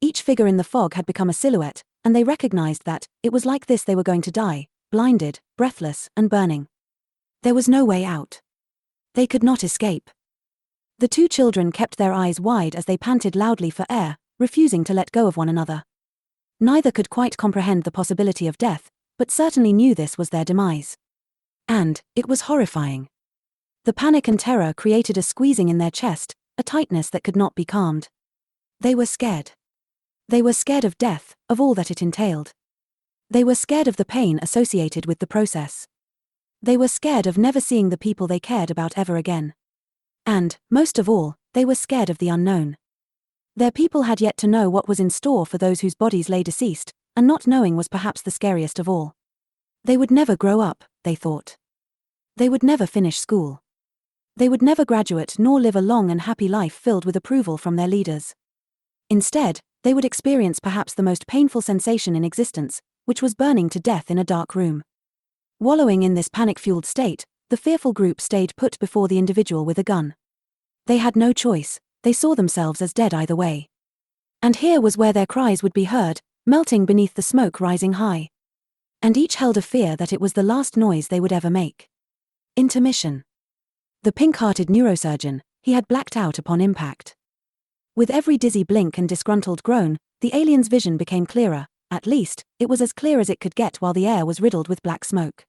Each figure in the fog had become a silhouette, and they recognized that it was like this they were going to die, blinded, breathless, and burning. There was no way out. They could not escape. The two children kept their eyes wide as they panted loudly for air, refusing to let go of one another. Neither could quite comprehend the possibility of death, but certainly knew this was their demise. And it was horrifying. The panic and terror created a squeezing in their chest, a tightness that could not be calmed. They were scared. They were scared of death, of all that it entailed. They were scared of the pain associated with the process. They were scared of never seeing the people they cared about ever again. And, most of all, they were scared of the unknown. Their people had yet to know what was in store for those whose bodies lay deceased, and not knowing was perhaps the scariest of all. They would never grow up, they thought. They would never finish school. They would never graduate nor live a long and happy life filled with approval from their leaders. Instead, they would experience perhaps the most painful sensation in existence, which was burning to death in a dark room. Wallowing in this panic-fueled state, the fearful group stayed put before the individual with a gun. They had no choice, they saw themselves as dead either way. And here was where their cries would be heard, melting beneath the smoke rising high. And each held a fear that it was the last noise they would ever make. Intermission. The pink-hearted neurosurgeon, he had blacked out upon impact. With every dizzy blink and disgruntled groan, the alien's vision became clearer. At least, it was as clear as it could get while the air was riddled with black smoke.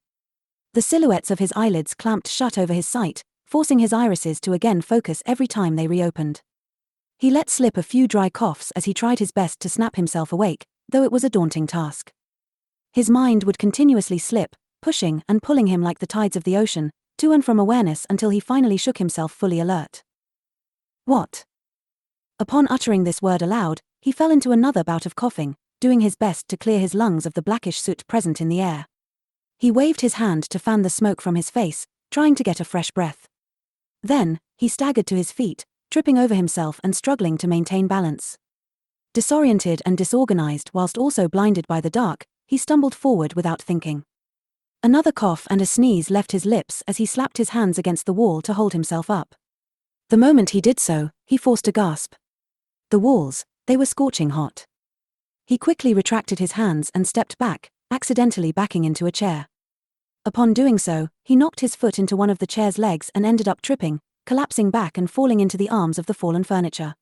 The silhouettes of his eyelids clamped shut over his sight, forcing his irises to again focus every time they reopened. He let slip a few dry coughs as he tried his best to snap himself awake, though it was a daunting task. His mind would continuously slip, pushing and pulling him like the tides of the ocean, to and from awareness until he finally shook himself fully alert. What? Upon uttering this word aloud, he fell into another bout of coughing, doing his best to clear his lungs of the blackish soot present in the air. He waved his hand to fan the smoke from his face, trying to get a fresh breath. Then, he staggered to his feet, tripping over himself and struggling to maintain balance. Disoriented and disorganized whilst also blinded by the dark, he stumbled forward without thinking. Another cough and a sneeze left his lips as he slapped his hands against the wall to hold himself up. The moment he did so, he forced a gasp. The walls, they were scorching hot. He quickly retracted his hands and stepped back, accidentally backing into a chair. Upon doing so, he knocked his foot into one of the chair's legs and ended up tripping, collapsing back and falling into the arms of the fallen furniture.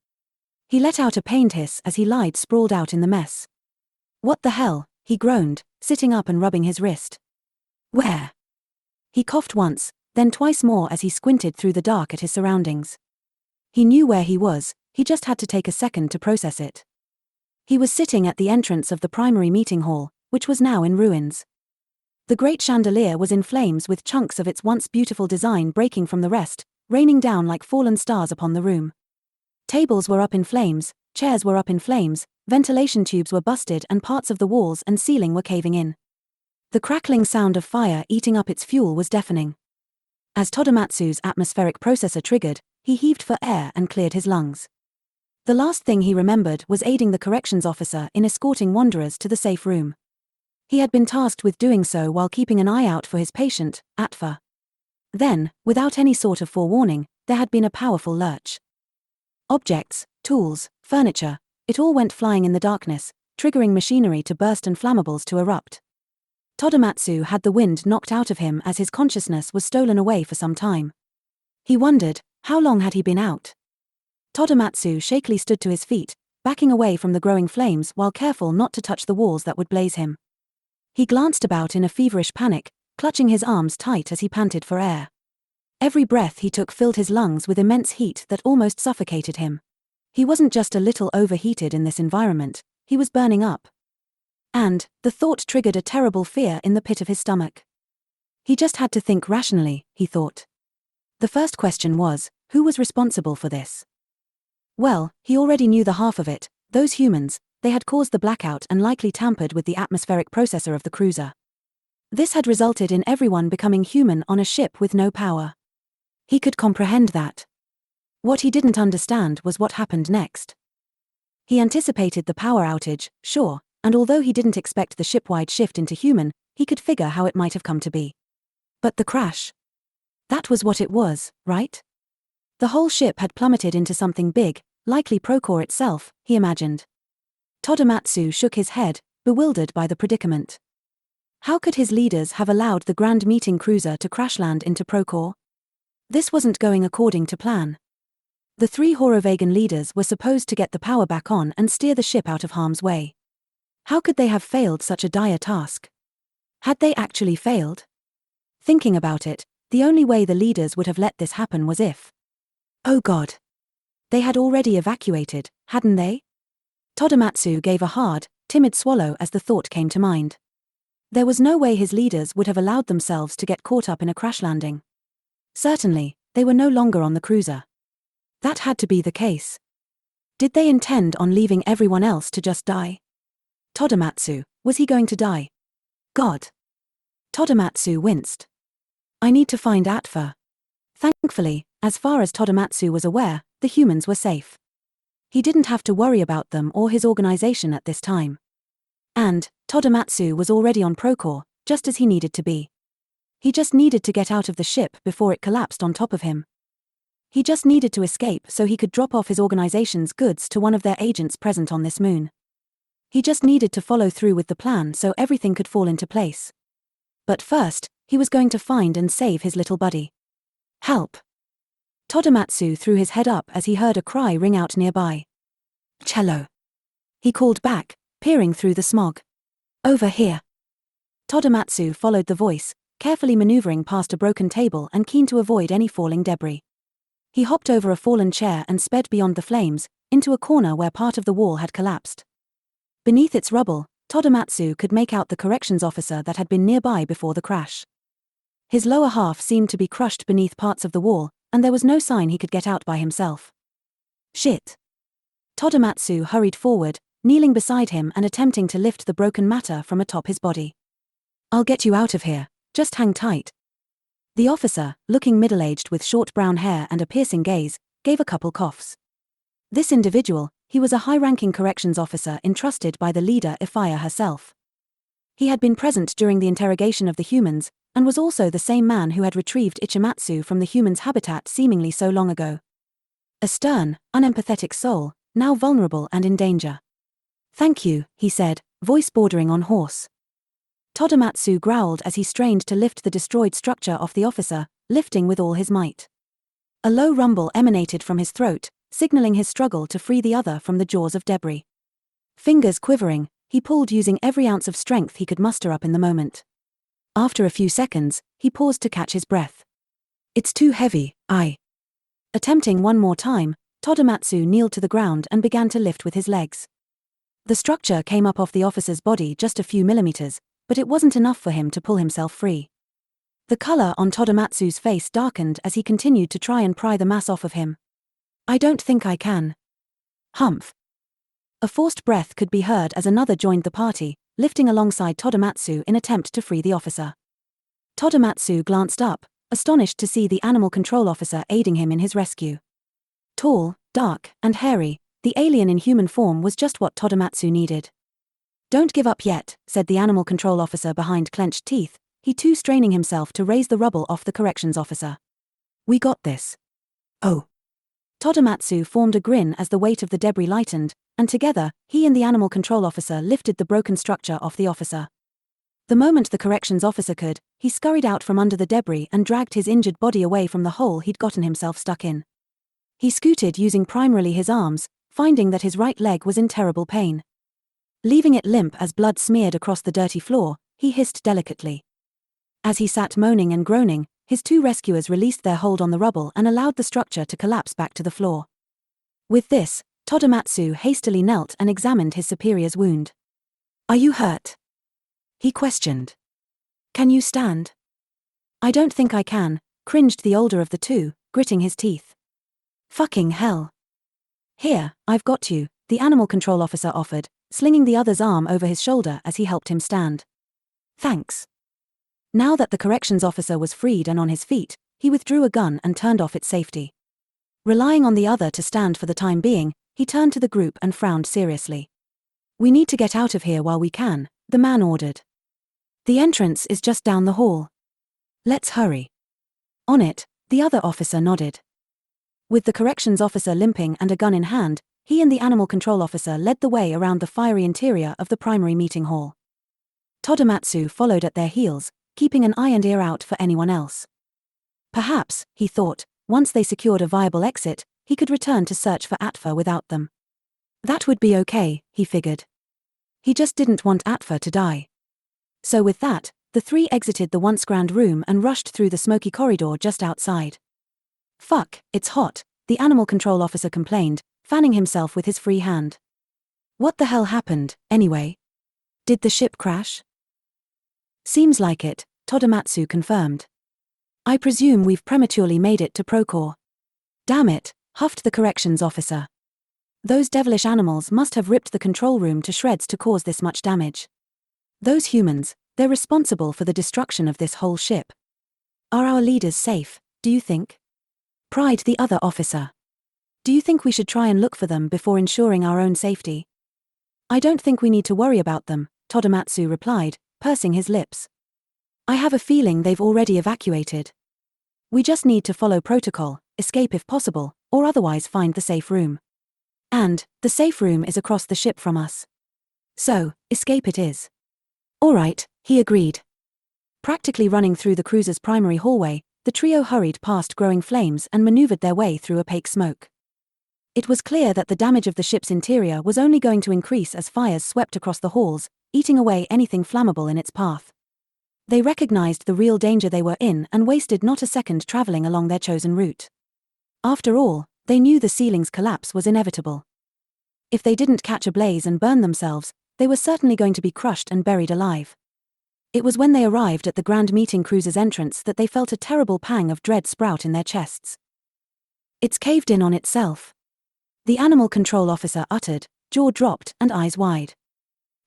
He let out a pained hiss as he lied sprawled out in the mess. What the hell, he groaned, sitting up and rubbing his wrist. Where? He coughed once, then twice more as he squinted through the dark at his surroundings. He knew where he was, he just had to take a second to process it. He was sitting at the entrance of the primary meeting hall, which was now in ruins. The great chandelier was in flames with chunks of its once beautiful design breaking from the rest, raining down like fallen stars upon the room. Tables were up in flames, chairs were up in flames, ventilation tubes were busted and parts of the walls and ceiling were caving in. The crackling sound of fire eating up its fuel was deafening. As Choromatsu's atmospheric processor triggered, he heaved for air and cleared his lungs. The last thing he remembered was aiding the corrections officer in escorting wanderers to the safe room. He had been tasked with doing so while keeping an eye out for his patient, Atfa. Then, without any sort of forewarning, there had been a powerful lurch. Objects, tools, furniture, it all went flying in the darkness, triggering machinery to burst and flammables to erupt. Choromatsu had the wind knocked out of him as his consciousness was stolen away for some time. He wondered, how long had he been out? Choromatsu shakily stood to his feet, backing away from the growing flames while careful not to touch the walls that would blaze him. He glanced about in a feverish panic, clutching his arms tight as he panted for air. Every breath he took filled his lungs with immense heat that almost suffocated him. He wasn't just a little overheated in this environment, he was burning up. And, the thought triggered a terrible fear in the pit of his stomach. He just had to think rationally, he thought. The first question was, who was responsible for this? Well, he already knew the half of it, those humans. They had caused the blackout and likely tampered with the atmospheric processor of the cruiser. This had resulted in everyone becoming human on a ship with no power. He could comprehend that. What he didn't understand was what happened next. He anticipated the power outage, sure, and although he didn't expect the ship-wide shift into human, he could figure how it might have come to be. But the crash? That was what it was, right? The whole ship had plummeted into something big, likely Procore itself, he imagined. Choromatsu shook his head, bewildered by the predicament. How could his leaders have allowed the Grand Meeting cruiser to crash-land into Procore? This wasn't going according to plan. The 3 Horovagan leaders were supposed to get the power back on and steer the ship out of harm's way. How could they have failed such a dire task? Had they actually failed? Thinking about it, the only way the leaders would have let this happen was if... Oh God! They had already evacuated, hadn't they? Choromatsu gave a hard, timid swallow as the thought came to mind. There was no way his leaders would have allowed themselves to get caught up in a crash landing. Certainly, they were no longer on the cruiser. That had to be the case. Did they intend on leaving everyone else to just die? Choromatsu, was he going to die? God! Choromatsu winced. I need to find Atfa. Thankfully, as far as Choromatsu was aware, the humans were safe. He didn't have to worry about them or his organization at this time. And, Choromatsu was already on Procore, just as he needed to be. He just needed to get out of the ship before it collapsed on top of him. He just needed to escape so he could drop off his organization's goods to one of their agents present on this moon. He just needed to follow through with the plan so everything could fall into place. But first, he was going to find and save his little buddy. Help! Todomatsu threw his head up as he heard a cry ring out nearby. "Cello!" he called back, peering through the smog. "Over here." Todomatsu followed the voice, carefully maneuvering past a broken table and keen to avoid any falling debris. He hopped over a fallen chair and sped beyond the flames, into a corner where part of the wall had collapsed. Beneath its rubble, Todomatsu could make out the corrections officer that had been nearby before the crash. His lower half seemed to be crushed beneath parts of the wall, and there was no sign he could get out by himself. "Shit." Todomatsu hurried forward, kneeling beside him and attempting to lift the broken matter from atop his body. "I'll get you out of here, just hang tight." The officer, looking middle-aged with short brown hair and a piercing gaze, gave a couple coughs. This individual, he was a high-ranking corrections officer entrusted by the leader Ifaya herself. He had been present during the interrogation of the humans, and was also the same man who had retrieved Ichimatsu from the humans' habitat seemingly so long ago. A stern, unempathetic soul, now vulnerable and in danger. "Thank you," he said, voice bordering on hoarse. Todomatsu growled as he strained to lift the destroyed structure off the officer, lifting with all his might. A low rumble emanated from his throat, signaling his struggle to free the other from the jaws of debris. Fingers quivering, he pulled using every ounce of strength he could muster up in the moment. After a few seconds, he paused to catch his breath. "It's too heavy, Attempting one more time, Todomatsu kneeled to the ground and began to lift with his legs. The structure came up off the officer's body just a few millimeters, but it wasn't enough for him to pull himself free. The color on Todomatsu's face darkened as he continued to try and pry the mass off of him. "I don't think I can." Humph. A forced breath could be heard as another joined the party, lifting alongside Todomatsu in attempt to free the officer. Todomatsu glanced up, astonished to see the animal control officer aiding him in his rescue. Tall, dark, and hairy, the alien in human form was just what Todomatsu needed. "Don't give up yet," said the animal control officer behind clenched teeth, he too straining himself to raise the rubble off the corrections officer. "We got this." "Oh." Todomatsu formed a grin as the weight of the debris lightened, and together, he and the animal control officer lifted the broken structure off the officer. The moment the corrections officer could, he scurried out from under the debris and dragged his injured body away from the hole he'd gotten himself stuck in. He scooted using primarily his arms, finding that his right leg was in terrible pain. Leaving it limp as blood smeared across the dirty floor, he hissed delicately. As he sat moaning and groaning, his two rescuers released their hold on the rubble and allowed the structure to collapse back to the floor. With this, Todomatsu hastily knelt and examined his superior's wound. "Are you hurt?" he questioned. "Can you stand?" "I don't think I can," cringed the older of the two, gritting his teeth. "Fucking hell." "Here, I've got you," the animal control officer offered, slinging the other's arm over his shoulder as he helped him stand. "Thanks." Now that the corrections officer was freed and on his feet, he withdrew a gun and turned off its safety. Relying on the other to stand for the time being, he turned to the group and frowned seriously. "We need to get out of here while we can," the man ordered. "The entrance is just down the hall. Let's hurry." On it, the other officer nodded. With the corrections officer limping and a gun in hand, he and the animal control officer led the way around the fiery interior of the primary meeting hall. Todomatsu followed at their heels, keeping an eye and ear out for anyone else. Perhaps, he thought, once they secured a viable exit, he could return to search for Atfa without them. That would be okay, he figured. He just didn't want Atfa to die. So with that, the three exited the once grand room and rushed through the smoky corridor just outside. "Fuck, it's hot," the animal control officer complained, fanning himself with his free hand. "What the hell happened, anyway? Did the ship crash?" "Seems like it," Todomatsu confirmed. "I presume we've prematurely made it to Procore." "Damn it," huffed the corrections officer. "Those devilish animals must have ripped the control room to shreds to cause this much damage. Those humans, they're responsible for the destruction of this whole ship. Are our leaders safe, do you think?" Pried the other officer. "Do you think we should try and look for them before ensuring our own safety?" "I don't think we need to worry about them," Todomatsu replied, pursing his lips. "I have a feeling they've already evacuated. We just need to follow protocol, escape if possible, or otherwise find the safe room. And, the safe room is across the ship from us. So, escape it is." "All right," he agreed. Practically running through the cruiser's primary hallway, the trio hurried past growing flames and maneuvered their way through opaque smoke. It was clear that the damage of the ship's interior was only going to increase as fires swept across the halls, eating away anything flammable in its path. They recognized the real danger they were in and wasted not a second traveling along their chosen route. After all, they knew the ceiling's collapse was inevitable. If they didn't catch a blaze and burn themselves, they were certainly going to be crushed and buried alive. It was when they arrived at the Grand Meeting Cruiser's entrance that they felt a terrible pang of dread sprout in their chests. "It's caved in on itself," the animal control officer uttered, jaw dropped and eyes wide.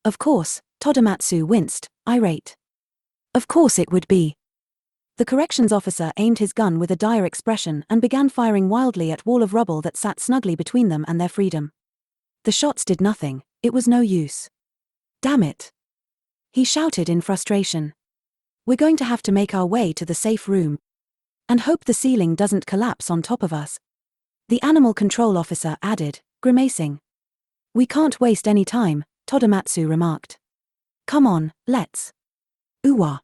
"Of course," Choromatsu winced, irate. "Of course it would be." The corrections officer aimed his gun with a dire expression and began firing wildly at wall of rubble that sat snugly between them and their freedom. The shots did nothing, it was no use. "Damn it!" he shouted in frustration. "We're going to have to make our way to the safe room. And hope the ceiling doesn't collapse on top of us," the animal control officer added, grimacing. "We can't waste any time," Choromatsu remarked. "Come on, let's." "Ooh-wah."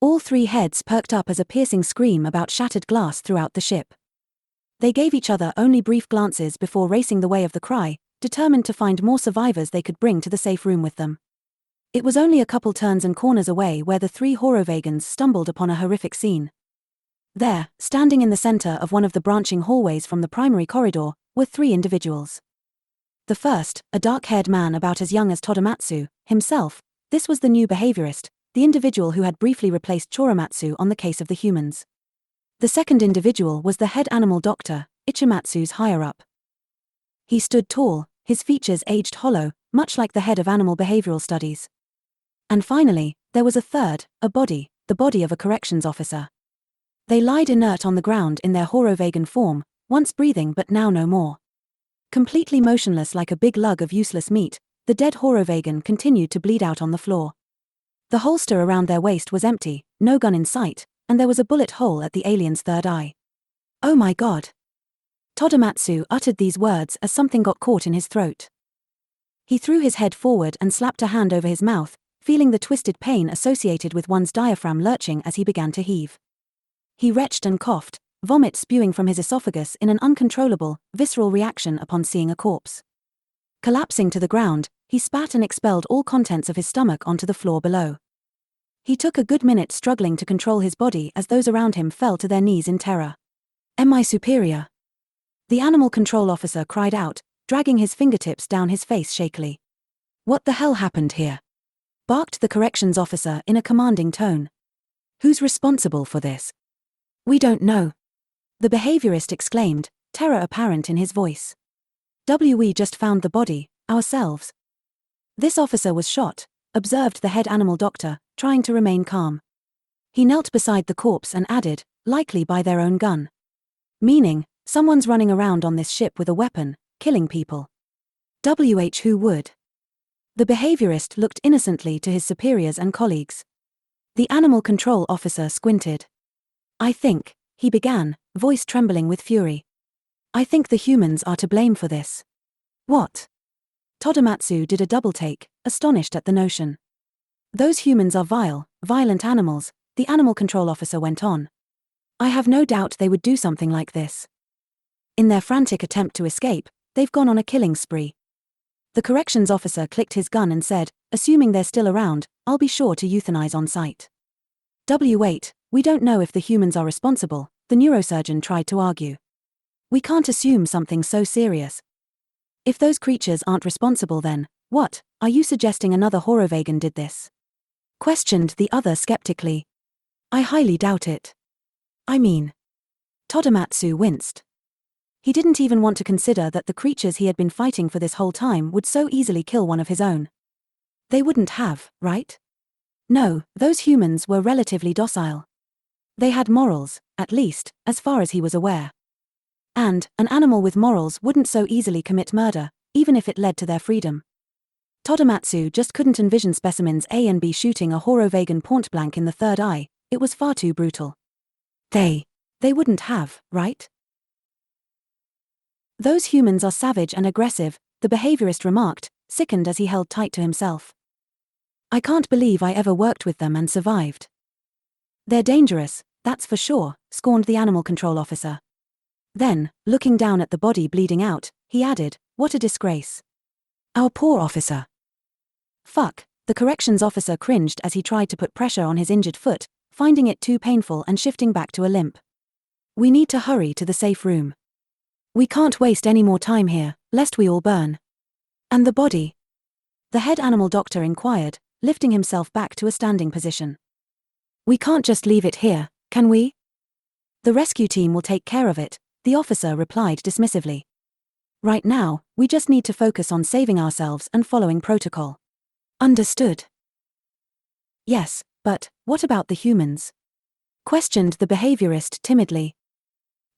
All three heads perked up as a piercing scream about shattered glass throughout the ship. They gave each other only brief glances before racing the way of the cry, determined to find more survivors they could bring to the safe room with them. It was only a couple turns and corners away where the three Horovagans stumbled upon a horrific scene. There, standing in the center of one of the branching hallways from the primary corridor, were three individuals. The first, a dark-haired man about as young as Choromatsu himself, this was the new behaviorist, the individual who had briefly replaced Choromatsu on the case of the humans. The second individual was the head animal doctor, Ichimatsu's higher-up. He stood tall, his features aged hollow, much like the head of animal behavioral studies. And finally, there was a third, a body, the body of a corrections officer. They lied inert on the ground in their Horovagan form, once breathing but now no more. Completely motionless like a big lug of useless meat, the dead Horovagan continued to bleed out on the floor. The holster around their waist was empty, no gun in sight, and there was a bullet hole at the alien's third eye. "Oh my God!" Choromatsu uttered these words as something got caught in his throat. He threw his head forward and slapped a hand over his mouth, feeling the twisted pain associated with one's diaphragm lurching as he began to heave. He retched and coughed, vomit spewing from his esophagus in an uncontrollable, visceral reaction upon seeing a corpse. Collapsing to the ground, he spat and expelled all contents of his stomach onto the floor below. He took a good minute struggling to control his body as those around him fell to their knees in terror. "Am I superior?" the animal control officer cried out, dragging his fingertips down his face shakily. "What the hell happened here?" barked the corrections officer in a commanding tone. "Who's responsible for this?" "We don't know," the behaviorist exclaimed, terror apparent in his voice. "We just found the body, ourselves." "This officer was shot," observed the head animal doctor, trying to remain calm. He knelt beside the corpse and added, "Likely by their own gun." Meaning, someone's running around on this ship with a weapon, killing people. Who would? The behaviorist looked innocently to his superiors and colleagues. The animal control officer squinted. "I think," he began, voice trembling with fury. "I think the humans are to blame for this." "What?" Choromatsu did a double-take, astonished at the notion. "Those humans are vile, violent animals," the animal control officer went on. "I have no doubt they would do something like this. In their frantic attempt to escape, they've gone on a killing spree." The corrections officer clicked his gun and said, "Assuming they're still around, I'll be sure to euthanize on sight." "Wait, we don't know if the humans are responsible," the neurosurgeon tried to argue. "We can't assume something so serious. If those creatures aren't responsible then, what, are you suggesting another Horovagan did this?" questioned the other skeptically. "I highly doubt it. I mean..." Choromatsu winced. He didn't even want to consider that the creatures he had been fighting for this whole time would so easily kill one of his own. They wouldn't have, right? No, those humans were relatively docile. They had morals, at least, as far as he was aware. And, an animal with morals wouldn't so easily commit murder, even if it led to their freedom. Choromatsu just couldn't envision specimens A and B shooting a Horovagan point blank in the third eye, it was far too brutal. They wouldn't have, right? "Those humans are savage and aggressive," the behaviorist remarked, sickened as he held tight to himself. "I can't believe I ever worked with them and survived." "They're dangerous," that's for sure, scorned the animal control officer. Then, looking down at the body bleeding out, he added, what a disgrace. Our poor officer. Fuck, the corrections officer cringed as he tried to put pressure on his injured foot, finding it too painful and shifting back to a limp. We need to hurry to the safe room. We can't waste any more time here, lest we all burn. And the body? The head animal doctor inquired, lifting himself back to a standing position. We can't just leave it here, can we? The rescue team will take care of it, the officer replied dismissively. Right now, we just need to focus on saving ourselves and following protocol. Understood. Yes, but what about the humans? Questioned the behaviorist timidly.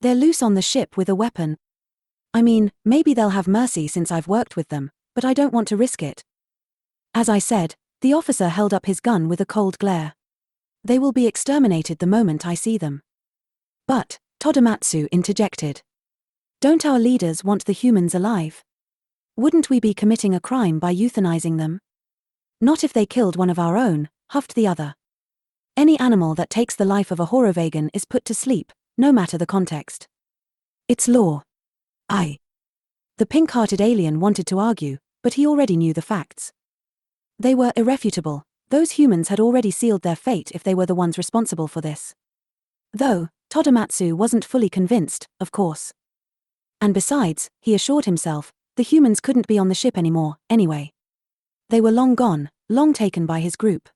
They're loose on the ship with a weapon. I mean, maybe they'll have mercy since I've worked with them, but I don't want to risk it. As I said, the officer held up his gun with a cold glare. They will be exterminated the moment I see them. But, Choromatsu interjected. Don't our leaders want the humans alive? Wouldn't we be committing a crime by euthanizing them? Not if they killed one of our own, huffed the other. Any animal that takes the life of a Horovegan is put to sleep, no matter the context. It's law. The pink-hearted alien wanted to argue, but he already knew the facts. They were irrefutable. Those humans had already sealed their fate if they were the ones responsible for this. Though, Choromatsu wasn't fully convinced, of course. And besides, he assured himself, the humans couldn't be on the ship anymore, anyway. They were long gone, long taken by his group.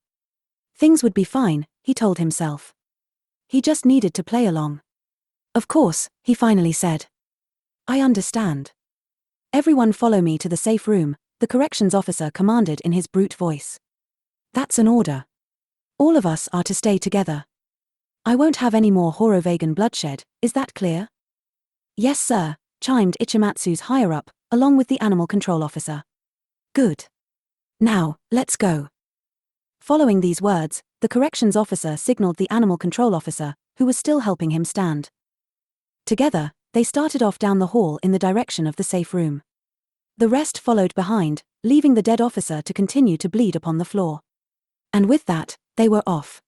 Things would be fine, he told himself. He just needed to play along. Of course, he finally said. I understand. Everyone follow me to the safe room, the corrections officer commanded in his brute voice. That's an order. All of us are to stay together. I won't have any more Horovegan bloodshed, is that clear? Yes sir, chimed Ichimatsu's higher-up, along with the animal control officer. Good. Now, let's go. Following these words, the corrections officer signaled the animal control officer, who was still helping him stand. Together, they started off down the hall in the direction of the safe room. The rest followed behind, leaving the dead officer to continue to bleed upon the floor. And with that, they were off.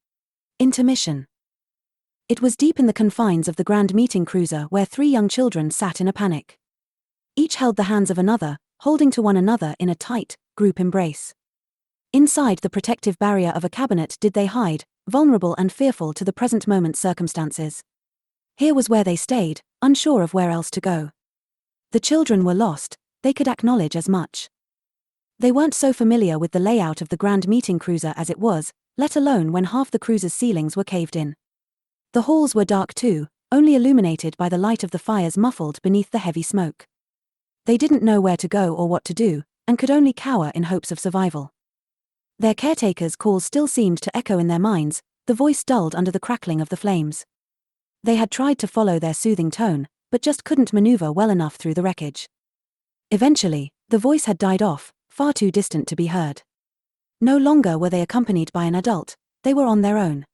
Intermission. It was deep in the confines of the grand meeting cruiser where 3 young children sat in a panic. Each held the hands of another, holding to one another in a tight, group embrace. Inside the protective barrier of a cabinet did they hide, vulnerable and fearful to the present moment's circumstances. Here was where they stayed, unsure of where else to go. The children were lost, they could acknowledge as much. They weren't so familiar with the layout of the grand meeting cruiser as it was, let alone when half the cruiser's ceilings were caved in. The halls were dark too, only illuminated by the light of the fires muffled beneath the heavy smoke. They didn't know where to go or what to do, and could only cower in hopes of survival. Their caretaker's call still seemed to echo in their minds, the voice dulled under the crackling of the flames. They had tried to follow their soothing tone, but just couldn't maneuver well enough through the wreckage. Eventually, the voice had died off, far too distant to be heard. No longer were they accompanied by an adult, they were on their own.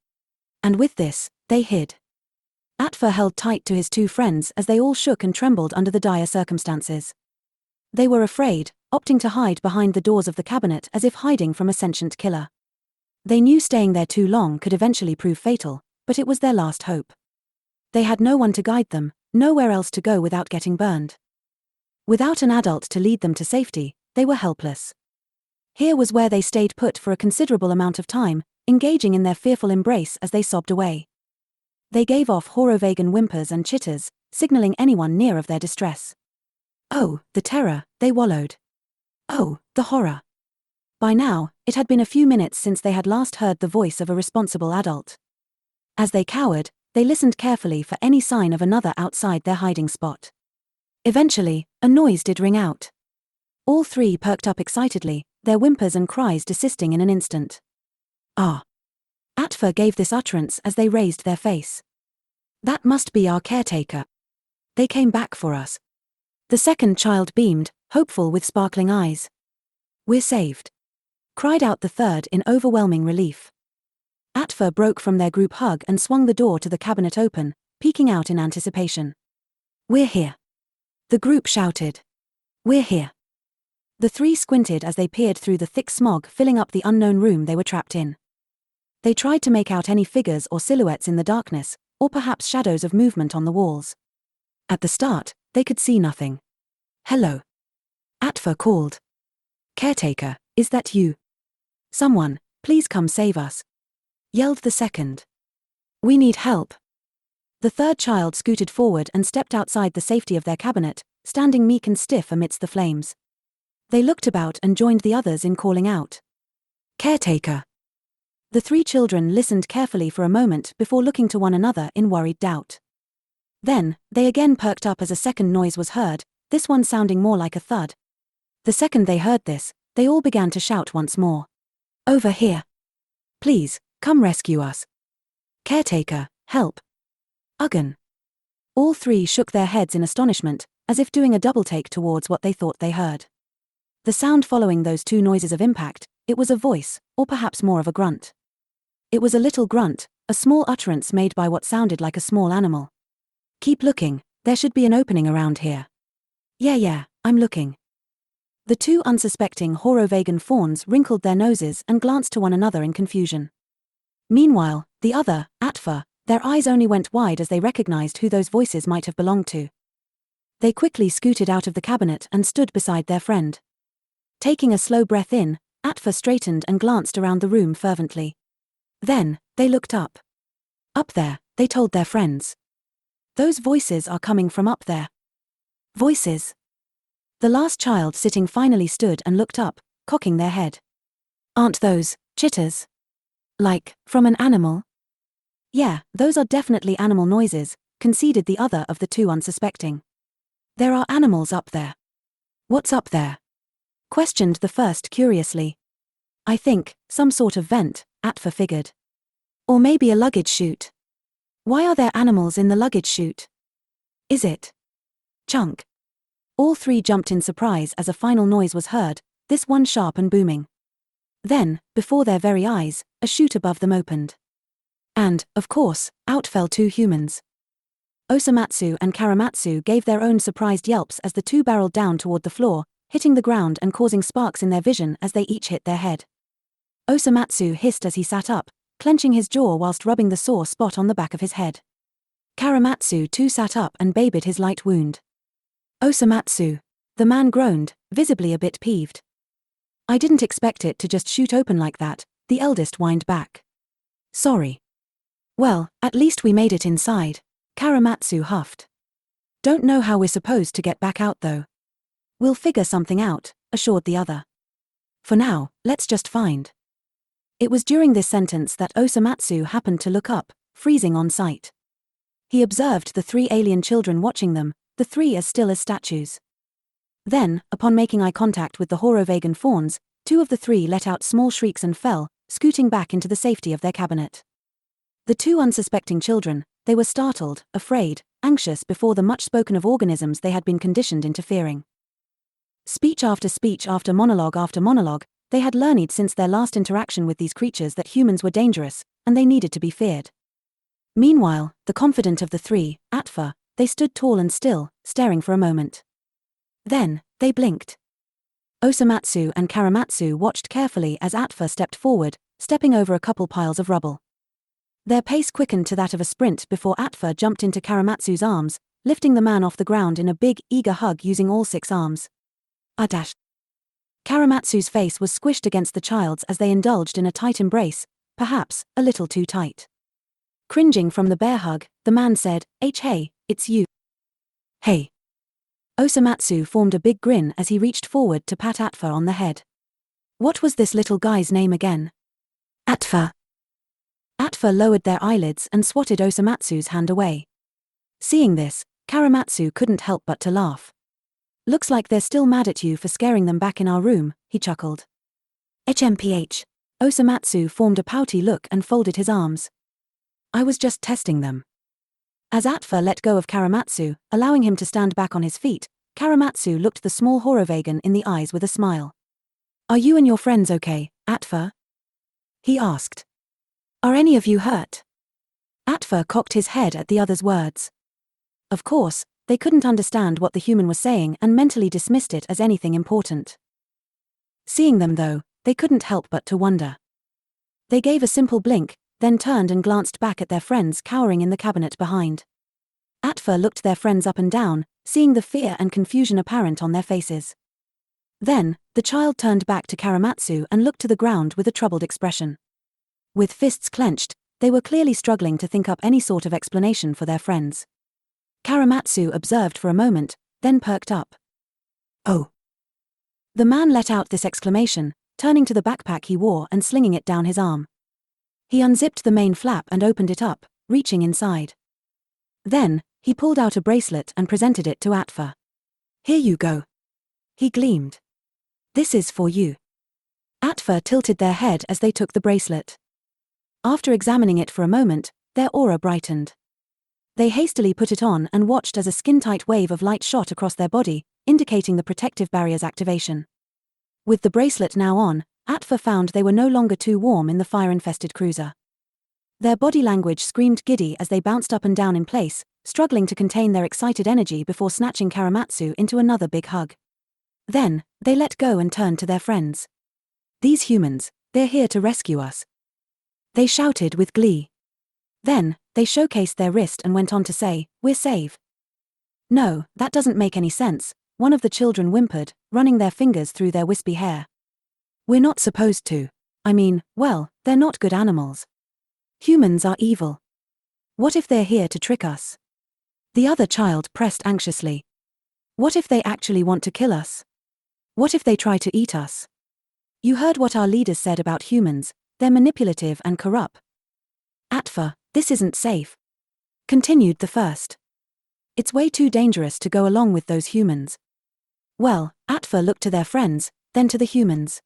And with this, they hid. Atfa held tight to his 2 friends as they all shook and trembled under the dire circumstances. They were afraid, opting to hide behind the doors of the cabinet as if hiding from a sentient killer. They knew staying there too long could eventually prove fatal, but it was their last hope. They had no one to guide them, nowhere else to go without getting burned. Without an adult to lead them to safety, they were helpless. Here was where they stayed put for a considerable amount of time, engaging in their fearful embrace as they sobbed away. They gave off Horovegan whimpers and chitters, signaling anyone near of their distress. Oh, the terror, they wallowed. Oh, the horror. By now, it had been a few minutes since they had last heard the voice of a responsible adult. As they cowered, they listened carefully for any sign of another outside their hiding spot. Eventually, a noise did ring out. All 3 perked up excitedly, their whimpers and cries desisting in an instant. Ah! Atfa gave this utterance as they raised their face. That must be our caretaker. They came back for us. The second child beamed, hopeful with sparkling eyes. We're saved. Cried out the third in overwhelming relief. Atfa broke from their group hug and swung the door to the cabinet open, peeking out in anticipation. We're here. The group shouted. We're here. The 3 squinted as they peered through the thick smog filling up the unknown room they were trapped in. They tried to make out any figures or silhouettes in the darkness, or perhaps shadows of movement on the walls. At the start, they could see nothing. "Hello." Atfa called. "Caretaker, is that you? Someone, please come save us," yelled the second. "We need help." The third child scooted forward and stepped outside the safety of their cabinet, standing meek and stiff amidst the flames. They looked about and joined the others in calling out, "Caretaker." The three children listened carefully for a moment before looking to one another in worried doubt. Then, they again perked up as a second noise was heard, this one sounding more like a thud. The second they heard this, they all began to shout once more. "Over here! Please, come rescue us! Caretaker, help! Uggan!" All three shook their heads in astonishment, as if doing a double-take towards what they thought they heard. The sound following those two noises of impact, it was a voice, or perhaps more of a grunt. It was a little grunt, a small utterance made by what sounded like a small animal. "Keep looking, there should be an opening around here." Yeah, I'm looking." The two unsuspecting Horovagan fawns wrinkled their noses and glanced to one another in confusion. Meanwhile, the other, Atfa, their eyes only went wide as they recognized who those voices might have belonged to. They quickly scooted out of the cabinet and stood beside their friend. Taking a slow breath in, Atfa straightened and glanced around the room fervently. Then, they looked up. "Up there," they told their friends. "Those voices are coming from up there." Voices. The last child sitting finally stood and looked up, cocking their head. "Aren't those chitters? Like, from an animal?" "Yeah, those are definitely animal noises," conceded the other of the two unsuspecting. "There are animals up there." "What's up there?" questioned the first curiously. "I think, some sort of vent," Atfa figured. "Or maybe a luggage chute." "Why are there animals in the luggage chute? Is it Chunk?" All three jumped in surprise as a final noise was heard, this one sharp and booming. Then, before their very eyes, a chute above them opened. And, of course, out fell two humans. Osomatsu and Choromatsu gave their own surprised yelps as the two barreled down toward the floor, hitting the ground and causing sparks in their vision as they each hit their head. Osomatsu hissed as he sat up, clenching his jaw whilst rubbing the sore spot on the back of his head. Choromatsu too sat up and babied his light wound. "Osomatsu," the man groaned, visibly a bit peeved. "I didn't expect it to just shoot open like that," the eldest whined back. "Sorry." "Well, at least we made it inside," Choromatsu huffed. "Don't know how we're supposed to get back out though." "We'll figure something out," assured the other. "For now, let's just find." It was during this sentence that Osomatsu happened to look up, freezing on sight. He observed the three alien children watching them, the three as still as statues. Then, upon making eye contact with the Horovagan fawns, two of the three let out small shrieks and fell, scooting back into the safety of their cabinet. The two unsuspecting children, they were startled, afraid, anxious before the much spoken of organisms they had been conditioned into fearing. Speech after monologue, they had learned since their last interaction with these creatures that humans were dangerous, and they needed to be feared. Meanwhile, the confident of the three, Atfa, they stood tall and still, staring for a moment. Then, they blinked. Osomatsu and Choromatsu watched carefully as Atfa stepped forward, stepping over a couple piles of rubble. Their pace quickened to that of a sprint before Atfa jumped into Choromatsu's arms, lifting the man off the ground in a big, eager hug using all six arms. Choromatsu's face was squished against the child's as they indulged in a tight embrace, perhaps, a little too tight. Cringing from the bear hug, the man said, Hey, it's you." "Hey." Osomatsu formed a big grin as he reached forward to pat Atfa on the head. "What was this little guy's name again?" "Atfa." Atfa lowered their eyelids and swatted Osomatsu's hand away. Seeing this, Choromatsu couldn't help but to laugh. "Looks like they're still mad at you for scaring them back in our room," he chuckled. HMPH. Osomatsu formed a pouty look and folded his arms. "I was just testing them." As Atfa let go of Choromatsu, allowing him to stand back on his feet, Choromatsu looked the small Horovagan in the eyes with a smile. "Are you and your friends okay, Atfa?" he asked. "Are any of you hurt?" Atfa cocked his head at the other's words. Of course, they couldn't understand what the human was saying and mentally dismissed it as anything important. Seeing them though, they couldn't help but to wonder. They gave a simple blink, then turned and glanced back at their friends cowering in the cabinet behind. Atfa looked their friends up and down, seeing the fear and confusion apparent on their faces. Then, the child turned back to Choromatsu and looked to the ground with a troubled expression. With fists clenched, they were clearly struggling to think up any sort of explanation for their friends. Choromatsu observed for a moment, then perked up. "Oh!" The man let out this exclamation, turning to the backpack he wore and slinging it down his arm. He unzipped the main flap and opened it up, reaching inside. Then, he pulled out a bracelet and presented it to Atfa. "Here you go." He gleamed. "This is for you." Atfa tilted their head as they took the bracelet. After examining it for a moment, their aura brightened. They hastily put it on and watched as a skin-tight wave of light shot across their body, indicating the protective barrier's activation. With the bracelet now on, Atfa found they were no longer too warm in the fire-infested cruiser. Their body language screamed giddy as they bounced up and down in place, struggling to contain their excited energy before snatching Choromatsu into another big hug. Then, they let go and turned to their friends. "These humans, they're here to rescue us," they shouted with glee. Then, they showcased their wrist and went on to say, "We're safe." "No, that doesn't make any sense," one of the children whimpered, running their fingers through their wispy hair. "We're not supposed to. I mean, well, they're not good animals. Humans are evil. What if they're here to trick us?" The other child pressed anxiously. "What if they actually want to kill us? What if they try to eat us? You heard what our leaders said about humans, they're manipulative and corrupt." "Atfa, this isn't safe," continued the first. "It's way too dangerous to go along with those humans." Well, Atfa looked to their friends, then to the humans.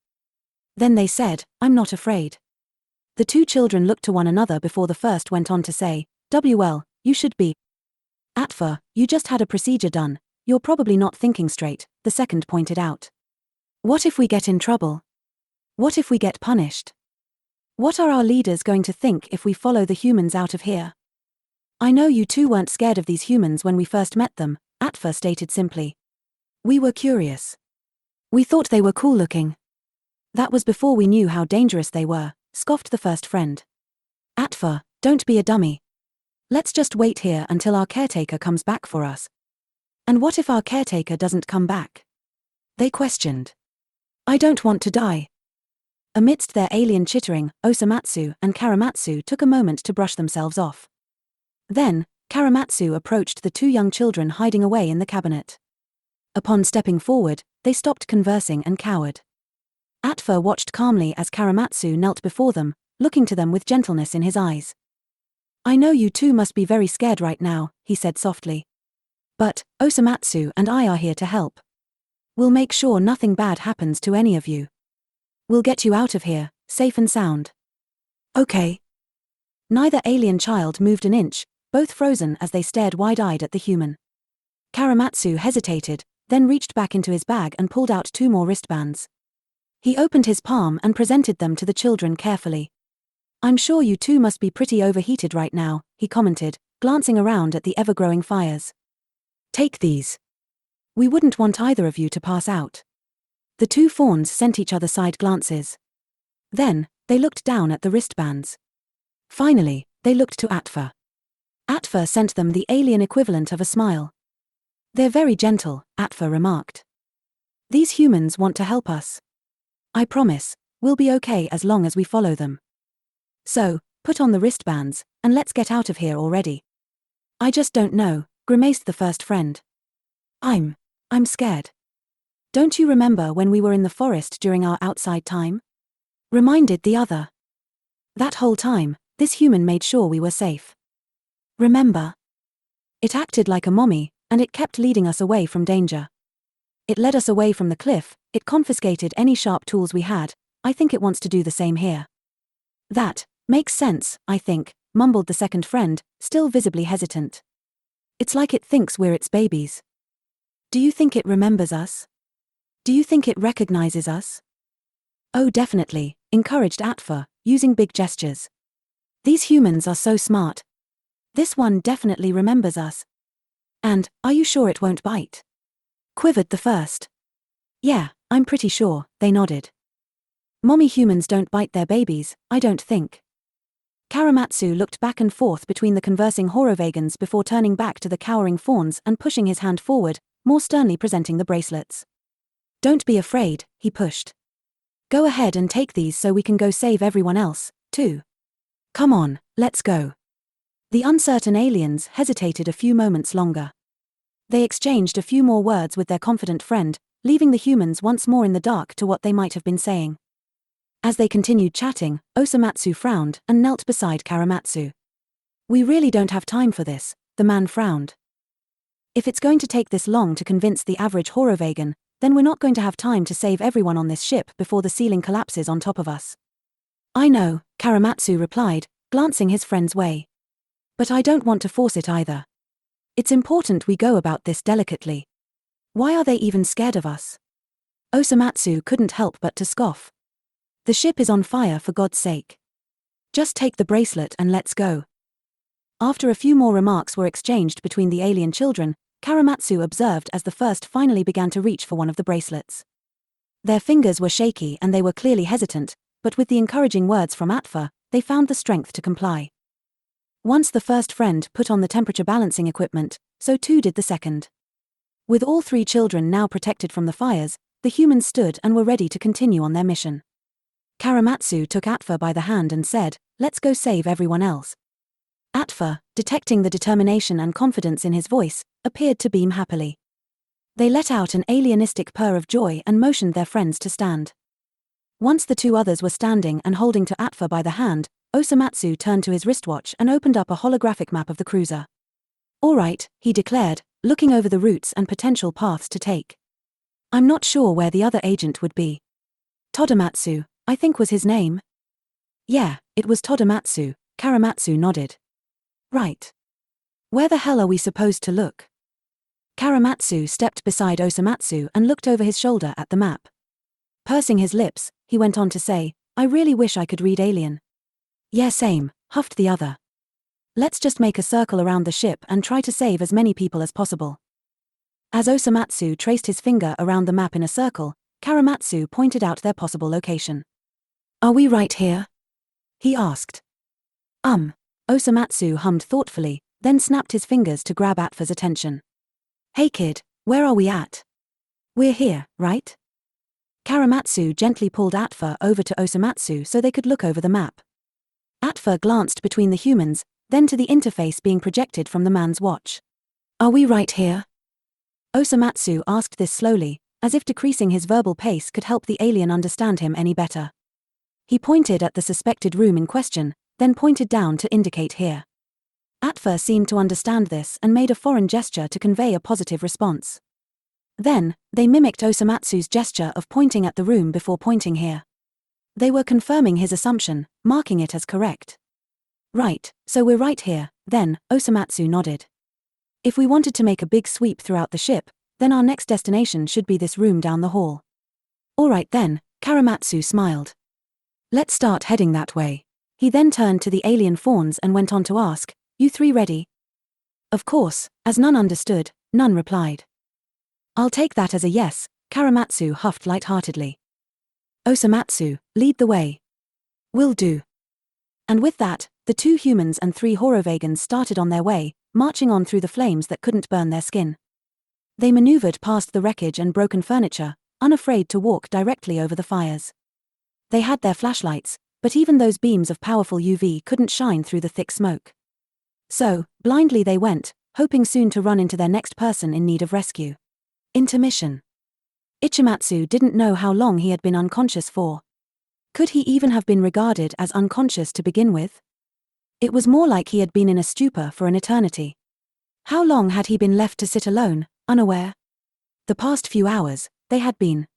Then they said, "I'm not afraid." The two children looked to one another before the first went on to say, "Well, you should be." "Atfa, you just had a procedure done, you're probably not thinking straight," the second pointed out. "What if we get in trouble? What if we get punished? What are our leaders going to think if we follow the humans out of here?" "I know you two weren't scared of these humans when we first met them," Atfa stated simply. "We were curious. We thought they were cool looking." "That was before we knew how dangerous they were," scoffed the first friend. "Atfa, don't be a dummy. Let's just wait here until our caretaker comes back for us." "And what if our caretaker doesn't come back?" they questioned. "I don't want to die." Amidst their alien chittering, Osomatsu and Choromatsu took a moment to brush themselves off. Then, Choromatsu approached the two young children hiding away in the cabinet. Upon stepping forward, they stopped conversing and cowered. Atfa watched calmly as Choromatsu knelt before them, looking to them with gentleness in his eyes. "I know you two must be very scared right now," he said softly. "But, Osomatsu and I are here to help. We'll make sure nothing bad happens to any of you. We'll get you out of here, safe and sound." "Okay." Neither alien child moved an inch, both frozen as they stared wide-eyed at the human. Choromatsu hesitated, then reached back into his bag and pulled out 2 more wristbands. He opened his palm and presented them to the children carefully. "I'm sure you two must be pretty overheated right now," he commented, glancing around at the ever-growing fires. "Take these. We wouldn't want either of you to pass out." The two fawns sent each other side glances. Then, they looked down at the wristbands. Finally, they looked to Atfa. Atfa sent them the alien equivalent of a smile. "They're very gentle," Atfa remarked. "These humans want to help us. I promise, we'll be okay as long as we follow them. So, put on the wristbands, and let's get out of here already." "I just don't know," grimaced the first friend. I'm scared." "Don't you remember when we were in the forest during our outside time?" reminded the other. "That whole time, this human made sure we were safe. Remember? It acted like a mommy, and it kept leading us away from danger. It led us away from the cliff, it confiscated any sharp tools we had. I think it wants to do the same here." "That makes sense, I think," mumbled the second friend, still visibly hesitant. "It's like it thinks we're its babies." "Do you think it remembers us? Do you think it recognizes us?" "Oh, definitely," encouraged Atfa, using big gestures. "These humans are so smart. This one definitely remembers us." "And, are you sure it won't bite?" quivered the first. "Yeah, I'm pretty sure," they nodded. Mommy humans don't bite their babies, I don't think. Choromatsu looked back and forth between the conversing Horovagans before turning back to the cowering fawns and pushing his hand forward, more sternly presenting the bracelets. Don't be afraid, he pushed. Go ahead and take these so we can go save everyone else, too. Come on, let's go. The uncertain aliens hesitated a few moments longer. They exchanged a few more words with their confident friend, leaving the humans once more in the dark to what they might have been saying. As they continued chatting, Osomatsu frowned and knelt beside Choromatsu. We really don't have time for this, the man frowned. If it's going to take this long to convince the average Horovagan, then we're not going to have time to save everyone on this ship before the ceiling collapses on top of us. I know, Choromatsu replied, glancing his friend's way. But I don't want to force it either. It's important we go about this delicately. Why are they even scared of us? Osomatsu couldn't help but to scoff. The ship is on fire, for God's sake. Just take the bracelet and let's go. After a few more remarks were exchanged between the alien children, Choromatsu observed as the first finally began to reach for one of the bracelets. Their fingers were shaky and they were clearly hesitant, but with the encouraging words from Atfa, they found the strength to comply. Once the first friend put on the temperature balancing equipment, so too did the second. With all three children now protected from the fires, the humans stood and were ready to continue on their mission. Choromatsu took Atfa by the hand and said, "Let's go save everyone else." Atfa, detecting the determination and confidence in his voice, appeared to beam happily. They let out an alienistic purr of joy and motioned their friends to stand. Once the two others were standing and holding to Atfa by the hand, Osomatsu turned to his wristwatch and opened up a holographic map of the cruiser. All right, he declared, looking over the routes and potential paths to take. I'm not sure where the other agent would be. Todomatsu, I think was his name. Yeah, it was Todomatsu, Choromatsu nodded. Right. Where the hell are we supposed to look? Choromatsu stepped beside Osomatsu and looked over his shoulder at the map. Pursing his lips, he went on to say, I really wish I could read alien. Yeah, same, huffed the other. Let's just make a circle around the ship and try to save as many people as possible. As Osomatsu traced his finger around the map in a circle, Choromatsu pointed out their possible location. Are we right here? He asked. Osomatsu hummed thoughtfully, then snapped his fingers to grab Atfa's attention. Hey kid, where are we at? We're here, right? Choromatsu gently pulled Atfa over to Osomatsu so they could look over the map. Atfa glanced between the humans, then to the interface being projected from the man's watch. Are we right here? Osomatsu asked this slowly, as if decreasing his verbal pace could help the alien understand him any better. He pointed at the suspected room in question, then pointed down to indicate here. Atfa seemed to understand this and made a foreign gesture to convey a positive response. Then, they mimicked Osomatsu's gesture of pointing at the room before pointing here. They were confirming his assumption, marking it as correct. Right, so we're right here, then, Osomatsu nodded. If we wanted to make a big sweep throughout the ship, then our next destination should be this room down the hall. All right then, Choromatsu smiled. Let's start heading that way. He then turned to the alien fawns and went on to ask, You three ready? Of course, as none understood, none replied. I'll take that as a yes, Choromatsu huffed lightheartedly. Osomatsu, lead the way. Will do. And with that, the two humans and three Horovagans started on their way, marching on through the flames that couldn't burn their skin. They maneuvered past the wreckage and broken furniture, unafraid to walk directly over the fires. They had their flashlights, but even those beams of powerful UV couldn't shine through the thick smoke. So, blindly they went, hoping soon to run into their next person in need of rescue. Intermission. Ichimatsu didn't know how long he had been unconscious for. Could he even have been regarded as unconscious to begin with? It was more like he had been in a stupor for an eternity. How long had he been left to sit alone, unaware? The past few hours, they had been.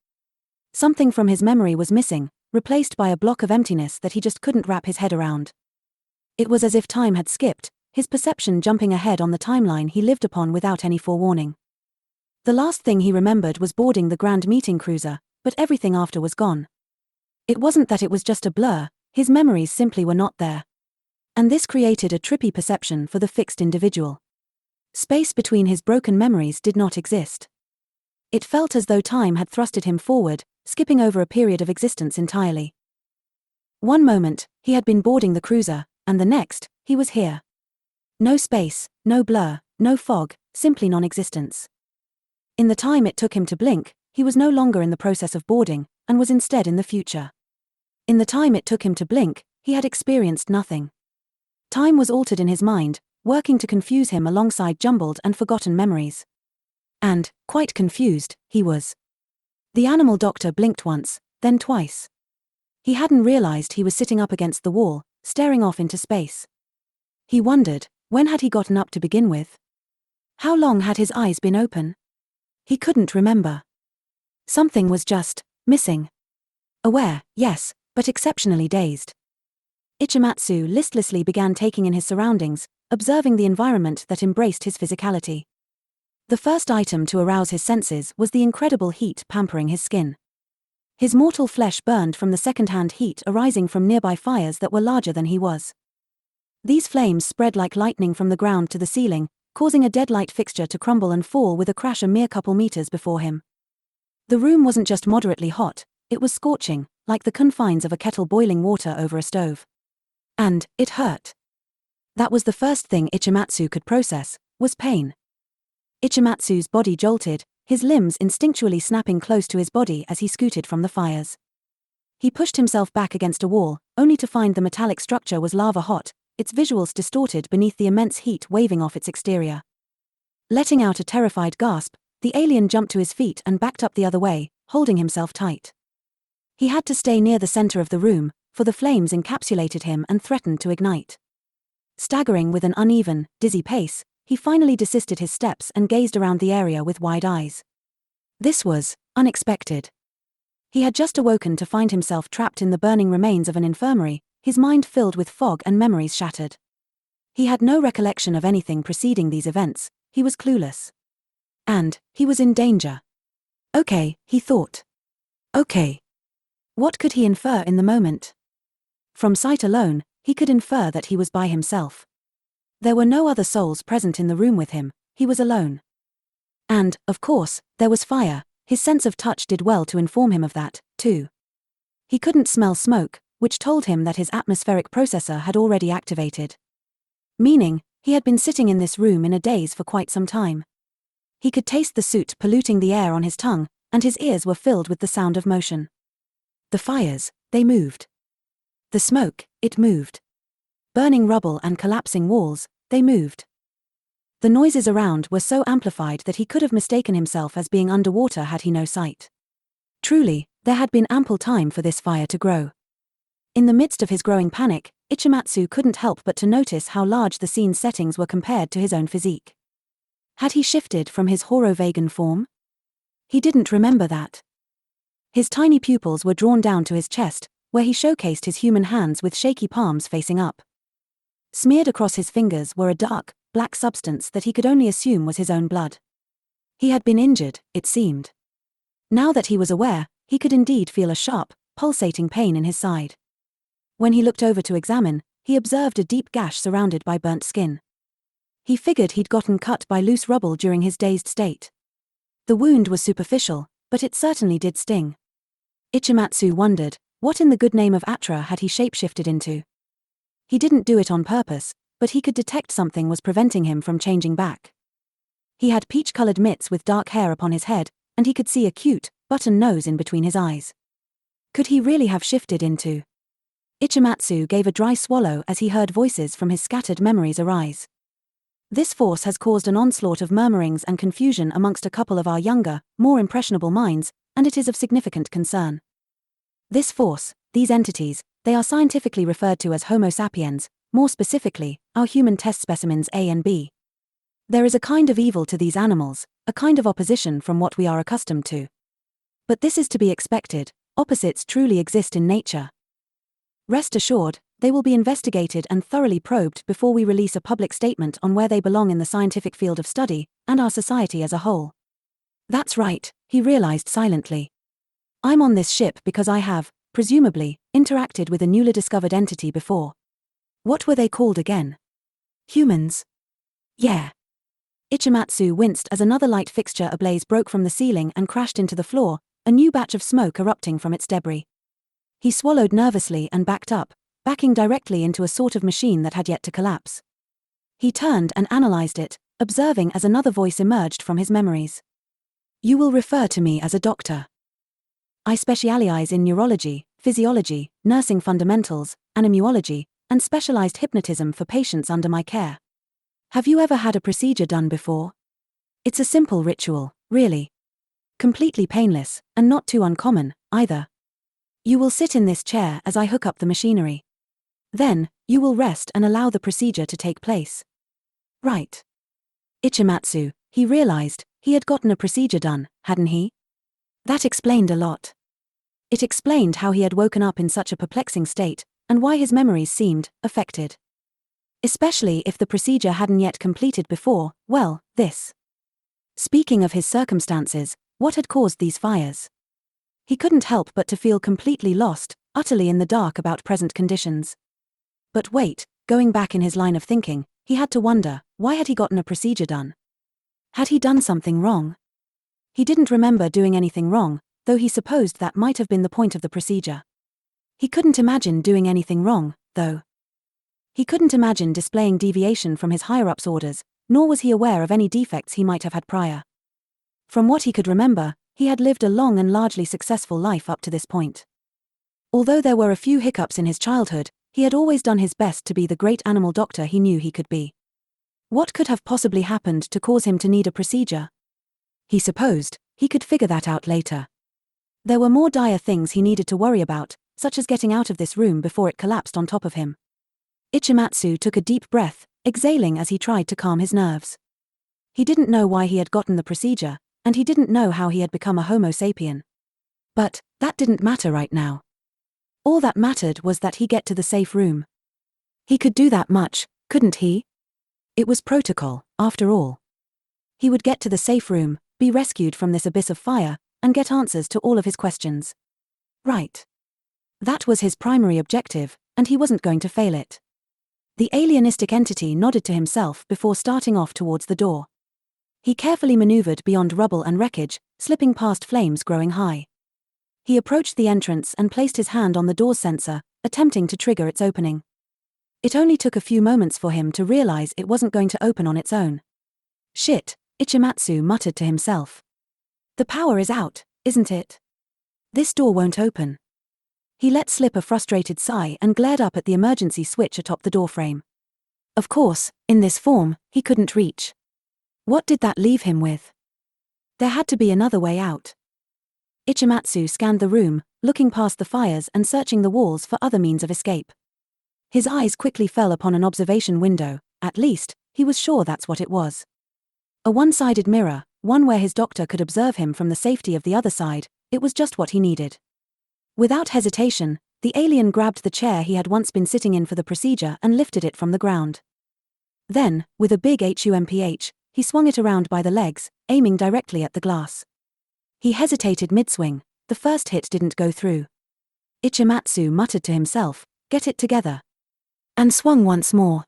Something from his memory was missing, replaced by a block of emptiness that he just couldn't wrap his head around. It was as if time had skipped, his perception jumping ahead on the timeline he lived upon without any forewarning. The last thing he remembered was boarding the Grand Meeting Cruiser, but everything after was gone. It wasn't that it was just a blur, his memories simply were not there. And this created a trippy perception for the fixed individual. Space between his broken memories did not exist. It felt as though time had thrusted him forward, skipping over a period of existence entirely. One moment, he had been boarding the cruiser, and the next, he was here. No space, no blur, no fog, simply non-existence. In the time it took him to blink, he was no longer in the process of boarding, and was instead in the future. In the time it took him to blink, he had experienced nothing. Time was altered in his mind, working to confuse him alongside jumbled and forgotten memories. And, quite confused, he was. The animal doctor blinked once, then twice. He hadn't realized he was sitting up against the wall, staring off into space. He wondered, when had he gotten up to begin with? How long had his eyes been open? He couldn't remember. Something was just missing. Aware, yes, but exceptionally dazed. Ichimatsu listlessly began taking in his surroundings, observing the environment that embraced his physicality. The first item to arouse his senses was the incredible heat pampering his skin. His mortal flesh burned from the second-hand heat arising from nearby fires that were larger than he was. These flames spread like lightning from the ground to the ceiling, causing a deadlight fixture to crumble and fall with a crash a mere couple meters before him. The room wasn't just moderately hot, it was scorching, like the confines of a kettle boiling water over a stove. And it hurt. That was the first thing Ichimatsu could process, was pain. Ichimatsu's body jolted, his limbs instinctually snapping close to his body as he scooted from the fires. He pushed himself back against a wall, only to find the metallic structure was lava hot, its visuals distorted beneath the immense heat waving off its exterior. Letting out a terrified gasp, the alien jumped to his feet and backed up the other way, holding himself tight. He had to stay near the center of the room, for the flames encapsulated him and threatened to ignite. Staggering with an uneven, dizzy pace, he finally desisted his steps and gazed around the area with wide eyes. This was unexpected. He had just awoken to find himself trapped in the burning remains of an infirmary, his mind filled with fog and memories shattered. He had no recollection of anything preceding these events, he was clueless. And he was in danger. Okay, he thought. Okay. What could he infer in the moment? From sight alone, he could infer that he was by himself. There were no other souls present in the room with him, he was alone. And, of course, there was fire, his sense of touch did well to inform him of that, too. He couldn't smell smoke, which told him that his atmospheric processor had already activated. Meaning, he had been sitting in this room in a daze for quite some time. He could taste the soot polluting the air on his tongue, and his ears were filled with the sound of motion. The fires, they moved. The smoke, it moved. Burning rubble and collapsing walls, they moved. The noises around were so amplified that he could have mistaken himself as being underwater had he no sight. Truly, there had been ample time for this fire to grow. In the midst of his growing panic, Ichimatsu couldn't help but to notice how large the scene's settings were compared to his own physique. Had he shifted from his horovagan form? He didn't remember that. His tiny pupils were drawn down to his chest, where he showcased his human hands with shaky palms facing up. Smeared across his fingers were a dark, black substance that he could only assume was his own blood. He had been injured, it seemed. Now that he was aware, he could indeed feel a sharp, pulsating pain in his side. When he looked over to examine, he observed a deep gash surrounded by burnt skin. He figured he'd gotten cut by loose rubble during his dazed state. The wound was superficial, but it certainly did sting. Ichimatsu wondered, what in the good name of Atra had he shapeshifted into? He didn't do it on purpose, but he could detect something was preventing him from changing back. He had peach-colored mitts with dark hair upon his head, and he could see a cute, button nose in between his eyes. Could he really have shifted into? Ichimatsu gave a dry swallow as he heard voices from his scattered memories arise. This force has caused an onslaught of murmurings and confusion amongst a couple of our younger, more impressionable minds, and it is of significant concern. This force, these entities, they are scientifically referred to as Homo sapiens, more specifically, our human test specimens A and B. There is a kind of evil to these animals, a kind of opposition from what we are accustomed to. But this is to be expected, opposites truly exist in nature. Rest assured, they will be investigated and thoroughly probed before we release a public statement on where they belong in the scientific field of study, and our society as a whole. That's right, he realized silently. I'm on this ship because I have, presumably, interacted with a newly discovered entity before. What were they called again? Humans? Yeah. Ichimatsu winced as another light fixture ablaze broke from the ceiling and crashed into the floor, a new batch of smoke erupting from its debris. He swallowed nervously and backed up, backing directly into a sort of machine that had yet to collapse. He turned and analyzed it, observing as another voice emerged from his memories. "You will refer to me as a doctor. I specialize in neurology, physiology, nursing fundamentals, anemology, and specialized hypnotism for patients under my care. Have you ever had a procedure done before? It's a simple ritual, really. Completely painless, and not too uncommon, either. You will sit in this chair as I hook up the machinery. Then, you will rest and allow the procedure to take place." Right. Ichimatsu, he realized, he had gotten a procedure done, hadn't he? That explained a lot. It explained how he had woken up in such a perplexing state, and why his memories seemed affected. Especially if the procedure hadn't yet completed before, well, this. Speaking of his circumstances, what had caused these fires? He couldn't help but to feel completely lost, utterly in the dark about present conditions. But wait, going back in his line of thinking, he had to wonder, why had he gotten a procedure done? Had he done something wrong? He didn't remember doing anything wrong, though he supposed that might have been the point of the procedure. He couldn't imagine doing anything wrong, though. He couldn't imagine displaying deviation from his higher-ups' orders, nor was he aware of any defects he might have had prior. From what he could remember, he had lived a long and largely successful life up to this point. Although there were a few hiccups in his childhood, he had always done his best to be the great animal doctor he knew he could be. What could have possibly happened to cause him to need a procedure? He supposed he could figure that out later. There were more dire things he needed to worry about, such as getting out of this room before it collapsed on top of him. Ichimatsu took a deep breath, exhaling as he tried to calm his nerves. He didn't know why he had gotten the procedure, and he didn't know how he had become a Homo sapien. But that didn't matter right now. All that mattered was that he get to the safe room. He could do that much, couldn't he? It was protocol, after all. He would get to the safe room, be rescued from this abyss of fire, and get answers to all of his questions. Right. That was his primary objective, and he wasn't going to fail it. The alienistic entity nodded to himself before starting off towards the door. He carefully maneuvered beyond rubble and wreckage, slipping past flames growing high. He approached the entrance and placed his hand on the door's sensor, attempting to trigger its opening. It only took a few moments for him to realize it wasn't going to open on its own. Shit, Ichimatsu muttered to himself. The power is out, isn't it? This door won't open. He let slip a frustrated sigh and glared up at the emergency switch atop the doorframe. Of course, in this form, he couldn't reach. What did that leave him with? There had to be another way out. Ichimatsu scanned the room, looking past the fires and searching the walls for other means of escape. His eyes quickly fell upon an observation window, at least, he was sure that's what it was. A one-sided mirror, one where his doctor could observe him from the safety of the other side, it was just what he needed. Without hesitation, the alien grabbed the chair he had once been sitting in for the procedure and lifted it from the ground. Then, with a big humph, he swung it around by the legs, aiming directly at the glass. He hesitated mid-swing, the first hit didn't go through. Ichimatsu muttered to himself, "Get it together." And swung once more.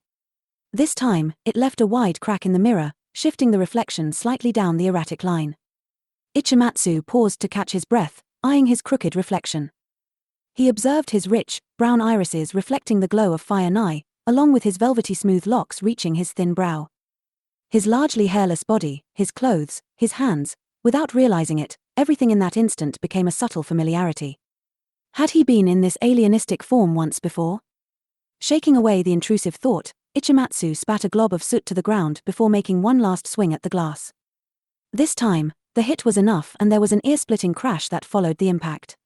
This time, it left a wide crack in the mirror, shifting the reflection slightly down the erratic line. Ichimatsu paused to catch his breath, eyeing his crooked reflection. He observed his rich, brown irises reflecting the glow of fire nigh, along with his velvety smooth locks reaching his thin brow. His largely hairless body, his clothes, his hands, without realizing it, everything in that instant became a subtle familiarity. Had he been in this alienistic form once before? Shaking away the intrusive thought, Ichimatsu spat a glob of soot to the ground before making one last swing at the glass. This time, the hit was enough and there was an ear-splitting crash that followed the impact.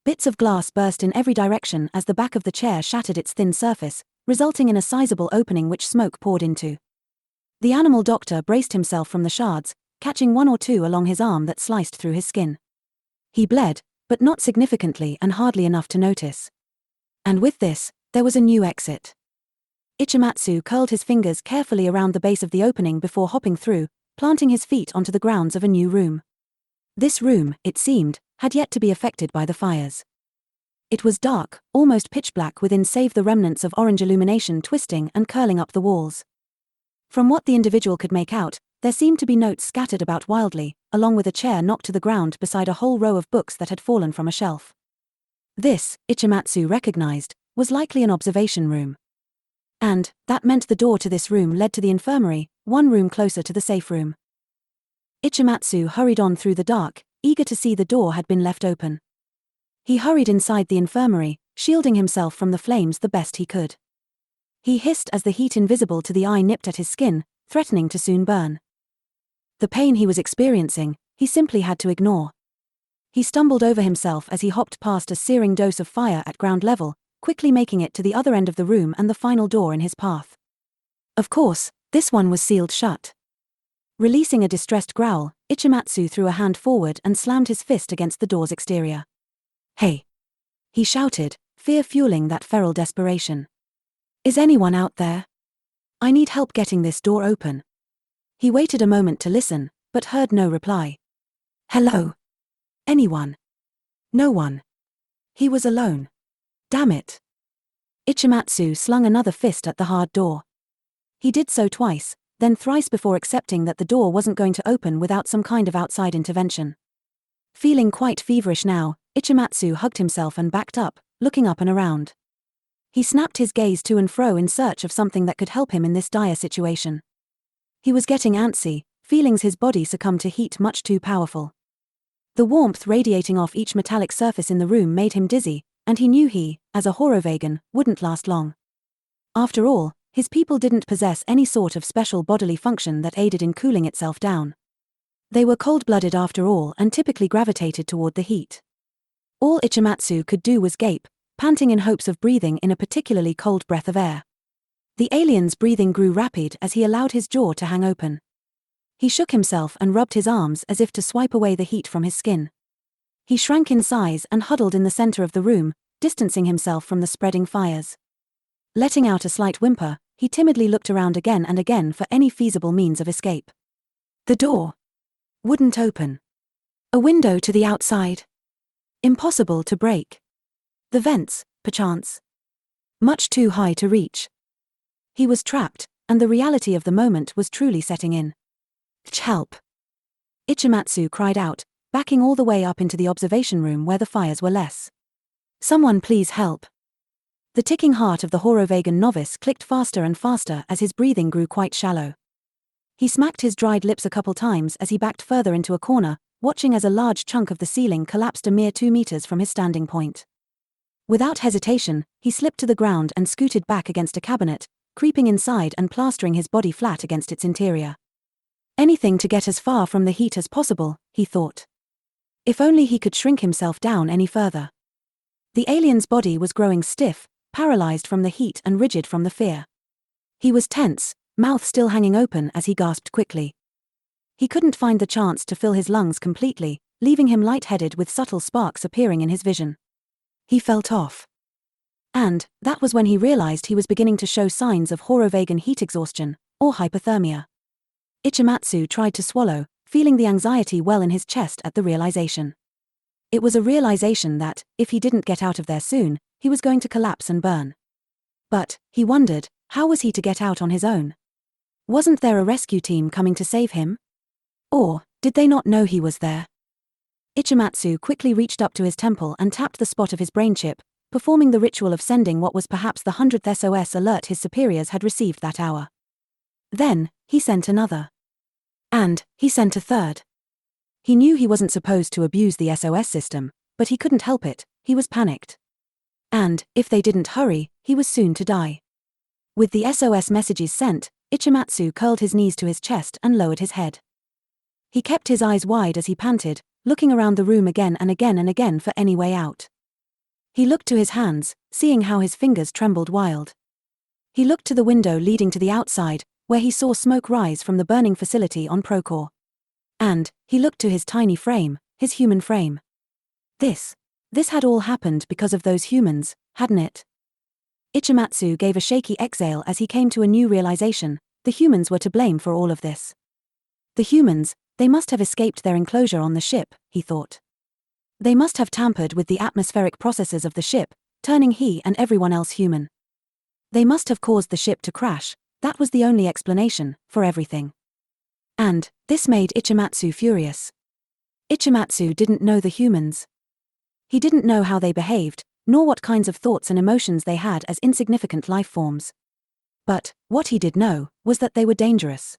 Bits of glass burst in every direction as the back of the chair shattered its thin surface, resulting in a sizable opening which smoke poured into. The animal doctor braced himself from the shards, catching one or two along his arm that sliced through his skin. He bled, but not significantly and hardly enough to notice. And with this, there was a new exit. Ichimatsu curled his fingers carefully around the base of the opening before hopping through, planting his feet onto the grounds of a new room. This room, it seemed, had yet to be affected by the fires. It was dark, almost pitch black within save the remnants of orange illumination twisting and curling up the walls. From what the individual could make out, there seemed to be notes scattered about wildly, along with a chair knocked to the ground beside a whole row of books that had fallen from a shelf. This, Ichimatsu recognized, was likely an observation room. And that meant the door to this room led to the infirmary, one room closer to the safe room. Ichimatsu hurried on through the dark, eager to see the door had been left open. He hurried inside the infirmary, shielding himself from the flames the best he could. He hissed as the heat invisible to the eye nipped at his skin, threatening to soon burn. The pain he was experiencing, he simply had to ignore. He stumbled over himself as he hopped past a searing dose of fire at ground level, quickly making it to the other end of the room and the final door in his path. Of course, this one was sealed shut. Releasing a distressed growl, Ichimatsu threw a hand forward and slammed his fist against the door's exterior. "Hey!" he shouted, fear fueling that feral desperation. "Is anyone out there? I need help getting this door open." He waited a moment to listen, but heard no reply. "Hello? Anyone?" No one. He was alone. Damn it. Ichimatsu slung another fist at the hard door. He did so twice, then thrice before accepting that the door wasn't going to open without some kind of outside intervention. Feeling quite feverish now, Ichimatsu hugged himself and backed up, looking up and around. He snapped his gaze to and fro in search of something that could help him in this dire situation. He was getting antsy, feelings his body succumbed to heat much too powerful. The warmth radiating off each metallic surface in the room made him dizzy, and he knew he, as a Horovegan, wouldn't last long. After all, his people didn't possess any sort of special bodily function that aided in cooling itself down. They were cold-blooded after all and typically gravitated toward the heat. All Ichimatsu could do was gape, panting in hopes of breathing in a particularly cold breath of air. The alien's breathing grew rapid as he allowed his jaw to hang open. He shook himself and rubbed his arms as if to swipe away the heat from his skin. He shrank in size and huddled in the center of the room, distancing himself from the spreading fires. Letting out a slight whimper, he timidly looked around again and again for any feasible means of escape. The door wouldn't open. A window to the outside. Impossible to break. The vents, perchance. Much too high to reach. He was trapped, and the reality of the moment was truly setting in. "Help!" Ichimatsu cried out, backing all the way up into the observation room where the fires were less. "Someone please help." The ticking heart of the Horovegan novice clicked faster and faster as his breathing grew quite shallow. He smacked his dried lips a couple times as he backed further into a corner, watching as a large chunk of the ceiling collapsed a mere 2 meters from his standing point. Without hesitation, he slipped to the ground and scooted back against a cabinet, creeping inside and plastering his body flat against its interior. Anything to get as far from the heat as possible, he thought. If only he could shrink himself down any further. The alien's body was growing stiff, paralyzed from the heat and rigid from the fear. He was tense, mouth still hanging open as he gasped quickly. He couldn't find the chance to fill his lungs completely, leaving him lightheaded with subtle sparks appearing in his vision. He felt off. And that was when he realized he was beginning to show signs of Horovegan heat exhaustion, or hypothermia. Ichimatsu tried to swallow, feeling the anxiety well in his chest at the realization. It was a realization that, if he didn't get out of there soon, he was going to collapse and burn. But, he wondered, how was he to get out on his own? Wasn't there a rescue team coming to save him? Or, did they not know he was there? Ichimatsu quickly reached up to his temple and tapped the spot of his brain chip, performing the ritual of sending what was perhaps the 100th SOS alert his superiors had received that hour. Then, he sent another. And, he sent a third. He knew he wasn't supposed to abuse the SOS system, but he couldn't help it, he was panicked. And, if they didn't hurry, he was soon to die. With the SOS messages sent, Ichimatsu curled his knees to his chest and lowered his head. He kept his eyes wide as he panted, looking around the room again and again and again for any way out. He looked to his hands, seeing how his fingers trembled wild. He looked to the window leading to the outside, where he saw smoke rise from the burning facility on Procore. And, he looked to his tiny frame, his human frame. This had all happened because of those humans, hadn't it? Ichimatsu gave a shaky exhale as he came to a new realization: the humans were to blame for all of this. The humans, they must have escaped their enclosure on the ship, he thought. They must have tampered with the atmospheric processes of the ship, turning he and everyone else human. They must have caused the ship to crash, That was the only explanation for everything. And this made Ichimatsu furious. Ichimatsu didn't know the humans. He didn't know how they behaved, nor what kinds of thoughts and emotions they had as insignificant life forms. But what he did know was that they were dangerous.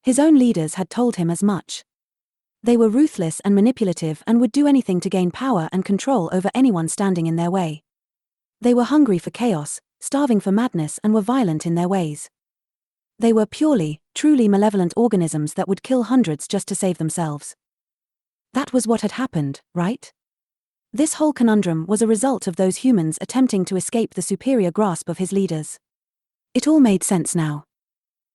His own leaders had told him as much. They were ruthless and manipulative and would do anything to gain power and control over anyone standing in their way. They were hungry for chaos, starving for madness, and were violent in their ways. They were purely, truly malevolent organisms that would kill hundreds just to save themselves. That was what had happened, right? This whole conundrum was a result of those humans attempting to escape the superior grasp of his leaders. It all made sense now.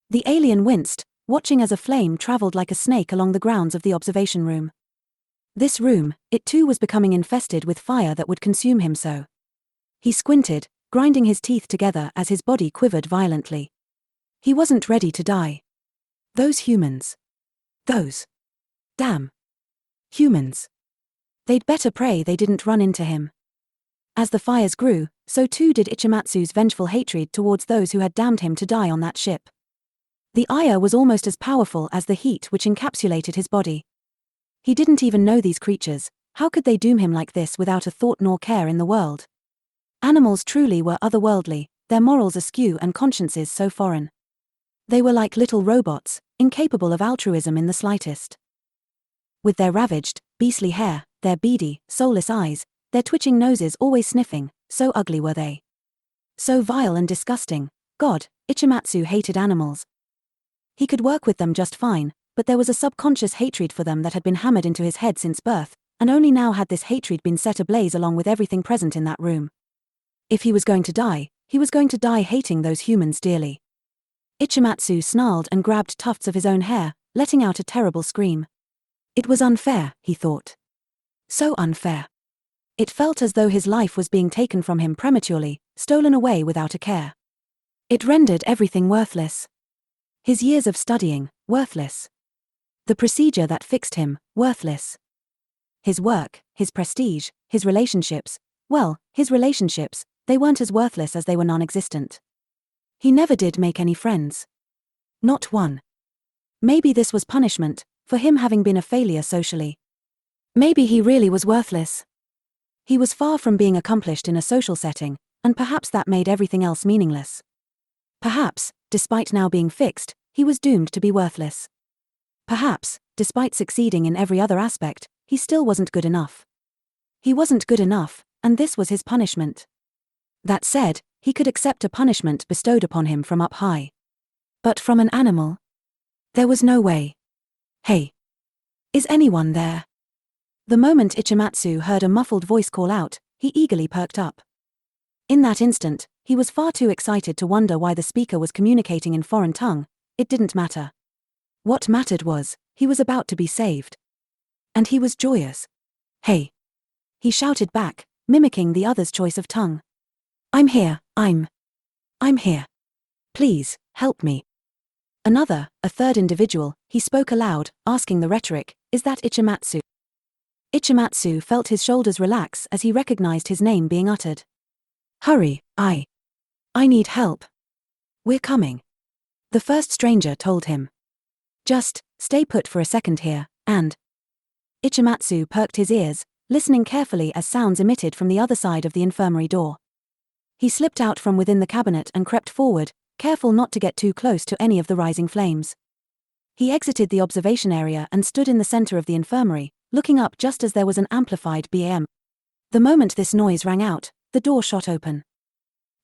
The alien winced, watching as a flame traveled like a snake along the grounds of the observation room. This room, it too was becoming infested with fire that would consume him so. He squinted, grinding his teeth together as his body quivered violently. He wasn't ready to die. Those humans. Those. Damn. Humans. They'd better pray they didn't run into him. As the fires grew, so too did Ichimatsu's vengeful hatred towards those who had damned him to die on that ship. The ire was almost as powerful as the heat which encapsulated his body. He didn't even know these creatures. How could they doom him like this without a thought nor care in the world? Animals truly were otherworldly, their morals askew and consciences so foreign. They were like little robots, incapable of altruism in the slightest. With their ravaged, beastly hair, their beady, soulless eyes, their twitching noses always sniffing, so ugly were they. So vile and disgusting. God, Ichimatsu hated animals. He could work with them just fine, but there was a subconscious hatred for them that had been hammered into his head since birth, and only now had this hatred been set ablaze along with everything present in that room. If he was going to die, he was going to die hating those humans dearly. Ichimatsu snarled and grabbed tufts of his own hair, letting out a terrible scream. It was unfair, he thought. So unfair. It felt as though his life was being taken from him prematurely, stolen away without a care. It rendered everything worthless. His years of studying, worthless. The procedure that fixed him, worthless. His work, his prestige, his relationships, well, his relationships, they weren't as worthless as they were non-existent. He never did make any friends. Not one. Maybe this was punishment, for him having been a failure socially. Maybe he really was worthless. He was far from being accomplished in a social setting, and perhaps that made everything else meaningless. Perhaps, despite now being fixed, he was doomed to be worthless. Perhaps, despite succeeding in every other aspect, he still wasn't good enough. He wasn't good enough, and this was his punishment. That said, he could accept a punishment bestowed upon him from up high. But from an animal? There was no way. Hey! Is anyone there? The moment Ichimatsu heard a muffled voice call out, he eagerly perked up. In that instant, he was far too excited to wonder why the speaker was communicating in foreign tongue. It didn't matter. What mattered was, he was about to be saved. And he was joyous. Hey! He shouted back, mimicking the other's choice of tongue. I'm here, I'm here. Please, help me. A third individual, he spoke aloud, asking the rhetoric, is that Ichimatsu? Ichimatsu felt his shoulders relax as he recognized his name being uttered. Hurry, I need help. We're coming. The first stranger told him. Just, stay put for a second here, and... Ichimatsu perked his ears, listening carefully as sounds emitted from the other side of the infirmary door. He slipped out from within the cabinet and crept forward, careful not to get too close to any of the rising flames. He exited the observation area and stood in the center of the infirmary, looking up just as there was an amplified BAM. The moment this noise rang out, the door shot open.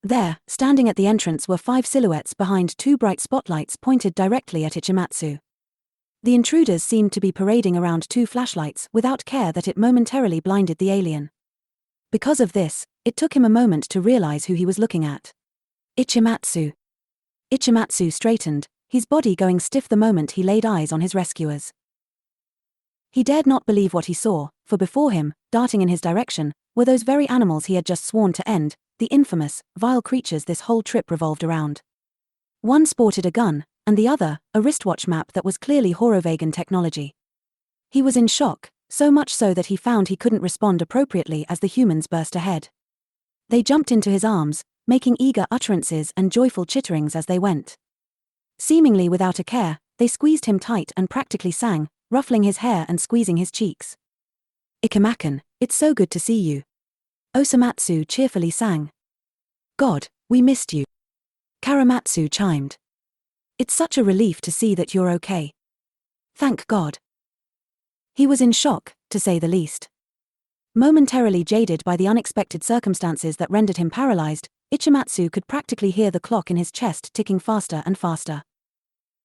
There, standing at the entrance were 5 silhouettes behind 2 bright spotlights pointed directly at Ichimatsu. The intruders seemed to be parading around 2 flashlights without care that it momentarily blinded the alien. Because of this, it took him a moment to realize who he was looking at. Ichimatsu. Ichimatsu straightened, his body going stiff the moment he laid eyes on his rescuers. He dared not believe what he saw, for before him, darting in his direction, were those very animals he had just sworn to end, the infamous, vile creatures this whole trip revolved around. One sported a gun, and the other, a wristwatch map that was clearly Horovagan technology. He was in shock, so much so that he found he couldn't respond appropriately as the humans burst ahead. They jumped into his arms, making eager utterances and joyful chitterings as they went. Seemingly without a care, they squeezed him tight and practically sang, ruffling his hair and squeezing his cheeks. "Ikemakan, it's so good to see you," Osomatsu cheerfully sang. "God, we missed you," Choromatsu chimed. "It's such a relief to see that you're okay. Thank God." He was in shock, to say the least. Momentarily jaded by the unexpected circumstances that rendered him paralyzed, Ichimatsu could practically hear the clock in his chest ticking faster and faster.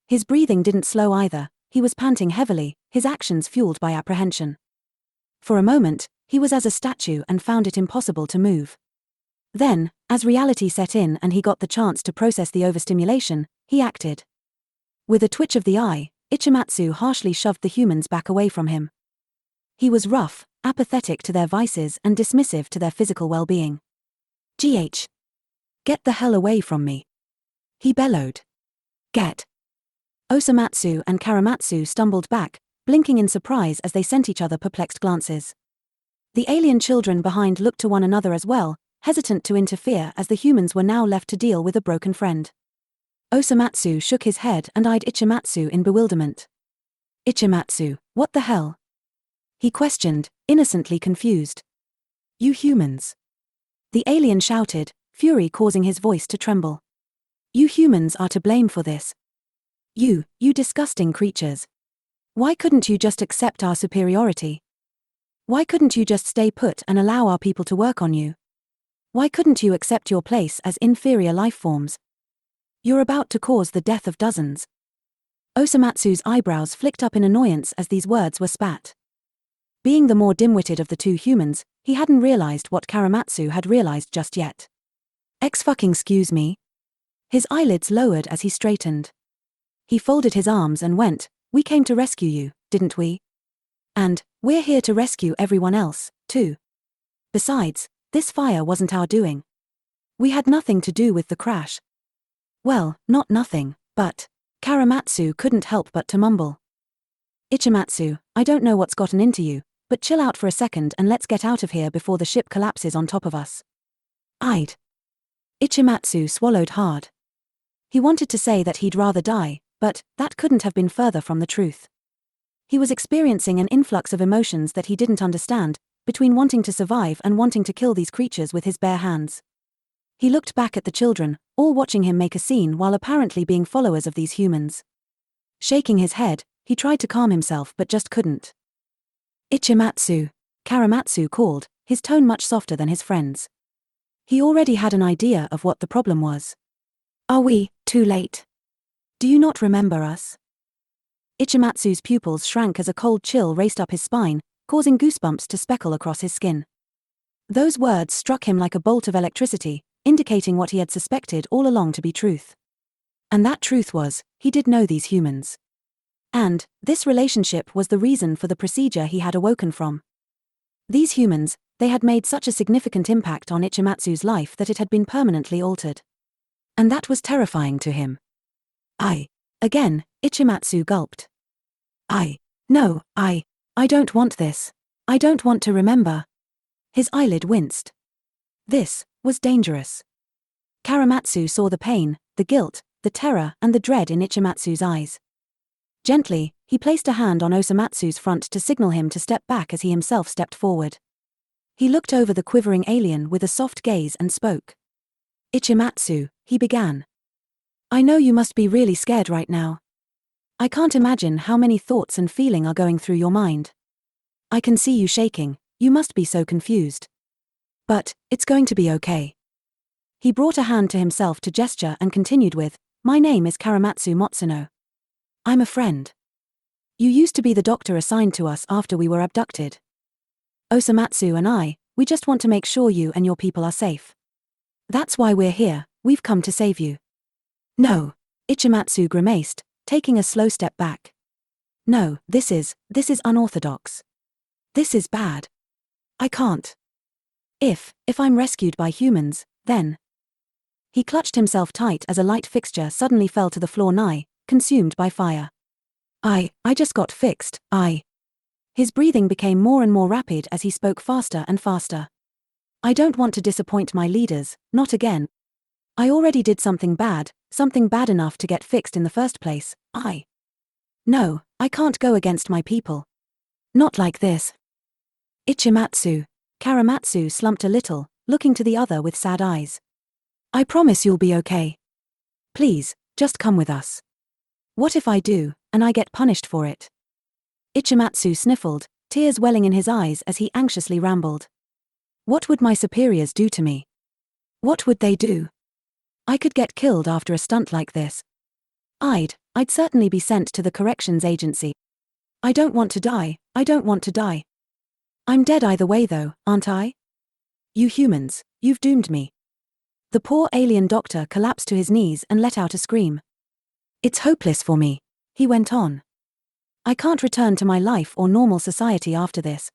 His breathing didn't slow either, he was panting heavily, his actions fueled by apprehension. For a moment, he was as a statue and found it impossible to move. Then, as reality set in and he got the chance to process the overstimulation, he acted. With a twitch of the eye, Ichimatsu harshly shoved the humans back away from him. He was rough, apathetic to their vices and dismissive to their physical well-being. "Get the hell away from me," he bellowed. "Get." Osomatsu and Choromatsu stumbled back, blinking in surprise as they sent each other perplexed glances. The alien children behind looked to one another as well, hesitant to interfere as the humans were now left to deal with a broken friend. Osomatsu shook his head and eyed Ichimatsu in bewilderment. "Ichimatsu, what the hell?" he questioned, innocently confused. "You humans," the alien shouted, fury causing his voice to tremble. "You humans are to blame for this. You disgusting creatures. Why couldn't you just accept our superiority? Why couldn't you just stay put and allow our people to work on you? Why couldn't you accept your place as inferior life forms? You're about to cause the death of dozens." Osomatsu's eyebrows flicked up in annoyance as these words were spat. Being the more dim-witted of the two humans, he hadn't realized what Choromatsu had realized just yet. "Excuse me?" His eyelids lowered as he straightened. He folded his arms and went, "We came to rescue you, didn't we? And we're here to rescue everyone else, too. Besides, this fire wasn't our doing. We had nothing to do with the crash." "Well, not nothing, but..." Choromatsu couldn't help but to mumble. "Ichimatsu, I don't know what's gotten into you, but chill out for a second and let's get out of here before the ship collapses on top of us." "I'd..." Ichimatsu swallowed hard. He wanted to say that he'd rather die, but that couldn't have been further from the truth. He was experiencing an influx of emotions that he didn't understand, between wanting to survive and wanting to kill these creatures with his bare hands. He looked back at the children, all watching him make a scene while apparently being followers of these humans. Shaking his head, he tried to calm himself but just couldn't. "Ichimatsu," Choromatsu called, his tone much softer than his friend's. He already had an idea of what the problem was. "Are we too late? Do you not remember us?" Ichimatsu's pupils shrank as a cold chill raced up his spine, causing goosebumps to speckle across his skin. Those words struck him like a bolt of electricity, indicating what he had suspected all along to be truth. And that truth was, he did know these humans. And this relationship was the reason for the procedure he had awoken from. These humans, they had made such a significant impact on Ichimatsu's life that it had been permanently altered. And that was terrifying to him. Again, Ichimatsu gulped. No, I don't want this. I don't want to remember." His eyelid winced. This was dangerous. Choromatsu saw the pain, the guilt, the terror and the dread in Ichimatsu's eyes. Gently, he placed a hand on Osomatsu's front to signal him to step back as he himself stepped forward. He looked over the quivering alien with a soft gaze and spoke. "Ichimatsu," he began. "I know you must be really scared right now. I can't imagine how many thoughts and feeling are going through your mind. I can see you shaking, you must be so confused. But it's going to be okay." He brought a hand to himself to gesture and continued with, "My name is Choromatsu Matsuno. I'm a friend. You used to be the doctor assigned to us after we were abducted. Osomatsu and we just want to make sure you and your people are safe. That's why we're here, we've come to save you." "No," Ichimatsu grimaced, taking a slow step back. "No, this is unorthodox. This is bad. I can't. If I'm rescued by humans, then..." He clutched himself tight as a light fixture suddenly fell to the floor nigh, consumed by fire. I just got fixed, His breathing became more and more rapid as he spoke faster and faster. "I don't want to disappoint my leaders, not again. I already did something bad, something bad enough to get fixed in the first place. No, I can't go against my people. Not like this. Ichimatsu. Choromatsu slumped a little, looking to the other with sad eyes. I promise you'll be okay. Please, just come with us. What if I do, and I get punished for it? Ichimatsu sniffled, tears welling in his eyes as he anxiously rambled. What would my superiors do to me? What would they do? I could get killed after a stunt like this. I'd certainly be sent to the corrections agency. I don't want to die, I don't want to die. I'm dead either way though, aren't I? You humans, you've doomed me. The poor alien doctor collapsed to his knees and let out a scream. It's hopeless for me, he went on. I can't return to my life or normal society after this.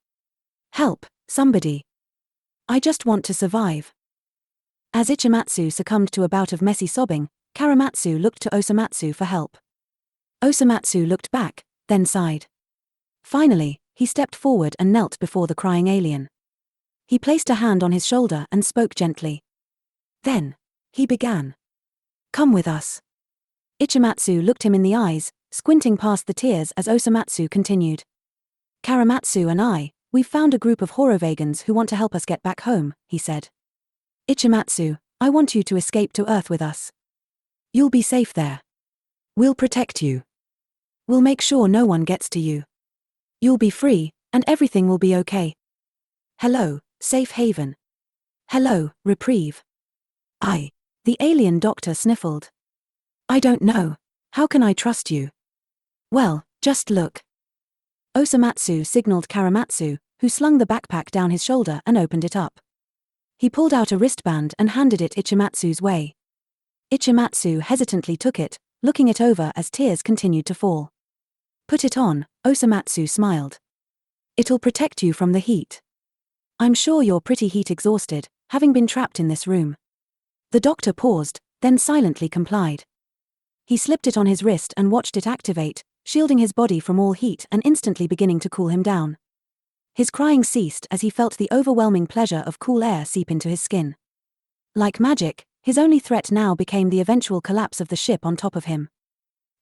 Help, somebody. I just want to survive. As Ichimatsu succumbed to a bout of messy sobbing, Choromatsu looked to Osomatsu for help. Osomatsu looked back, then sighed. Finally, he stepped forward and knelt before the crying alien. He placed a hand on his shoulder and spoke gently. Then, he began. Come with us. Ichimatsu looked him in the eyes, squinting past the tears as Osomatsu continued. Choromatsu and we've found a group of Horovagans who want to help us get back home, he said. Ichimatsu, I want you to escape to Earth with us. You'll be safe there. We'll protect you. We'll make sure no one gets to you. You'll be free, and everything will be okay. Hello, safe haven. Hello, reprieve. The alien doctor sniffled. I don't know. How can I trust you? Well, just look. Osomatsu signaled Choromatsu, who slung the backpack down his shoulder and opened it up. He pulled out a wristband and handed it Ichimatsu's way. Ichimatsu hesitantly took it, looking it over as tears continued to fall. Put it on, Osomatsu smiled. It'll protect you from the heat. I'm sure you're pretty heat exhausted, having been trapped in this room. The doctor paused, then silently complied. He slipped it on his wrist and watched it activate, shielding his body from all heat and instantly beginning to cool him down. His crying ceased as he felt the overwhelming pleasure of cool air seep into his skin. Like magic, his only threat now became the eventual collapse of the ship on top of him.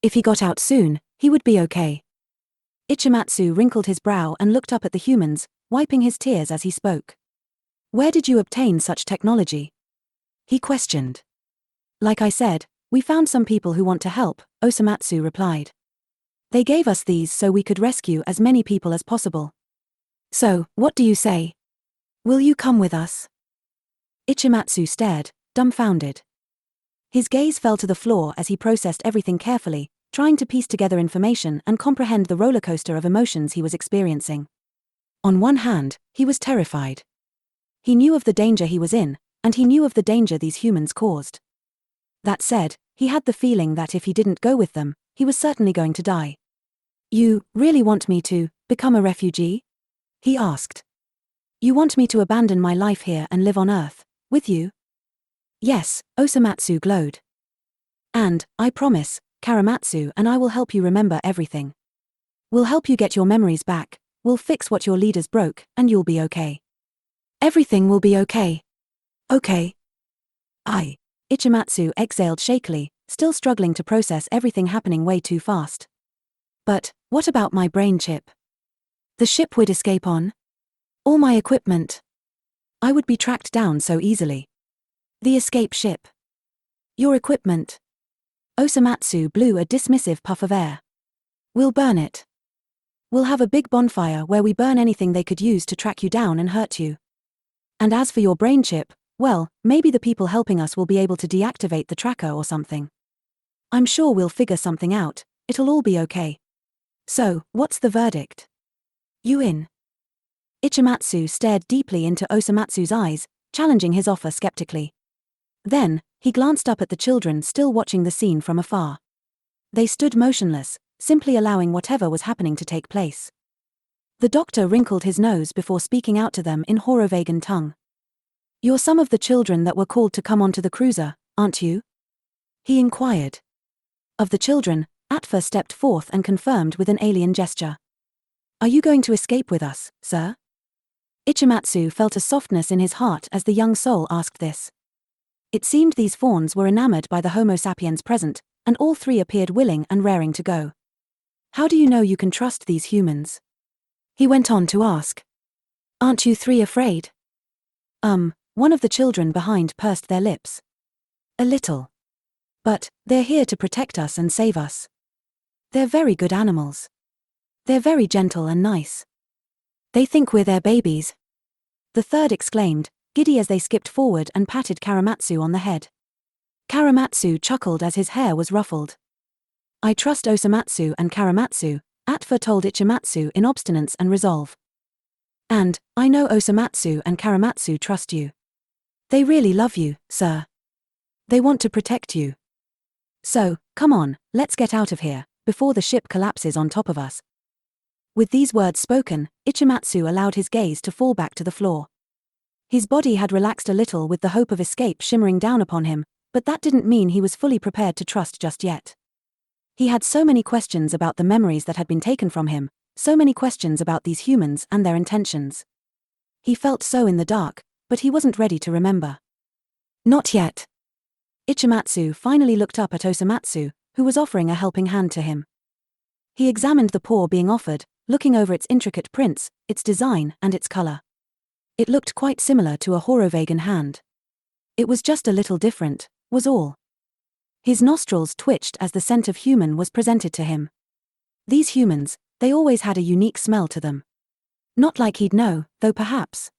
If he got out soon, he would be okay. Ichimatsu wrinkled his brow and looked up at the humans, wiping his tears as he spoke. Where did you obtain such technology? He questioned. Like I said, we found some people who want to help, Osomatsu replied. They gave us these so we could rescue as many people as possible. So, what do you say? Will you come with us? Ichimatsu stared, dumbfounded. His gaze fell to the floor as he processed everything carefully, trying to piece together information and comprehend the rollercoaster of emotions he was experiencing. On one hand, he was terrified. He knew of the danger he was in, and he knew of the danger these humans caused. That said, he had the feeling that if he didn't go with them, he was certainly going to die. You really want me to become a refugee? He asked. You want me to abandon my life here and live on Earth, with you? Yes, Osomatsu glowed. And, I promise, Choromatsu and I will help you remember everything. We'll help you get your memories back, we'll fix what your leaders broke, and you'll be okay. Everything will be okay. Okay. Ichimatsu exhaled shakily, still struggling to process everything happening way too fast. But, what about my brain chip? The ship we'd escape on? All my equipment? I would be tracked down so easily. The escape ship. Your equipment. Osomatsu blew a dismissive puff of air. We'll burn it. We'll have a big bonfire where we burn anything they could use to track you down and hurt you. And as for your brain chip, well, maybe the people helping us will be able to deactivate the tracker or something. I'm sure we'll figure something out, it'll all be okay. So, what's the verdict? You in? Ichimatsu stared deeply into Osomatsu's eyes, challenging his offer skeptically. Then, he glanced up at the children still watching the scene from afar. They stood motionless, simply allowing whatever was happening to take place. The doctor wrinkled his nose before speaking out to them in Horovagan tongue. You're some of the children that were called to come onto the cruiser, aren't you? He inquired. Of the children, Atfa stepped forth and confirmed with an alien gesture. Are you going to escape with us, sir? Ichimatsu felt a softness in his heart as the young soul asked this. It seemed these fawns were enamored by the Homo sapiens present, and all three appeared willing and raring to go. How do you know you can trust these humans? He went on to ask. Aren't you three afraid? One of the children behind pursed their lips. A little. But, they're here to protect us and save us. They're very good animals. They're very gentle and nice. They think we're their babies. The third exclaimed, giddy as they skipped forward and patted Choromatsu on the head. Choromatsu chuckled as his hair was ruffled. I trust Osomatsu and Choromatsu, Atfa told Ichimatsu in obstinance and resolve. And, I know Osomatsu and Choromatsu trust you. They really love you, sir. They want to protect you. So, come on, let's get out of here, before the ship collapses on top of us. With these words spoken, Ichimatsu allowed his gaze to fall back to the floor. His body had relaxed a little with the hope of escape shimmering down upon him, but that didn't mean he was fully prepared to trust just yet. He had so many questions about the memories that had been taken from him, so many questions about these humans and their intentions. He felt so in the dark, but he wasn't ready to remember. Not yet. Ichimatsu finally looked up at Osomatsu, who was offering a helping hand to him. He examined the paw being offered, looking over its intricate prints, its design, and its color. It looked quite similar to a Horovagan hand. It was just a little different, was all. His nostrils twitched as the scent of human was presented to him. These humans, they always had a unique smell to them. Not like he'd know, though perhaps.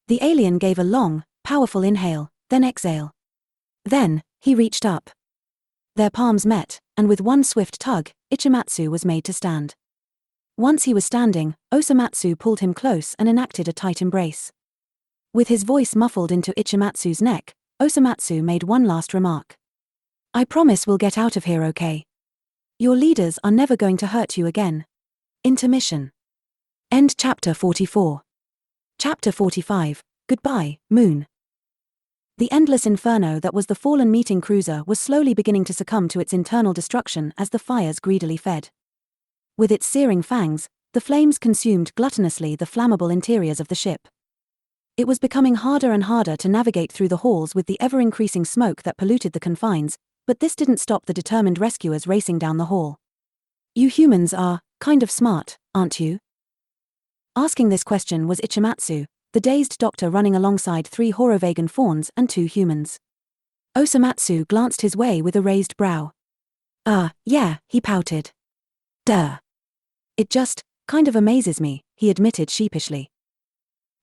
The alien gave a long, powerful inhale, then exhale. Then, he reached up. Their palms met, and with one swift tug, Ichimatsu was made to stand. Once he was standing, Osomatsu pulled him close and enacted a tight embrace. With his voice muffled into Ichimatsu's neck, Osomatsu made one last remark. I promise we'll get out of here okay. Your leaders are never going to hurt you again. Intermission. End chapter 44. Chapter 45, Goodbye, Moon. The endless inferno that was the fallen meeting cruiser was slowly beginning to succumb to its internal destruction as the fires greedily fed. With its searing fangs, the flames consumed gluttonously the flammable interiors of the ship. It was becoming harder and harder to navigate through the halls with the ever-increasing smoke that polluted the confines, but this didn't stop the determined rescuers racing down the hall. You humans are, kind of smart, aren't you? Asking this question was Ichimatsu, the dazed doctor running alongside 3 Horovagan fawns and 2 humans. Osomatsu glanced his way with a raised brow. Yeah, he pouted. Duh. It just, kind of amazes me, he admitted sheepishly.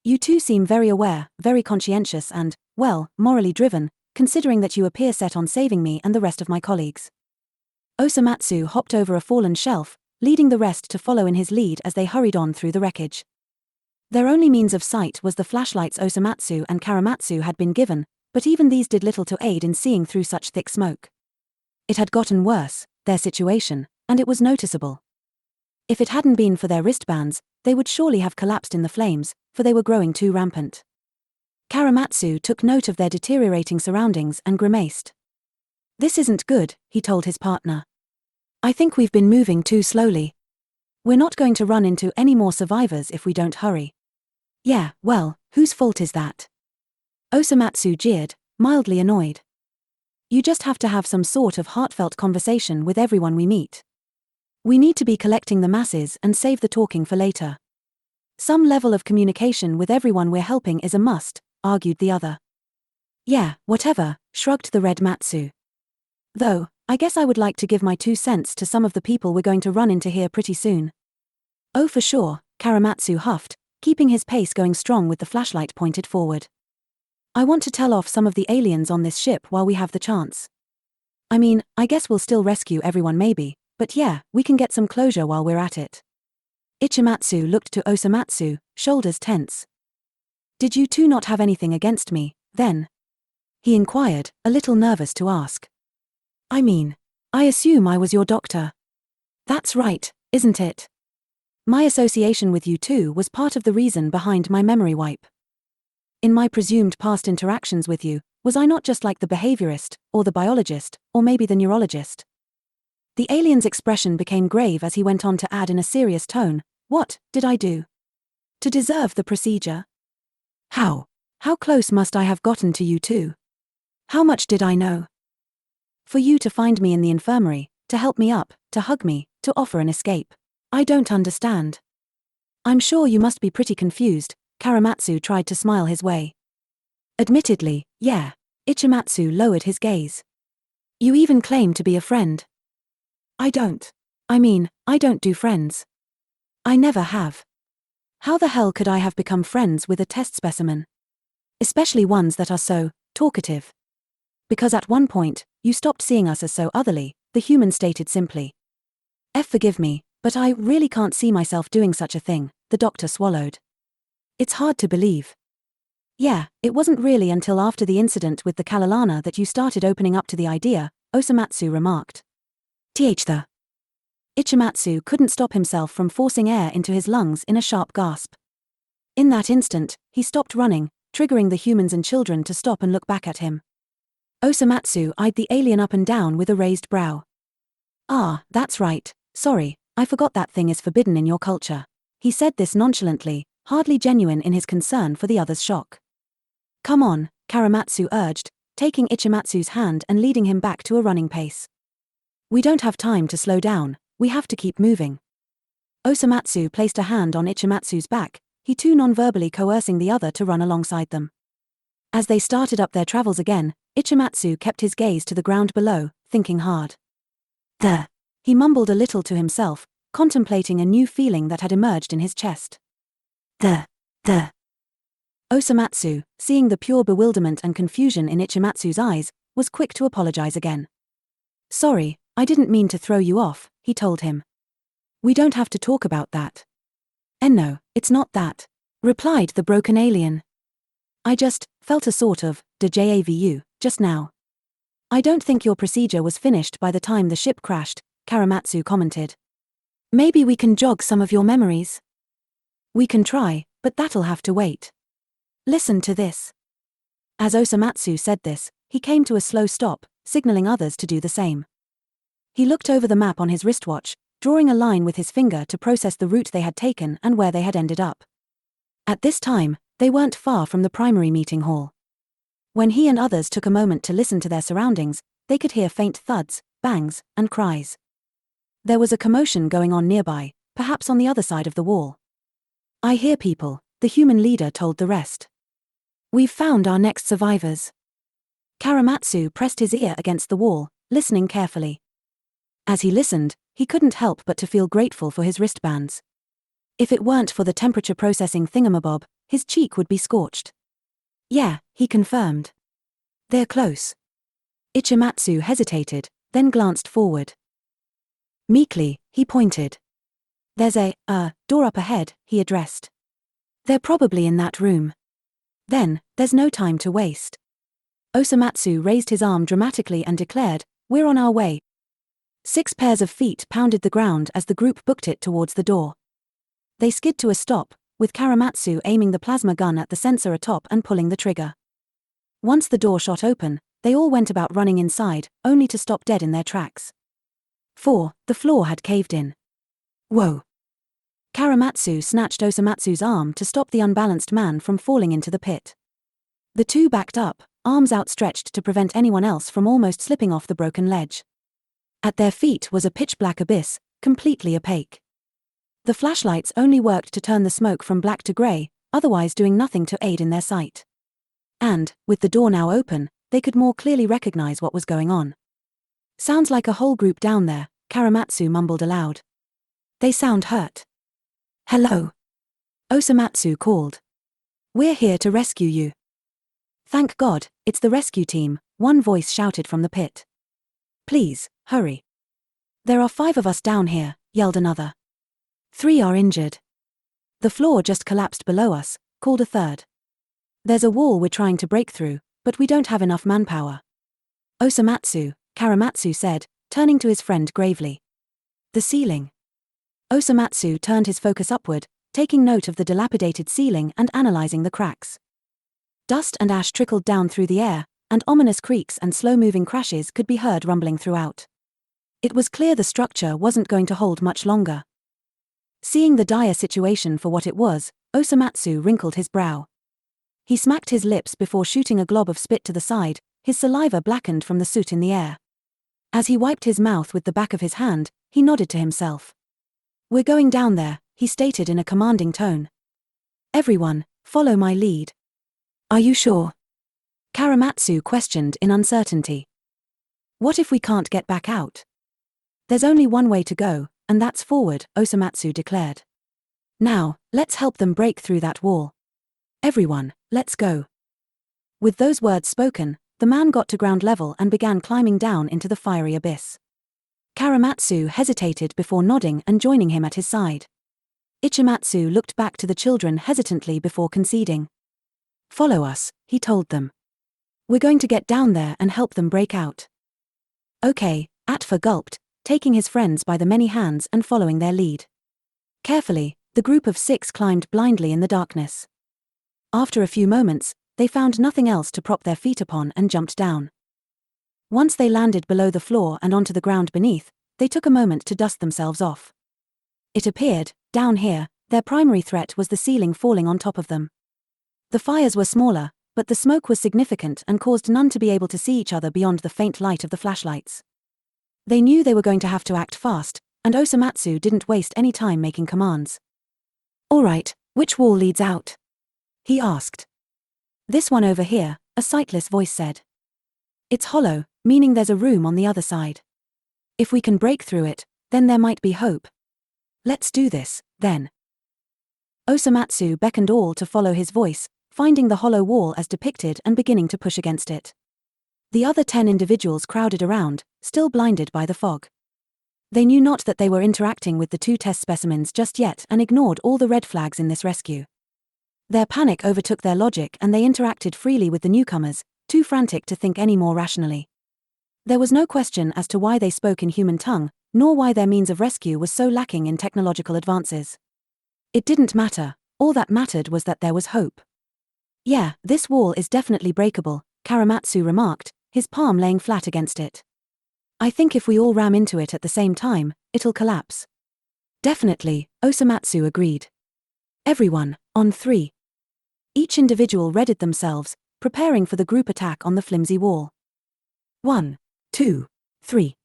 You two seem very aware, very conscientious and, well, morally driven, considering that you appear set on saving me and the rest of my colleagues. Osomatsu hopped over a fallen shelf, leading the rest to follow in his lead as they hurried on through the wreckage. Their only means of sight was the flashlights Osomatsu and Choromatsu had been given, but even these did little to aid in seeing through such thick smoke. It had gotten worse, their situation, and it was noticeable. If it hadn't been for their wristbands, they would surely have collapsed in the flames, for they were growing too rampant. Choromatsu took note of their deteriorating surroundings and grimaced. This isn't good, he told his partner. I think we've been moving too slowly. We're not going to run into any more survivors if we don't hurry. Yeah, well, whose fault is that? Osomatsu jeered, mildly annoyed. You just have to have some sort of heartfelt conversation with everyone we meet. We need to be collecting the masses and save the talking for later. Some level of communication with everyone we're helping is a must, argued the other. Yeah, whatever, shrugged the red Matsu. Though, I guess I would like to give my 2 cents to some of the people we're going to run into here pretty soon. Oh for sure, Choromatsu huffed, keeping his pace going strong with the flashlight pointed forward. I want to tell off some of the aliens on this ship while we have the chance. I mean, I guess we'll still rescue everyone maybe, but yeah, we can get some closure while we're at it. Ichimatsu looked to Osomatsu, shoulders tense. Did you two not have anything against me, then? He inquired, a little nervous to ask. I mean, I assume I was your doctor. That's right, isn't it? My association with you two was part of the reason behind my memory wipe. In my presumed past interactions with you, was I not just like the behaviorist, or the biologist, or maybe the neurologist? The alien's expression became grave as he went on to add in a serious tone, what did I do to deserve the procedure? How close must I have gotten to you two? How much did I know? For you to find me in the infirmary, to help me up, to hug me, to offer an escape. I don't understand. I'm sure you must be pretty confused. Choromatsu tried to smile his way. Admittedly, yeah. Ichimatsu lowered his gaze. You even claim to be a friend. I don't. I don't do friends. I never have. How the hell could I have become friends with a test specimen? Especially ones that are so talkative. Because at one point, you stopped seeing us as so otherly, the human stated simply. Forgive me, but I really can't see myself doing such a thing, the doctor swallowed. It's hard to believe. Yeah, it wasn't really until after the incident with the Kalalana that you started opening up to the idea, Osomatsu remarked. The Ichimatsu couldn't stop himself from forcing air into his lungs in a sharp gasp. In that instant, he stopped running, triggering the humans and children to stop and look back at him. Osomatsu eyed the alien up and down with a raised brow. Ah, that's right, sorry, I forgot that thing is forbidden in your culture. He said this nonchalantly, hardly genuine in his concern for the other's shock. Come on, Choromatsu urged, taking Ichimatsu's hand and leading him back to a running pace. We don't have time to slow down, we have to keep moving. Osomatsu placed a hand on Ichimatsu's back, he too non-verbally coercing the other to run alongside them. As they started up their travels again, Ichimatsu kept his gaze to the ground below, thinking hard. He mumbled a little to himself, contemplating a new feeling that had emerged in his chest. Osomatsu, seeing the pure bewilderment and confusion in Ichimatsu's eyes, was quick to apologize again. Sorry, I didn't mean to throw you off, he told him. We don't have to talk about that. No, it's not that, replied the broken alien. I just felt a sort of déjà vu just now. I don't think your procedure was finished by the time the ship crashed, Choromatsu commented. Maybe we can jog some of your memories. We can try, but that'll have to wait. Listen to this. As Osomatsu said this, he came to a slow stop, signaling others to do the same. He looked over the map on his wristwatch, drawing a line with his finger to process the route they had taken and where they had ended up. At this time, they weren't far from the primary meeting hall. When he and others took a moment to listen to their surroundings, they could hear faint thuds, bangs, and cries. There was a commotion going on nearby, perhaps on the other side of the wall. I hear people, the human leader told the rest. We've found our next survivors. Choromatsu pressed his ear against the wall, listening carefully. As he listened, he couldn't help but to feel grateful for his wristbands. If it weren't for the temperature processing thingamabob, his cheek would be scorched. Yeah, he confirmed. They're close. Ichimatsu hesitated, then glanced forward. Meekly, he pointed. There's a door up ahead, he addressed. They're probably in that room. Then, there's no time to waste. Osomatsu raised his arm dramatically and declared, we're on our way. 6 pairs of feet pounded the ground as the group booked it towards the door. They skid to a stop, with Choromatsu aiming the plasma gun at the sensor atop and pulling the trigger. Once the door shot open, they all went about running inside, only to stop dead in their tracks. The floor had caved in. Whoa! Choromatsu snatched Osomatsu's arm to stop the unbalanced man from falling into the pit. The two backed up, arms outstretched to prevent anyone else from almost slipping off the broken ledge. At their feet was a pitch-black abyss, completely opaque. The flashlights only worked to turn the smoke from black to grey, otherwise doing nothing to aid in their sight. And, with the door now open, they could more clearly recognize what was going on. Sounds like a whole group down there, Choromatsu mumbled aloud. They sound hurt. Hello. Osomatsu called. We're here to rescue you. Thank God, it's the rescue team, one voice shouted from the pit. Please, hurry. There are 5 of us down here, yelled another. 3 are injured. The floor just collapsed below us, called a third. There's a wall we're trying to break through, but we don't have enough manpower. Osomatsu, Choromatsu said, turning to his friend gravely. The ceiling. Osomatsu turned his focus upward, taking note of the dilapidated ceiling and analyzing the cracks. Dust and ash trickled down through the air, and ominous creaks and slow-moving crashes could be heard rumbling throughout. It was clear the structure wasn't going to hold much longer. Seeing the dire situation for what it was, Osomatsu wrinkled his brow. He smacked his lips before shooting a glob of spit to the side, his saliva blackened from the soot in the air. As he wiped his mouth with the back of his hand, he nodded to himself. "We're going down there," he stated in a commanding tone. "Everyone, follow my lead." "Are you sure?" Choromatsu questioned in uncertainty. "What if we can't get back out?" "There's only one way to go, and that's forward," Osomatsu declared. "Now, let's help them break through that wall. Everyone, let's go." With those words spoken, the man got to ground level and began climbing down into the fiery abyss. Choromatsu hesitated before nodding and joining him at his side. Ichimatsu looked back to the children hesitantly before conceding. "Follow us," he told them. "We're going to get down there and help them break out." "Okay," Atfa gulped, taking his friends by the many hands and following their lead. Carefully, the group of 6 climbed blindly in the darkness. After a few moments, they found nothing else to prop their feet upon and jumped down. Once they landed below the floor and onto the ground beneath, they took a moment to dust themselves off. It appeared, down here, their primary threat was the ceiling falling on top of them. The fires were smaller, but the smoke was significant and caused none to be able to see each other beyond the faint light of the flashlights. They knew they were going to have to act fast, and Osomatsu didn't waste any time making commands. "All right, which wall leads out?" he asked. "This one over here," a sightless voice said. "It's hollow, meaning there's a room on the other side. If we can break through it, then there might be hope. Let's do this, then." Osomatsu beckoned all to follow his voice, finding the hollow wall as depicted and beginning to push against it. The other 10 individuals crowded around, still blinded by the fog. They knew not that they were interacting with the 2 test specimens just yet and ignored all the red flags in this rescue. Their panic overtook their logic and they interacted freely with the newcomers, too frantic to think any more rationally. There was no question as to why they spoke in human tongue, nor why their means of rescue was so lacking in technological advances. It didn't matter, all that mattered was that there was hope. "Yeah, this wall is definitely breakable," Choromatsu remarked, his palm laying flat against it. "I think if we all ram into it at the same time, it'll collapse." "Definitely," Osomatsu agreed. "Everyone, on 3. Each individual readied themselves, preparing for the group attack on the flimsy wall. 1, 2, 3.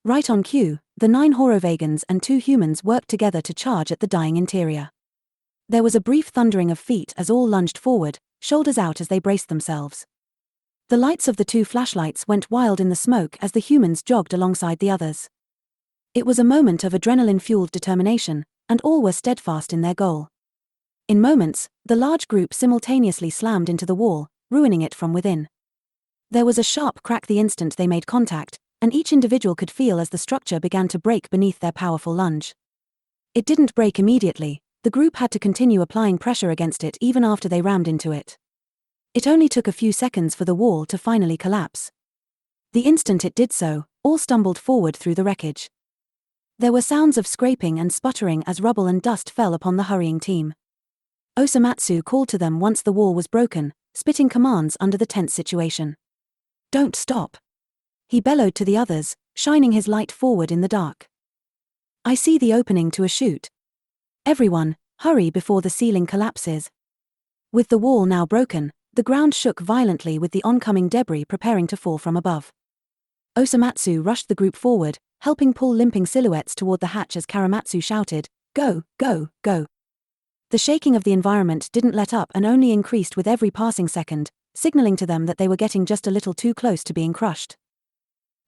Right on cue, the 9 Horovagans and 2 humans worked together to charge at the dying interior. There was a brief thundering of feet as all lunged forward, shoulders out as they braced themselves. The lights of the 2 flashlights went wild in the smoke as the humans jogged alongside the others. It was a moment of adrenaline-fueled determination, and all were steadfast in their goal. In moments, the large group simultaneously slammed into the wall, ruining it from within. There was a sharp crack the instant they made contact, and each individual could feel as the structure began to break beneath their powerful lunge. It didn't break immediately, the group had to continue applying pressure against it even after they rammed into it. It only took a few seconds for the wall to finally collapse. The instant it did so, all stumbled forward through the wreckage. There were sounds of scraping and sputtering as rubble and dust fell upon the hurrying team. Osomatsu called to them once the wall was broken, spitting commands under the tense situation. "Don't stop," he bellowed to the others, shining his light forward in the dark. "I see the opening to a chute. Everyone, hurry before the ceiling collapses." With the wall now broken, the ground shook violently with the oncoming debris preparing to fall from above. Osomatsu rushed the group forward, helping pull limping silhouettes toward the hatch as Choromatsu shouted, "Go, go, go." The shaking of the environment didn't let up and only increased with every passing second, signaling to them that they were getting just a little too close to being crushed.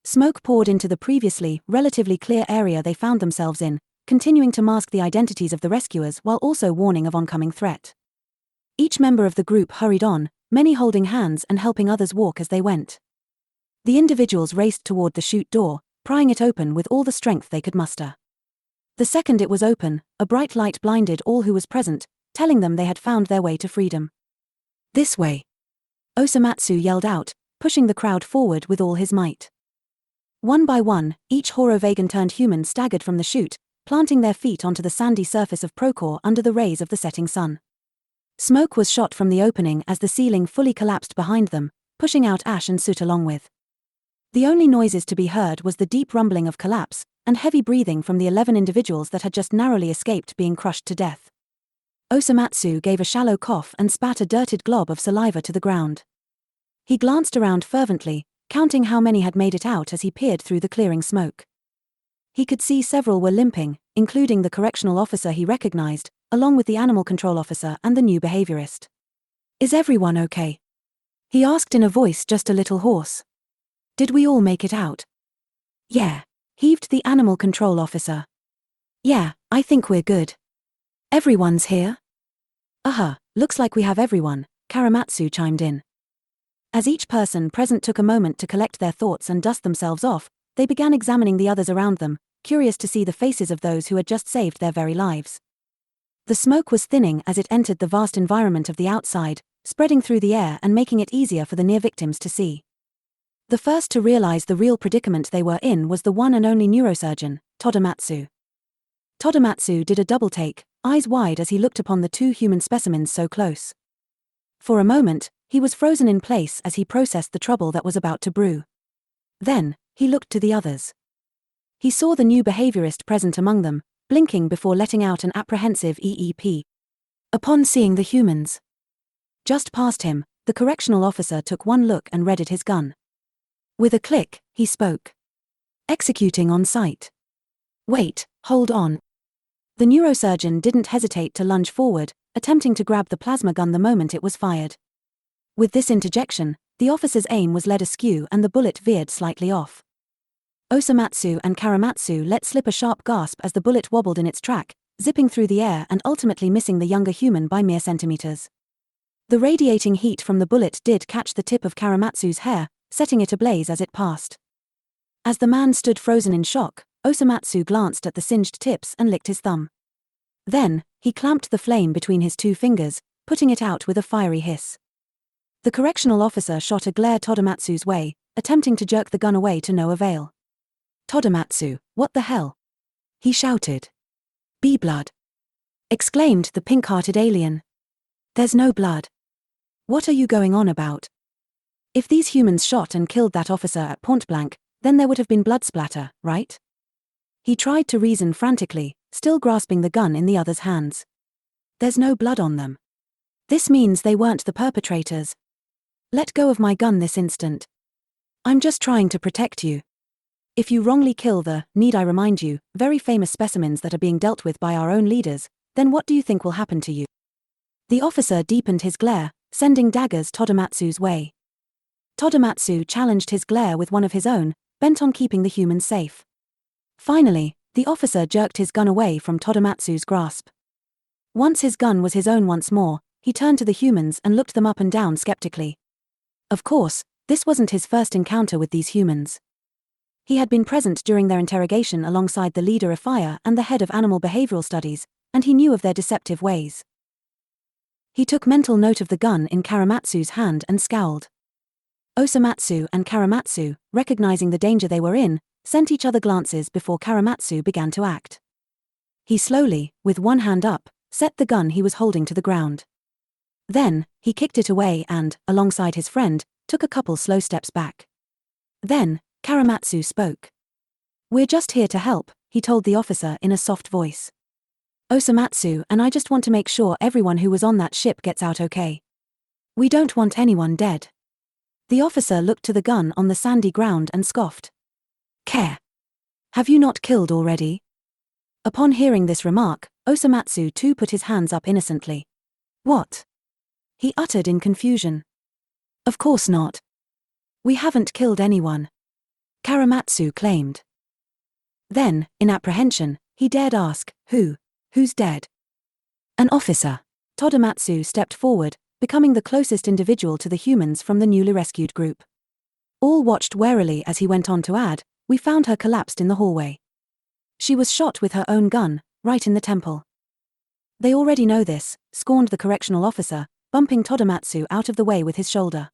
Smoke poured into the previously relatively clear area they found themselves in, continuing to mask the identities of the rescuers while also warning of oncoming threat. Each member of the group hurried on, many holding hands and helping others walk as they went. The individuals raced toward the chute door, prying it open with all the strength they could muster. The second it was open, a bright light blinded all who was present, telling them they had found their way to freedom. "This way!" Osomatsu yelled out, pushing the crowd forward with all his might. One by one, each Horovagan-turned human staggered from the chute, planting their feet onto the sandy surface of Procor under the rays of the setting sun. Smoke was shot from the opening as the ceiling fully collapsed behind them, pushing out ash and soot along with. The only noises to be heard was the deep rumbling of collapse, and heavy breathing from the 11 individuals that had just narrowly escaped being crushed to death. Osomatsu gave a shallow cough and spat a dirted glob of saliva to the ground. He glanced around fervently, counting how many had made it out as he peered through the clearing smoke. He could see several were limping, including the correctional officer he recognized, along with the animal control officer and the new behaviorist. "Is everyone okay?" he asked in a voice just a little hoarse. "Did we all make it out?" "Yeah," heaved the animal control officer. "Yeah, I think we're good. Everyone's here?" Looks like we have everyone," Choromatsu chimed in. As each person present took a moment to collect their thoughts and dust themselves off, they began examining the others around them, curious to see the faces of those who had just saved their very lives. The smoke was thinning as it entered the vast environment of the outside, spreading through the air and making it easier for the near victims to see. The first to realize the real predicament they were in was the one and only neurosurgeon, Choromatsu. Choromatsu did a double take, eyes wide as he looked upon the two human specimens so close. For a moment, he was frozen in place as he processed the trouble that was about to brew. Then, he looked to the others. He saw the new behaviorist present among them, blinking before letting out an apprehensive EEP. Upon seeing the humans just past him, the correctional officer took one look and readied his gun. With a click, he spoke. "Executing on sight." "Wait, hold on." The neurosurgeon didn't hesitate to lunge forward, attempting to grab the plasma gun the moment it was fired. With this interjection, the officer's aim was led askew and the bullet veered slightly off. Osomatsu and Choromatsu let slip a sharp gasp as the bullet wobbled in its track, zipping through the air and ultimately missing the younger human by mere centimeters. The radiating heat from the bullet did catch the tip of Choromatsu's hair, setting it ablaze as it passed. As the man stood frozen in shock, Osomatsu glanced at the singed tips and licked his thumb. Then, he clamped the flame between his two fingers, putting it out with a fiery hiss. The correctional officer shot a glare Choromatsu's way, attempting to jerk the gun away to no avail. "Choromatsu, what the hell?" he shouted. "Be blood!" exclaimed the pink-hearted alien. "There's no blood. What are you going on about? If these humans shot and killed that officer at point blank, then there would have been blood splatter, right?" He tried to reason frantically, still grasping the gun in the other's hands. "There's no blood on them. This means they weren't the perpetrators. Let go of my gun this instant. I'm just trying to protect you. If you wrongly kill the, need I remind you, very famous specimens that are being dealt with by our own leaders, then what do you think will happen to you?" The officer deepened his glare, sending daggers Choromatsu's way. Choromatsu challenged his glare with one of his own, bent on keeping the humans safe. Finally, the officer jerked his gun away from Choromatsu's grasp. Once his gun was his own once more, he turned to the humans and looked them up and down skeptically. Of course, this wasn't his first encounter with these humans. He had been present during their interrogation alongside the leader of fire and the head of animal behavioral studies, and he knew of their deceptive ways. He took mental note of the gun in Choromatsu's hand and scowled. Osomatsu and Choromatsu, recognizing the danger they were in, sent each other glances before Choromatsu began to act. He slowly, with one hand up, set the gun he was holding to the ground. Then, he kicked it away and, alongside his friend, took a couple slow steps back. Then, Choromatsu spoke. "We're just here to help," he told the officer in a soft voice. "Osomatsu and I just want to make sure everyone who was on that ship gets out okay. We don't want anyone dead." The officer looked to the gun on the sandy ground and scoffed. "Care. Have you not killed already?" Upon hearing this remark, Osomatsu too put his hands up innocently. "What?" he uttered in confusion. "Of course not. We haven't killed anyone," Choromatsu claimed. Then, in apprehension, he dared ask, Who's dead?" "An officer." Choromatsu stepped forward, becoming the closest individual to the humans from the newly rescued group. All watched warily as he went on to add, "We found her collapsed in the hallway. She was shot with her own gun, right in the temple." "They already know this," scorned the correctional officer, bumping Choromatsu out of the way with his shoulder.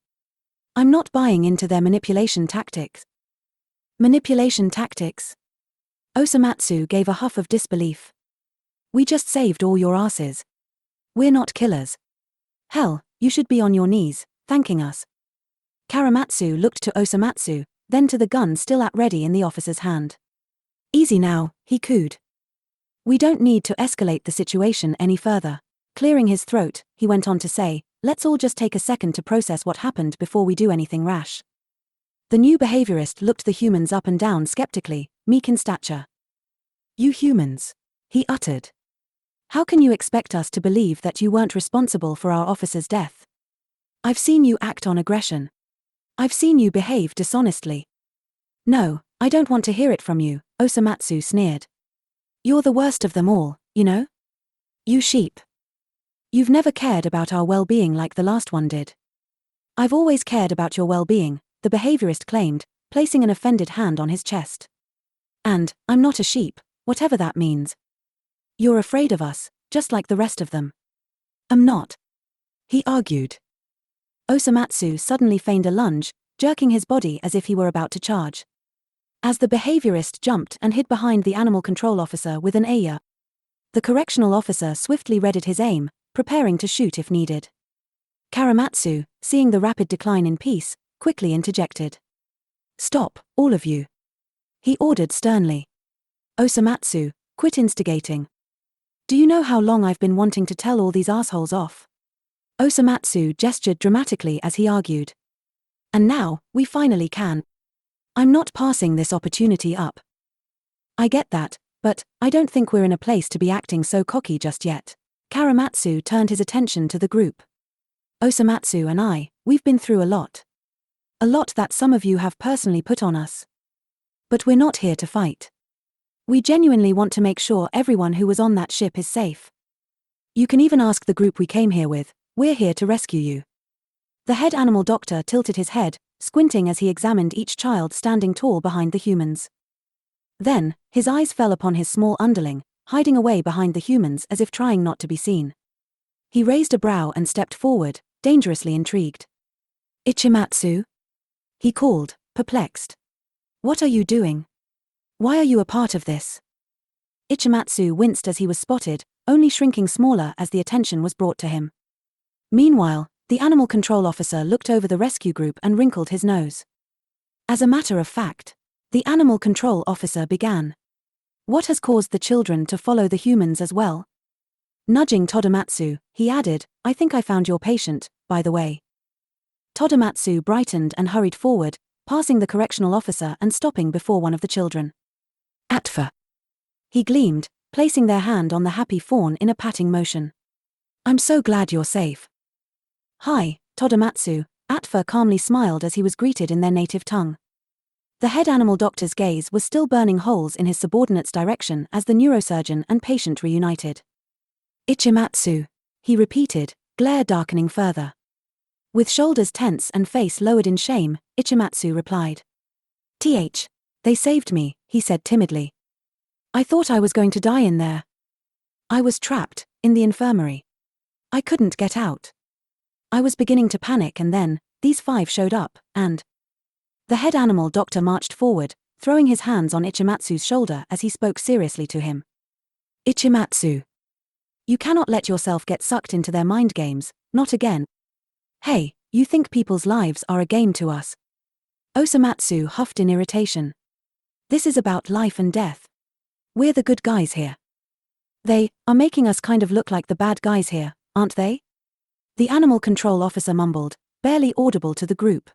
"I'm not buying into their manipulation tactics." "Manipulation tactics?" Osomatsu gave a huff of disbelief. "We just saved all your asses. We're not killers. Hell, you should be on your knees, thanking us." Choromatsu looked to Osomatsu, then to the gun still at ready in the officer's hand. "Easy now," he cooed. "We don't need to escalate the situation any further." Clearing his throat, he went on to say, let's all just take a second to process what happened before we do anything rash. The new behaviorist looked the humans up and down skeptically, meek in stature. You humans, he uttered. How can you expect us to believe that you weren't responsible for our officer's death? I've seen you act on aggression. I've seen you behave dishonestly. No, I don't want to hear it from you, Osomatsu sneered. You're the worst of them all, you know? You sheep. You've never cared about our well-being like the last one did. I've always cared about your well-being, the behaviorist claimed, placing an offended hand on his chest. And, I'm not a sheep, whatever that means. You're afraid of us, just like the rest of them. I'm not. He argued. Osomatsu suddenly feigned a lunge, jerking his body as if he were about to charge. As the behaviorist jumped and hid behind the animal control officer with an Aya. The correctional officer swiftly readied his aim, preparing to shoot if needed. Choromatsu, seeing the rapid decline in peace, quickly interjected. Stop, all of you. He ordered sternly. Osomatsu, quit instigating. Do you know how long I've been wanting to tell all these assholes off? Osomatsu gestured dramatically as he argued. And now, we finally can. I'm not passing this opportunity up. I get that, but I don't think we're in a place to be acting so cocky just yet. Choromatsu turned his attention to the group. Osomatsu and we've been through a lot. A lot that some of you have personally put on us. But we're not here to fight. We genuinely want to make sure everyone who was on that ship is safe. You can even ask the group we came here with, we're here to rescue you. The head animal doctor tilted his head, squinting as he examined each child standing tall behind the humans. Then, his eyes fell upon his small underling, hiding away behind the humans as if trying not to be seen. He raised a brow and stepped forward, dangerously intrigued. Ichimatsu? He called, perplexed. What are you doing? Why are you a part of this? Ichimatsu winced as he was spotted, only shrinking smaller as the attention was brought to him. Meanwhile, the animal control officer looked over the rescue group and wrinkled his nose. As a matter of fact, the animal control officer began. What has caused the children to follow the humans as well? Nudging Todomatsu, he added, I think I found your patient, by the way. Todomatsu brightened and hurried forward, passing the correctional officer and stopping before one of the children. Atfa. He gleamed, placing their hand on the happy fawn in a patting motion. I'm so glad you're safe. Hi, Todomatsu, Atfa calmly smiled as he was greeted in their native tongue. The head animal doctor's gaze was still burning holes in his subordinate's direction as the neurosurgeon and patient reunited. Ichimatsu, he repeated, glare darkening further. With shoulders tense and face lowered in shame, Ichimatsu replied. They saved me, he said timidly. I thought I was going to die in there. I was trapped, in the infirmary. I couldn't get out. I was beginning to panic and then, these 5 showed up, and... The head animal doctor marched forward, throwing his hands on Ichimatsu's shoulder as he spoke seriously to him. Ichimatsu. You cannot let yourself get sucked into their mind games, not again. Hey, you think people's lives are a game to us? Osomatsu huffed in irritation. This is about life and death. We're the good guys here. They are making us kind of look like the bad guys here, aren't they? The animal control officer mumbled, barely audible to the group.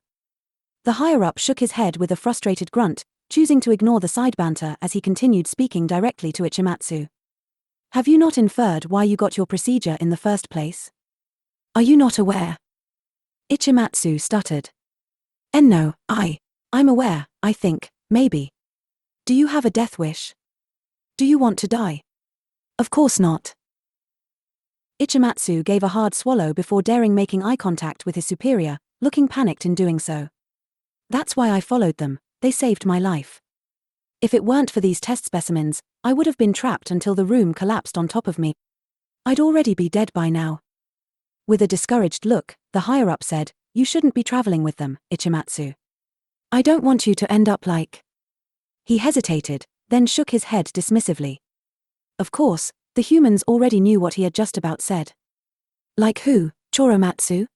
The higher-up shook his head with a frustrated grunt, choosing to ignore the side banter as he continued speaking directly to Ichimatsu. Have you not inferred why you got your procedure in the first place? Are you not aware? Ichimatsu stuttered. No, I'm aware, I think, maybe. Do you have a death wish? Do you want to die? Of course not. Ichimatsu gave a hard swallow before daring making eye contact with his superior, looking panicked in doing so. That's why I followed them, they saved my life. If it weren't for these test specimens, I would have been trapped until the room collapsed on top of me. I'd already be dead by now. With a discouraged look, the higher-up said, You shouldn't be traveling with them, Ichimatsu. I don't want you to end up like... He hesitated, then shook his head dismissively. Of course, the humans already knew what he had just about said. Like who, Choromatsu?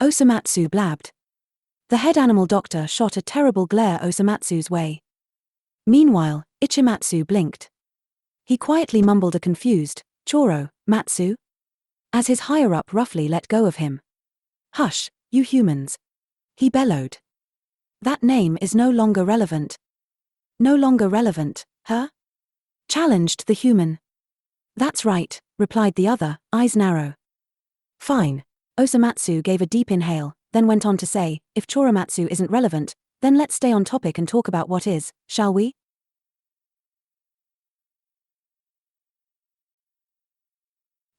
Osomatsu blabbed. The head animal doctor shot a terrible glare Osomatsu's way. Meanwhile, Ichimatsu blinked. He quietly mumbled a confused, Choro, Matsu? As his higher-up roughly let go of him. Hush, you humans. He bellowed. That name is no longer relevant. No longer relevant, huh? Challenged the human. That's right, replied the other, eyes narrow. Fine. Osomatsu gave a deep inhale, then went on to say, if Choromatsu isn't relevant, then let's stay on topic and talk about what is, shall we?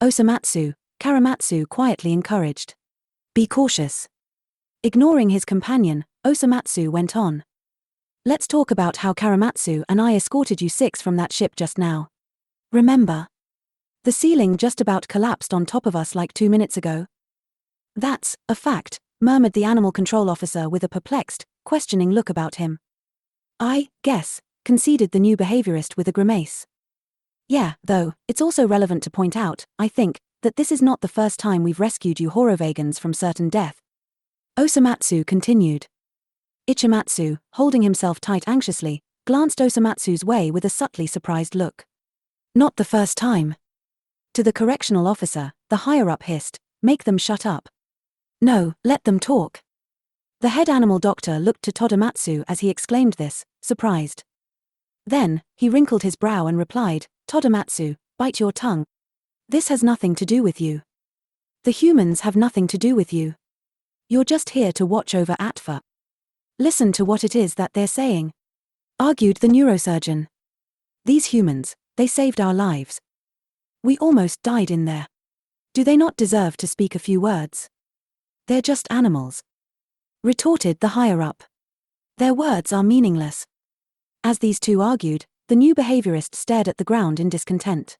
Osomatsu, Choromatsu quietly encouraged. Be cautious. Ignoring his companion, Osomatsu went on. Let's talk about how Choromatsu and I escorted you six from that ship just now. Remember? The ceiling just about collapsed on top of us like 2 minutes ago. That's a fact, murmured the animal control officer with a perplexed, questioning look about him. I guess, conceded the new behaviorist with a grimace. Yeah, though, it's also relevant to point out, I think, that this is not the first time we've rescued you horovagans from certain death. Osomatsu continued. Ichimatsu, holding himself tight anxiously, glanced Osomatsu's way with a subtly surprised look. Not the first time. To the correctional officer, the higher-up hissed, make them shut up. No, let them talk. The head animal doctor looked to Todomatsu as he exclaimed this, surprised. Then, he wrinkled his brow and replied, Todomatsu, bite your tongue. This has nothing to do with you. The humans have nothing to do with you. You're just here to watch over Atfa. Listen to what it is that they're saying. Argued the neurosurgeon. These humans, they saved our lives. We almost died in there. Do they not deserve to speak a few words? They're just animals. Retorted the higher-up. Their words are meaningless. As these two argued, the new behaviorist stared at the ground in discontent.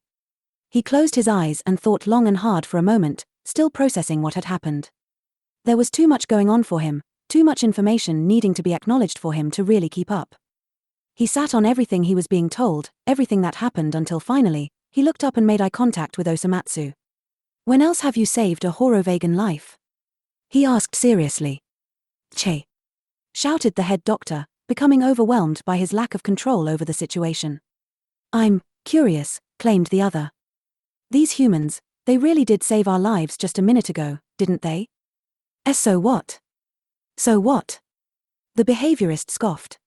He closed his eyes and thought long and hard for a moment, still processing what had happened. There was too much going on for him, too much information needing to be acknowledged for him to really keep up. He sat on everything he was being told, everything that happened until finally, he looked up and made eye contact with Osomatsu. When else have you saved a horovagan life? He asked seriously. Che! Shouted the head doctor, becoming overwhelmed by his lack of control over the situation. I'm curious, claimed the other. These humans, they really did save our lives just a minute ago, didn't they? So what? So what? The behaviorist scoffed.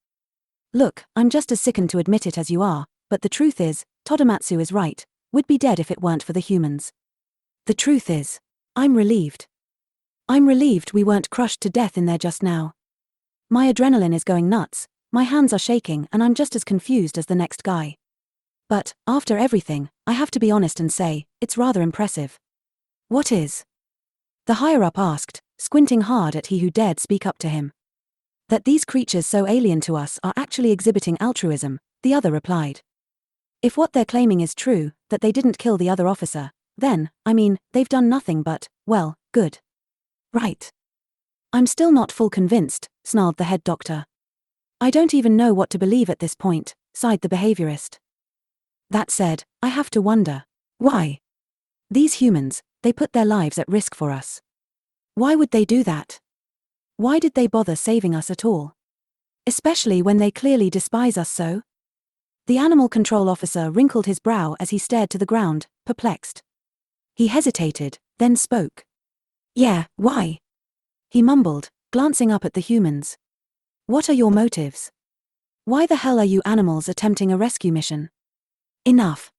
Look, I'm just as sickened to admit it as you are, but the truth is, Todomatsu is right, we'd be dead if it weren't for the humans. The truth is, I'm relieved. I'm relieved we weren't crushed to death in there just now. My adrenaline is going nuts, my hands are shaking and I'm just as confused as the next guy. But, after everything, I have to be honest and say, it's rather impressive. What is? The higher-up asked, squinting hard at he who dared speak up to him. That these creatures so alien to us are actually exhibiting altruism, the other replied. If what they're claiming is true, that they didn't kill the other officer, then, I mean, they've done nothing but, well, good. Right. I'm still not full convinced, snarled the head doctor. I don't even know what to believe at this point, sighed the behaviorist. That said, I have to wonder. Why? These humans, they put their lives at risk for us. Why would they do that? Why did they bother saving us at all? Especially when they clearly despise us so? The animal control officer wrinkled his brow as he stared to the ground, perplexed. He hesitated, then spoke. Yeah, why? He mumbled, glancing up at the humans. What are your motives? Why the hell are you animals attempting a rescue mission? Enough!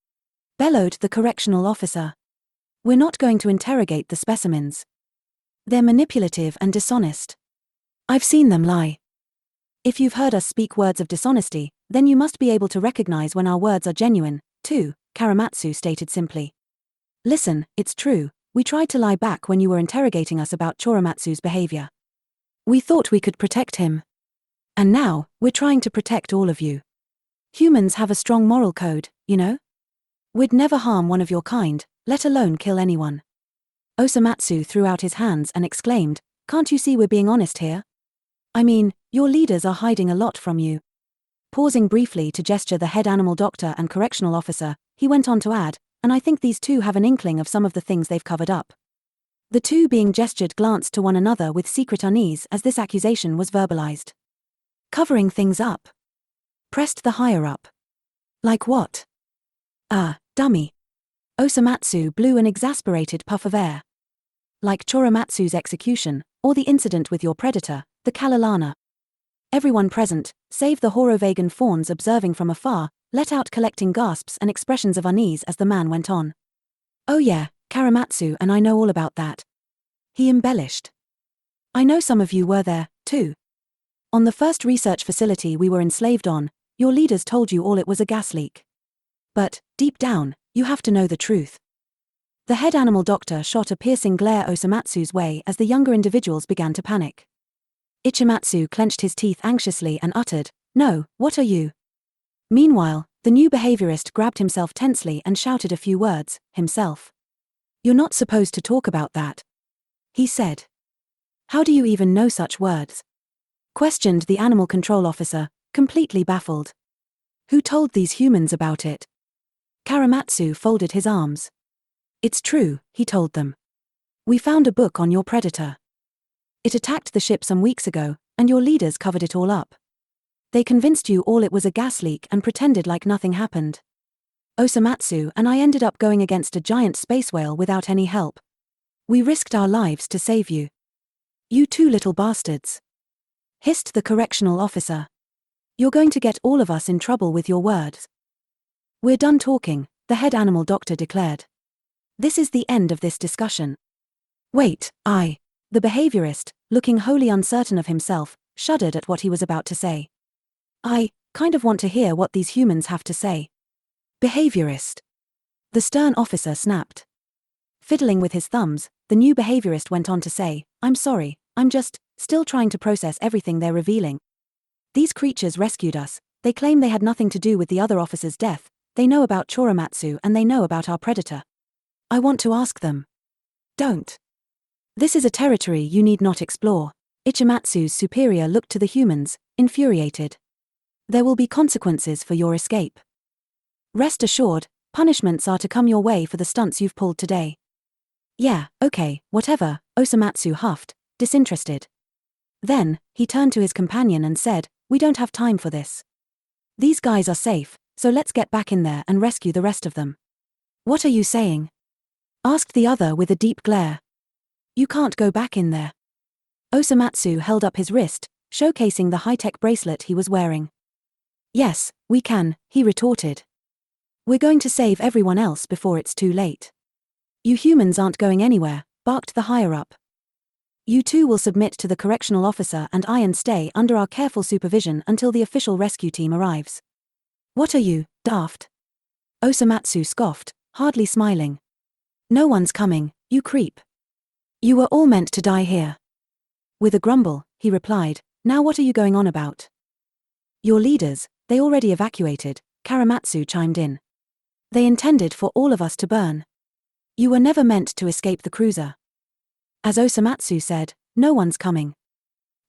Bellowed the correctional officer. We're not going to interrogate the specimens. They're manipulative and dishonest. I've seen them lie. If you've heard us speak words of dishonesty, then you must be able to recognize when our words are genuine, too, Choromatsu stated simply. Listen, it's true, we tried to lie back when you were interrogating us about Choromatsu's behavior. We thought we could protect him. And now, we're trying to protect all of you. Humans have a strong moral code, you know? We'd never harm one of your kind, let alone kill anyone. Osomatsu threw out his hands and exclaimed, can't you see we're being honest here? I mean, your leaders are hiding a lot from you. Pausing briefly to gesture the head animal doctor and correctional officer, he went on to add, and I think these two have an inkling of some of the things they've covered up. The two being gestured glanced to one another with secret unease as this accusation was verbalized. Covering things up. Pressed the higher-up. Like what? Dummy. Osomatsu blew an exasperated puff of air. like Choromatsu's execution, or the incident with your predator, the Kalalana. Everyone present, save the Horovagan fawns observing from afar, let out collecting gasps and expressions of unease as the man went on. Oh yeah, Choromatsu, and I know all about that. He embellished. I know some of you were there, too. On the first research facility we were enslaved on, your leaders told you all it was a gas leak. But, deep down, you have to know the truth. The head animal doctor shot a piercing glare Osomatsu's way as the younger individuals began to panic. Ichimatsu clenched his teeth anxiously and uttered, "No, what are you?" Meanwhile, the new behaviorist grabbed himself tensely and shouted a few words, himself. "You're not supposed to talk about that," he said. "How do you even know such words?" questioned the animal control officer, completely baffled. "Who told these humans about it?" Choromatsu folded his arms. "It's true," he told them. "We found a book on your predator. It attacked the ship some weeks ago, and your leaders covered it all up. They convinced you all it was a gas leak and pretended like nothing happened. Osomatsu and I ended up going against a giant space whale without any help. We risked our lives to save you. You two little bastards," hissed the correctional officer. "You're going to get all of us in trouble with your words." "We're done talking," the head animal doctor declared. "This is the end of this discussion." "Wait, The behaviorist, looking wholly uncertain of himself, shuddered at what he was about to say. "I kind of want to hear what these humans have to say." "Behaviorist," the stern officer snapped. Fiddling with his thumbs, the new behaviorist went on to say, "I'm sorry, I'm just still trying to process everything they're revealing. These creatures rescued us, they claim they had nothing to do with the other officer's death, they know about Choromatsu and they know about our predator. I want to ask them." "Don't. This is a territory you need not explore." Ichimatsu's superior looked to the humans, infuriated. "There will be consequences for your escape. Rest assured, punishments are to come your way for the stunts you've pulled today." "Yeah, okay, whatever," Osomatsu huffed, disinterested. Then, he turned to his companion and said, "We don't have time for this. These guys are safe, so let's get back in there and rescue the rest of them." "What are you saying?" asked the other with a deep glare. "You can't go back in there." Osomatsu held up his wrist, showcasing the high-tech bracelet he was wearing. "Yes, we can," he retorted. "We're going to save everyone else before it's too late." "You humans aren't going anywhere," barked the higher-up. "You two will submit to the correctional officer and stay under our careful supervision until the official rescue team arrives." "What are you, daft?" Osomatsu scoffed, hardly smiling. "No one's coming, you creep. You were all meant to die here." With a grumble, he replied, "Now what are you going on about?" "Your leaders, they already evacuated," Choromatsu chimed in. "They intended for all of us to burn. You were never meant to escape the cruiser." As Osomatsu said, "No one's coming."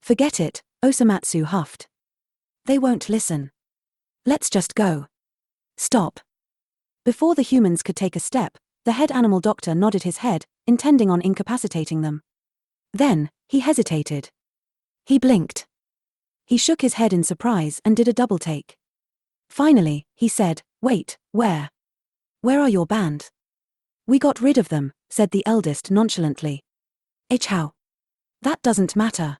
"Forget it," Osomatsu huffed. "They won't listen. Let's just go." "Stop." Before the humans could take a step, the head animal doctor nodded his head, intending on incapacitating them. Then, he hesitated. He blinked. He shook his head in surprise and did a double take. Finally, he said, "Wait, where? Where are your band?" "We got rid of them," said the eldest nonchalantly. "How? That doesn't matter.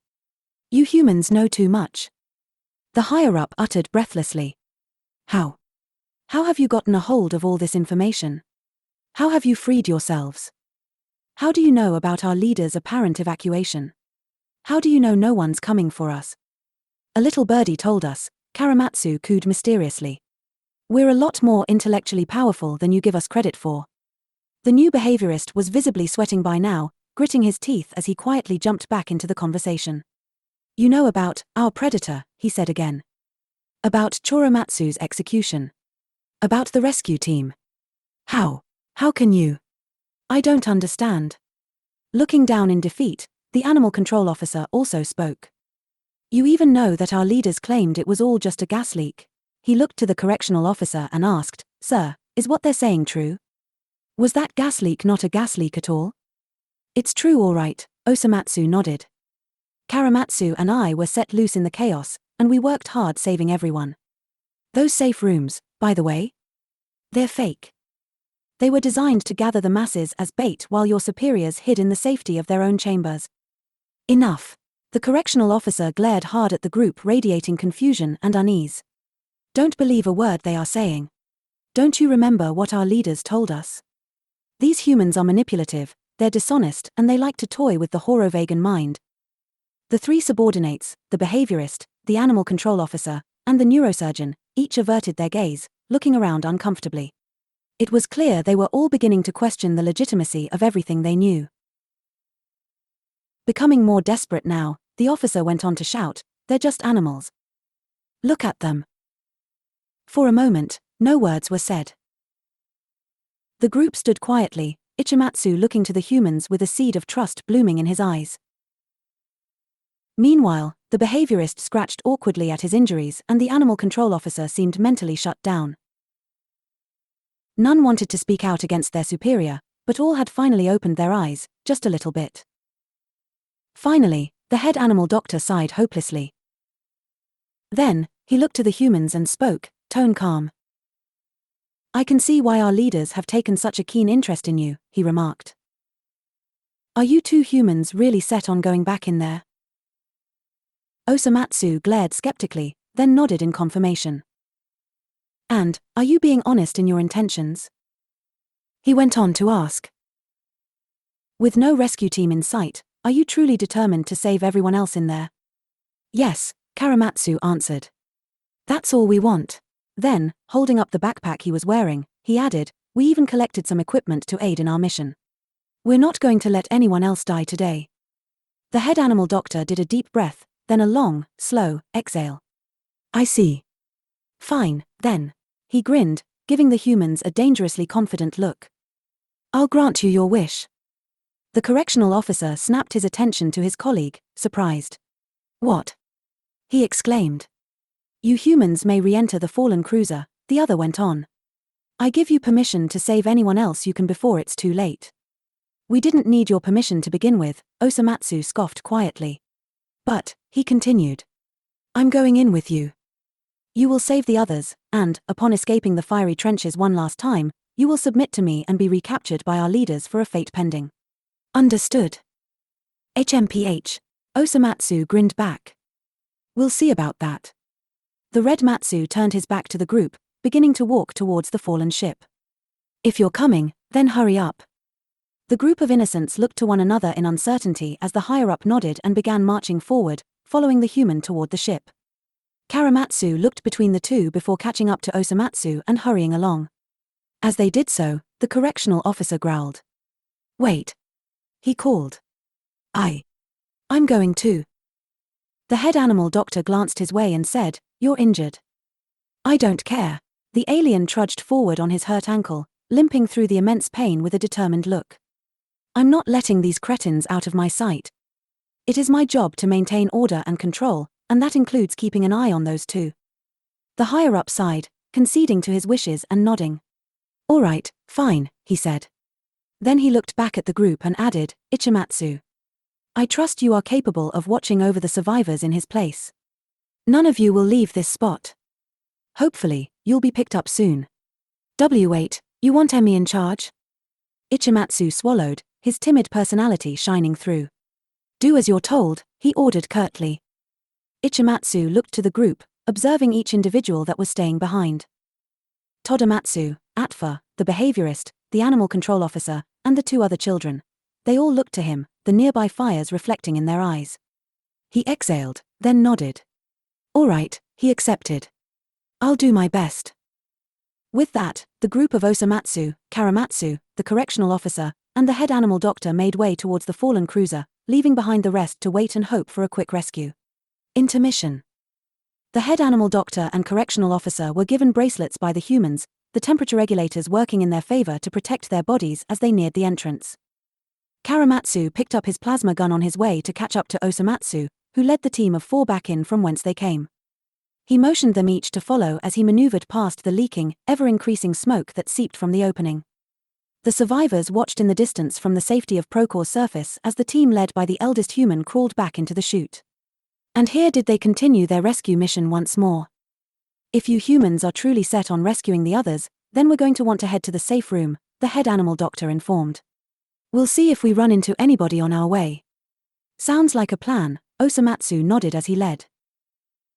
You humans know too much." The higher-up uttered breathlessly. "How? How have you gotten a hold of all this information? How have you freed yourselves? How do you know about our leader's apparent evacuation? How do you know no one's coming for us?" "A little birdie told us," Choromatsu cooed mysteriously. "We're a lot more intellectually powerful than you give us credit for." The new behaviorist was visibly sweating by now, gritting his teeth as he quietly jumped back into the conversation. "You know about our predator," he said again. "About Choromatsu's execution. About the rescue team. How? How can you? I don't understand." Looking down in defeat, the animal control officer also spoke. "You even know that our leaders claimed it was all just a gas leak." He looked to the correctional officer and asked, "Sir, is what they're saying true? Was that gas leak not a gas leak at all?" "It's true all right," Osomatsu nodded. "Choromatsu and I were set loose in the chaos, and we worked hard saving everyone. Those safe rooms, by the way? They're fake." They were designed to gather the masses as bait while your superiors hid in the safety of their own chambers. Enough. The correctional officer glared hard at the group, radiating confusion and unease. Don't believe a word they are saying. Don't you remember what our leaders told us? These humans are manipulative, they're dishonest, and they like to toy with the horovagan mind. The three subordinates, the behaviorist, the animal control officer, and the neurosurgeon, each averted their gaze, looking around uncomfortably. It was clear they were all beginning to question the legitimacy of everything they knew. Becoming more desperate now, the officer went on to shout, "They're just animals. Look at them." For a moment, no words were said. The group stood quietly, Ichimatsu looking to the humans with a seed of trust blooming in his eyes. Meanwhile, the behaviorist scratched awkwardly at his injuries and the animal control officer seemed mentally shut down. None wanted to speak out against their superior, but all had finally opened their eyes, just a little bit. Finally, the head animal doctor sighed hopelessly. Then, he looked to the humans and spoke, tone calm. "I can see why our leaders have taken such a keen interest in you," he remarked. "Are you two humans really set on going back in there?" Osomatsu glared skeptically, then nodded in confirmation. "And, are you being honest in your intentions?" He went on to ask. "With no rescue team in sight, are you truly determined to save everyone else in there?" "Yes," Choromatsu answered. "That's all we want." Then, holding up the backpack he was wearing, he added, "We even collected some equipment to aid in our mission. We're not going to let anyone else die today." The head animal doctor did a deep breath, then a long, slow exhale. "I see. Fine, then." He grinned, giving the humans a dangerously confident look. "I'll grant you your wish." The correctional officer snapped his attention to his colleague, surprised. "What?" he exclaimed. "You humans may re-enter the fallen cruiser," the other went on. "I give you permission to save anyone else you can before it's too late." "We didn't need your permission to begin with," Osomatsu scoffed quietly. "But," he continued, "I'm going in with you. You will save the others, and, upon escaping the fiery trenches one last time, you will submit to me and be recaptured by our leaders for a fate pending." "Understood." HMPH. Osomatsu grinned back. "We'll see about that." The red Matsu turned his back to the group, beginning to walk towards the fallen ship. "If you're coming, then hurry up." The group of innocents looked to one another in uncertainty as the higher-up nodded and began marching forward, following the human toward the ship. Choromatsu looked between the two before catching up to Osomatsu and hurrying along. As they did so, the correctional officer growled. "Wait." He called. I'm going too." The head animal doctor glanced his way and said, "You're injured." "I don't care." The alien trudged forward on his hurt ankle, limping through the immense pain with a determined look. "I'm not letting these cretins out of my sight. It is my job to maintain order and control, and that includes keeping an eye on those two." The higher-up sighed, conceding to his wishes and nodding. "All right, fine," he said. Then he looked back at the group and added, "Ichimatsu. I trust you are capable of watching over the survivors in his place. None of you will leave this spot. Hopefully, you'll be picked up soon. W8, you want Emi in charge?" Ichimatsu swallowed, his timid personality shining through. "Do as you're told," he ordered curtly. Ichimatsu looked to the group, observing each individual that was staying behind. Todomatsu, Atfa, the behaviorist, the animal control officer, and the two other children. They all looked to him, the nearby fires reflecting in their eyes. He exhaled, then nodded. "All right," he accepted. "I'll do my best." With that, the group of Osomatsu, Choromatsu, the correctional officer, and the head animal doctor made way towards the fallen cruiser, leaving behind the rest to wait and hope for a quick rescue. Intermission. The head animal doctor and correctional officer were given bracelets by the humans, the temperature regulators working in their favor to protect their bodies as they neared the entrance. Choromatsu picked up his plasma gun on his way to catch up to Osomatsu, who led the team of 4 back in from whence they came. He motioned them each to follow as he maneuvered past the leaking, ever-increasing smoke that seeped from the opening. The survivors watched in the distance from the safety of Procor's surface as the team led by the eldest human crawled back into the chute. And here did they continue their rescue mission once more. "If you humans are truly set on rescuing the others, then we're going to want to head to the safe room," the head animal doctor informed. We'll see if we run into anybody on our way. Sounds like a plan, Osomatsu nodded as he led.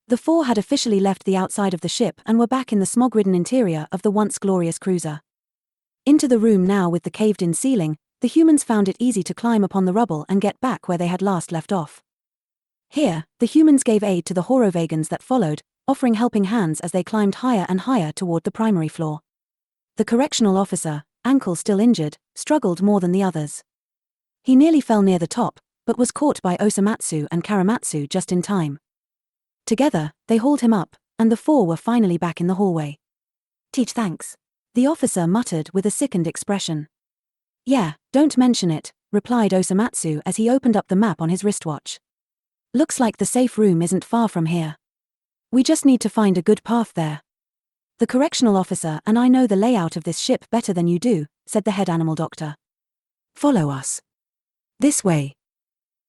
The four had officially left the outside of the ship and were back in the smog-ridden interior of the once glorious cruiser. Into the room now with the caved-in ceiling, the humans found it easy to climb upon the rubble and get back where they had last left off. Here, the humans gave aid to the Horovagans that followed, offering helping hands as they climbed higher and higher toward the primary floor. The correctional officer, ankle still injured, struggled more than the others. He nearly fell near the top, but was caught by Osomatsu and Choromatsu just in time. Together, they hauled him up, and the four were finally back in the hallway. Teach thanks. The officer muttered with a sickened expression. Yeah, don't mention it, replied Osomatsu as he opened up the map on his wristwatch. Looks like the safe room isn't far from here. We just need to find a good path there. The correctional officer and I know the layout of this ship better than you do, said the head animal doctor. Follow us. This way.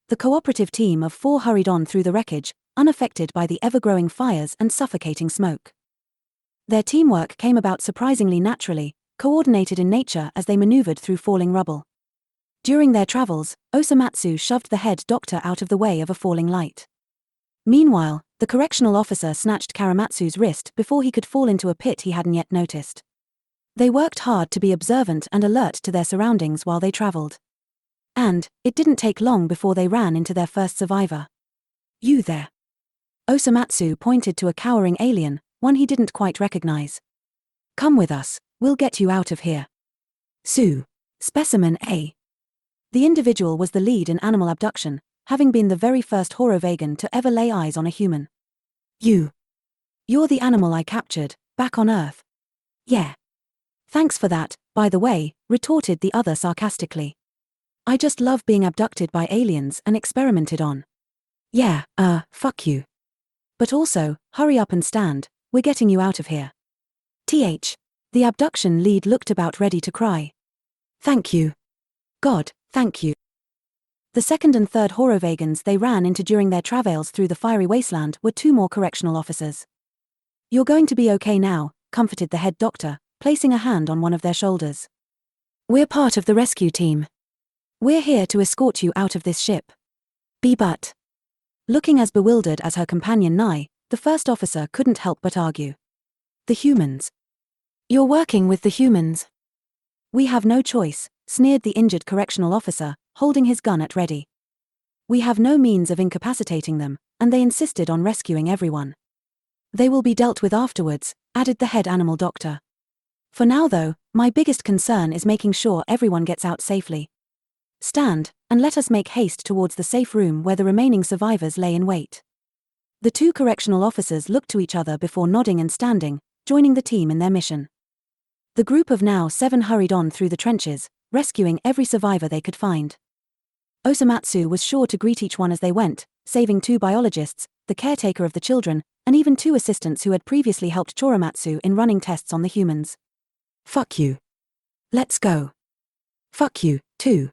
The cooperative team of four hurried on through the wreckage, unaffected by the ever-growing fires and suffocating smoke. Their teamwork came about surprisingly naturally, coordinated in nature as they maneuvered through falling rubble. During their travels, Osomatsu shoved the head doctor out of the way of a falling light. Meanwhile, the correctional officer snatched Choromatsu's wrist before he could fall into a pit he hadn't yet noticed. They worked hard to be observant and alert to their surroundings while they traveled. And, it didn't take long before they ran into their first survivor. You there. Osomatsu pointed to a cowering alien, one he didn't quite recognize. Come with us, we'll get you out of here. Sue. Specimen A. The individual was the lead in animal abduction, having been the very first Horovagan to ever lay eyes on a human. You're the animal I captured, back on Earth. Yeah. Thanks for that, by the way, retorted the other sarcastically. I just love being abducted by aliens and experimented on. Yeah, fuck you. But also, hurry up and stand, we're getting you out of here. The abduction lead looked about ready to cry. Thank you. God, thank you. The second and third Horovagans they ran into during their travails through the fiery wasteland were two more correctional officers. You're going to be okay now, comforted the head doctor, placing a hand on one of their shoulders. We're part of the rescue team. We're here to escort you out of this ship. But. Looking as bewildered as her companion Nai, the first officer couldn't help but argue. The humans. You're working with the humans. We have no choice, sneered the injured correctional officer, holding his gun at ready. We have no means of incapacitating them, and they insisted on rescuing everyone. They will be dealt with afterwards, added the head animal doctor. For now though, my biggest concern is making sure everyone gets out safely. Stand, and let us make haste towards the safe room where the remaining survivors lay in wait. The two correctional officers looked to each other before nodding and standing, joining the team in their mission. The group of now 7 hurried on through the trenches, rescuing every survivor they could find. Osomatsu was sure to greet each one as they went, saving 2 biologists, the caretaker of the children, and even 2 assistants who had previously helped Choromatsu in running tests on the humans. Fuck you. Let's go. Fuck you, too.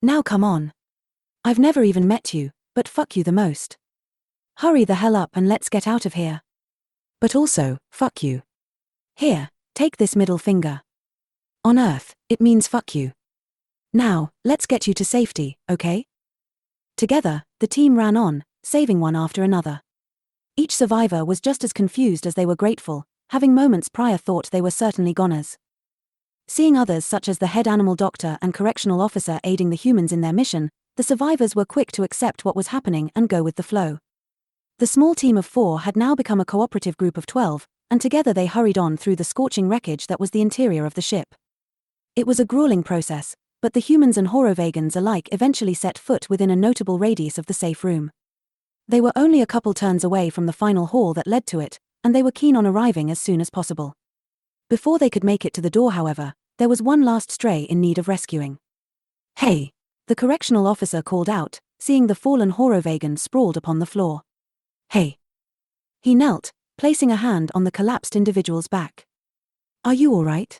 Now come on. I've never even met you, but fuck you the most. Hurry the hell up and let's get out of here. But also, fuck you. Here, take this middle finger. On Earth, it means fuck you. Now, let's get you to safety, okay? Together, the team ran on, saving one after another. Each survivor was just as confused as they were grateful, having moments prior thought they were certainly goners. Seeing others such as the head animal doctor and correctional officer aiding the humans in their mission, the survivors were quick to accept what was happening and go with the flow. The small team of 4 had now become a cooperative group of 12, and together they hurried on through the scorching wreckage that was the interior of the ship. It was a grueling process, but the humans and Horovagans alike eventually set foot within a notable radius of the safe room. They were only a couple turns away from the final hall that led to it, and they were keen on arriving as soon as possible. Before they could make it to the door, however, there was one last stray in need of rescuing. Hey! The correctional officer called out, seeing the fallen Horovagan sprawled upon the floor. Hey! He knelt, placing a hand on the collapsed individual's back. Are you all right?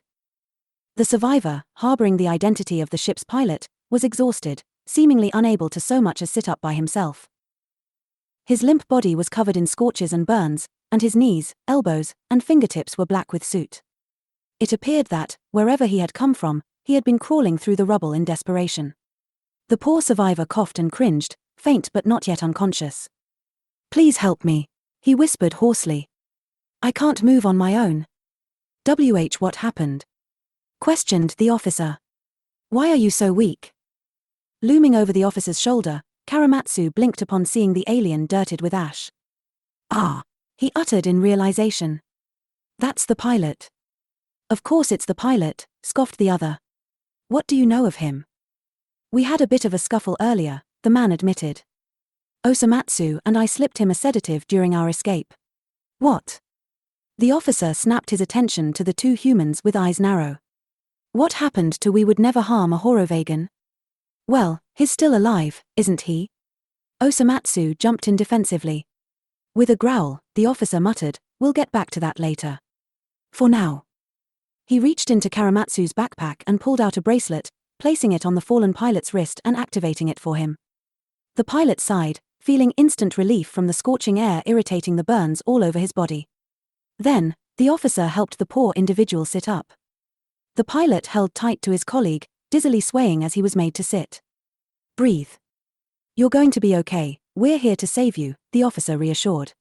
The survivor, harboring the identity of the ship's pilot, was exhausted, seemingly unable to so much as sit up by himself. His limp body was covered in scorches and burns, and his knees, elbows, and fingertips were black with soot. It appeared that, wherever he had come from, he had been crawling through the rubble in desperation. The poor survivor coughed and cringed, faint but not yet unconscious. "Please help me," he whispered hoarsely. "I can't move on my own." What happened?" questioned the officer. "Why are you so weak?" Looming over the officer's shoulder, Choromatsu blinked upon seeing the alien dirted with ash. "Ah," he uttered in realization. "That's the pilot." "Of course it's the pilot," scoffed the other. "What do you know of him?" "We had a bit of a scuffle earlier," the man admitted. "Osomatsu and I slipped him a sedative during our escape." "What?" The officer snapped his attention to the two humans with eyes narrow. "What happened to we would never harm a Horovegan?" "Well, he's still alive, isn't he?" Osomatsu jumped in defensively. With a growl, the officer muttered, "We'll get back to that later. For now." He reached into Choromatsu's backpack and pulled out a bracelet, placing it on the fallen pilot's wrist and activating it for him. The pilot sighed, feeling instant relief from the scorching air irritating the burns all over his body. Then, the officer helped the poor individual sit up. The pilot held tight to his colleague, dizzily swaying as he was made to sit. "Breathe. You're going to be okay, we're here to save you," the officer reassured.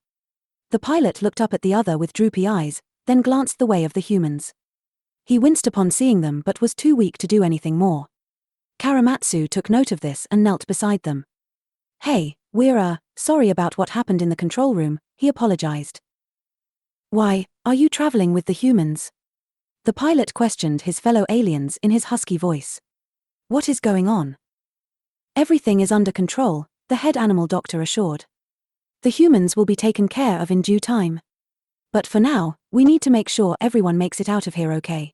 The pilot looked up at the other with droopy eyes, then glanced the way of the humans. He winced upon seeing them but was too weak to do anything more. Choromatsu took note of this and knelt beside them. "Hey, we're sorry about what happened in the control room," he apologized. "Why, are you traveling with the humans?" The pilot questioned his fellow aliens in his husky voice. "What is going on?" "Everything is under control," the head animal doctor assured. "The humans will be taken care of in due time. But for now, we need to make sure everyone makes it out of here okay."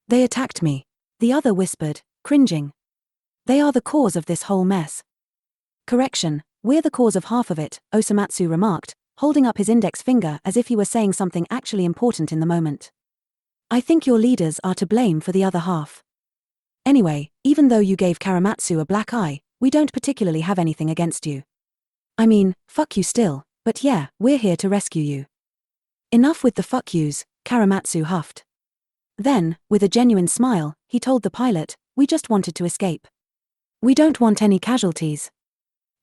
"They attacked me," the other whispered, cringing. "They are the cause of this whole mess." "Correction, we're the cause of half of it," Osomatsu remarked, holding up his index finger as if he were saying something actually important in the moment. "I think your leaders are to blame for the other half. Anyway, even though you gave Choromatsu a black eye, we don't particularly have anything against you. I mean, fuck you still, but yeah, we're here to rescue you." "Enough with the fuck yous," Choromatsu huffed. Then, with a genuine smile, he told the pilot, "We just wanted to escape. We don't want any casualties."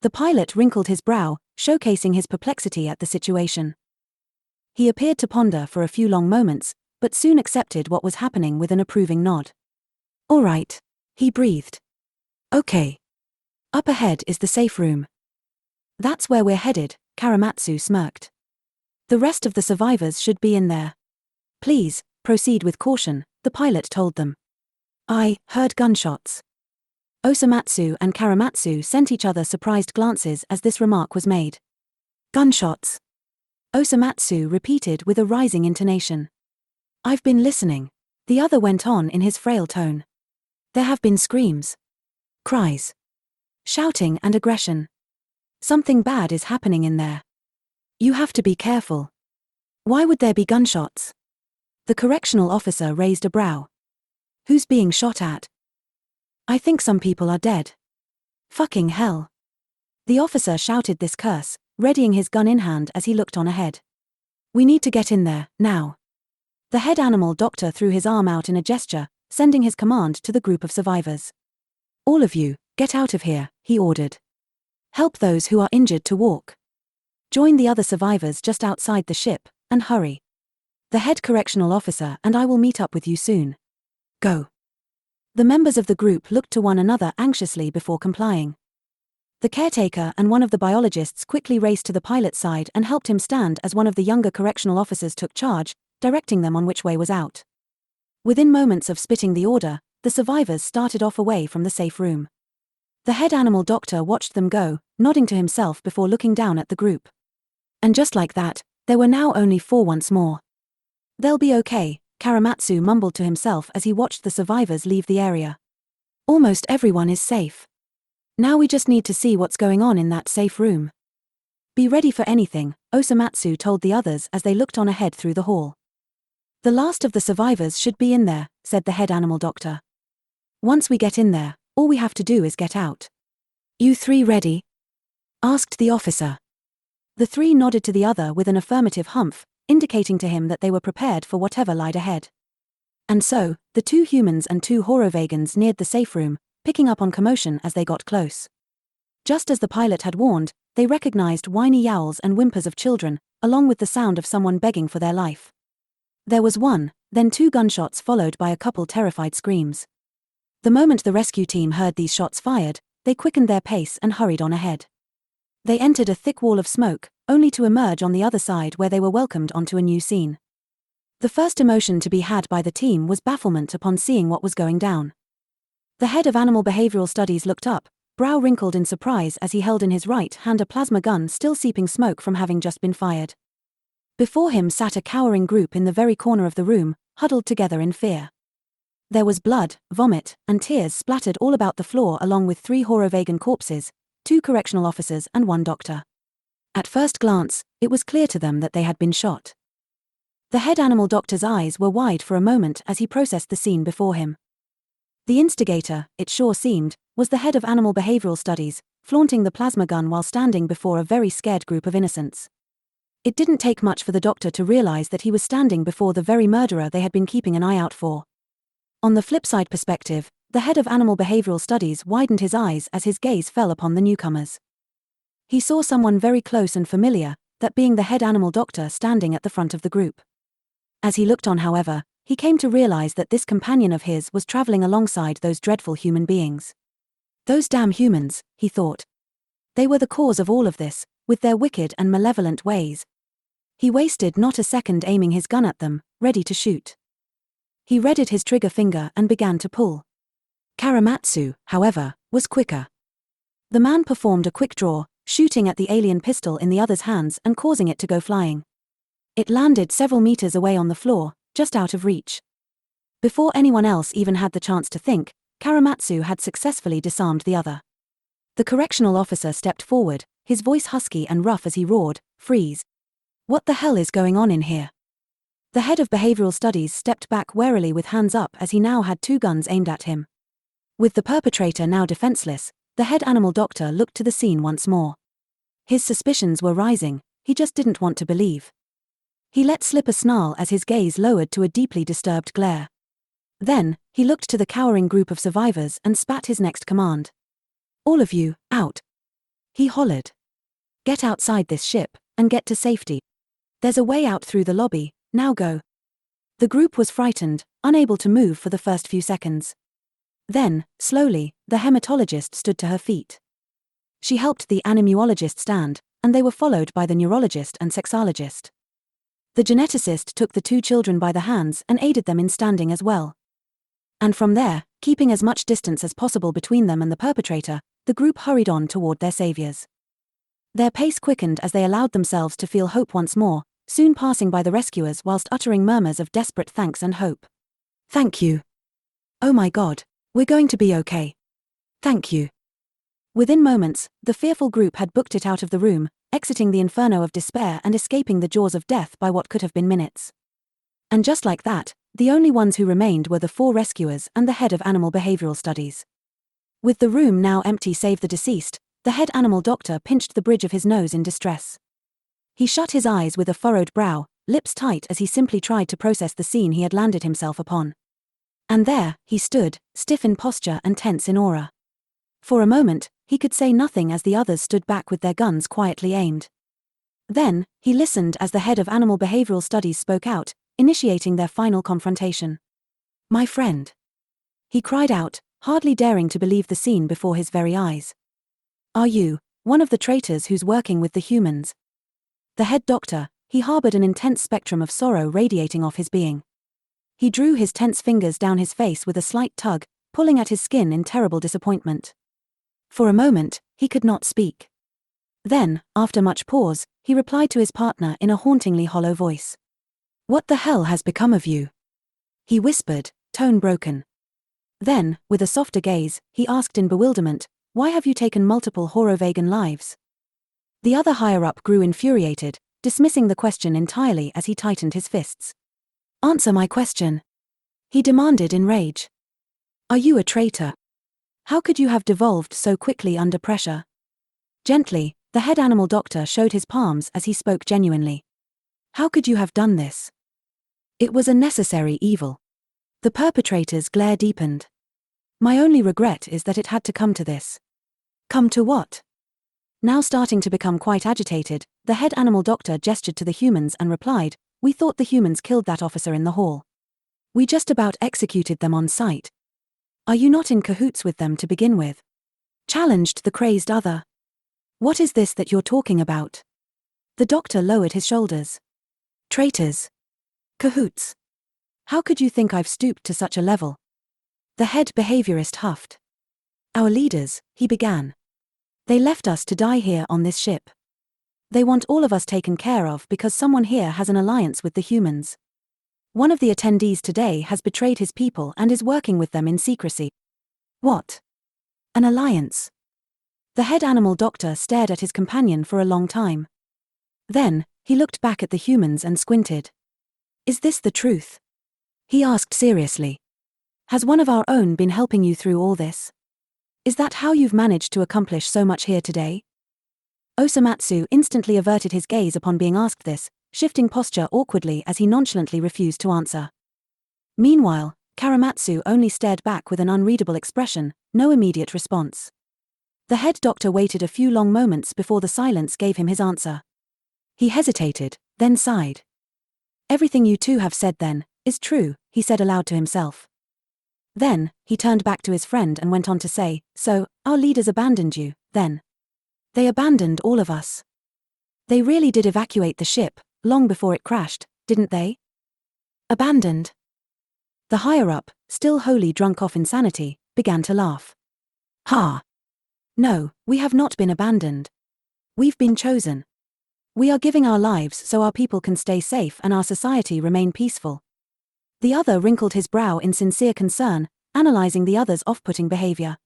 The pilot wrinkled his brow, showcasing his perplexity at the situation. He appeared to ponder for a few long moments, but soon accepted what was happening with an approving nod. "All right," he breathed. "Okay. Up ahead is the safe room." "That's where we're headed," Choromatsu smirked. "The rest of the survivors should be in there. Please, proceed with caution," the pilot told them. "I heard gunshots." Osomatsu and Choromatsu sent each other surprised glances as this remark was made. "Gunshots," Osomatsu repeated with a rising intonation. "I've been listening," the other went on in his frail tone. "There have been screams, cries, shouting and aggression. Something bad is happening in there. You have to be careful." "Why would there be gunshots?" The correctional officer raised a brow. "Who's being shot at?" "I think some people are dead." "Fucking hell." The officer shouted this curse, readying his gun in hand as he looked on ahead. "We need to get in there, now." The head animal doctor threw his arm out in a gesture, sending his command to the group of survivors. "All of you, get out of here," he ordered. "Help those who are injured to walk. Join the other survivors just outside the ship, and hurry. The head correctional officer and I will meet up with you soon. Go." The members of the group looked to one another anxiously before complying. The caretaker and one of the biologists quickly raced to the pilot's side and helped him stand as one of the younger correctional officers took charge, directing them on which way was out. Within moments of spitting the order, the survivors started off away from the safe room. The head animal doctor watched them go, nodding to himself before looking down at the group. And just like that, there were now only 4 once more. "They'll be okay," Choromatsu mumbled to himself as he watched the survivors leave the area. "Almost everyone is safe. Now we just need to see what's going on in that safe room." "Be ready for anything," Osomatsu told the others as they looked on ahead through the hall. "The last of the survivors should be in there," said the head animal doctor. "Once we get in there, all we have to do is get out." "You 3 ready?" asked the officer. The 3 nodded to the other with an affirmative humph, indicating to him that they were prepared for whatever lied ahead. And so, the 2 humans and 2 Horovagans neared the safe room, picking up on commotion as they got close. Just as the pilot had warned, they recognized whiny yowls and whimpers of children, along with the sound of someone begging for their life. There was 1, then 2 gunshots followed by a couple terrified screams. The moment the rescue team heard these shots fired, they quickened their pace and hurried on ahead. They entered a thick wall of smoke, only to emerge on the other side where they were welcomed onto a new scene. The first emotion to be had by the team was bafflement upon seeing what was going down. The head of Animal Behavioral Studies looked up, brow wrinkled in surprise as he held in his right hand a plasma gun still seeping smoke from having just been fired. Before him sat a cowering group in the very corner of the room, huddled together in fear. There was blood, vomit, and tears splattered all about the floor along with 3 Horovagan corpses, 2 correctional officers and 1 doctor. At first glance, it was clear to them that they had been shot. The head animal doctor's eyes were wide for a moment as he processed the scene before him. The instigator, it sure seemed, was the head of Animal Behavioral Studies, flaunting the plasma gun while standing before a very scared group of innocents. It didn't take much for the doctor to realize that he was standing before the very murderer they had been keeping an eye out for. On the flip side perspective, the head of Animal Behavioral Studies widened his eyes as his gaze fell upon the newcomers. He saw someone very close and familiar, that being the head animal doctor standing at the front of the group. As he looked on, however, he came to realize that this companion of his was traveling alongside those dreadful human beings. Those damn humans, he thought. They were the cause of all of this, with their wicked and malevolent ways. He wasted not a second aiming his gun at them, ready to shoot. He readied his trigger finger and began to pull. Choromatsu, however, was quicker. The man performed a quick draw, shooting at the alien pistol in the other's hands and causing it to go flying. It landed several meters away on the floor, just out of reach. Before anyone else even had the chance to think, Choromatsu had successfully disarmed the other. The correctional officer stepped forward, his voice husky and rough as he roared, "Freeze! What the hell is going on in here?" The head of behavioral studies stepped back warily with hands up as he now had 2 guns aimed at him. With the perpetrator now defenseless, the head animal doctor looked to the scene once more. His suspicions were rising, he just didn't want to believe. He let slip a snarl as his gaze lowered to a deeply disturbed glare. Then, he looked to the cowering group of survivors and spat his next command. "All of you, out!" He hollered. "Get outside this ship, and get to safety. There's a way out through the lobby, now go." The group was frightened, unable to move for the first few seconds. Then, slowly, the hematologist stood to her feet. She helped the animuologist stand, and they were followed by the neurologist and sexologist. The geneticist took the 2 children by the hands and aided them in standing as well. And from there, keeping as much distance as possible between them and the perpetrator, the group hurried on toward their saviors. Their pace quickened as they allowed themselves to feel hope once more, soon passing by the rescuers whilst uttering murmurs of desperate thanks and hope. "Thank you. Oh my God, we're going to be okay. Thank you." Within moments, the fearful group had booked it out of the room, exiting the inferno of despair and escaping the jaws of death by what could have been minutes. And just like that, the only ones who remained were the 4 rescuers and the head of Animal Behavioral Studies. With the room now empty save the deceased, the head animal doctor pinched the bridge of his nose in distress. He shut his eyes with a furrowed brow, lips tight as he simply tried to process the scene he had landed himself upon. And there, he stood, stiff in posture and tense in aura. For a moment, he could say nothing as the others stood back with their guns quietly aimed. Then, he listened as the head of Animal Behavioral Studies spoke out, initiating their final confrontation. "My friend," he cried out, hardly daring to believe the scene before his very eyes. "Are you one of the traitors who's working with the humans?" The head doctor, he harbored an intense spectrum of sorrow radiating off his being. He drew his tense fingers down his face with a slight tug, pulling at his skin in terrible disappointment. For a moment, he could not speak. Then, after much pause, he replied to his partner in a hauntingly hollow voice. "What the hell has become of you?" he whispered, tone broken. Then, with a softer gaze, he asked in bewilderment, "Why have you taken multiple Horovagan lives?" The other higher-up grew infuriated, dismissing the question entirely as he tightened his fists. "Answer my question," he demanded in rage. "Are you a traitor? How could you have devolved so quickly under pressure?" Gently, the head animal doctor showed his palms as he spoke genuinely. "How could you have done this? It was a necessary evil. The perpetrator's glare deepened. My only regret is that it had to come to this. Come to what? Now starting to become quite agitated, the head animal doctor gestured to the humans and replied, we thought the humans killed that officer in the hall. We just about executed them on sight. Are you not in cahoots with them to begin with? Challenged the crazed other. What is this that you're talking about? The doctor lowered his shoulders. Traitors. Cahoots. How could you think I've stooped to such a level? The head behaviorist huffed. Our leaders, he began. They left us to die here on this ship. They want all of us taken care of because someone here has an alliance with the humans. One of the attendees today has betrayed his people and is working with them in secrecy. What? An alliance? The head animal doctor stared at his companion for a long time. Then, he looked back at the humans and squinted. Is this the truth? He asked seriously. Has one of our own been helping you through all this? Is that how you've managed to accomplish so much here today? Osomatsu instantly averted his gaze upon being asked this, shifting posture awkwardly as he nonchalantly refused to answer. Meanwhile, Choromatsu only stared back with an unreadable expression, no immediate response. The head doctor waited a few long moments before the silence gave him his answer. He hesitated, then sighed. Everything you two have said then, is true, he said aloud to himself. Then, he turned back to his friend and went on to say, so, our leaders abandoned you, then. They abandoned all of us. They really did evacuate the ship, long before it crashed, didn't they? Abandoned? The higher-up, still wholly drunk off insanity, began to laugh. Ha! No, we have not been abandoned. We've been chosen. We are giving our lives so our people can stay safe and our society remain peaceful. The other wrinkled his brow in sincere concern, analyzing the other's off-putting behavior.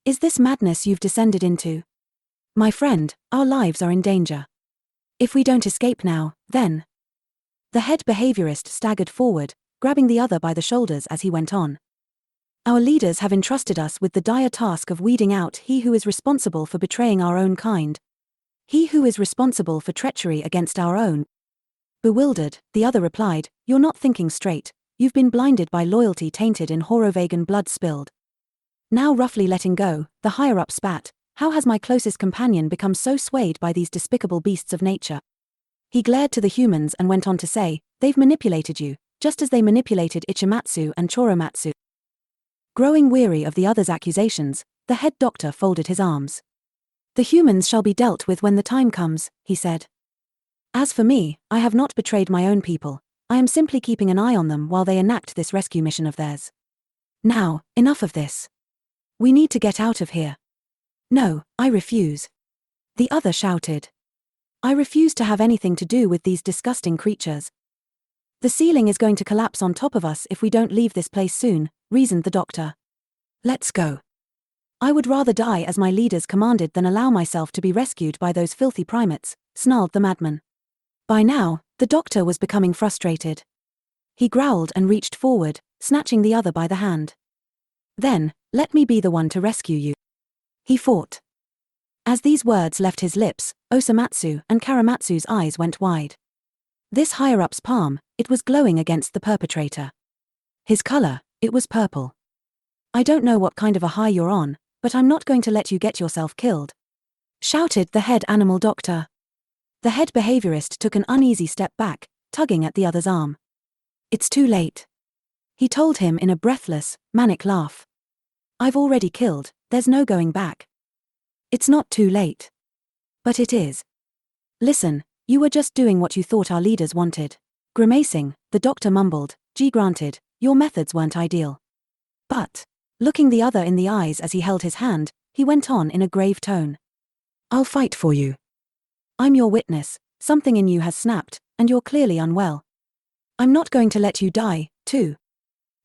Is this madness you've descended into? My friend, our lives are in danger. If we don't escape now, then... The head behaviorist staggered forward, grabbing the other by the shoulders as he went on. Our leaders have entrusted us with the dire task of weeding out he who is responsible for betraying our own kind. He who is responsible for treachery against our own. Bewildered, the other replied, you're not thinking straight, you've been blinded by loyalty tainted in Horovagan blood spilled. Now roughly letting go, the higher-up spat, how has my closest companion become so swayed by these despicable beasts of nature? He glared to the humans and went on to say, they've manipulated you, just as they manipulated Ichimatsu and Choromatsu. Growing weary of the other's accusations, the head doctor folded his arms. The humans shall be dealt with when the time comes, he said. As for me, I have not betrayed my own people, I am simply keeping an eye on them while they enact this rescue mission of theirs. Now, enough of this. We need to get out of here. No, I refuse. The other shouted. I refuse to have anything to do with these disgusting creatures. The ceiling is going to collapse on top of us if we don't leave this place soon, reasoned the doctor. Let's go. I would rather die as my leaders commanded than allow myself to be rescued by those filthy primates, snarled the madman. By now, the doctor was becoming frustrated. He growled and reached forward, snatching the other by the hand. Then, let me be the one to rescue you. He fought. As these words left his lips, Osomatsu and Choromatsu's eyes went wide. This higher-up's palm, it was glowing against the perpetrator. His color, it was purple. I don't know what kind of a high you're on, but I'm not going to let you get yourself killed, shouted the head animal doctor. The head behaviorist took an uneasy step back, tugging at the other's arm. It's too late. He told him in a breathless, manic laugh. I've already killed, there's no going back. It's not too late. But it is. Listen, you were just doing what you thought our leaders wanted. Grimacing, the doctor mumbled, gee granted, your methods weren't ideal. But, looking the other in the eyes as he held his hand, he went on in a grave tone. I'll fight for you. I'm your witness, something in you has snapped, and you're clearly unwell. I'm not going to let you die, too.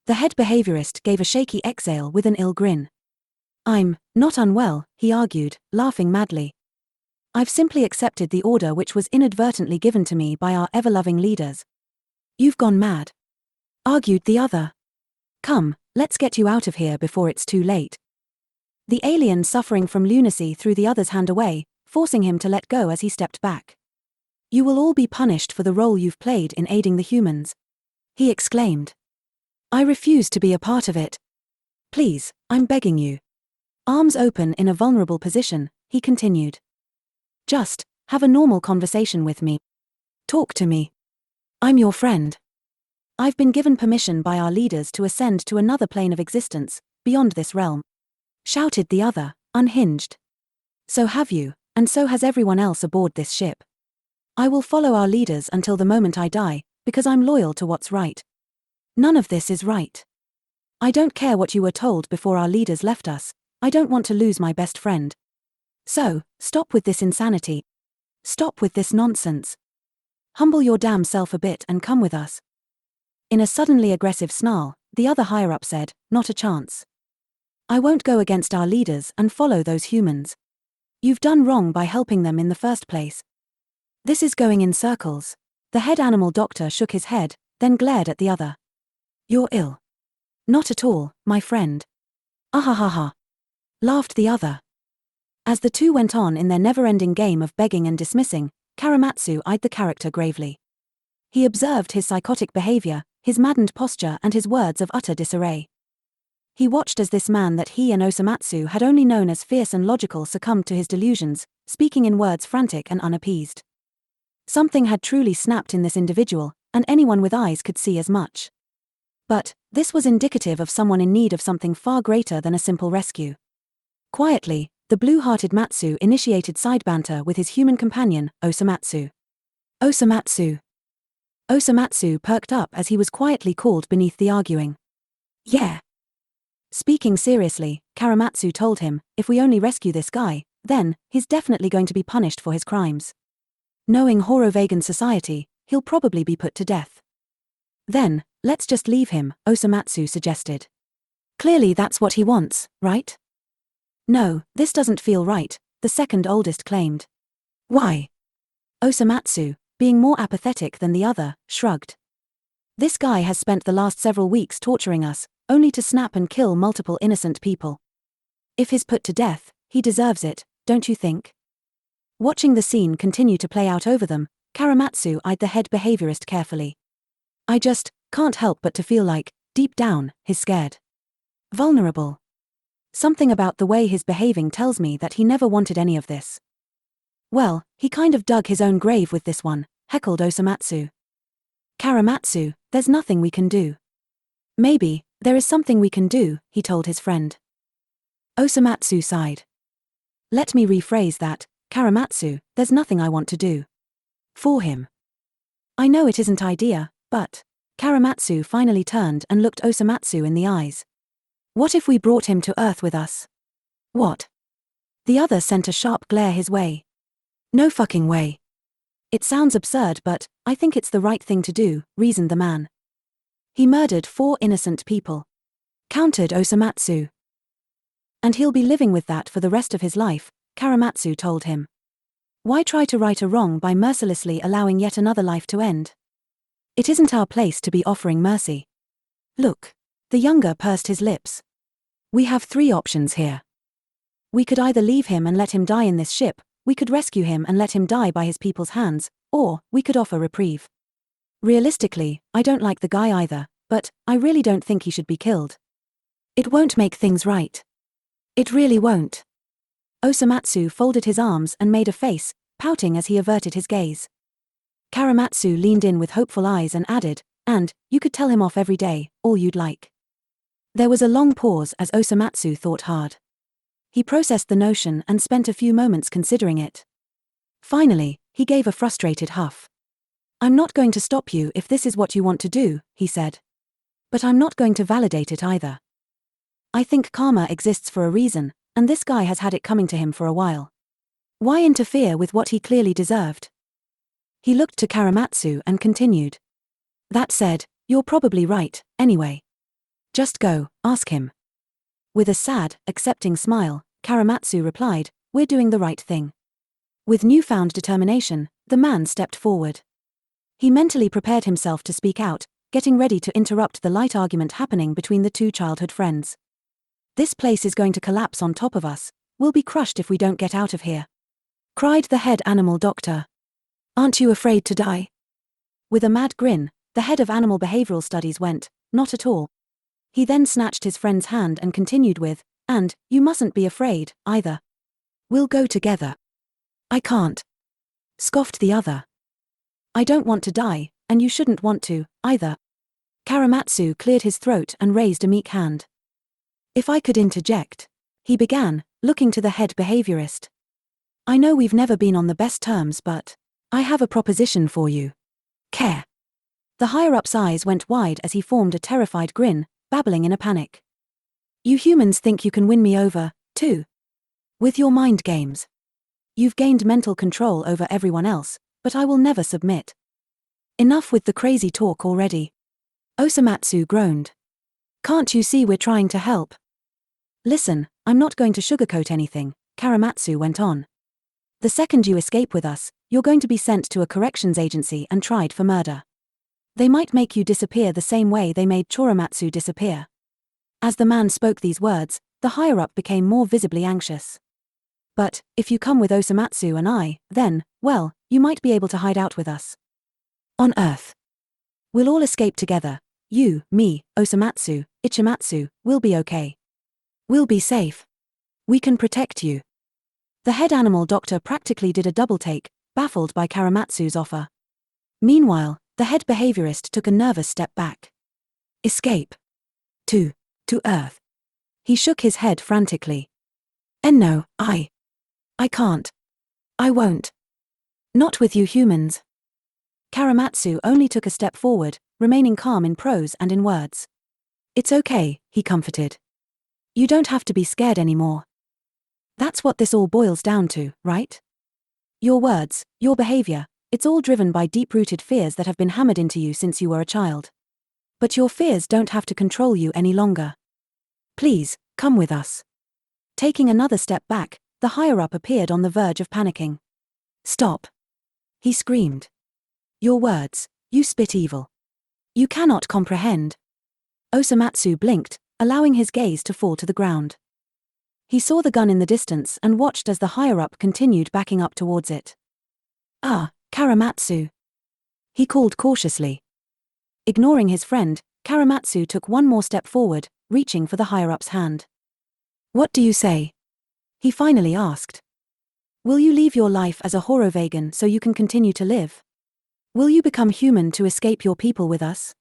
The head behaviorist gave a shaky exhale with an ill grin. I'm not unwell, he argued, laughing madly. I've simply accepted the order which was inadvertently given to me by our ever-loving leaders. You've gone mad, argued the other. Come, let's get you out of here before it's too late. The alien suffering from lunacy threw the other's hand away, forcing him to let go as he stepped back. You will all be punished for the role you've played in aiding the humans, he exclaimed. I refuse to be a part of it. Please, I'm begging you. Arms open in a vulnerable position, he continued. Just have a normal conversation with me. Talk to me. I'm your friend. I've been given permission by our leaders to ascend to another plane of existence, beyond this realm. Shouted the other, unhinged. So have you, and so has everyone else aboard this ship. I will follow our leaders until the moment I die, because I'm loyal to what's right. None of this is right. I don't care what you were told before our leaders left us. I don't want to lose my best friend. So, stop with this insanity. Stop with this nonsense. Humble your damn self a bit and come with us. In a suddenly aggressive snarl, the other higher-up said, not a chance. I won't go against our leaders and follow those humans. You've done wrong by helping them in the first place. This is going in circles. The head animal doctor shook his head, then glared at the other. You're ill. Not at all, my friend. Ahahaha. Laughed the other. As the two went on in their never-ending game of begging and dismissing, Choromatsu eyed the character gravely. He observed his psychotic behavior, his maddened posture and his words of utter disarray. He watched as this man that he and Osomatsu had only known as fierce and logical succumbed to his delusions, speaking in words frantic and unappeased. Something had truly snapped in this individual, and anyone with eyes could see as much. But this was indicative of someone in need of something far greater than a simple rescue. Quietly, the blue-hearted Matsu initiated side banter with his human companion, Osomatsu. Osomatsu. Osomatsu perked up as he was quietly called beneath the arguing. Yeah. Speaking seriously, Choromatsu told him, if we only rescue this guy, then he's definitely going to be punished for his crimes. Knowing Horovegan society, he'll probably be put to death. Then, let's just leave him, Osomatsu suggested. Clearly that's what he wants, right? No, this doesn't feel right, the second oldest claimed. Why? Osomatsu, being more apathetic than the other, shrugged. This guy has spent the last several weeks torturing us, only to snap and kill multiple innocent people. If he's put to death, he deserves it, don't you think? Watching the scene continue to play out over them, Choromatsu eyed the head behaviorist carefully. I just can't help but to feel like, deep down, he's scared. Vulnerable. Something about the way he's behaving tells me that he never wanted any of this. Well, he kind of dug his own grave with this one, heckled Osomatsu. Choromatsu, there's nothing we can do. Maybe, there is something we can do, he told his friend. Osomatsu sighed. Let me rephrase that, Choromatsu, there's nothing I want to do. For him. I know it isn't ideal, but... Choromatsu finally turned and looked Osomatsu in the eyes. What if we brought him to Earth with us? What? The other sent a sharp glare his way. No fucking way. It sounds absurd but, I think it's the right thing to do, reasoned the man. He murdered 4 innocent people. Countered Osomatsu. And he'll be living with that for the rest of his life, Choromatsu told him. Why try to right a wrong by mercilessly allowing yet another life to end? It isn't our place to be offering mercy. Look. The younger pursed his lips. We have 3 options here. We could either leave him and let him die in this ship, we could rescue him and let him die by his people's hands, or we could offer reprieve. Realistically, I don't like the guy either, but I really don't think he should be killed. It won't make things right. It really won't. Osomatsu folded his arms and made a face, pouting as he averted his gaze. Choromatsu leaned in with hopeful eyes and added, and, you could tell him off every day, all you'd like. There was a long pause as Osomatsu thought hard. He processed the notion and spent a few moments considering it. Finally, he gave a frustrated huff. I'm not going to stop you if this is what you want to do, he said. But I'm not going to validate it either. I think karma exists for a reason, and this guy has had it coming to him for a while. Why interfere with what he clearly deserved? He looked to Choromatsu and continued. That said, you're probably right, anyway. Just go, ask him. With a sad, accepting smile, Choromatsu replied, we're doing the right thing. With newfound determination, the man stepped forward. He mentally prepared himself to speak out, getting ready to interrupt the light argument happening between the 2 childhood friends. This place is going to collapse on top of us, we'll be crushed if we don't get out of here. Cried the head animal doctor. Aren't you afraid to die? With a mad grin, the head of animal behavioral studies went, not at all. He then snatched his friend's hand and continued with, "And, you mustn't be afraid, either. We'll go together." "I can't," scoffed the other. "I don't want to die, and you shouldn't want to, either." Choromatsu cleared his throat and raised a meek hand. "If I could interject," he began, looking to the head behaviorist. "I know we've never been on the best terms, but I have a proposition for you. Care." The higher-up's eyes went wide as he formed a terrified grin, babbling in a panic. "You humans think you can win me over, too? With your mind games. You've gained mental control over everyone else, but I will never submit. Enough with the crazy talk already." Osomatsu groaned. "Can't you see we're trying to help?" "Listen, I'm not going to sugarcoat anything," Choromatsu went on. "The second you escape with us, you're going to be sent to a corrections agency and tried for murder. They might make you disappear the same way they made Choromatsu disappear." As the man spoke these words, the higher-up became more visibly anxious. "But, if you come with Osomatsu and I, then, well, you might be able to hide out with us. On Earth. We'll all escape together. You, me, Osomatsu, Ichimatsu, we'll be okay. We'll be safe. We can protect you." The head animal doctor practically did a double-take, baffled by Choromatsu's offer. Meanwhile, the head behaviorist took a nervous step back. "Escape? To Earth?" He shook his head frantically. "No, I can't. I won't. Not with you humans." Choromatsu only took a step forward, remaining calm in prose and in words. "It's okay," he comforted. "You don't have to be scared anymore. That's what this all boils down to, right? Your words, your behavior, it's all driven by deep-rooted fears that have been hammered into you since you were a child. But your fears don't have to control you any longer. Please, come with us." Taking another step back, the higher-up appeared on the verge of panicking. "Stop!" he screamed. "Your words, you spit evil. You cannot comprehend." Osomatsu blinked, allowing his gaze to fall to the ground. He saw the gun in the distance and watched as the higher-up continued backing up towards it. "Ah, Choromatsu," he called cautiously. Ignoring his friend, Choromatsu took one more step forward, reaching for the higher-up's hand. "What do you say?" he finally asked. "Will you leave your life as a horovegan so you can continue to live? Will you become human to escape your people with us?"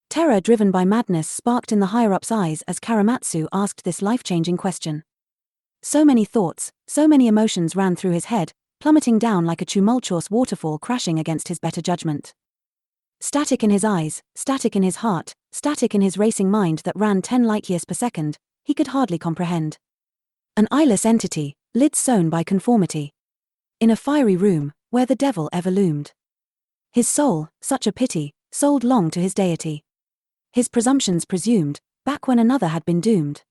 Terror driven by madness sparked in the higher-up's eyes as Choromatsu asked this life-changing question. So many thoughts, so many emotions ran through his head, plummeting down like a tumultuous waterfall crashing against his better judgment. Static in his eyes, static in his heart, static in his racing mind that ran 10 light-years per second, he could hardly comprehend. An eyeless entity, lids sewn by conformity. In a fiery room, where the devil ever loomed. His soul, such a pity, sold long to his deity. His presumptions presumed, back when another had been doomed.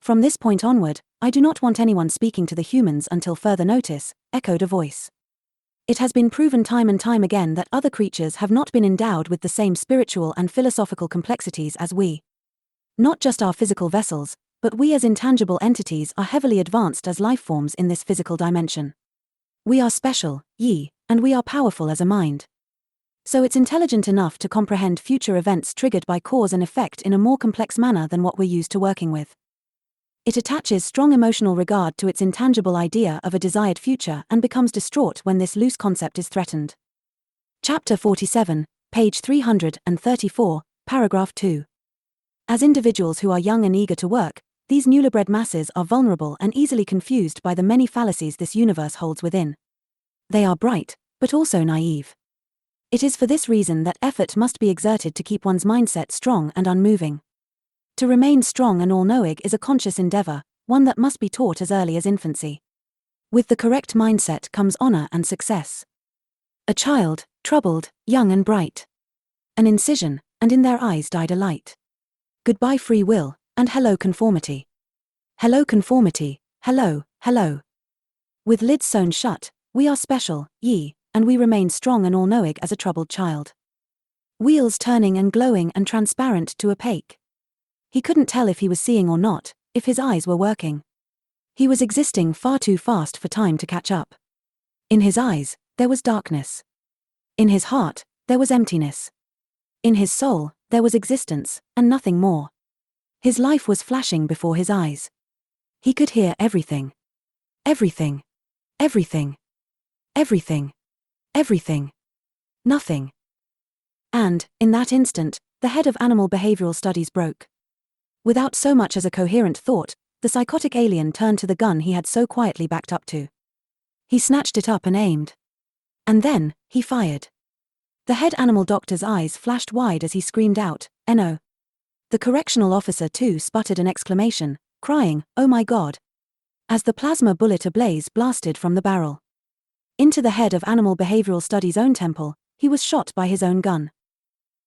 "From this point onward, I do not want anyone speaking to the humans until further notice," echoed a voice. "It has been proven time and time again that other creatures have not been endowed with the same spiritual and philosophical complexities as we. Not just our physical vessels, but we as intangible entities are heavily advanced as life forms in this physical dimension. We are special, ye, and we are powerful as a mind. So it's intelligent enough to comprehend future events triggered by cause and effect in a more complex manner than what we're used to working with. It attaches strong emotional regard to its intangible idea of a desired future and becomes distraught when this loose concept is threatened." Chapter 47, page 334, paragraph 2. As individuals who are young and eager to work, these newly bred masses are vulnerable and easily confused by the many fallacies this universe holds within. They are bright, but also naive. It is for this reason that effort must be exerted to keep one's mindset strong and unmoving. To remain strong and all-knowing is a conscious endeavor, one that must be taught as early as infancy. With the correct mindset comes honor and success. A child, troubled, young and bright. An incision, and in their eyes died a light. Goodbye free will, and hello conformity. Hello conformity, hello, hello. With lids sewn shut, we are special, ye, and we remain strong and all-knowing as a troubled child. Wheels turning and glowing and transparent to opaque. He couldn't tell if he was seeing or not, if his eyes were working. He was existing far too fast for time to catch up. In his eyes, there was darkness. In his heart, there was emptiness. In his soul, there was existence, and nothing more. His life was flashing before his eyes. He could hear everything. Everything. Everything. Everything. Everything. Nothing. And, in that instant, the head of animal behavioral studies broke. Without so much as a coherent thought, the psychotic alien turned to the gun he had so quietly backed up to. He snatched it up and aimed. And then, he fired. The head animal doctor's eyes flashed wide as he screamed out, "No!" The correctional officer too sputtered an exclamation, crying, "Oh my God!" as the plasma bullet ablaze blasted from the barrel. Into the head of animal behavioral studies' own temple, he was shot by his own gun.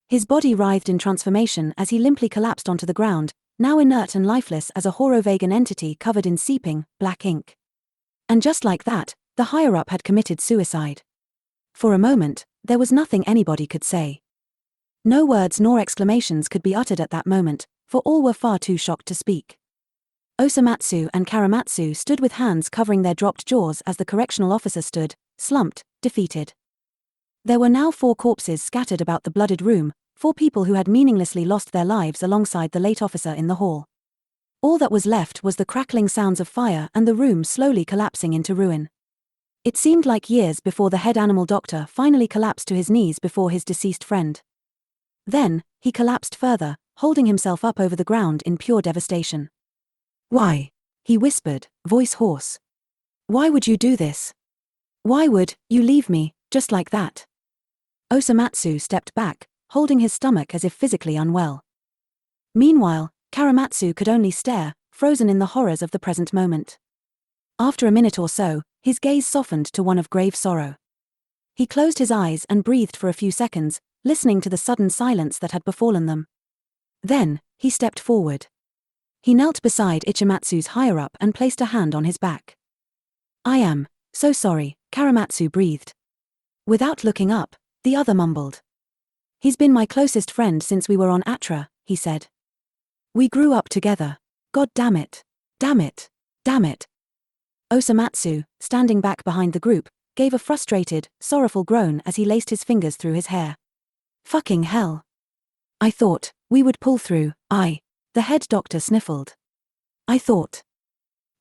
His body writhed in transformation as he limply collapsed onto the ground, now inert and lifeless as a horovagan entity covered in seeping, black ink. And just like that, the higher-up had committed suicide. For a moment, there was nothing anybody could say. No words nor exclamations could be uttered at that moment, for all were far too shocked to speak. Osomatsu and Choromatsu stood with hands covering their dropped jaws as the correctional officer stood, slumped, defeated. There were now 4 corpses scattered about the blooded room, 4 people who had meaninglessly lost their lives alongside the late officer in the hall. All that was left was the crackling sounds of fire and the room slowly collapsing into ruin. It seemed like years before the head animal doctor finally collapsed to his knees before his deceased friend. Then, he collapsed further, holding himself up over the ground in pure devastation. "Why?" he whispered, voice hoarse. "Why would you do this? Why would you leave me, just like that?" Osomatsu stepped back, holding his stomach as if physically unwell. Meanwhile, Choromatsu could only stare, frozen in the horrors of the present moment. After a minute or so, his gaze softened to one of grave sorrow. He closed his eyes and breathed for a few seconds, listening to the sudden silence that had befallen them. Then, he stepped forward. He knelt beside Ichimatsu's higher-up and placed a hand on his back. "I am so sorry," Choromatsu breathed. Without looking up, the other mumbled. "He's been my closest friend since we were on Atra," he said. "We grew up together. God damn it. Damn it. Damn it." Osomatsu, standing back behind the group, gave a frustrated, sorrowful groan as he laced his fingers through his hair. "Fucking hell. I thought we would pull through." The head doctor sniffled. "I thought."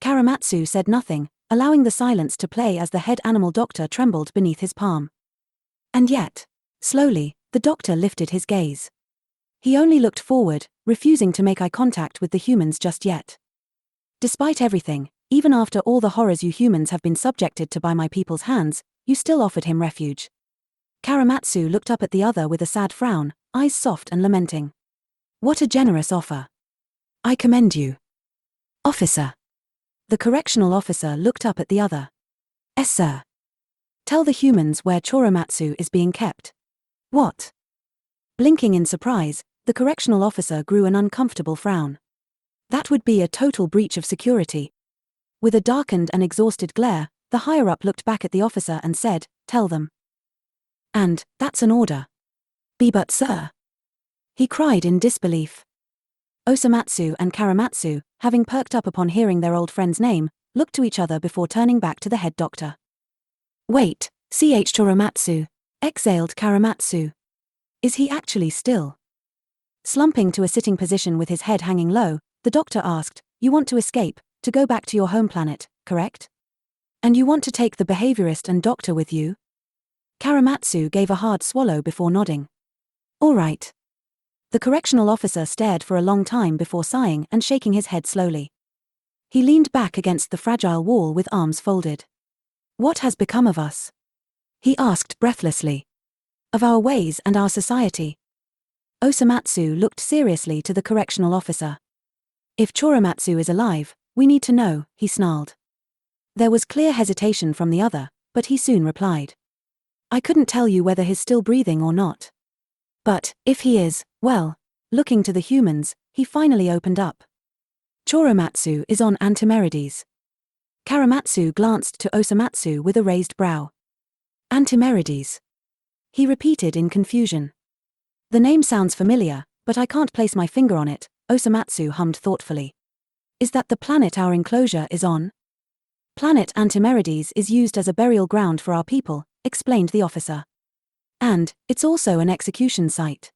Choromatsu said nothing, allowing the silence to play as the head animal doctor trembled beneath his palm. And yet, slowly, the doctor lifted his gaze. He only looked forward, refusing to make eye contact with the humans just yet. "Despite everything, even after all the horrors you humans have been subjected to by my people's hands, you still offered him refuge." Choromatsu looked up at the other with a sad frown, eyes soft and lamenting. "What a generous offer. I commend you, officer." The correctional officer looked up at the other. "Yes, sir. Tell the humans where Choromatsu is being kept." "What?" Blinking in surprise, the correctional officer grew an uncomfortable frown. That would be a total breach of security. With a darkened and exhausted glare, the higher-up looked back at the officer and said, "Tell them." "And that's an order." But sir," he cried in disbelief. Osomatsu and Choromatsu, having perked up upon hearing their old friend's name, looked to each other before turning back to the head doctor. "Wait, Choromatsu," exhaled Choromatsu. "Is he actually still?" Slumping to a sitting position with his head hanging low, the doctor asked, "You want to escape, to go back to your home planet, correct? And you want to take the behaviorist and doctor with you?" Choromatsu gave a hard swallow before nodding. "All right." The correctional officer stared for a long time before sighing and shaking his head slowly. He leaned back against the fragile wall with arms folded. "What has become of us?" he asked breathlessly. "Of our ways and our society?" Osomatsu looked seriously to the correctional officer. "If Choromatsu is alive, we need to know," he snarled. There was clear hesitation from the other, but he soon replied. "I couldn't tell you whether he's still breathing or not. But, if he is, well," looking to the humans, he finally opened up. "Choromatsu is on Antimerides." Choromatsu glanced to Osomatsu with a raised brow. "Antimerides?" he repeated in confusion. "The name sounds familiar, but I can't place my finger on it," Osomatsu hummed thoughtfully. "Is that the planet our enclosure is on?" "Planet Antimerides is used as a burial ground for our people," explained the officer. "And, it's also an execution site.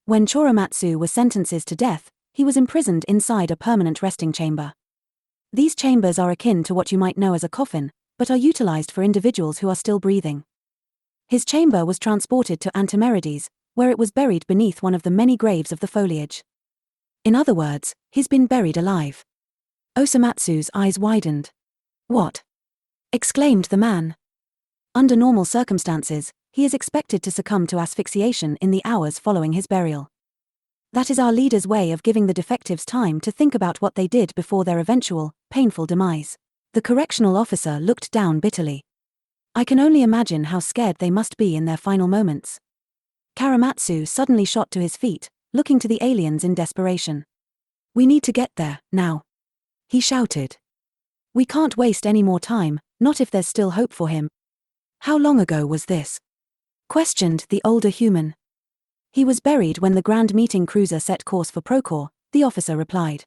When Choromatsu was sentenced to death, he was imprisoned inside a permanent resting chamber. These chambers are akin to what you might know as a coffin, but are utilized for individuals who are still breathing. His chamber was transported to Antimerides, where it was buried beneath one of the many graves of the foliage. In other words, he's been buried alive. Osomatsu's eyes widened. What? Exclaimed the man. Under normal circumstances, he is expected to succumb to asphyxiation in the hours following his burial. That is our leader's way of giving the defectives time to think about what they did before their eventual, painful demise. The correctional officer looked down bitterly. I can only imagine how scared they must be in their final moments. Choromatsu suddenly shot to his feet, looking to the aliens in desperation. We need to get there, now. He shouted. We can't waste any more time, not if there's still hope for him. How long ago was this? Questioned the older human. He was buried when the Grand Meeting cruiser set course for Procor, the officer replied.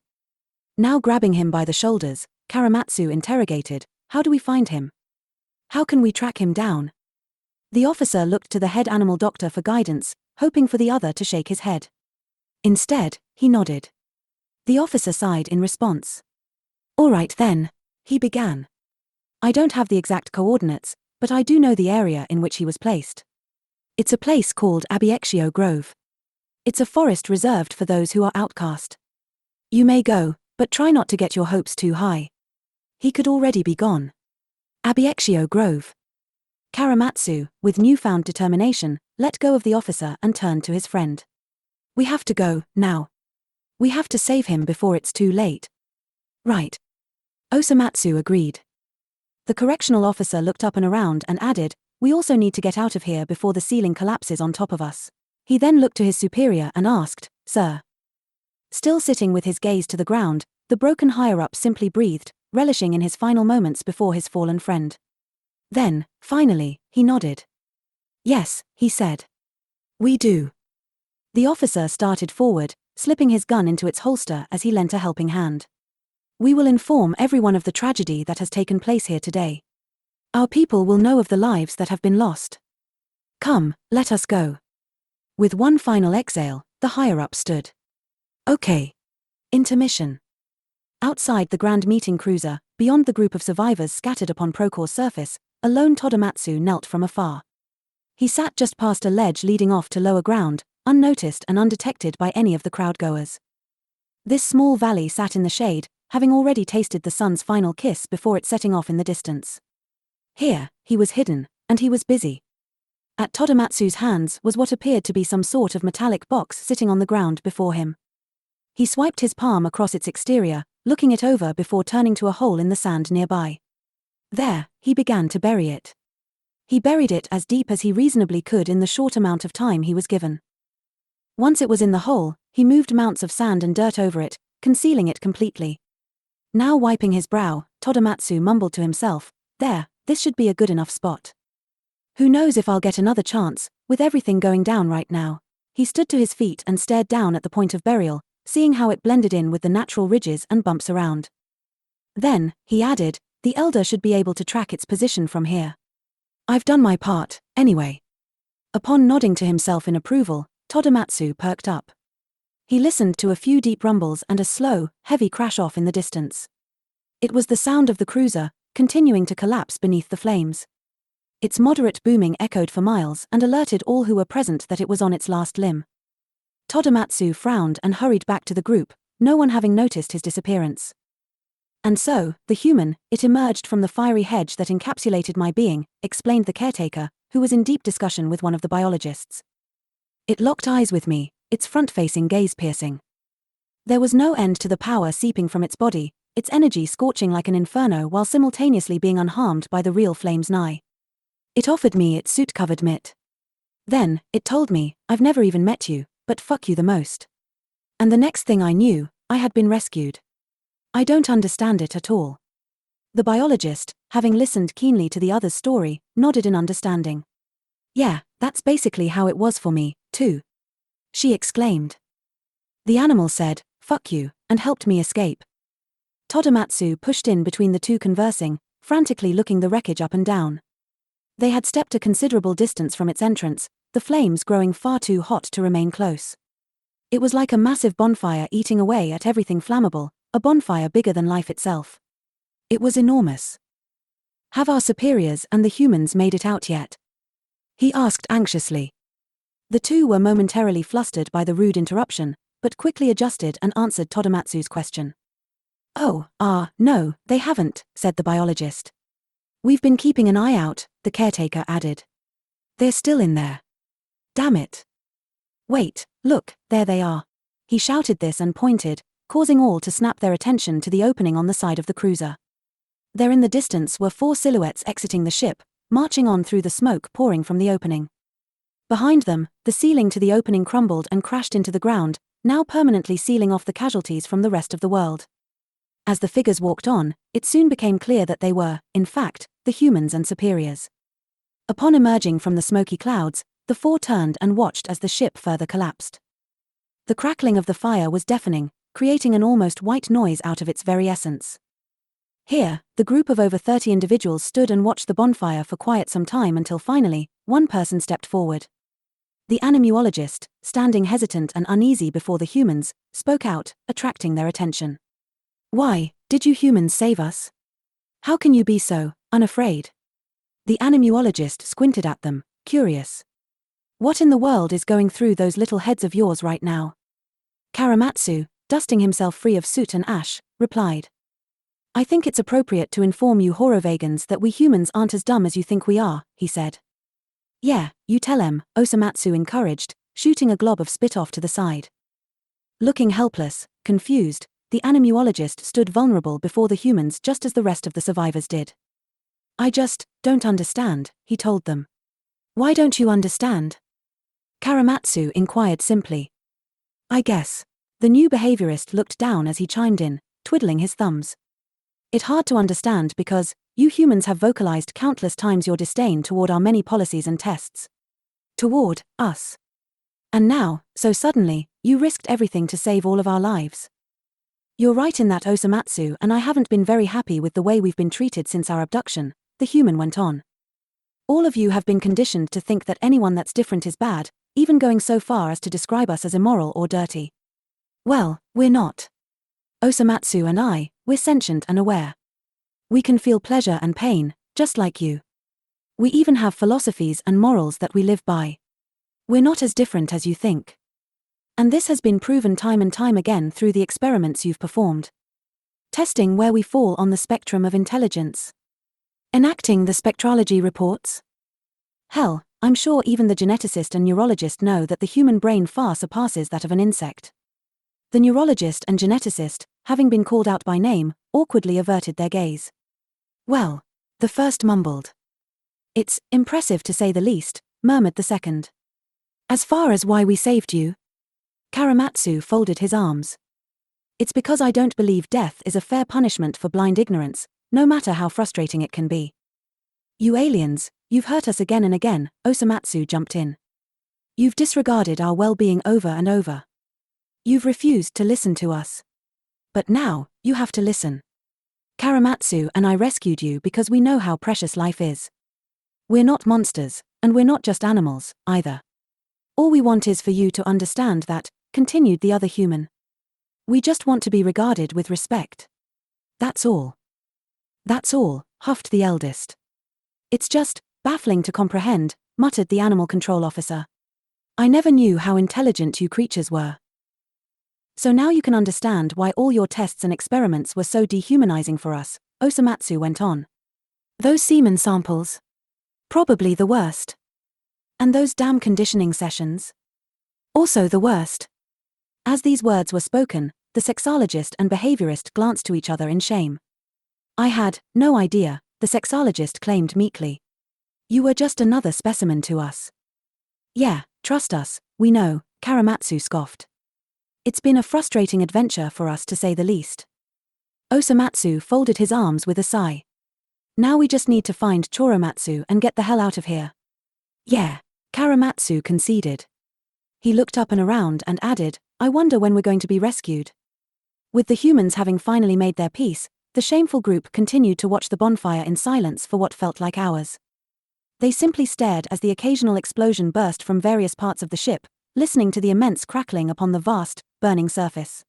Now grabbing him by the shoulders, Choromatsu interrogated, how do we find him? How can we track him down? The officer looked to the head animal doctor for guidance, hoping for the other to shake his head. Instead, he nodded. The officer sighed in response. All right then, he began. I don't have the exact coordinates, but I do know the area in which he was placed. It's a place called Abiexio Grove. It's a forest reserved for those who are outcast. You may go, but try not to get your hopes too high. He could already be gone. Abiexio Grove. Choromatsu, with newfound determination, let go of the officer and turned to his friend. We have to go, now. We have to save him before it's too late. Right. Osomatsu agreed. The correctional officer looked up and around and added, we also need to get out of here before the ceiling collapses on top of us. He then looked to his superior and asked, Sir. Still sitting with his gaze to the ground, the broken higher-up simply breathed, relishing in his final moments before his fallen friend. Then, finally, he nodded. Yes, he said. We do. The officer started forward, slipping his gun into its holster as he lent a helping hand. We will inform everyone of the tragedy that has taken place here today. Our people will know of the lives that have been lost. Come, let us go. With one final exhale, the higher-up stood. Okay. Intermission. Outside the Grand Meeting cruiser, beyond the group of survivors scattered upon Procor's surface, a lone Choromatsu knelt from afar. He sat just past a ledge leading off to lower ground, unnoticed and undetected by any of the crowdgoers. This small valley sat in the shade, having already tasted the sun's final kiss before it setting off in the distance. Here, he was hidden, and he was busy. At Choromatsu's hands was what appeared to be some sort of metallic box sitting on the ground before him. He swiped his palm across its exterior, looking it over before turning to a hole in the sand nearby. There, he began to bury it. He buried it as deep as he reasonably could in the short amount of time he was given. Once it was in the hole, he moved mounts of sand and dirt over it, concealing it completely. Now wiping his brow, Choromatsu mumbled to himself, There, this should be a good enough spot. Who knows if I'll get another chance, with everything going down right now. He stood to his feet and stared down at the point of burial, seeing how it blended in with the natural ridges and bumps around. Then, he added, the elder should be able to track its position from here. I've done my part, anyway. Upon nodding to himself in approval, Choromatsu perked up. He listened to a few deep rumbles and a slow, heavy crash off in the distance. It was the sound of the cruiser, continuing to collapse beneath the flames. Its moderate booming echoed for miles and alerted all who were present that it was on its last limb. Choromatsu frowned and hurried back to the group, no one having noticed his disappearance. And so, the human, it emerged from the fiery hedge that encapsulated my being, explained the caretaker, who was in deep discussion with one of the biologists. It locked eyes with me, its front-facing gaze piercing. There was no end to the power seeping from its body, its energy scorching like an inferno while simultaneously being unharmed by the real flames nigh. It offered me its soot-covered mitt. Then, it told me, I've never even met you, but fuck you the most. And the next thing I knew, I had been rescued. I don't understand it at all. The biologist, having listened keenly to the other's story, nodded in understanding. Yeah, that's basically how it was for me, too. She exclaimed. The animal said, fuck you, and helped me escape. Choromatsu pushed in between the two conversing, frantically looking the wreckage up and down. They had stepped a considerable distance from its entrance, the flames growing far too hot to remain close. It was like a massive bonfire eating away at everything flammable, a bonfire bigger than life itself. It was enormous. Have our superiors and the humans made it out yet? He asked anxiously. The two were momentarily flustered by the rude interruption, but quickly adjusted and answered Choromatsu's question. No, they haven't, said the biologist. We've been keeping an eye out, the caretaker added. They're still in there. Damn it. Wait, look, there they are. He shouted this and pointed, causing all to snap their attention to the opening on the side of the cruiser. There in the distance were 4 silhouettes exiting the ship, marching on through the smoke pouring from the opening. Behind them, the ceiling to the opening crumbled and crashed into the ground, now permanently sealing off the casualties from the rest of the world. As the figures walked on, it soon became clear that they were, in fact, the humans and superiors. Upon emerging from the smoky clouds, the 4 turned and watched as the ship further collapsed. The crackling of the fire was deafening, creating an almost white noise out of its very essence. Here, the group of over 30 individuals stood and watched the bonfire for quite some time until finally, one person stepped forward. The animuologist, standing hesitant and uneasy before the humans, spoke out, attracting their attention. Why, did you humans save us? How can you be so unafraid? The animuologist squinted at them, curious. What in the world is going through those little heads of yours right now? Choromatsu, dusting himself free of soot and ash, replied. I think it's appropriate to inform you Horovagans that we humans aren't as dumb as you think we are, he said. Yeah, you tell 'em, Osomatsu encouraged, shooting a glob of spit off to the side. Looking helpless, confused, the animuologist stood vulnerable before the humans just as the rest of the survivors did. I just don't understand, he told them. Why don't you understand? Choromatsu inquired simply. I guess. The new behaviorist looked down as he chimed in, twiddling his thumbs. It's hard to understand because, you humans have vocalized countless times your disdain toward our many policies and tests. Toward us. And now, so suddenly, you risked everything to save all of our lives. You're right in that, Osomatsu, and I haven't been very happy with the way we've been treated since our abduction, the human went on. All of you have been conditioned to think that anyone that's different is bad, even going so far as to describe us as immoral or dirty. Well, we're not. Osomatsu and I, we're sentient and aware. We can feel pleasure and pain, just like you. We even have philosophies and morals that we live by. We're not as different as you think. And this has been proven time and time again through the experiments you've performed. Testing where we fall on the spectrum of intelligence. Enacting the spectrology reports. Hell, I'm sure even the geneticist and neurologist know that the human brain far surpasses that of an insect. The neurologist and geneticist, having been called out by name, awkwardly averted their gaze. Well, the first mumbled. It's impressive to say the least, murmured the second. As far as why we saved you? Choromatsu folded his arms. It's because I don't believe death is a fair punishment for blind ignorance, no matter how frustrating it can be. You aliens, you've hurt us again and again, Osomatsu jumped in. You've disregarded our well-being over and over. You've refused to listen to us. But now, you have to listen. Choromatsu and I rescued you because we know how precious life is. We're not monsters, and we're not just animals, either. All we want is for you to understand that, continued the other human. We just want to be regarded with respect. That's all. That's all, huffed the eldest. It's just baffling to comprehend, muttered the animal control officer. I never knew how intelligent you creatures were. So now you can understand why all your tests and experiments were so dehumanizing for us, Osomatsu went on. Those semen samples? Probably the worst. And those damn conditioning sessions? Also the worst. As these words were spoken, the sexologist and behaviorist glanced to each other in shame. I had no idea, the sexologist claimed meekly. You were just another specimen to us. Yeah, trust us, we know, Choromatsu scoffed. It's been a frustrating adventure for us to say the least. Osomatsu folded his arms with a sigh. Now we just need to find Choromatsu and get the hell out of here. Yeah, Choromatsu conceded. He looked up and around and added, I wonder when we're going to be rescued. With the humans having finally made their peace, the shameful group continued to watch the bonfire in silence for what felt like hours. They simply stared as the occasional explosion burst from various parts of the ship, listening to the immense crackling upon the vast, burning surface.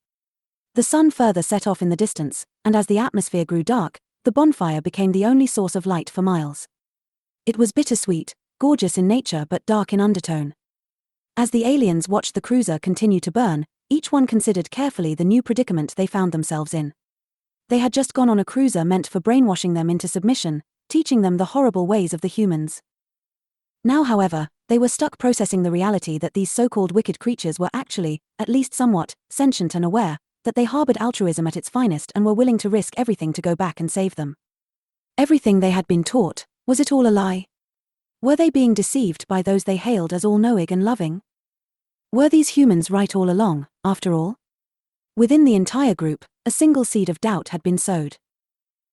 The sun further set off in the distance, and as the atmosphere grew dark, the bonfire became the only source of light for miles. It was bittersweet, gorgeous in nature but dark in undertone. As the aliens watched the cruiser continue to burn, each one considered carefully the new predicament they found themselves in. They had just gone on a cruiser meant for brainwashing them into submission, teaching them the horrible ways of the humans. Now, however, they were stuck processing the reality that these so-called wicked creatures were actually, at least somewhat, sentient and aware, that they harbored altruism at its finest and were willing to risk everything to go back and save them. Everything they had been taught, was it all a lie? Were they being deceived by those they hailed as all-knowing and loving? Were these humans right all along, after all? Within the entire group, a single seed of doubt had been sowed.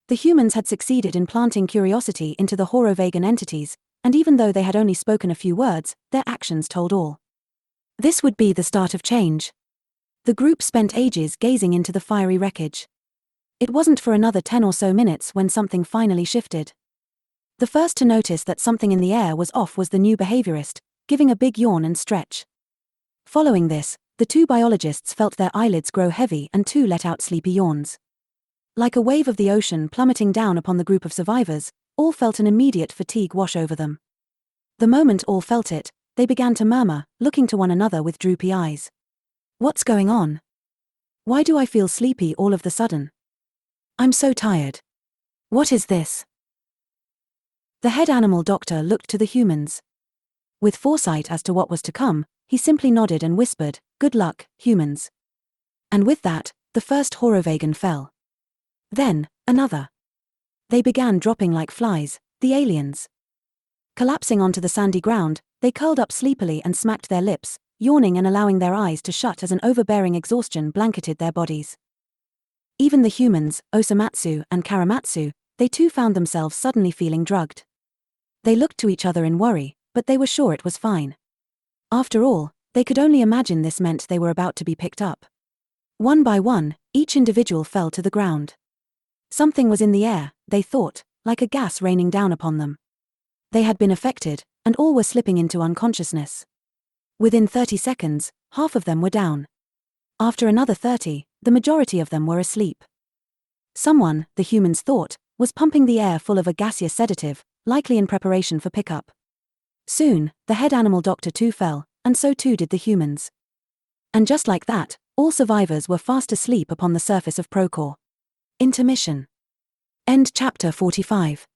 The humans had succeeded in planting curiosity into the Horovagan entities, and even though they had only spoken a few words, their actions told all. This would be the start of change. The group spent ages gazing into the fiery wreckage. It wasn't for another 10 or so minutes when something finally shifted. The first to notice that something in the air was off was the new behaviorist, giving a big yawn and stretch. Following this, the two biologists felt their eyelids grow heavy and too let out sleepy yawns. Like a wave of the ocean plummeting down upon the group of survivors, all felt an immediate fatigue wash over them. The moment all felt it, they began to murmur, looking to one another with droopy eyes. What's going on? Why do I feel sleepy all of the sudden? I'm so tired. What is this? The head animal doctor looked to the humans. With foresight as to what was to come, he simply nodded and whispered, "Good luck, humans." And with that, the first Horovagan fell. Then, another. They began dropping like flies, the aliens. Collapsing onto the sandy ground, they curled up sleepily and smacked their lips, yawning and allowing their eyes to shut as an overbearing exhaustion blanketed their bodies. Even the humans, Osomatsu and Choromatsu, they too found themselves suddenly feeling drugged. They looked to each other in worry, but they were sure it was fine. After all, they could only imagine this meant they were about to be picked up. One by one, each individual fell to the ground. Something was in the air, they thought, like a gas raining down upon them. They had been affected, and all were slipping into unconsciousness. Within 30 seconds, half of them were down. After another 30, the majority of them were asleep. Someone, the humans thought, was pumping the air full of a gaseous sedative, likely in preparation for pickup. Soon, the head animal doctor too fell, and so too did the humans. And just like that, all survivors were fast asleep upon the surface of Procore. Intermission. End chapter 45.